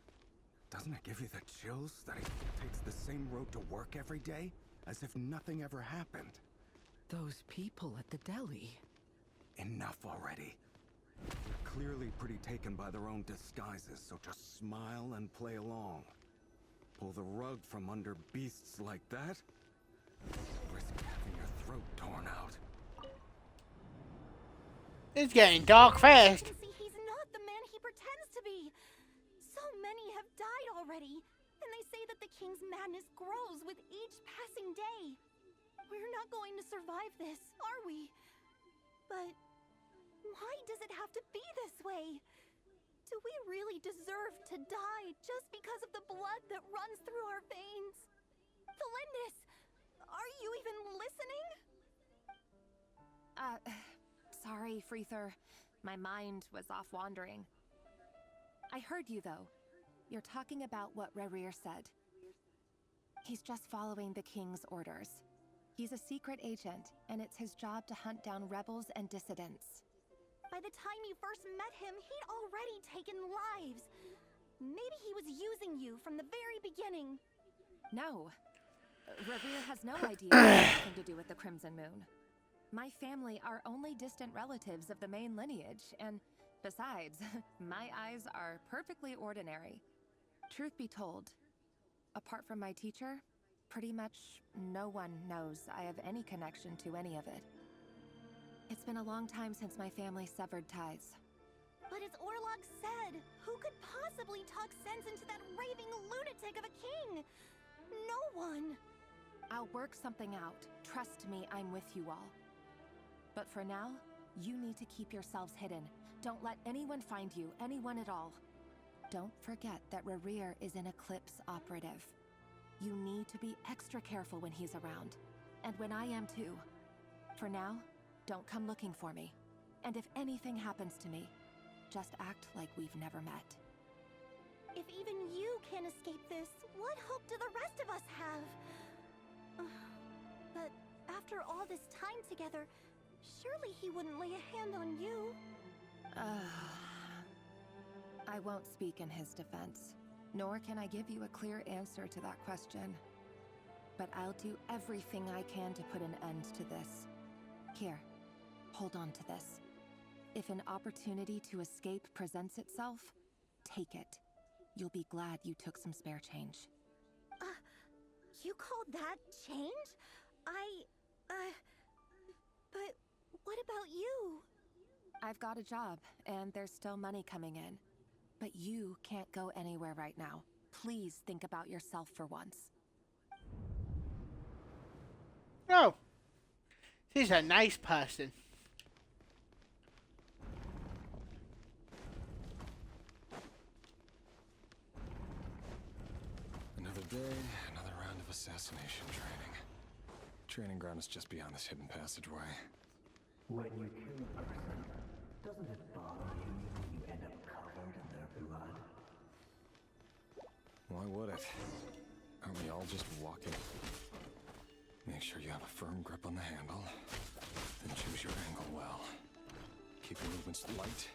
Doesn't it give you the chills that he takes the same road to work every day? As if nothing ever happened. Those people at the deli. Enough already. They're clearly pretty taken by their own disguises, so just smile and play along. Pull the rug from under beasts like that? Risk having your throat torn out. It's getting dark fast. You can see he's not the man he pretends to be. So many have died already, and they say that the king's madness grows with each passing day. We're not going to survive this, are we? But why does it have to be this way? Do we really deserve to die just because of the blood that runs through our veins? Felindis, are you even listening? Sorry, Freether. My mind was off wandering. I heard you, though. You're talking about what Rerir said. He's just following the king's orders. He's a secret agent, and it's his job to hunt down rebels and dissidents. By the time you first met him, he'd already taken lives. Maybe he was using you from the very beginning. No. Rerir has no idea what anything to do with the Crimson Moon. My family are only distant relatives of the main lineage, and besides, my eyes are perfectly ordinary. Truth be told, apart from my teacher, pretty much no one knows I have any connection to any of it. It's been a long time since my family severed ties. But as Orlog said, who could possibly talk sense into that raving lunatic of a king? No one. I'll work something out. Trust me, I'm with you all. But for now, you need to keep yourselves hidden. Don't let anyone find you, anyone at all. Don't forget that Rerir is an Eclipse operative. You need to be extra careful when he's around. And when I am too. For now, don't come looking for me. And if anything happens to me, just act like we've never met. If even you can't escape this, what hope do the rest of us have? But after all this time together, surely he wouldn't lay a hand on you. I won't speak in his defense, nor can I give you a clear answer to that question. But I'll do everything I can to put an end to this. Here, hold on to this. If an opportunity to escape presents itself, take it. You'll be glad you took some spare change. You called that change? But what about you? I've got a job, and there's still money coming in. But you can't go anywhere right now. Please think about yourself for once. Oh. She's a nice person. Another day, another round of assassination training. Training ground is just beyond this hidden passageway. When you kill a person, doesn't it bother you when you end up covered in their blood? Why would it? Aren't we all just walking? Make sure you have a firm grip on the handle, then choose your angle well. Keep your movements light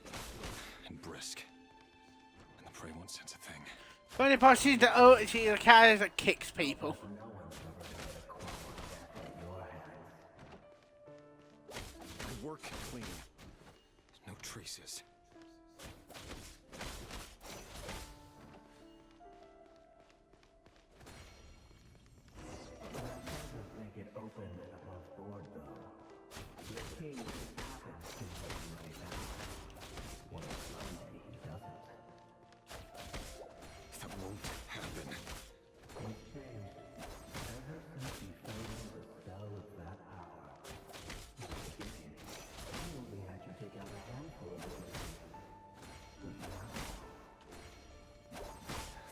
and brisk. And the prey won't sense a thing. Funny part, she's the cat that kicks people. My work clean. No traces. Make it open and above board, though. The king happens to be right now. One Sunday he doesn't. That won't happen. He's changed. Ever since he fell under the spell of that power. In the beginning, he only had you take out a handful of them. But now,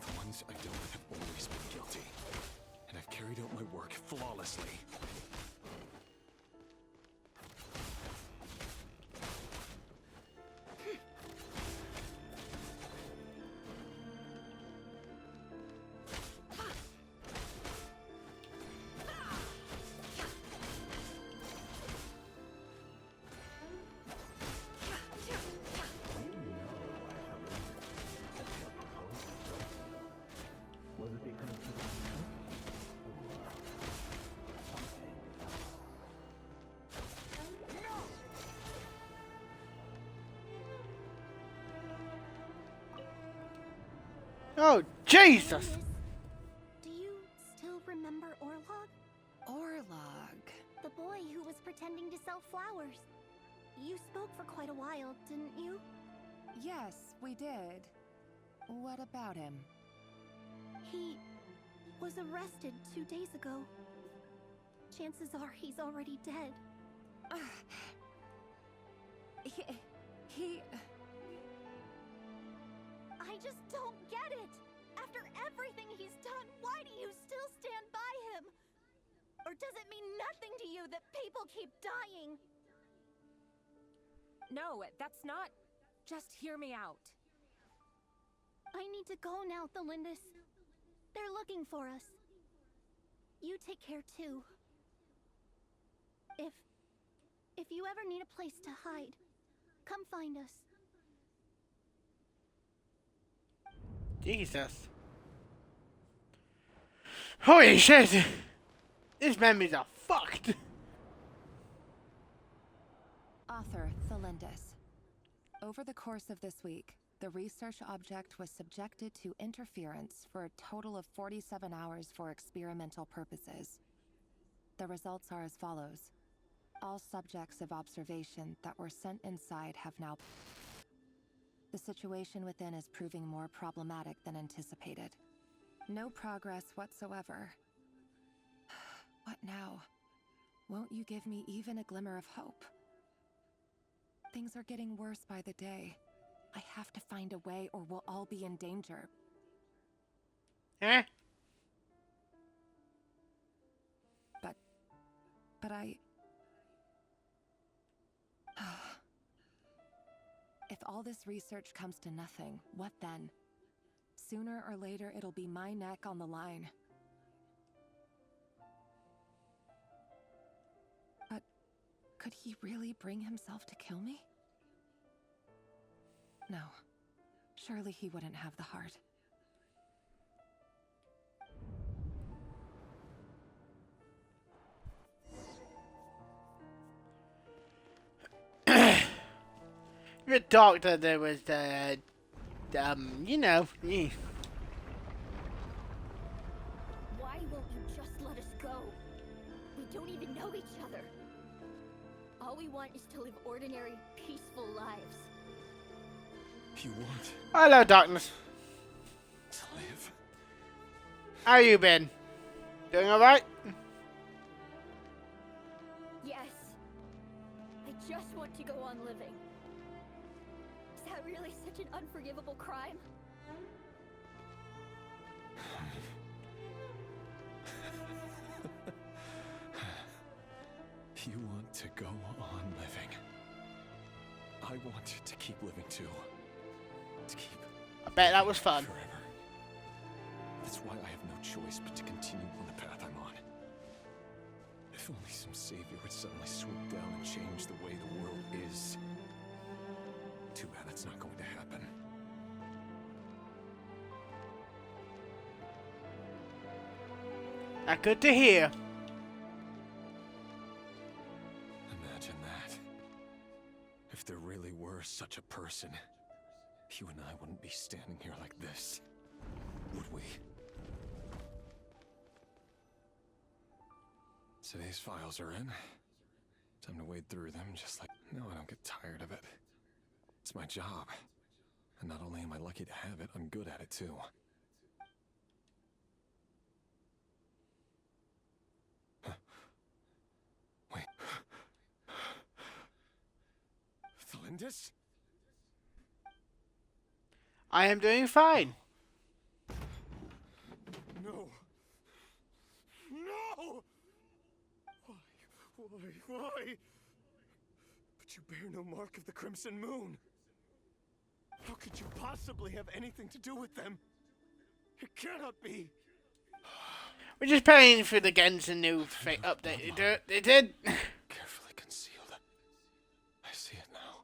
The ones I've dealt with have always been guilty. And I've carried out my work flawlessly. was it because he was Oh, Jesus! Do you still remember Orlog? Orlog. The boy who was pretending to sell flowers. You spoke for quite a while, didn't you? Yes, we did. What about him? He was arrested 2 days ago. Chances are he's already dead. He... I just don't get it! After everything he's done, why do you still stand by him? Or does it mean nothing to you that people keep dying? No, that's not... Just hear me out. I need to go now, Thelindis. They're looking for us. You take care too. If you ever need a place to hide, come find us. Jesus. Holy shit! These memories are fucked. Author Thelindis. Over the course of this week, the research object was subjected to interference for a total of 47 hours for experimental purposes. The results are as follows. All subjects of observation that were sent inside have now... The situation within is proving more problematic than anticipated. No progress whatsoever. What now? Won't you give me even a glimmer of hope? Things are getting worse by the day. I have to find a way or we'll all be in danger. Eh? But I... If all this research comes to nothing, what then? Sooner or later, it'll be my neck on the line. But could he really bring himself to kill me? No. Surely he wouldn't have the heart. You talked that there was you know. Why won't you just let us go? We don't even know each other. All we want is to live ordinary, peaceful lives. You want Hello, darkness. to live? How you been? Doing alright? Yes. I just want to go on living. Is that really such an unforgivable crime? You want to go on living. I want to keep living too. To keep... I bet that was fun. Forever. That's why I have no choice but to continue on the path I'm on. If only some savior would suddenly swoop down and change the way the world is. Too bad that's not going to happen. Good to hear. Imagine that. If there really were such a person, you and I wouldn't be standing here like this, would we? So these files are in. Time to wade through them just like... No, I don't get tired of it. It's my job. And not only am I lucky to have it, I'm good at it too. Wait. Thelindis? I am doing fine. No. No! Why? But you bear no mark of the Crimson Moon. How could you possibly have anything to do with them? It cannot be. We're just paying for the Genshin new update. They did. Carefully concealed. I see it now.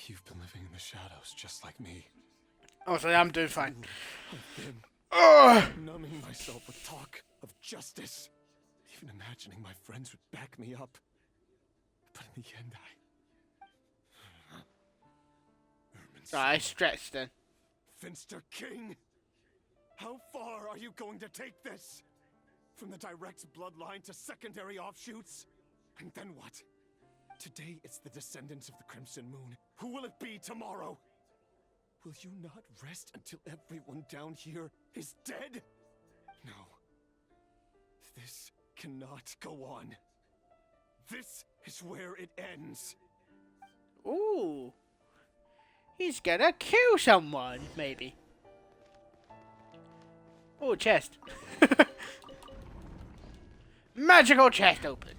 You've been living in the shadows just like me. Oh, so I'm doing fine. I've been numbing myself with talk of justice. Even imagining my friends would back me up. But in the end, I stretched then. Finster King, how far are you going to take this? From the direct bloodline to secondary offshoots? And then what? Today it's the descendants of the Crimson Moon. Who will it be tomorrow? Will you not rest until everyone down here is dead? No. This cannot go on. This is where it ends. Ooh. He's gonna kill someone, maybe. Oh, chest. Magical chest open.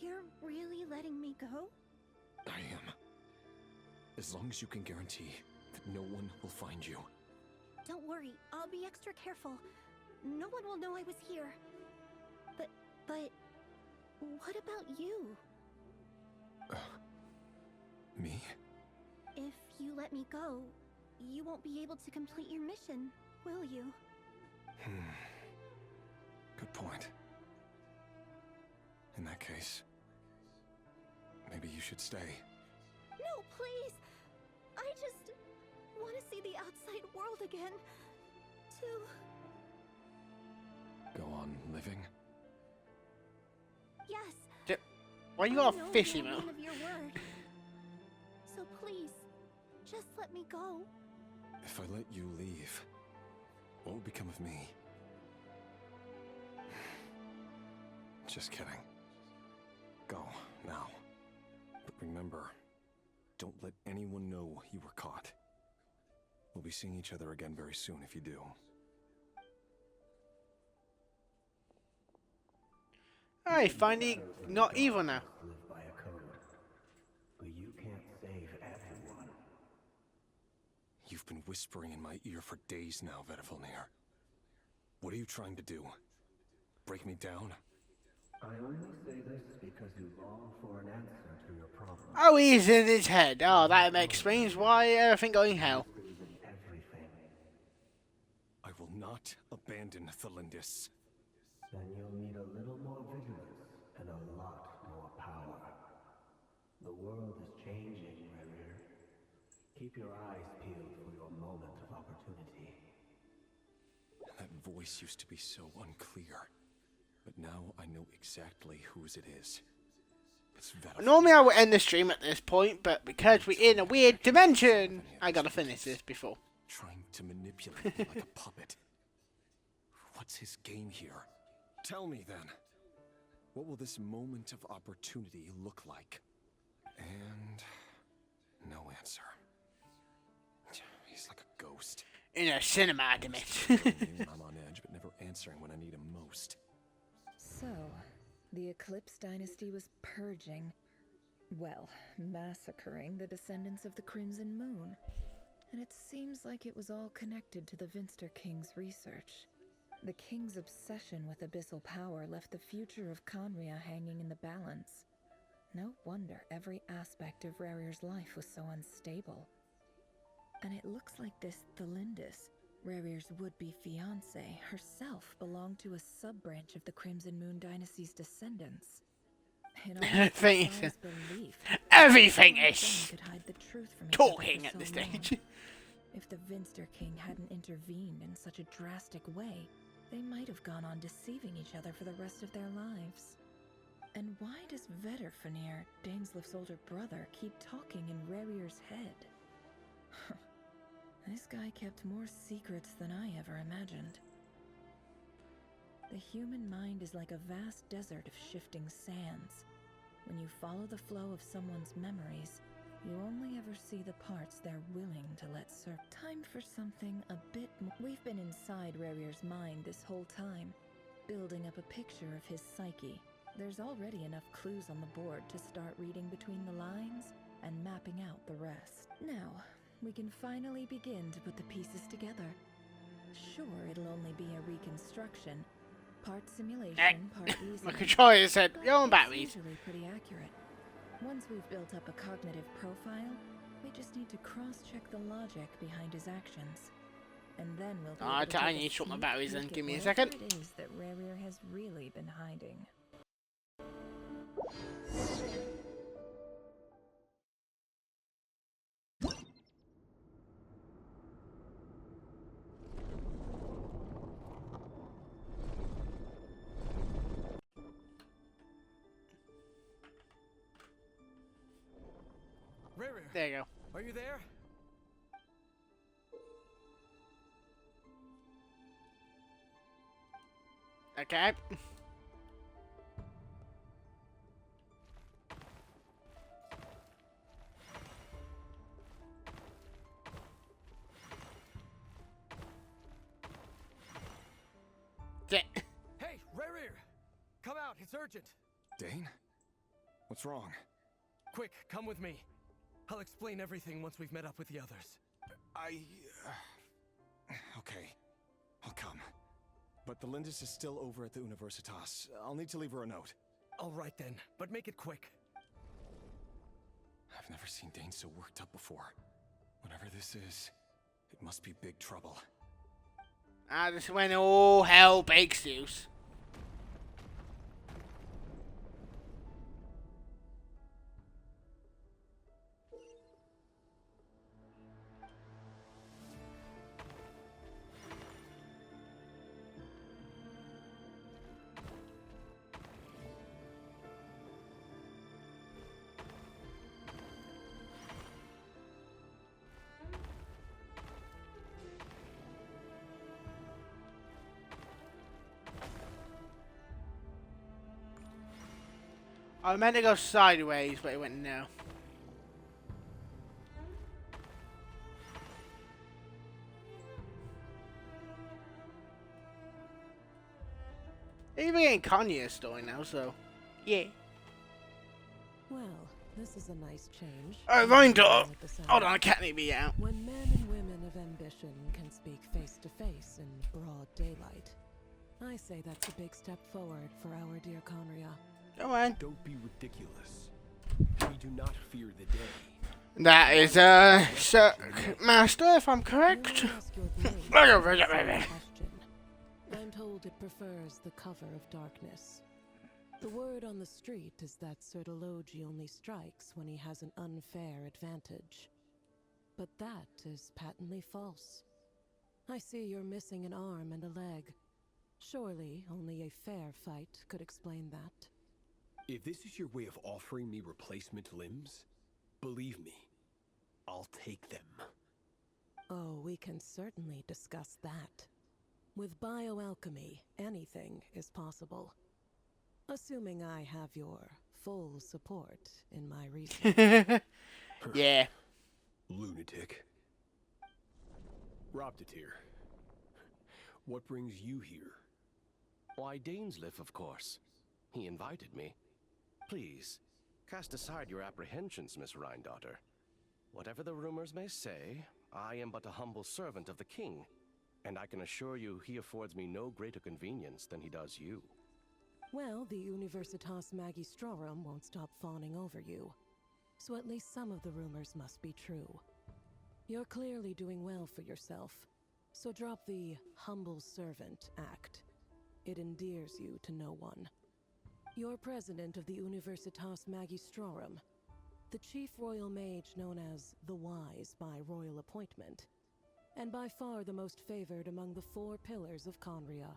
You're really letting me go? I am. As long as you can guarantee that no one will find you. Don't worry, I'll be extra careful. No one will know I was here. But what about you? Me? If you let me go, you won't be able to complete your mission, will you? Good point. In that case, maybe you should stay. No, please! I just want to see the outside world again. Go on living? Yes. Why you got a fish email? Of your word. So please, just let me go. If I let you leave, what will become of me? Just kidding. Go, now. But remember, don't let anyone know you were caught. We'll be seeing each other again very soon if you do. Alright, finally not evil now. Live by a code, but you can't save everyone. You've been whispering in my ear for days now, Vedifalnir. What are you trying to do? Break me down? I only say this because you long for an answer to your problem. Oh, he's in his head. Oh, that explains why everything going hell. Everything. I will not abandon Thelindis. Then you'll need a little more vigilance and a lot more power. The world is changing, Rerir. Keep your eyes peeled for your moment of opportunity. That voice used to be so unclear. But now I know exactly whose it is. It's Vedifalnir. Normally I would end the stream at this point, but because we're in a weird dimension, I gotta finish this before. Trying to manipulate me like a puppet. What's his game here? Tell me then. What will this moment of opportunity look like? And no answer. He's like a ghost. In a cinema dimension. I'm on edge, but never answering when I need him most. So, the Eclipse Dynasty was purging, well, massacring the descendants of the Crimson Moon. And it seems like it was all connected to the Vinster King's research. The King's obsession with abyssal power left the future of Conria hanging in the balance. No wonder every aspect of Rerir's life was so unstable. And it looks like this Thelindis, Rerir's would-be fiancée, herself belonged to a sub-branch of the Crimson Moon Dynasty's descendants. Everything is could hide the truth from talking at this stage. If the Vinster King hadn't intervened in such a drastic way, they might have gone on deceiving each other for the rest of their lives. And why does Vedifalnir, Daneslif's older brother, keep talking in Rerir's head? This guy kept more secrets than I ever imagined. The human mind is like a vast desert of shifting sands. When you follow the flow of someone's memories, you only ever see the parts they're willing to let serve. Time for something a bit more. We've been inside Rerir's mind this whole time, building up a picture of his psyche. There's already enough clues on the board to start reading between the lines and mapping out the rest. Now, we can finally begin to put the pieces together. Sure, it'll only be a reconstruction. Part simulation, part reasoning. My controller said, "Your own batteries." It's usually pretty accurate. Once we've built up a cognitive profile, we just need to cross-check the logic behind his actions. And then we'll be able to I take need a to swap my sneak batteries then. peek Give at me a whatever second. it is that Rerir has really been hiding. Riri, There you go. are you there? Okay. Hey, Riri! Come out, it's urgent. Dane? What's wrong? Quick, come with me. I'll explain everything once we've met up with the others. Okay. I'll come. But the Lindis is still over at the Universitas. I'll need to leave her a note. All right then, but make it quick. I've never seen Dane so worked up before. Whatever this is, it must be big trouble. This is when all hell breaks loose. I meant to go sideways, but it went no. Even getting Kanye's story now, so yeah. Well, this is a nice change. Oh, Rindor! Hold on, I can't leave me out. When men and women of ambition can speak face to face in broad daylight, I say that's a big step forward for our dear Conria. Come on. Don't be ridiculous. We do not fear the day. That is, Sir Master, if I'm correct. I'm told it prefers the cover of darkness. The word on the street is that Sertologi only strikes when he has an unfair advantage. But that is patently false. I see you're missing an arm and a leg. Surely only a fair fight could explain that. If this is your way of offering me replacement limbs, believe me, I'll take them. Oh, we can certainly discuss that. With bioalchemy, anything is possible. Assuming I have your full support in my research. Yeah. Lunatic. Robdatir, what brings you here? Why, Dainsliff, of course. He invited me. Please, cast aside your apprehensions, Miss Rhindaughter. Whatever the rumors may say, I am but a humble servant of the king, and I can assure you he affords me no greater convenience than he does you. Well, the Universitas Magistrorum won't stop fawning over you. So at least some of the rumors must be true. You're clearly doing well for yourself, so drop the humble servant act. It endears you to no one. You're president of the Universitas Magistrorum, the chief royal mage known as the Wise by royal appointment, and by far the most favored among the 4 pillars of Conria.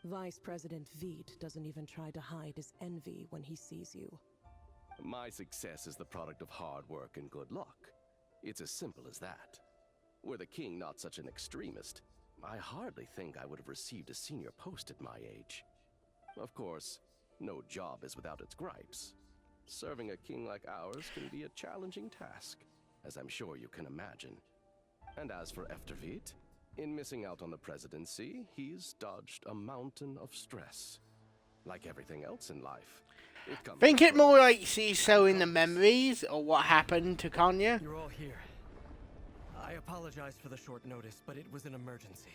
Vice President Veet doesn't even try to hide his envy when he sees you. My success is the product of hard work and good luck. It's as simple as that. Were the king not such an extremist, I hardly think I would have received a senior post at my age. Of course, no job is without its gripes. Serving a king like ours can be a challenging task, as I'm sure you can imagine. And as for Efterveet, in missing out on the presidency, he's dodged a mountain of stress. Like everything else in life. Think it more like she's showing the memories or what happened to Kanye. You're all here. I apologize for the short notice, but it was an emergency.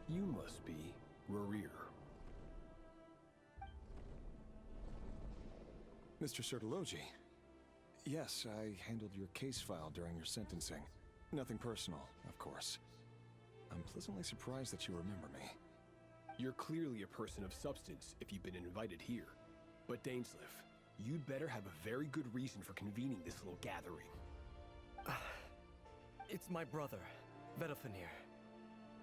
You must be Rarir. Mr. Sertologi. Yes, I handled your case file during your sentencing. Nothing personal, of course. I'm pleasantly surprised that you remember me. You're clearly a person of substance if you've been invited here. But Dainsliff, you'd better have a very good reason for convening this little gathering. It's my brother, Vedafinir.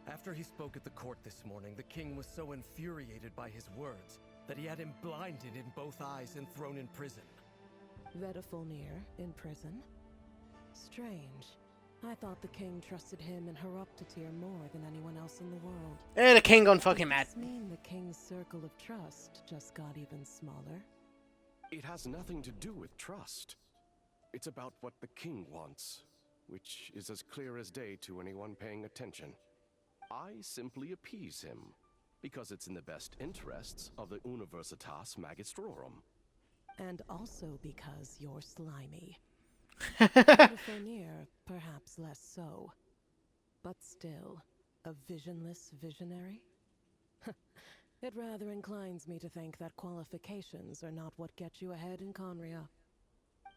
After he spoke at the court this morning, the king was so infuriated by his words that he had him blinded in both eyes and thrown in prison. Vedafulnir in prison? Strange. I thought the king trusted him and Heroptatir more than anyone else in the world. Eh, the king gone fucking mad. Does this mean the king's circle of trust just got even smaller? It has nothing to do with trust. It's about what the king wants, which is as clear as day to anyone paying attention. I simply appease him, because it's in the best interests of the Universitas Magistrorum. And also because you're slimy. Vedafulnir, perhaps less so. But still, a visionless visionary? It rather inclines me to think that qualifications are not what get you ahead in Conria.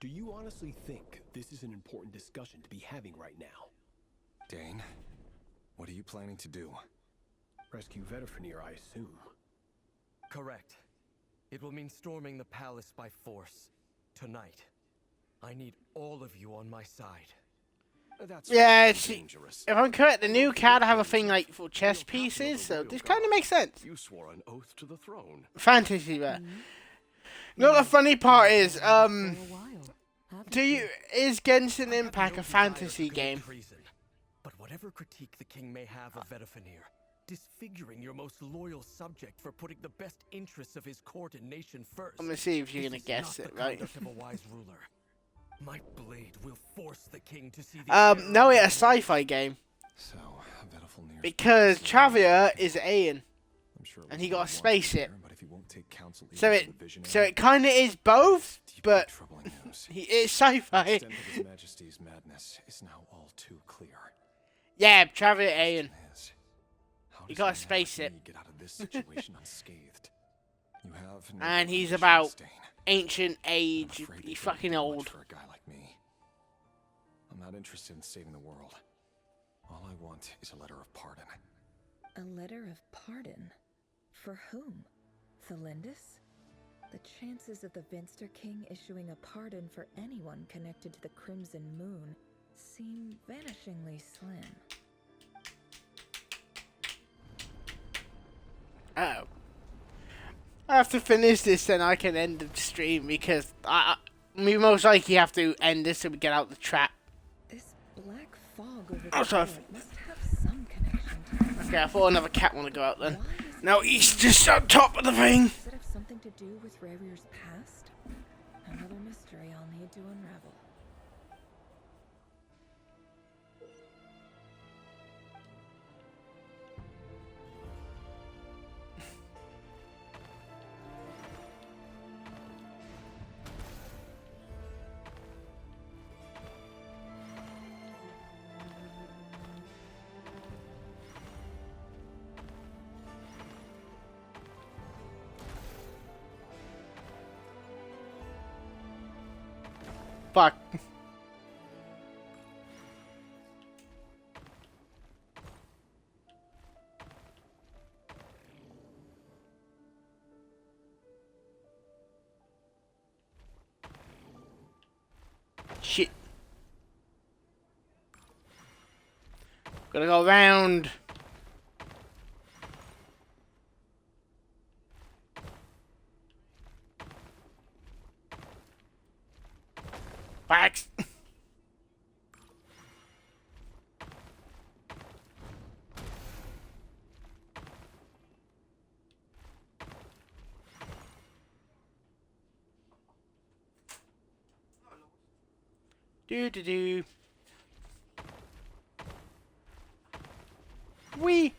Do you honestly think this is an important discussion to be having right now? Dane, what are you planning to do? Rescue Vedafulnir, I assume. Correct. It will mean storming the palace by force. Tonight. I need all of you on my side. That's Yeah, it's, dangerous. if I'm correct, the new card have a thing like for chess pieces, so this kind of makes sense. You swore an oath to the throne. Fantasy, but you know what the funny part is, is Genshin Impact a fantasy game? But whatever critique the king may have of Vedafulnir, disfiguring your most loyal subject for putting the best interests of his court and nation first. I'm gonna see if you're gonna guess it, right? Of a wise ruler. My blade will force the king to see the no, it's a sci-fi game. So, because Travia is Aeon, and he got a spaceship. So it kind of is both, but it's sci-fi. The extent of His Majesty's madness is now all too clear. Yeah, Travia Aeon. He got a spaceship. Get out of this situation unscathed. You have no and he's relation, about Stain. ancient age. He's fucking old. For a guy like me. I'm not interested in saving the world. All I want is a letter of pardon. A letter of pardon? For whom? Thelindis? The chances of the Vinster King issuing a pardon for anyone connected to the Crimson Moon seem vanishingly slim. Uh-oh. I have to finish this, then I can end the stream, because we most likely have to end this so we get out the trap. This black fog over the must have some connection to okay, I thought another cat want to go out then. No, he's just on top of the thing. Does it have something to do with Ravir's past? Another mystery I'll need to unravel. Fuck. Shit. Gotta go around. Backs. Do. Wee.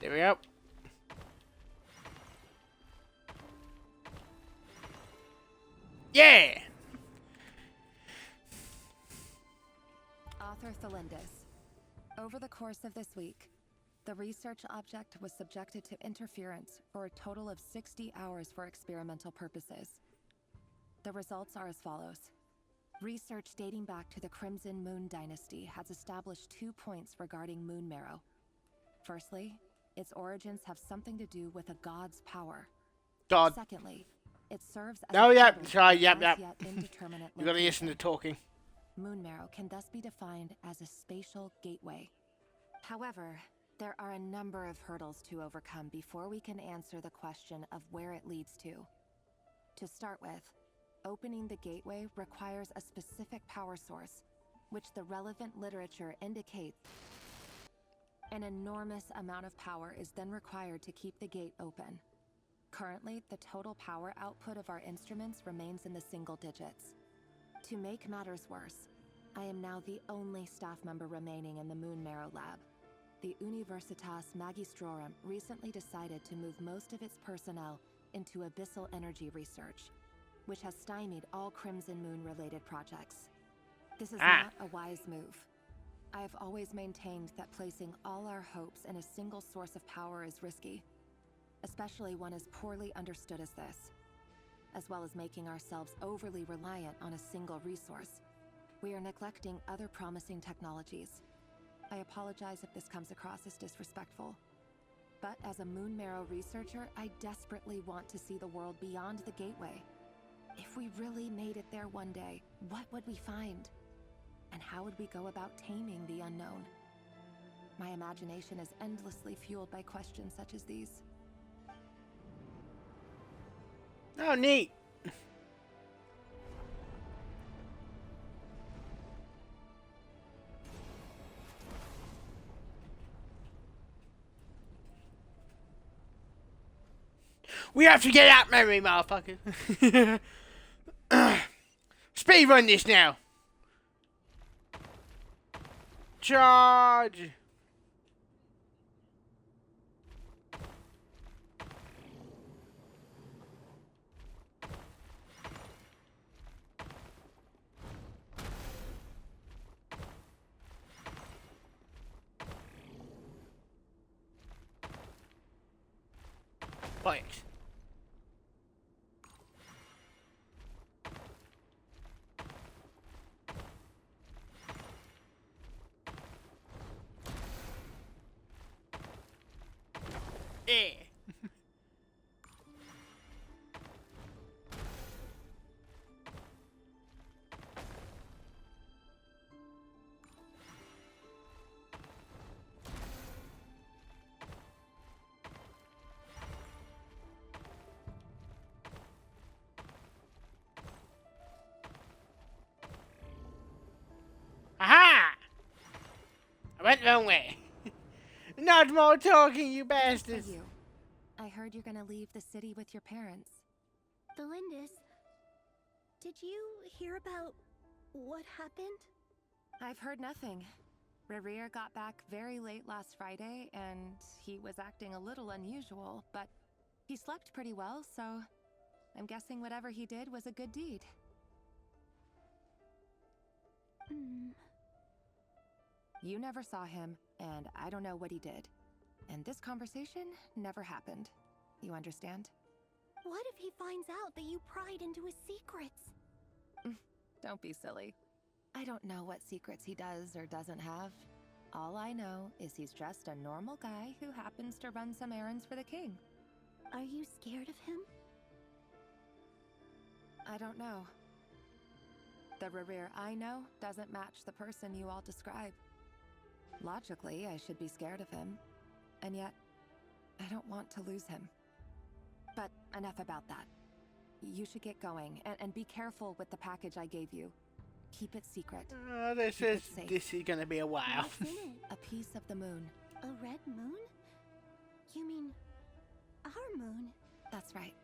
There we go. Yeah! Author Thelindis. Over the course of this week, the research object was subjected to interference for a total of 60 hours for experimental purposes. The results are as follows. Research dating back to the Crimson Moon Dynasty has established 2 points regarding moon marrow. Firstly, its origins have something to do with a god's power. God. Secondly, it serves as oh, a yeah, portal sorry, to yep. an as yet indeterminate You gotta listen to location. talking. Moonmarrow can thus be defined as a spatial gateway. However, there are a number of hurdles to overcome before we can answer the question of where it leads to. To start with, opening the gateway requires a specific power source, which the relevant literature indicates. An enormous amount of power is then required to keep the gate open. Currently, the total power output of our instruments remains in the single digits. To make matters worse, I am now the only staff member remaining in the Moonmarrow lab. The Universitas Magistrorum recently decided to move most of its personnel into abyssal energy research, which has stymied all Crimson Moon-related projects. This is not a wise move. I have always maintained that placing all our hopes in a single source of power is risky, especially one as poorly understood as this. As well as making ourselves overly reliant on a single resource, we are neglecting other promising technologies. I apologize if this comes across as disrespectful. But as a Moonmarrow researcher, I desperately want to see the world beyond the gateway. If we really made it there one day, what would we find? And how would we go about taming the unknown? My imagination is endlessly fueled by questions such as these. Oh, neat. We have to get out memory, motherfucker. Speed run this now. Charge. Fight. Eh. Aha! I went the wrong way. Not more talking, you bastards. You. I heard you're gonna leave the city with your parents. Delindis, did you hear about what happened? I've heard nothing. Rerir got back very late last Friday, and he was acting a little unusual, but he slept pretty well, so I'm guessing whatever he did was a good deed. You never saw him, and I don't know what he did. And this conversation never happened. You understand? What if he finds out that you pried into his secrets? Don't be silly. I don't know what secrets he does or doesn't have. All I know is he's just a normal guy who happens to run some errands for the king. Are you scared of him? I don't know. The Rerir I know doesn't match the person you all describe. Logically, I should be scared of him. And yet, I don't want to lose him. But enough about that. You should get going, and be careful with the package I gave you. Keep it secret. This is gonna be a while. What's in it? A piece of the moon. A red moon? You mean our moon? That's right.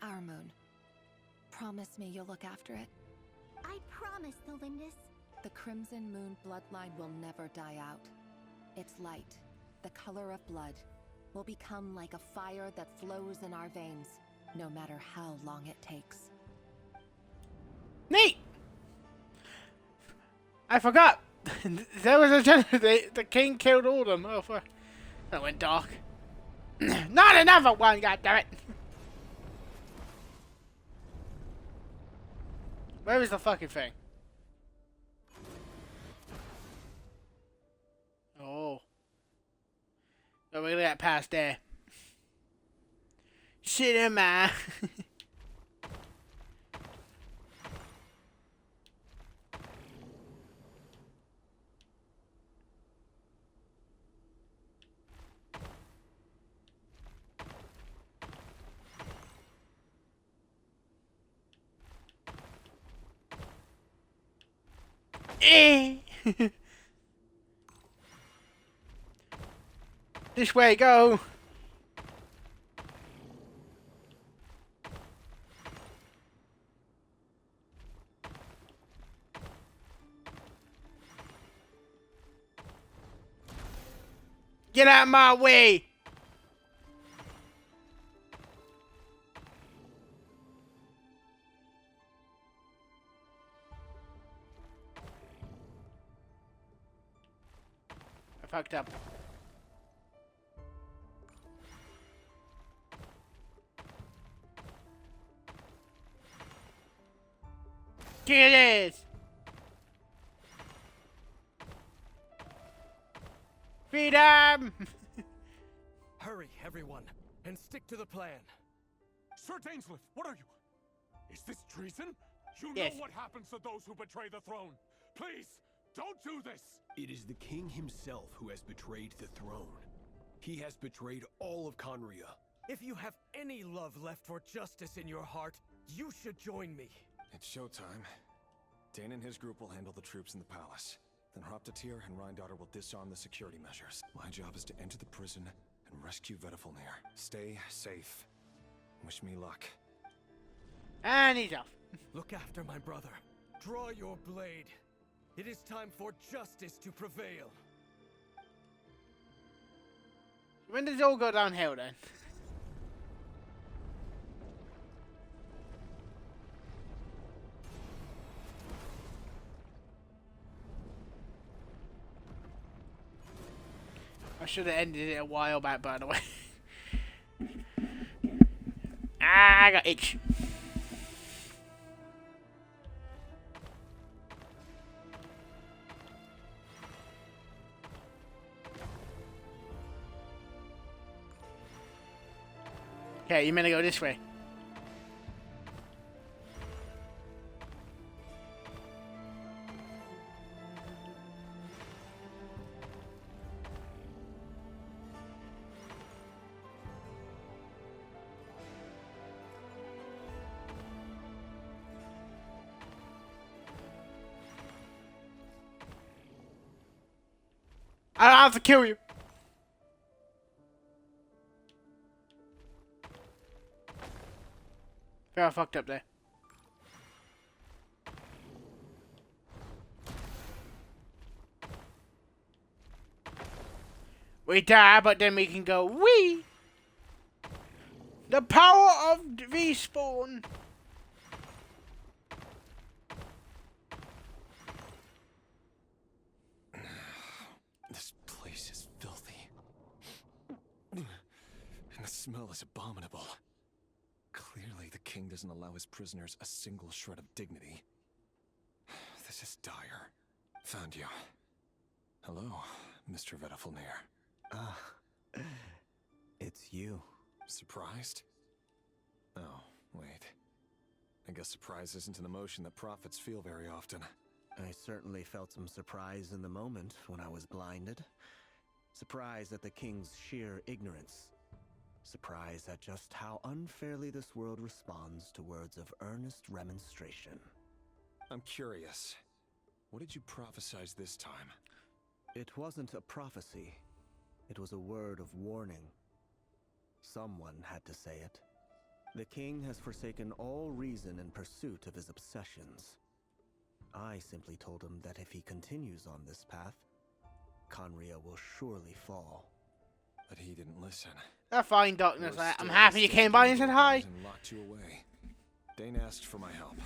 Our moon. Promise me you'll look after it. I promise, Delindis. The Crimson Moon bloodline will never die out. Its light, the color of blood, will become like a fire that flows in our veins, no matter how long it takes. Neat! I forgot. There was a the king killed all of them. Oh, fuck. That went dark. Not another one, goddammit! Where is the fucking thing? Oh. Oh, we got past there. Shit in my. This way, go. Get out of my way. I fucked up. Get it! Freedom! Hurry, everyone, and stick to the plan. Sir Dainsliff, what are you? Is this treason? You Yes. know what happens to those who betray the throne. Please, don't do this. It is the king himself who has betrayed the throne. He has betrayed all of Conria. If you have any love left for justice in your heart, you should join me. It's showtime. Dane and his group will handle the troops in the palace. Then Hraptatir and Rheindotter will disarm the security measures. My job is to enter the prison and rescue Vedifalnir. Stay safe. Wish me luck. And he's off. Look after my brother. Draw your blade. It is time for justice to prevail. When does it all go downhill then? I should have ended it a while back, by the way. I got itch. Okay, you meant to go this way. I don't have to kill you. I fucked up there. We die, but then we can go wee. The power of respawn. This place is filthy. And the smell is abominable. Clearly, the king doesn't allow his prisoners a single shred of dignity. This is dire. Found you. Hello, Mr. Vedifalnir. Ah, it's you. Surprised? Oh, wait. I guess surprise isn't an emotion that prophets feel very often. I certainly felt some surprise in the moment when I was blinded. Surprise at the king's sheer ignorance. Surprise at just how unfairly this world responds to words of earnest remonstration. I'm curious. What did you prophesize this time? It wasn't a prophecy. It was a word of warning. Someone had to say it. The king has forsaken all reason in pursuit of his obsessions. I simply told him that if he continues on this path, Conria will surely fall. But he didn't listen. That's fine, Darkness. I'm happy you came by and said hi. And locked you away. Dane asked for my help.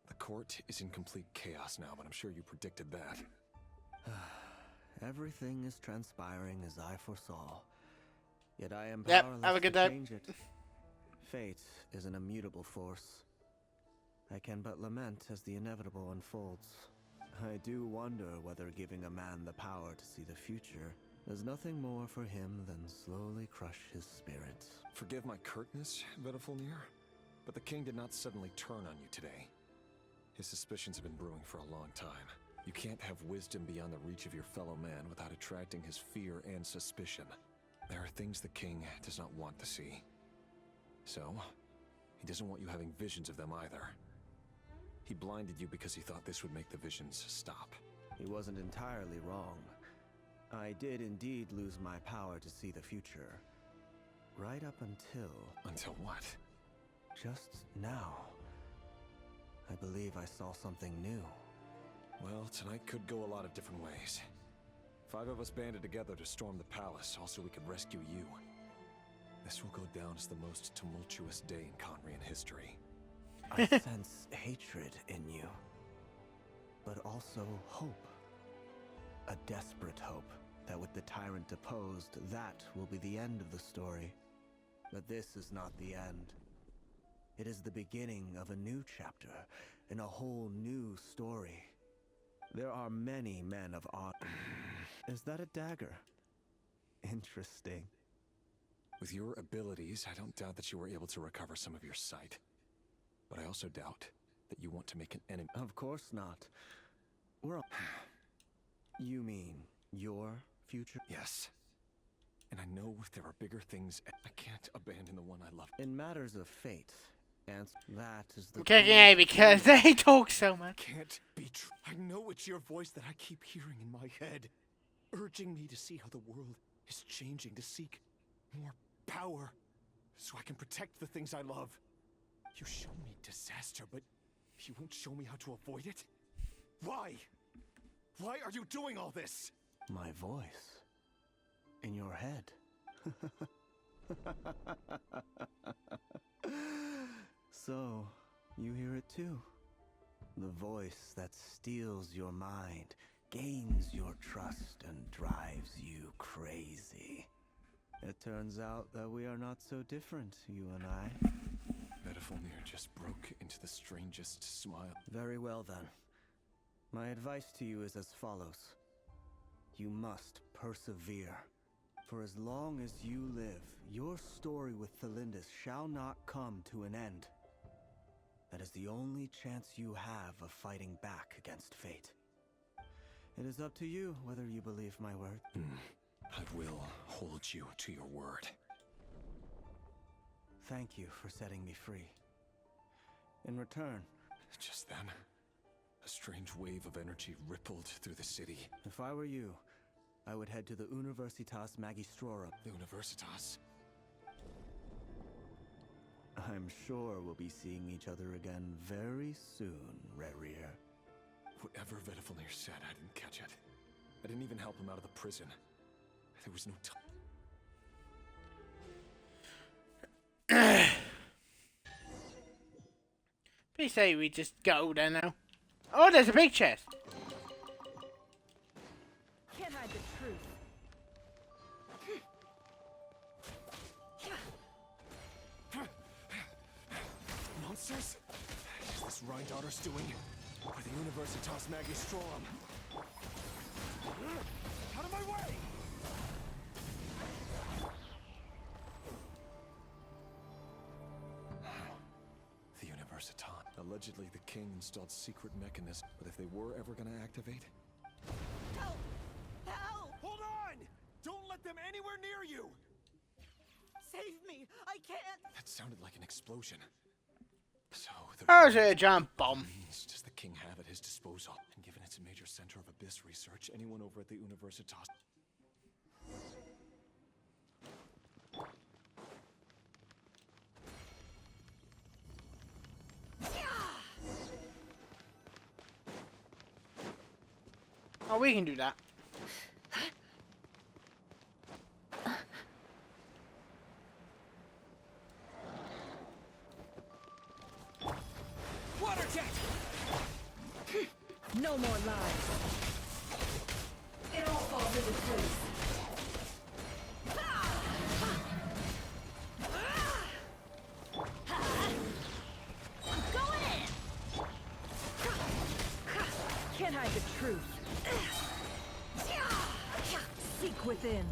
The court is in complete chaos now, but I'm sure you predicted that. Everything is transpiring as I foresaw. Yet I am Yep, powerless have a good to day. change it. Fate is an immutable force. I can but lament as the inevitable unfolds. I do wonder whether giving a man the power to see the future does nothing more for him than slowly crush his spirit. Forgive my curtness, Vedifalnir, but the king did not suddenly turn on you today. His suspicions have been brewing for a long time. You can't have wisdom beyond the reach of your fellow man without attracting his fear and suspicion. There are things the king does not want to see. So, he doesn't want you having visions of them either. He blinded you because he thought this would make the visions stop. He wasn't entirely wrong. I did indeed lose my power to see the future. Right up until... Until what? Just now. I believe I saw something new. Well, tonight could go a lot of different ways. 5 of us banded together to storm the palace, also we could rescue you. This will go down as the most tumultuous day in Conrian history. I sense hatred in you, but also hope. A desperate hope that with the tyrant deposed, that will be the end of the story. But this is not the end. It is the beginning of a new chapter, in a whole new story. There are many men of honor. Is that a dagger? Interesting. With your abilities, I don't doubt that you were able to recover some of your sight. But I also doubt that you want to make an enemy. Of course not. You mean your future? Yes. And I know there are bigger things. I can't abandon the one I love. In matters of fate, and that is the... Okay, because they talk so much. Can't be true. I know it's your voice that I keep hearing in my head, urging me to see how the world is changing, to seek more power, so I can protect the things I love. You show me disaster, but you won't show me how to avoid it? Why? Why are you doing all this? My voice. In your head. So, you hear it too. The voice that steals your mind, gains your trust, and drives you crazy. It turns out that we are not so different, you and I. Metaphonir just broke into the strangest smile. Very well then. My advice to you is as follows. You must persevere. For as long as you live, your story with Thelindis shall not come to an end. That is the only chance you have of fighting back against fate. It is up to you whether you believe my word. I will hold you to your word. Thank you for setting me free. In return... Just then, a strange wave of energy rippled through the city. If I were you, I would head to the Universitas Magistrorum. The Universitas? I'm sure we'll be seeing each other again very soon, Rerir. Whatever Vedifalnir said, I didn't catch it. I didn't even help him out of the prison. There was no time. Please say we just go there now. Oh, there's a big chest. Can't hide the truth. Monsters? Is this Rhindaughter's doing? With the Universitas Magistrorum? Out of my way! The Universitas. Allegedly, the king installed secret mechanisms, but if they were ever going to activate... Help! Help! Hold on! Don't let them anywhere near you! Save me! I can't! That sounded like an explosion. So, How's a jump bomb? Does the king have at his disposal? And given it's a major center of abyss research, anyone over at the Universitas... Oh, we can do that. Water jet! No more lies. It all falls into place. I'm going in! Can't hide the truth. Seek within.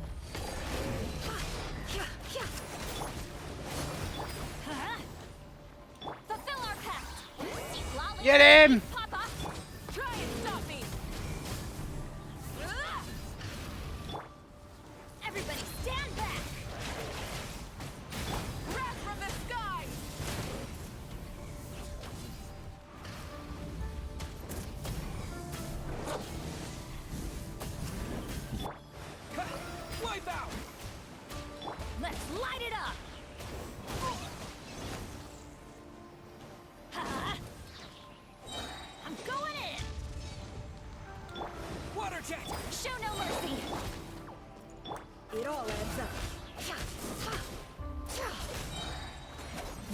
Fulfill our pact. Get him! Papa. Try and stop me. Everybody stand back. Wrath from the sky. inbound! Let's light it up! I'm going in! Water jet! Show no mercy! It all adds up.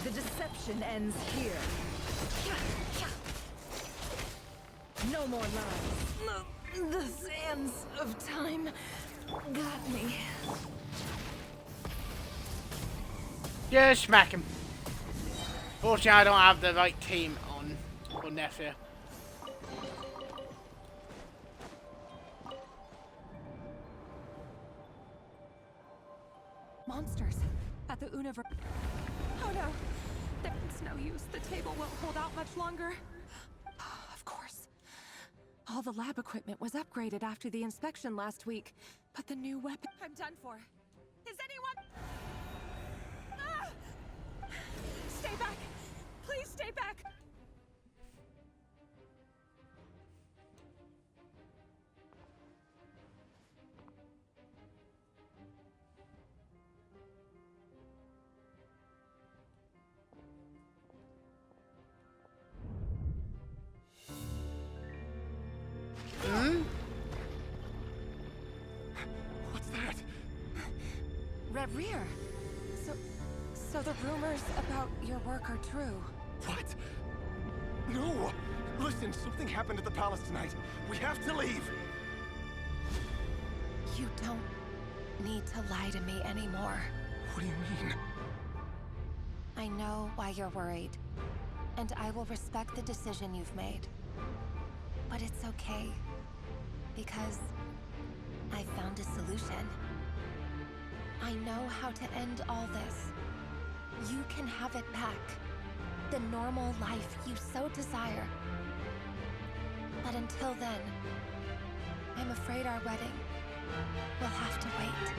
The deception ends here. No more lies. The sands of time got me. Yeah, smack him. Fortunately, I don't have the right team on Nephew. Monsters at the universe. Oh no, there's no use. The table won't hold out much longer. Of course. All the lab equipment was upgraded after the inspection last week, but the new weapon... I'm done for. Is anyone... Ah! Stay back! Please stay back! What's that? Rear. So the rumors about your work are true. What? No! Listen, something happened at the palace tonight. We have to leave! You don't need to lie to me anymore. What do you mean? I know why you're worried, and I will respect the decision you've made. But it's okay, because I found a solution. I know how to end all this. You can have it back. The normal life you so desire. But until then, I'm afraid our wedding will have to wait.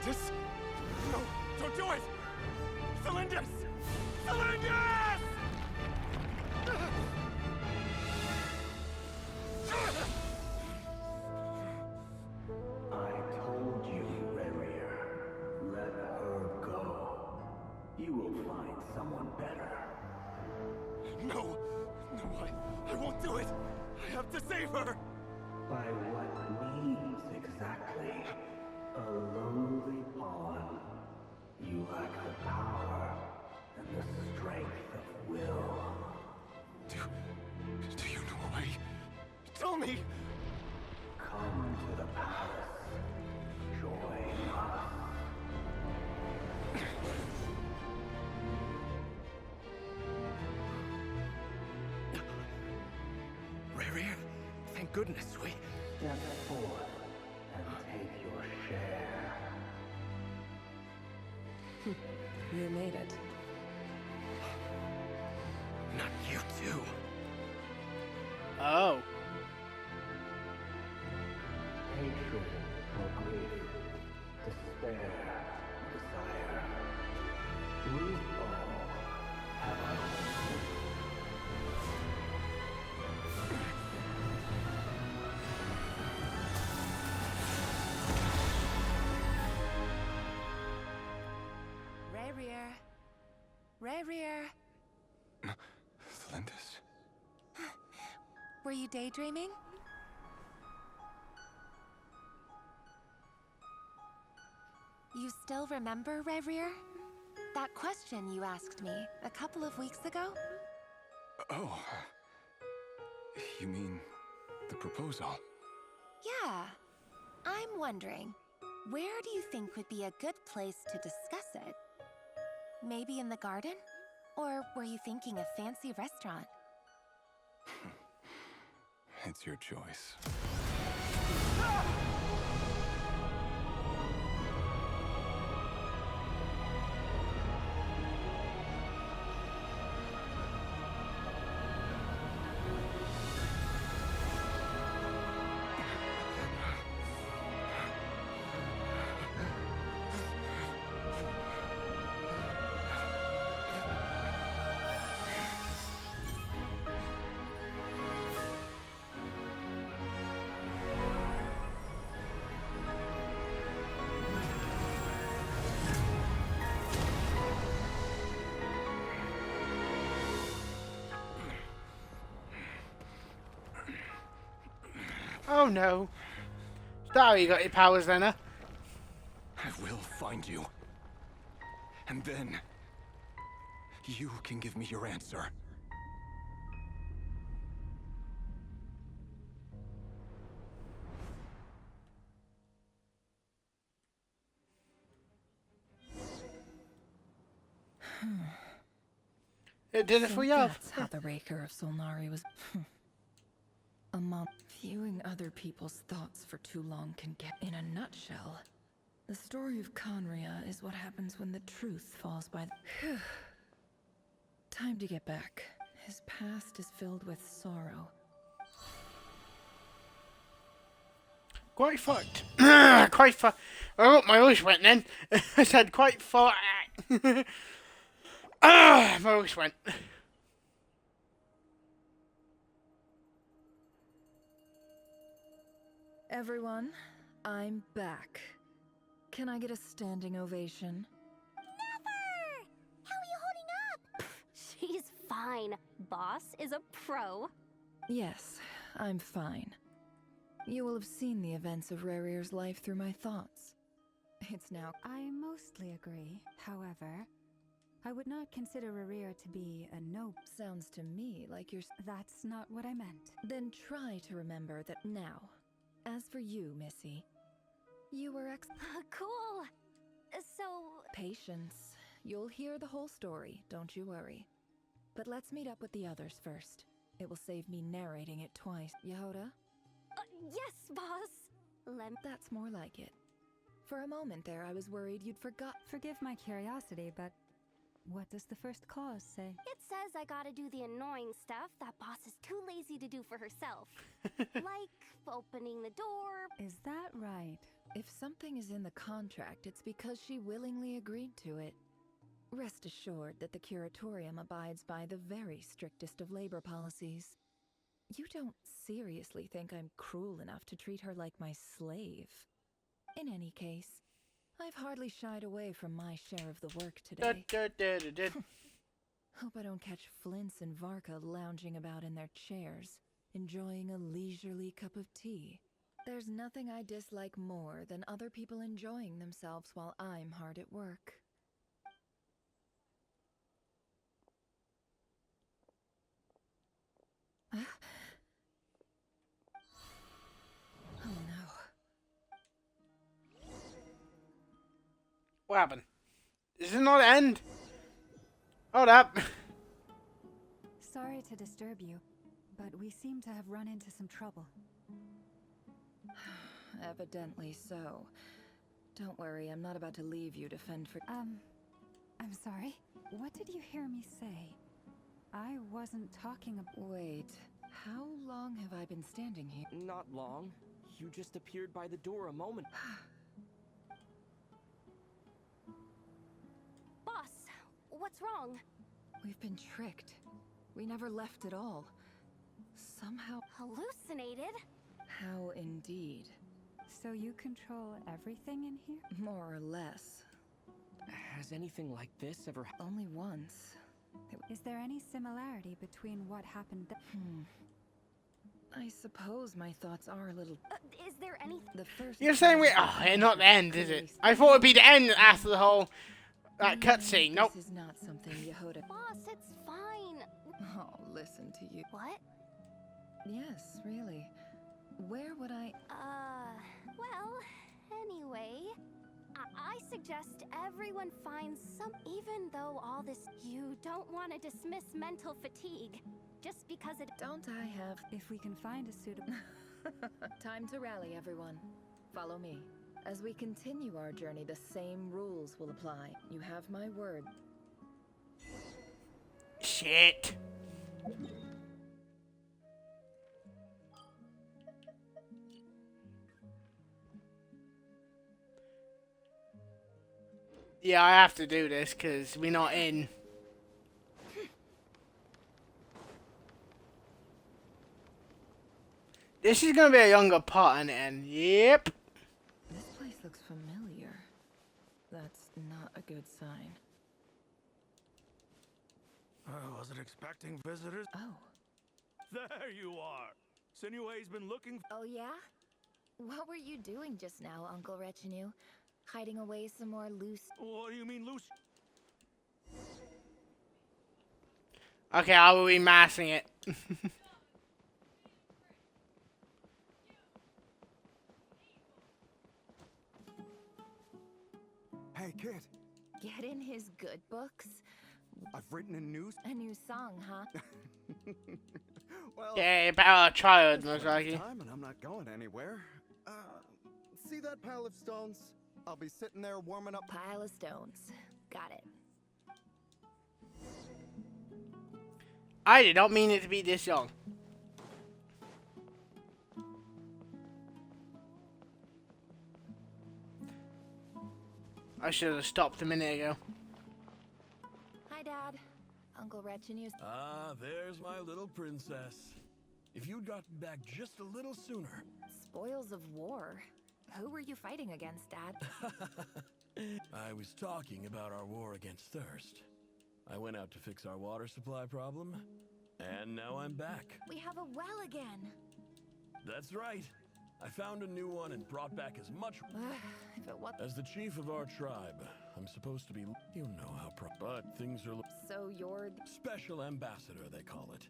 Cylinders? No, don't do it! Cylinders! Cylinders! I told you, Rarier. Let her go. You will find someone better. No! No, I won't do it! I have to save her! By what means exactly? A lowly pawn. You lack the power and the strength of will. Do you know a way? Tell me! Come to the palace. Join us. Rarier, thank goodness we... Step forth and take your share. You made it. Not you too. Oh. Hatred or grief, despair, desire. We all have our own. Rear. Cylinders? Were you daydreaming? You still remember, Rear? That question you asked me a couple of weeks ago? Oh. You mean the proposal? Yeah. I'm wondering, where do you think would be a good place to discuss it? Maybe in the garden? Or were you thinking a fancy restaurant? It's your choice. Oh no. Is that how you got your powers then, huh? I will find you. And then you can give me your answer. It did it So for you. that's how the Raker of Solnari was. A mom. Viewing other people's thoughts for too long can get. In a nutshell, the story of Conria is what happens when the truth falls by the. Time to get back. His past is filled with sorrow. Quite fucked. Quite fucked. Oh, my voice went then. I said quite fucked. My voice went. Everyone, I'm back. Can I get a standing ovation? Never! How are you holding up? She's fine. Boss is a pro. Yes, I'm fine. You will have seen the events of Rarier's life through my thoughts. It's now. I mostly agree. However, I would not consider Rarier to be a noble. Sounds to me like you're. That's not what I meant. Then try to remember that now. As for you, Missy, you were Cool. So... Patience. You'll hear the whole story, don't you worry. But let's meet up with the others first. It will save me narrating it twice. Yehoda? Yes, boss. That's more like it. For a moment there, I was worried you'd forgot. Forgive my curiosity, but what does the first clause say? It says I gotta do the annoying stuff that boss is too lazy to do for herself. Like opening the door. Is that right? If something is in the contract, it's because she willingly agreed to it. Rest assured that the Curatorium abides by the very strictest of labor policies. You don't seriously think I'm cruel enough to treat her like my slave? In any case, I've hardly shied away from my share of the work today. Hope I don't catch Flintz and Varka lounging about in their chairs, enjoying a leisurely cup of tea. There's nothing I dislike more than other people enjoying themselves while I'm hard at work. Oh no. What happened? Is it not the end? Hold up. Sorry to disturb you, but we seem to have run into some trouble. Evidently so. Don't worry, I'm not about to leave you to fend for— I'm sorry? What did you hear me say? I wasn't talking about— Wait, how long have I been standing here? Not long. You just appeared by the door a moment. Boss, what's wrong? We've been tricked. We never left at all. Somehow— Hallucinated? How indeed. So you control everything in here? More or less. Has anything like this ever Only once. Is there any similarity between what happened I suppose my thoughts are a little— Is there any— The first— You're saying we— Oh, it's not the end, is it? I thought it'd be the end after the whole that cutscene. Nope. This is not something Yehoda— Boss, it's fine. Oh, listen to you. What? Yes, really. Where would I— Well, anyway, I suggest everyone finds some— Even though all this— You don't want to dismiss mental fatigue, just because it— Don't I have— If we can find a suitable— Time to rally, everyone. Follow me. As we continue our journey, the same rules will apply. You have my word. Shit. Yeah, I have to do this because we're not in. This is going to be a younger part, and yep. This place looks familiar. That's not a good sign. I wasn't expecting visitors. Oh. There you are. Sinue's been looking. Oh, yeah? What were you doing just now, Uncle Retinue? Hiding away some more loose... What do you mean, loose? Okay, I will be massing it. Hey, kid. Get in his good books? I've written a news. A new song, huh? Well, Yeah, about a child, most it's likely. time and I'm not going anywhere. See that pile of stones? I'll be sitting there warming up. Pile of stones. Got it. I did not mean it to be this young. I should have stopped a minute ago. Hi, Dad. Uncle Retinue's... Ah, there's my little princess. If you'd gotten back just a little sooner. Spoils of war. Who were you fighting against, Dad? I was talking about our war against thirst. I went out to fix our water supply problem, and now I'm back. We have a well again. That's right. I found a new one and brought back as much... If it was... As the chief of our tribe, I'm supposed to be... You know how but things are... So you're... Special ambassador, they call it.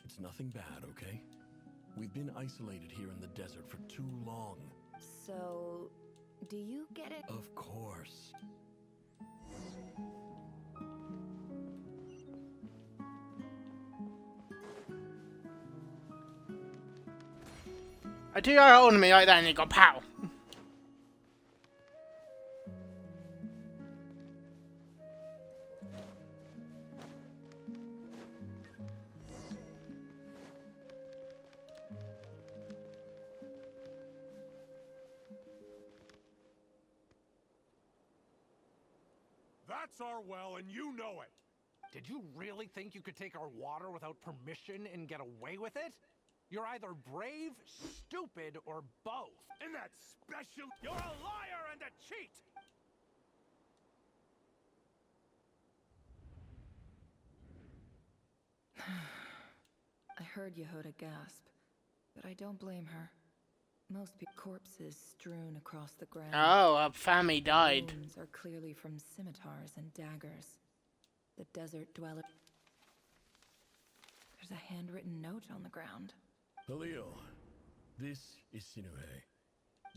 It's nothing bad, okay? We've been isolated here in the desert for too long. So... Do you get it? Of course. I do got holding me like that and it got pow. That's our well, and you know it. Did you really think you could take our water without permission and get away with it? You're either brave, stupid, or both. And that special... You're a liar and a cheat! I heard Yehuda gasp, but I don't blame her. Most corpses strewn across the ground. Oh, a family died. Wounds are clearly from scimitars and daggers. The desert dweller... There's a handwritten note on the ground. Halil, this is Sinue.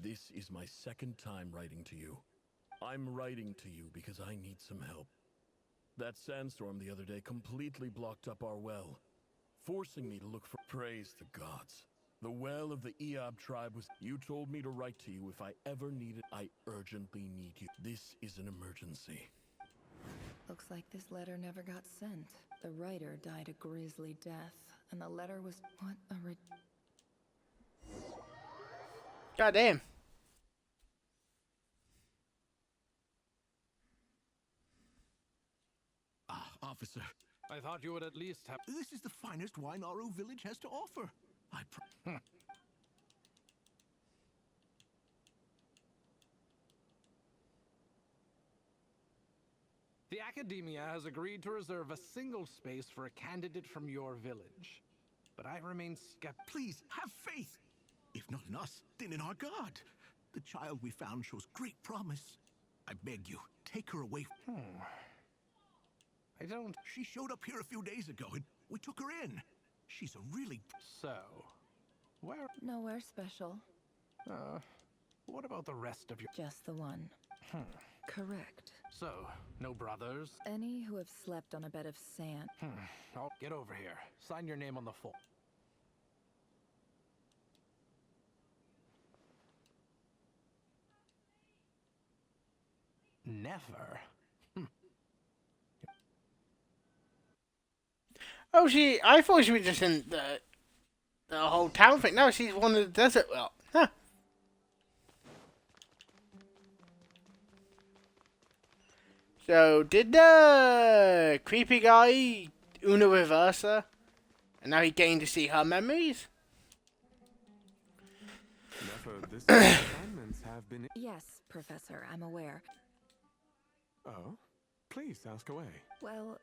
This is my second time writing to you. I'm writing to you because I need some help. That sandstorm the other day completely blocked up our well, forcing me to look for... Praise the gods. The well of the Eob tribe was... You told me to write to you if I ever needed... I urgently need you. This is an emergency. Looks like this letter never got sent. The writer died a grisly death, and the letter was... What a God damn. Officer. I thought you would at least have... This is the finest wine Aro village has to offer. The Academia has agreed to reserve a single space for a candidate from your village. But I remain skeptical. Please, have faith. If not in us, then in our God. The child we found shows great promise. I beg you, take her away. I don't... She showed up here a few days ago, and we took her in. She's a really... So, where... Nowhere special. What about the rest of your... Just the one. Correct. So, no brothers? Any who have slept on a bed of sand. Oh, get over here. Sign your name on the form. Never. Oh, I thought she was just in the whole town thing. No, she's one of the desert well. Huh. So, did the creepy guy Una reverse her? And now he's getting to see her memories? This assignments have been... Yes, Professor, I'm aware. Oh, please ask away. Well,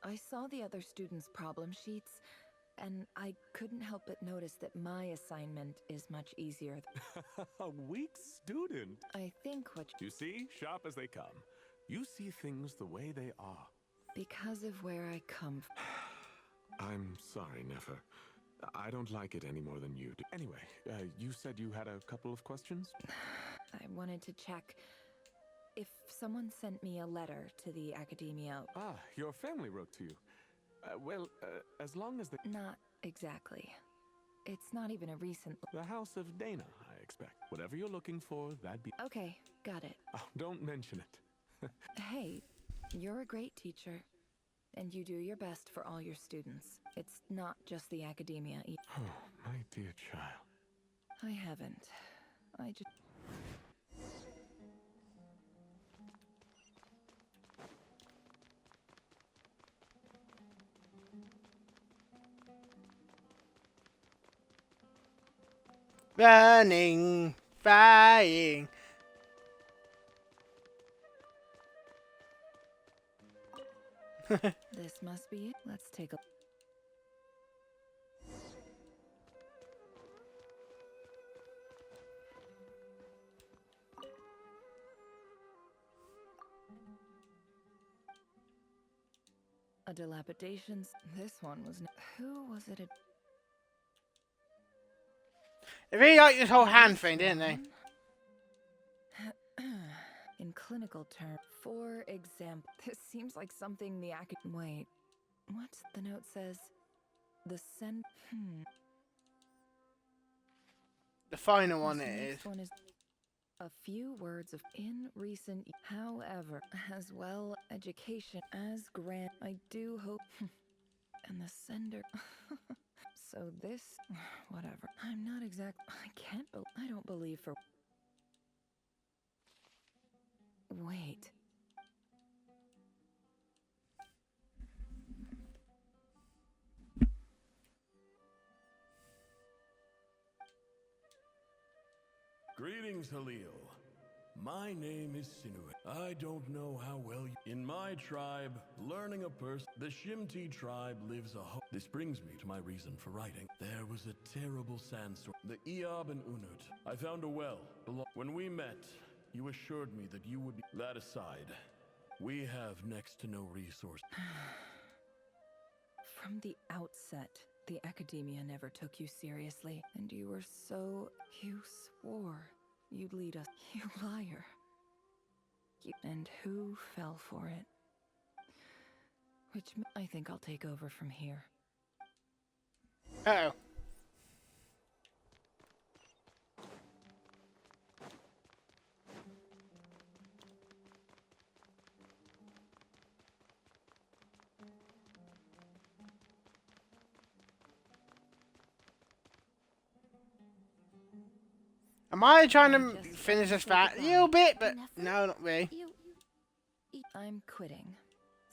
I saw the other students' problem sheets, And I couldn't help but notice that my assignment is much easier. A weak student. I think what You see, sharp as they come. You see things the way they are. because of where I come I'm sorry, Nefer. I don't like it any more than you do. Anyway, you said you had a couple of questions? I wanted to check if someone sent me a letter to the academia. Ah, your family wrote to you. Well, as long as the... Not exactly. It's not even a recent... The House of Dana, I expect. Whatever you're looking for, that'd be... Okay, got it. Oh, don't mention it. Hey, you're a great teacher, and you do your best for all your students. It's not just the academia. Oh, my dear child. I haven't. I just... Running, flying. This must be it. Let's take a... A dilapidations. This one was... Who was it? They really like this whole hand thing, didn't they? In clinical terms, for example, this seems like something the Wait, what? The note says, the The final one This it is. next one is a few words of in recent, however, as well education as grant. I do hope, and the sender. So this, whatever. I'm not exact. I don't believe for. Wait. Greetings, Halil. My name is Sinuet. I don't know how well you... In my tribe, learning a person... The Shimti tribe lives This brings me to my reason for writing. There was a terrible sandstorm. The Eob and Unut. I found a well. When we met, you assured me that you would be... That aside, we have next to no resource. From the outset, the academia never took you seriously, and you were so... You swore you'd lead us. You liar. And who fell for it? I think I'll take over from here. Uh-oh. Am I trying to finish this fat a little bit? But no, not really. I'm quitting.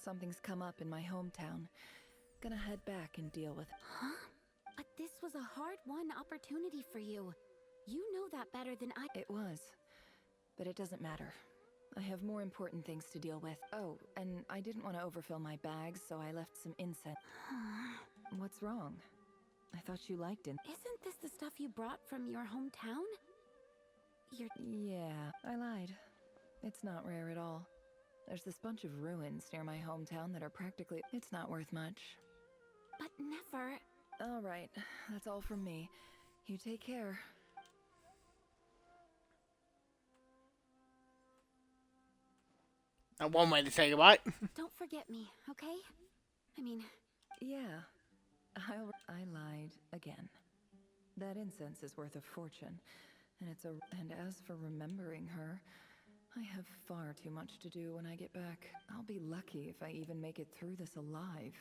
Something's come up in my hometown. Gonna head back and deal with it. Huh? But this was a hard-won opportunity for you. You know that better than I... It was. But it doesn't matter. I have more important things to deal with. Oh, and I didn't want to overfill my bags, so I left some incense. What's wrong? I thought you liked it. Isn't this the stuff you brought from your hometown? Yeah, I lied. It's not rare at all. There's this bunch of ruins near my hometown that are practically... It's not worth much. But never... All right, that's all from me. You take care. And one way to say goodbye. Don't forget me, okay? I mean... Yeah, I lied again. That incense is worth a fortune, and as for remembering her, I have far too much to do when I get back. I'll be lucky if I even make it through this alive.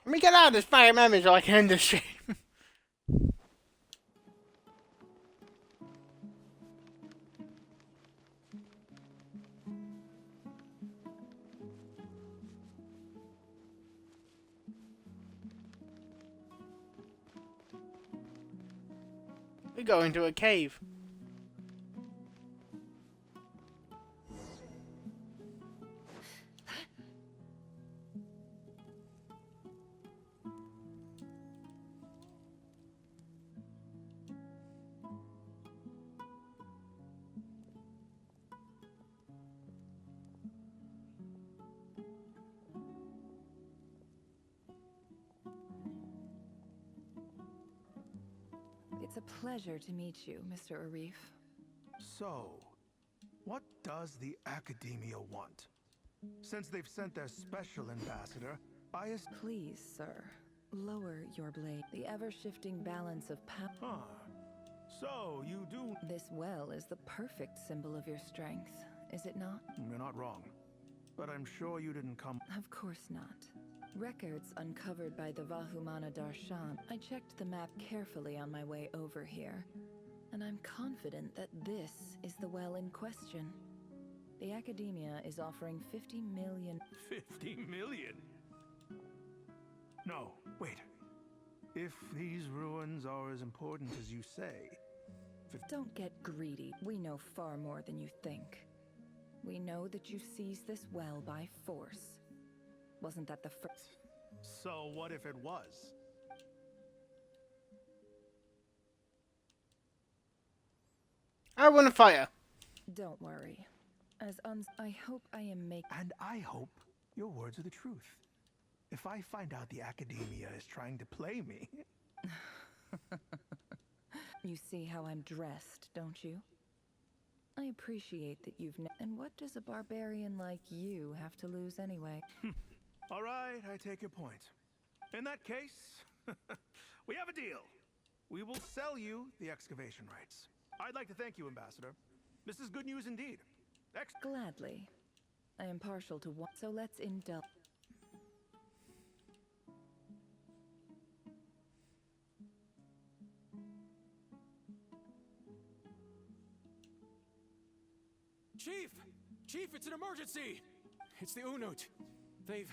Let me get out of this fire memory so I can end the stream. We go into a cave. It's a pleasure to meet you, Mr. Arif. So, what does the Academia want? Since they've sent their special ambassador, Please, sir, lower your blade. The ever-shifting balance of power. Huh. So, you do... This well is the perfect symbol of your strength, is it not? You're not wrong. But I'm sure you didn't come... Of course not. Records uncovered by the Vahumana Darshan. I checked the map carefully on my way over here, and I'm confident that this is the well in question. The Academia is offering 50 million... 50 million? No, wait. If these ruins are as important as you say... Don't get greedy. We know far more than you think. We know that you seized this well by force. Wasn't that the first? So what if it was? I want to fire. Don't worry. I hope I am making... And I hope your words are the truth. If I find out the Academia is trying to play me... You see how I'm dressed, don't you? I appreciate that you've... And what does a barbarian like you have to lose anyway? All right, I take your point. In that case, we have a deal. We will sell you the excavation rights. I'd like to thank you, Ambassador. This is good news indeed. Gladly. I am partial to one, so let's indulge. Chief! Chief, it's an emergency! It's the Unut. They've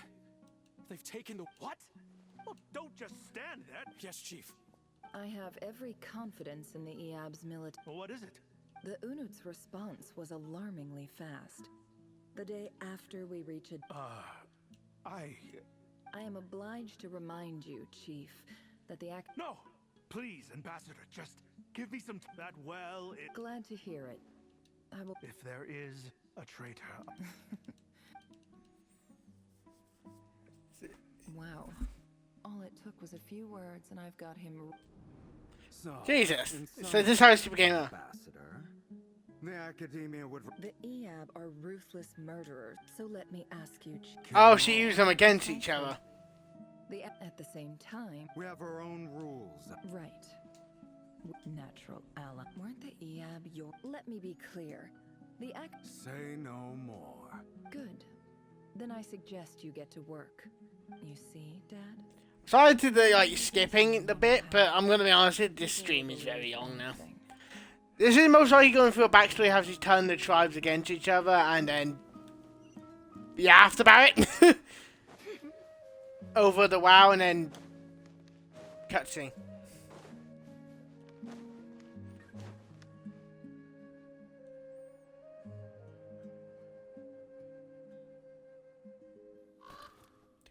taken the... What? Well, don't just stand there. Yes, Chief. I have every confidence in the EAB's military. Well, what is it? The Unut's response was alarmingly fast. The day after we reached... I am obliged to remind you, Chief, that the No! Please, Ambassador, just give me some... That well, it... Glad to hear it. I will... If there is a traitor... Wow. All it took was a few words and I've got him... So, Jesus. So this is how a super gamer. Ambassador, the Academia would... The EAB are ruthless murderers, so let me ask you... Oh, she used them against each other. At the same time... We have our own rules. Right. Natural ally. Weren't the EAB your... Let me be clear. The Say no more. Good. Then I suggest you get to work. You see, Dad? Sorry to the skipping the bit, but I'm gonna be honest, this stream is very long now. This is most likely going through a backstory, how to turn the tribes against each other, and then be asked about it over the WoW, and then cutscene.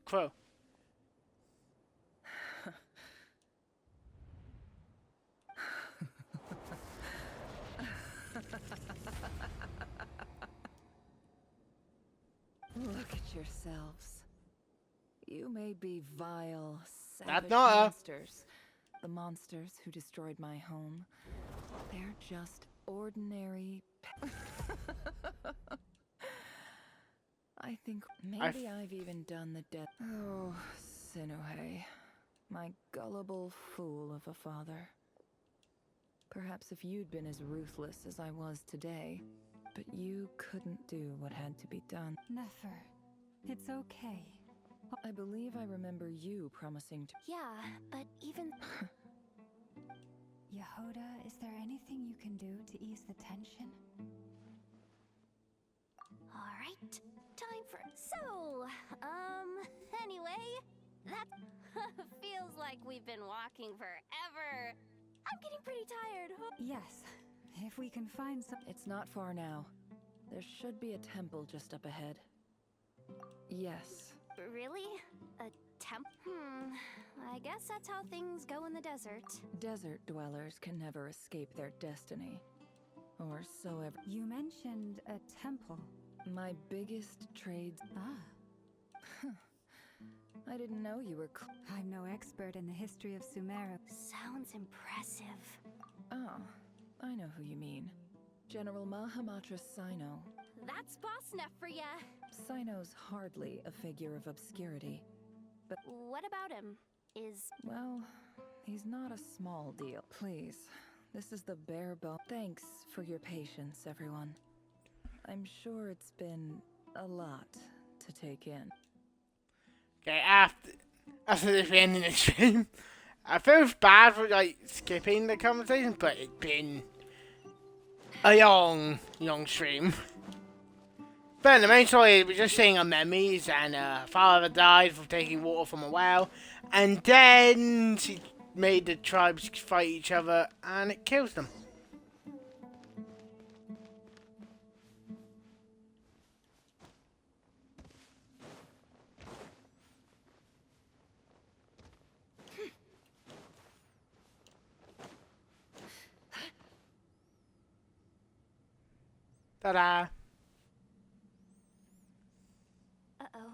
Crow. Look at yourselves. You may be vile, That's savage not her. monsters. The monsters who destroyed my home. They're just ordinary... I think maybe I've even done the death. Oh, Sinuhe, my gullible fool of a father. Perhaps if you'd been as ruthless as I was today, but you couldn't do what had to be done. Nefer, it's okay. I believe I remember you promising to... Yeah, but even... Yehoda, is there anything you can do to ease the tension? Alright, time for... So, anyway, that feels like we've been walking forever. I'm getting pretty tired. Yes, if we can find some... It's not far now. There should be a temple just up ahead. Yes. Really? A temp? I guess that's how things go in the desert. Desert dwellers can never escape their destiny. Or so ever. You mentioned a temple. My biggest trade... Ah. I didn't know you were. I'm no expert in the history of Sumeru. Sounds impressive. Oh, I know who you mean. General Mahamatra Sino. That's Boss Neff for ya. Sino's hardly a figure of obscurity. But what about him? Well, he's not a small deal. Please, this is the bare bone. Thanks for your patience, everyone. I'm sure it's been a lot to take in. Okay, after this ending the stream, I feel bad for like skipping the conversation, but it's been a long stream. But the main story is we're just seeing our memories, and father died from taking water from a well, and then she made the tribes fight each other, and it kills them. Ta-da! Uh-oh,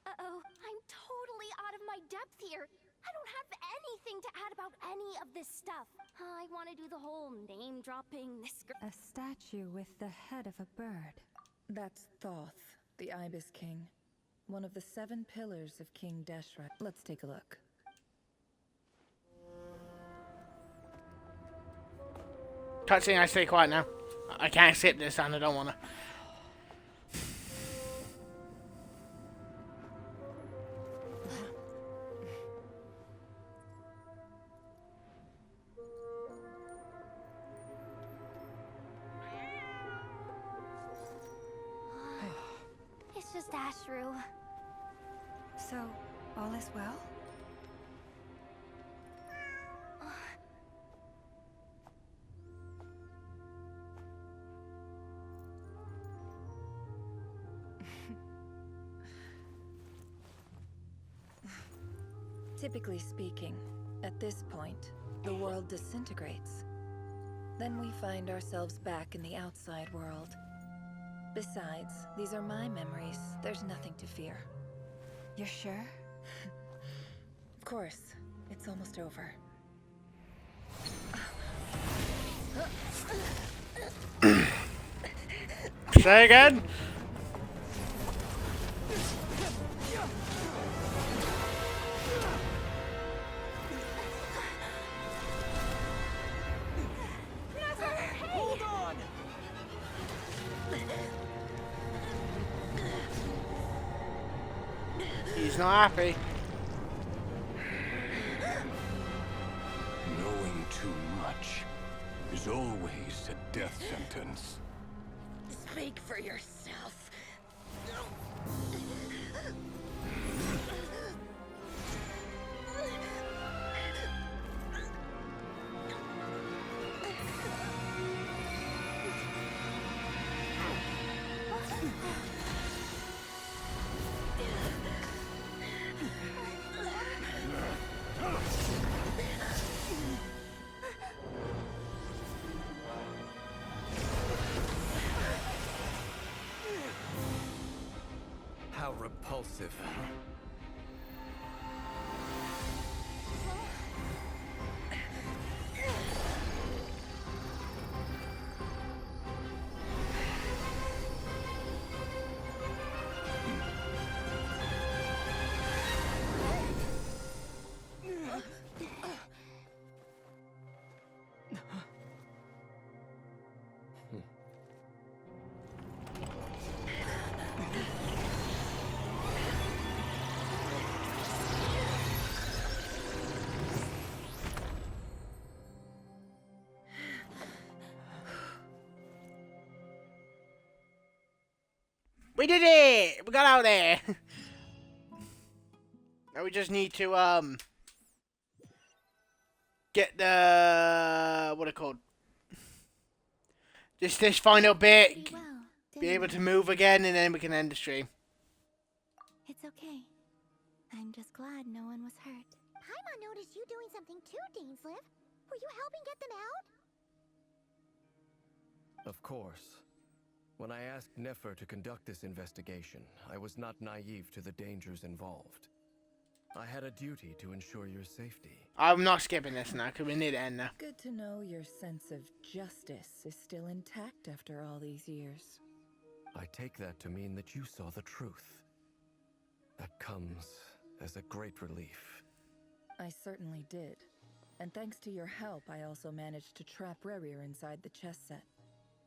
I'm totally out of my depth here. I don't have anything to add about any of this stuff. I want to do the whole name-dropping, A statue with the head of a bird. That's Thoth, the Ibis King. One of the 7 pillars of King Deshret. Let's take a look. Cutscene, I stay quiet now. I can't skip this, and I don't want to. It's just Ashru. So, all is well? Typically speaking, at this point, the world disintegrates. Then we find ourselves back in the outside world. Besides, these are my memories. There's nothing to fear. You're sure? Of course. It's almost over. Say again? Hold on! He's not happy. Knowing too much is always a death sentence. Speak for yourself. How repulsive. We did it! We got out there! Now we just need to, get the... what are it called? Just this final bit. Be able to move again, and then we can end the stream. It's okay. I'm just glad no one was hurt. Paimon noticed you doing something too, Dainsleif. Were you helping get them out? Of course. When I asked Nefer to conduct this investigation, I was not naive to the dangers involved. I had a duty to ensure your safety. I'm not skipping this now, because we need to end now. Good to know your sense of justice is still intact after all these years. I take that to mean that you saw the truth. That comes as a great relief. I certainly did. And thanks to your help, I also managed to trap Rerir inside the chess set.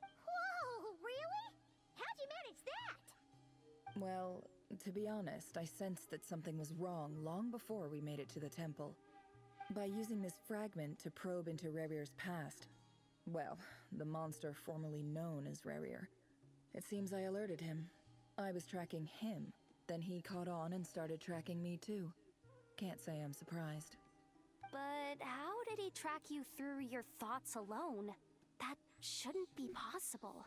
Whoa, really? How'd you manage that? Well, to be honest, I sensed that something was wrong long before we made it to the temple. By using this fragment to probe into Rerir's past, well, the monster formerly known as Rerir, it seems I alerted him. I was tracking him, then he caught on and started tracking me too. Can't say I'm surprised. But how did he track you through your thoughts alone? That shouldn't be possible.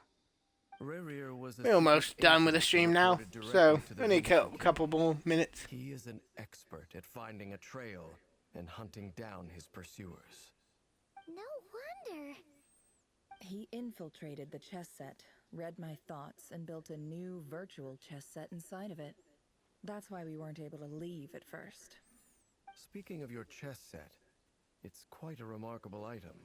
Rerir was We're almost done with the stream now, so only a couple more minutes. He is an expert at finding a trail and hunting down his pursuers. No wonder. He infiltrated the chess set, read my thoughts, and built a new virtual chess set inside of it. That's why we weren't able to leave at first. Speaking of your chess set, it's quite a remarkable item.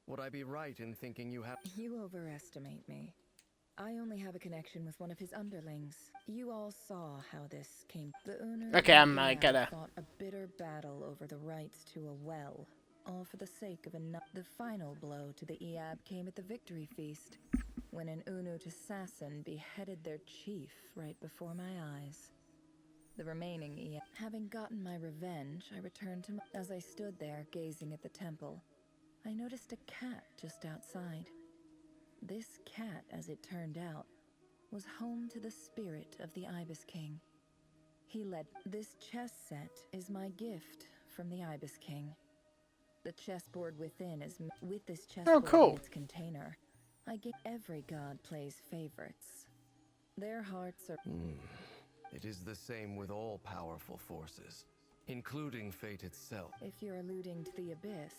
Would I be right in thinking you have... You overestimate me. I only have a connection with one of his underlings. You all saw how this came. The Unu Okay, I'm gonna... fought a bitter battle over the rights to a well, all for the sake of the final blow to the Eab came at the victory feast, when an Unut assassin beheaded their chief right before my eyes. The remaining Eab, having gotten my revenge, I returned to as I stood there gazing at the temple, I noticed a cat just outside. This cat, as it turned out, was home to the spirit of the Ibis King. He led. This chess set is my gift from the Ibis King. The chessboard within is with this chessboard in its container. I give every god plays favorites. Their hearts are. It is the same with all powerful forces, including fate itself. If you're alluding to the abyss,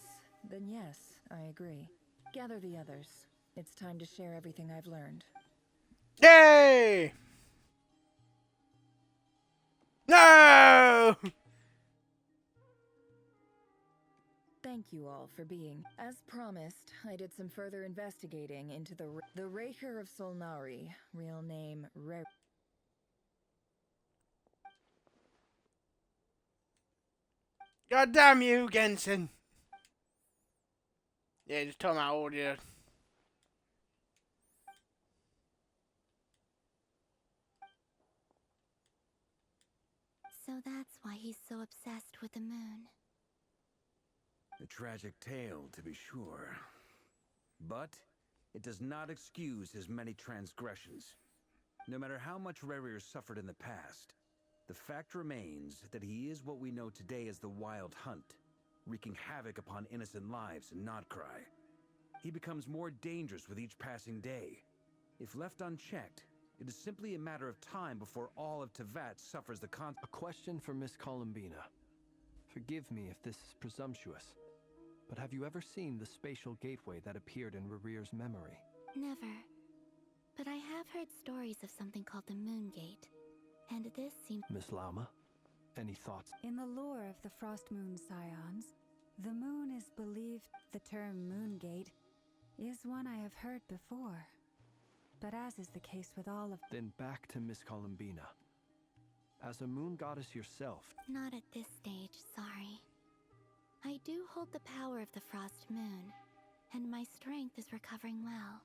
then yes, I agree. Gather the others. It's time to share everything I've learned. Yay! No! Thank you all for being. As promised, I did some further investigating into the Raker of Solnari, real name God damn you, Gensen! Yeah, just turn my audio. So that's why he's so obsessed with the moon. A tragic tale, to be sure. But it does not excuse his many transgressions. No matter how much Rerir suffered in the past, the fact remains that he is what we know today as the Wild Hunt, wreaking havoc upon innocent lives in Notcry. He becomes more dangerous with each passing day. If left unchecked, it is simply a matter of time before all of Tevat suffers the A question for Miss Columbina. Forgive me if this is presumptuous, but have you ever seen the spatial gateway that appeared in Rerir's memory? Never. But I have heard stories of something called the Moon Gate, and this seems... Miss Lama, any thoughts? In the lore of the Frost Moon Scions, the moon is believed. The term Moon Gate is one I have heard before. But as is the case with all of... Then back to Miss Columbina. As a moon goddess yourself... Not at this stage, sorry. I do hold the power of the Frost Moon, and my strength is recovering well.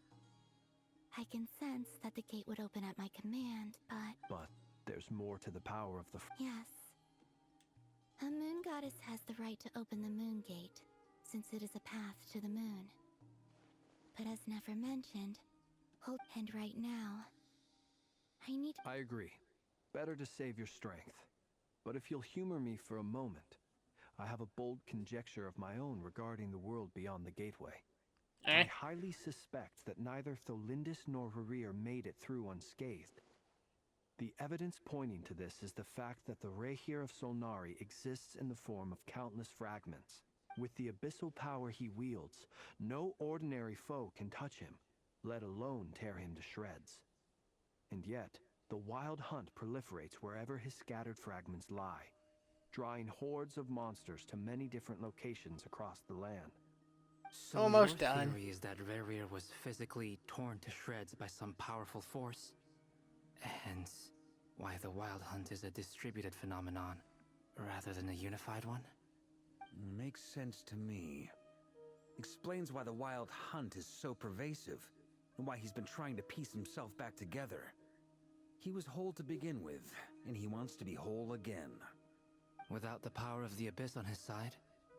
I can sense that the gate would open at my command, but... But there's more to the power of the... Yes. A moon goddess has the right to open the Moon Gate, since it is a path to the moon. But as never mentioned, and right now, I need... I agree. Better to save your strength. But if you'll humor me for a moment, I have a bold conjecture of my own regarding the world beyond the gateway. I highly suspect that neither Tholindis nor Rerir made it through unscathed. The evidence pointing to this is the fact that the Rehir of Solnari exists in the form of countless fragments. With the abyssal power he wields, no ordinary foe can touch him, let alone tear him to shreds. And yet, the Wild Hunt proliferates wherever his scattered fragments lie. drawing hordes of monsters to many different locations across the land. So Almost your done. theory is that Rerir was physically torn to shreds by some powerful force. Hence, why the Wild Hunt is a distributed phenomenon, rather than a unified one? Makes sense to me. Explains why the Wild Hunt is so pervasive, and why he's been trying to piece himself back together. He was whole to begin with, and he wants to be whole again. Without the power of the Abyss on his side,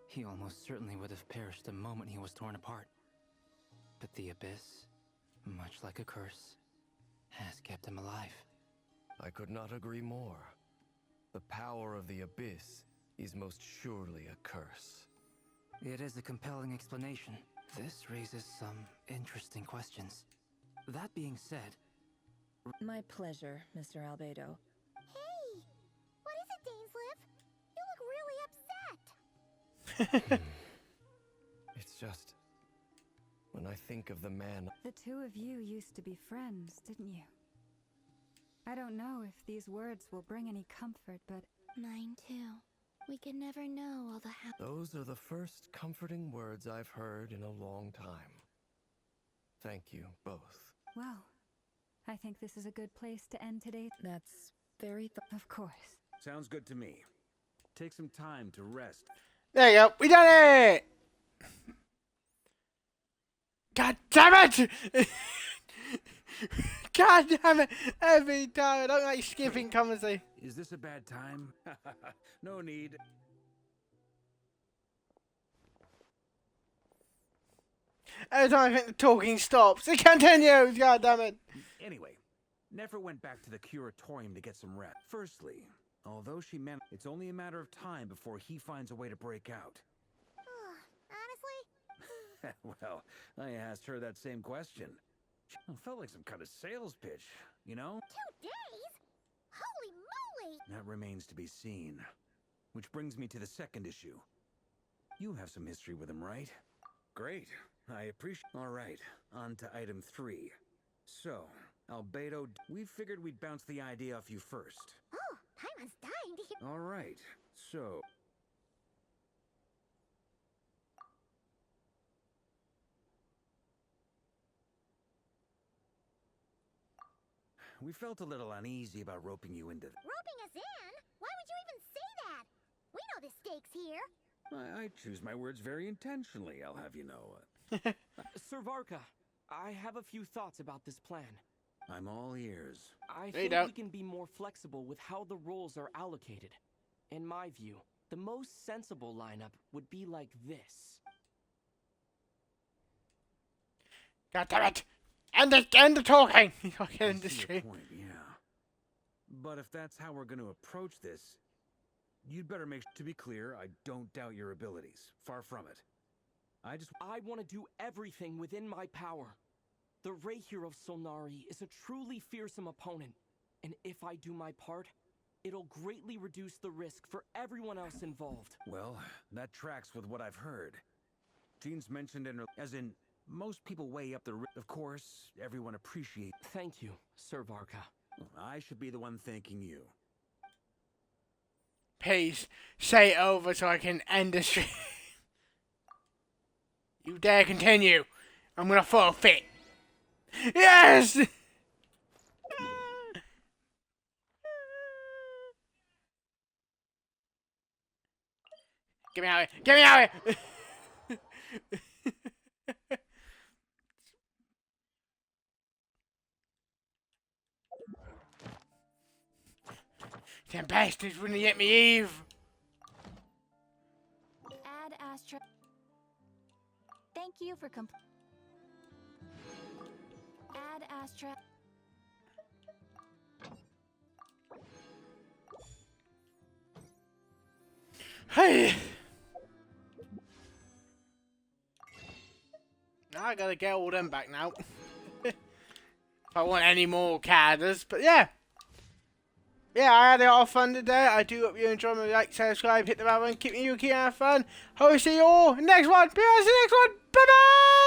he almost certainly would have perished the moment he was torn apart. But the Abyss, much like a curse, has kept him alive. I could not agree more. The power of the Abyss is most surely a curse. It is a compelling explanation. This raises some interesting questions. That being said... My pleasure, Mr. Albedo. Hey! What is it, Dainsleif? You look really upset! It's just... when I think of the man... The two of you used to be friends, didn't you? I don't know if these words will bring any comfort, but... Mine too. We can never know all the Those are the first comforting words I've heard in a long time. Thank you, both. Well, I think this is a good place to end today. That's very... Of course. Sounds good to me. Take some time to rest. There you go. We done it! God damn it! God damn it! Every time. I don't like skipping conversation. Is this a bad time? No need. Every time I think the talking stops, it continues! God damn it! Anyway, Nefer went back to the curatorium to get some rest. Firstly, although she managed, it's only a matter of time before he finds a way to break out. Honestly? Well, I asked her that same question. It felt like some kind of sales pitch, you know? 2 days? Holy moly! That remains to be seen. Which brings me to the second issue. You have some history with him, right? Great. I appreciate... All right, on to item 3. So, Albedo, we figured we'd bounce the idea off you first. Oh, Paimon's dying to hear... All right, so... We felt a little uneasy about roping you into... Roping us in? Why would you even say that? We know the stakes here. I choose my words very intentionally, I'll have you know. Sir Varka, I have a few thoughts about this plan. I'm all ears. I think we can be more flexible with how the roles are allocated. In my view, the most sensible lineup would be like this. God damn it! End the talking! Fucking industry. Point, yeah. But if that's how we're going to approach this, you'd better make sure to be clear, I don't doubt your abilities. Far from it. I want to do everything within my power. The Reihir of Solnari is a truly fearsome opponent, and if I do my part, it'll greatly reduce the risk for everyone else involved. Well, that tracks with what I've heard. Jean's mentioned in her... as in... most people weigh up the risk. Of course, everyone appreciates... Thank you, Sir Varka. I should be the one thanking you. Please, say it over so I can end the stream. You dare continue, I'm gonna forfeit. Yes! Get me out of here! Get me out of here! Them bastards wouldn't get me Eve! Add Astra. Thank you for Add Astra. Hey! Now I gotta get all them back now. If I want any more cadres, but yeah. Yeah, I had a lot of fun today. I do hope you enjoyed my like, subscribe, hit the bell button, keep having fun. Hope to see you all in the next one. See you next one. Bye bye!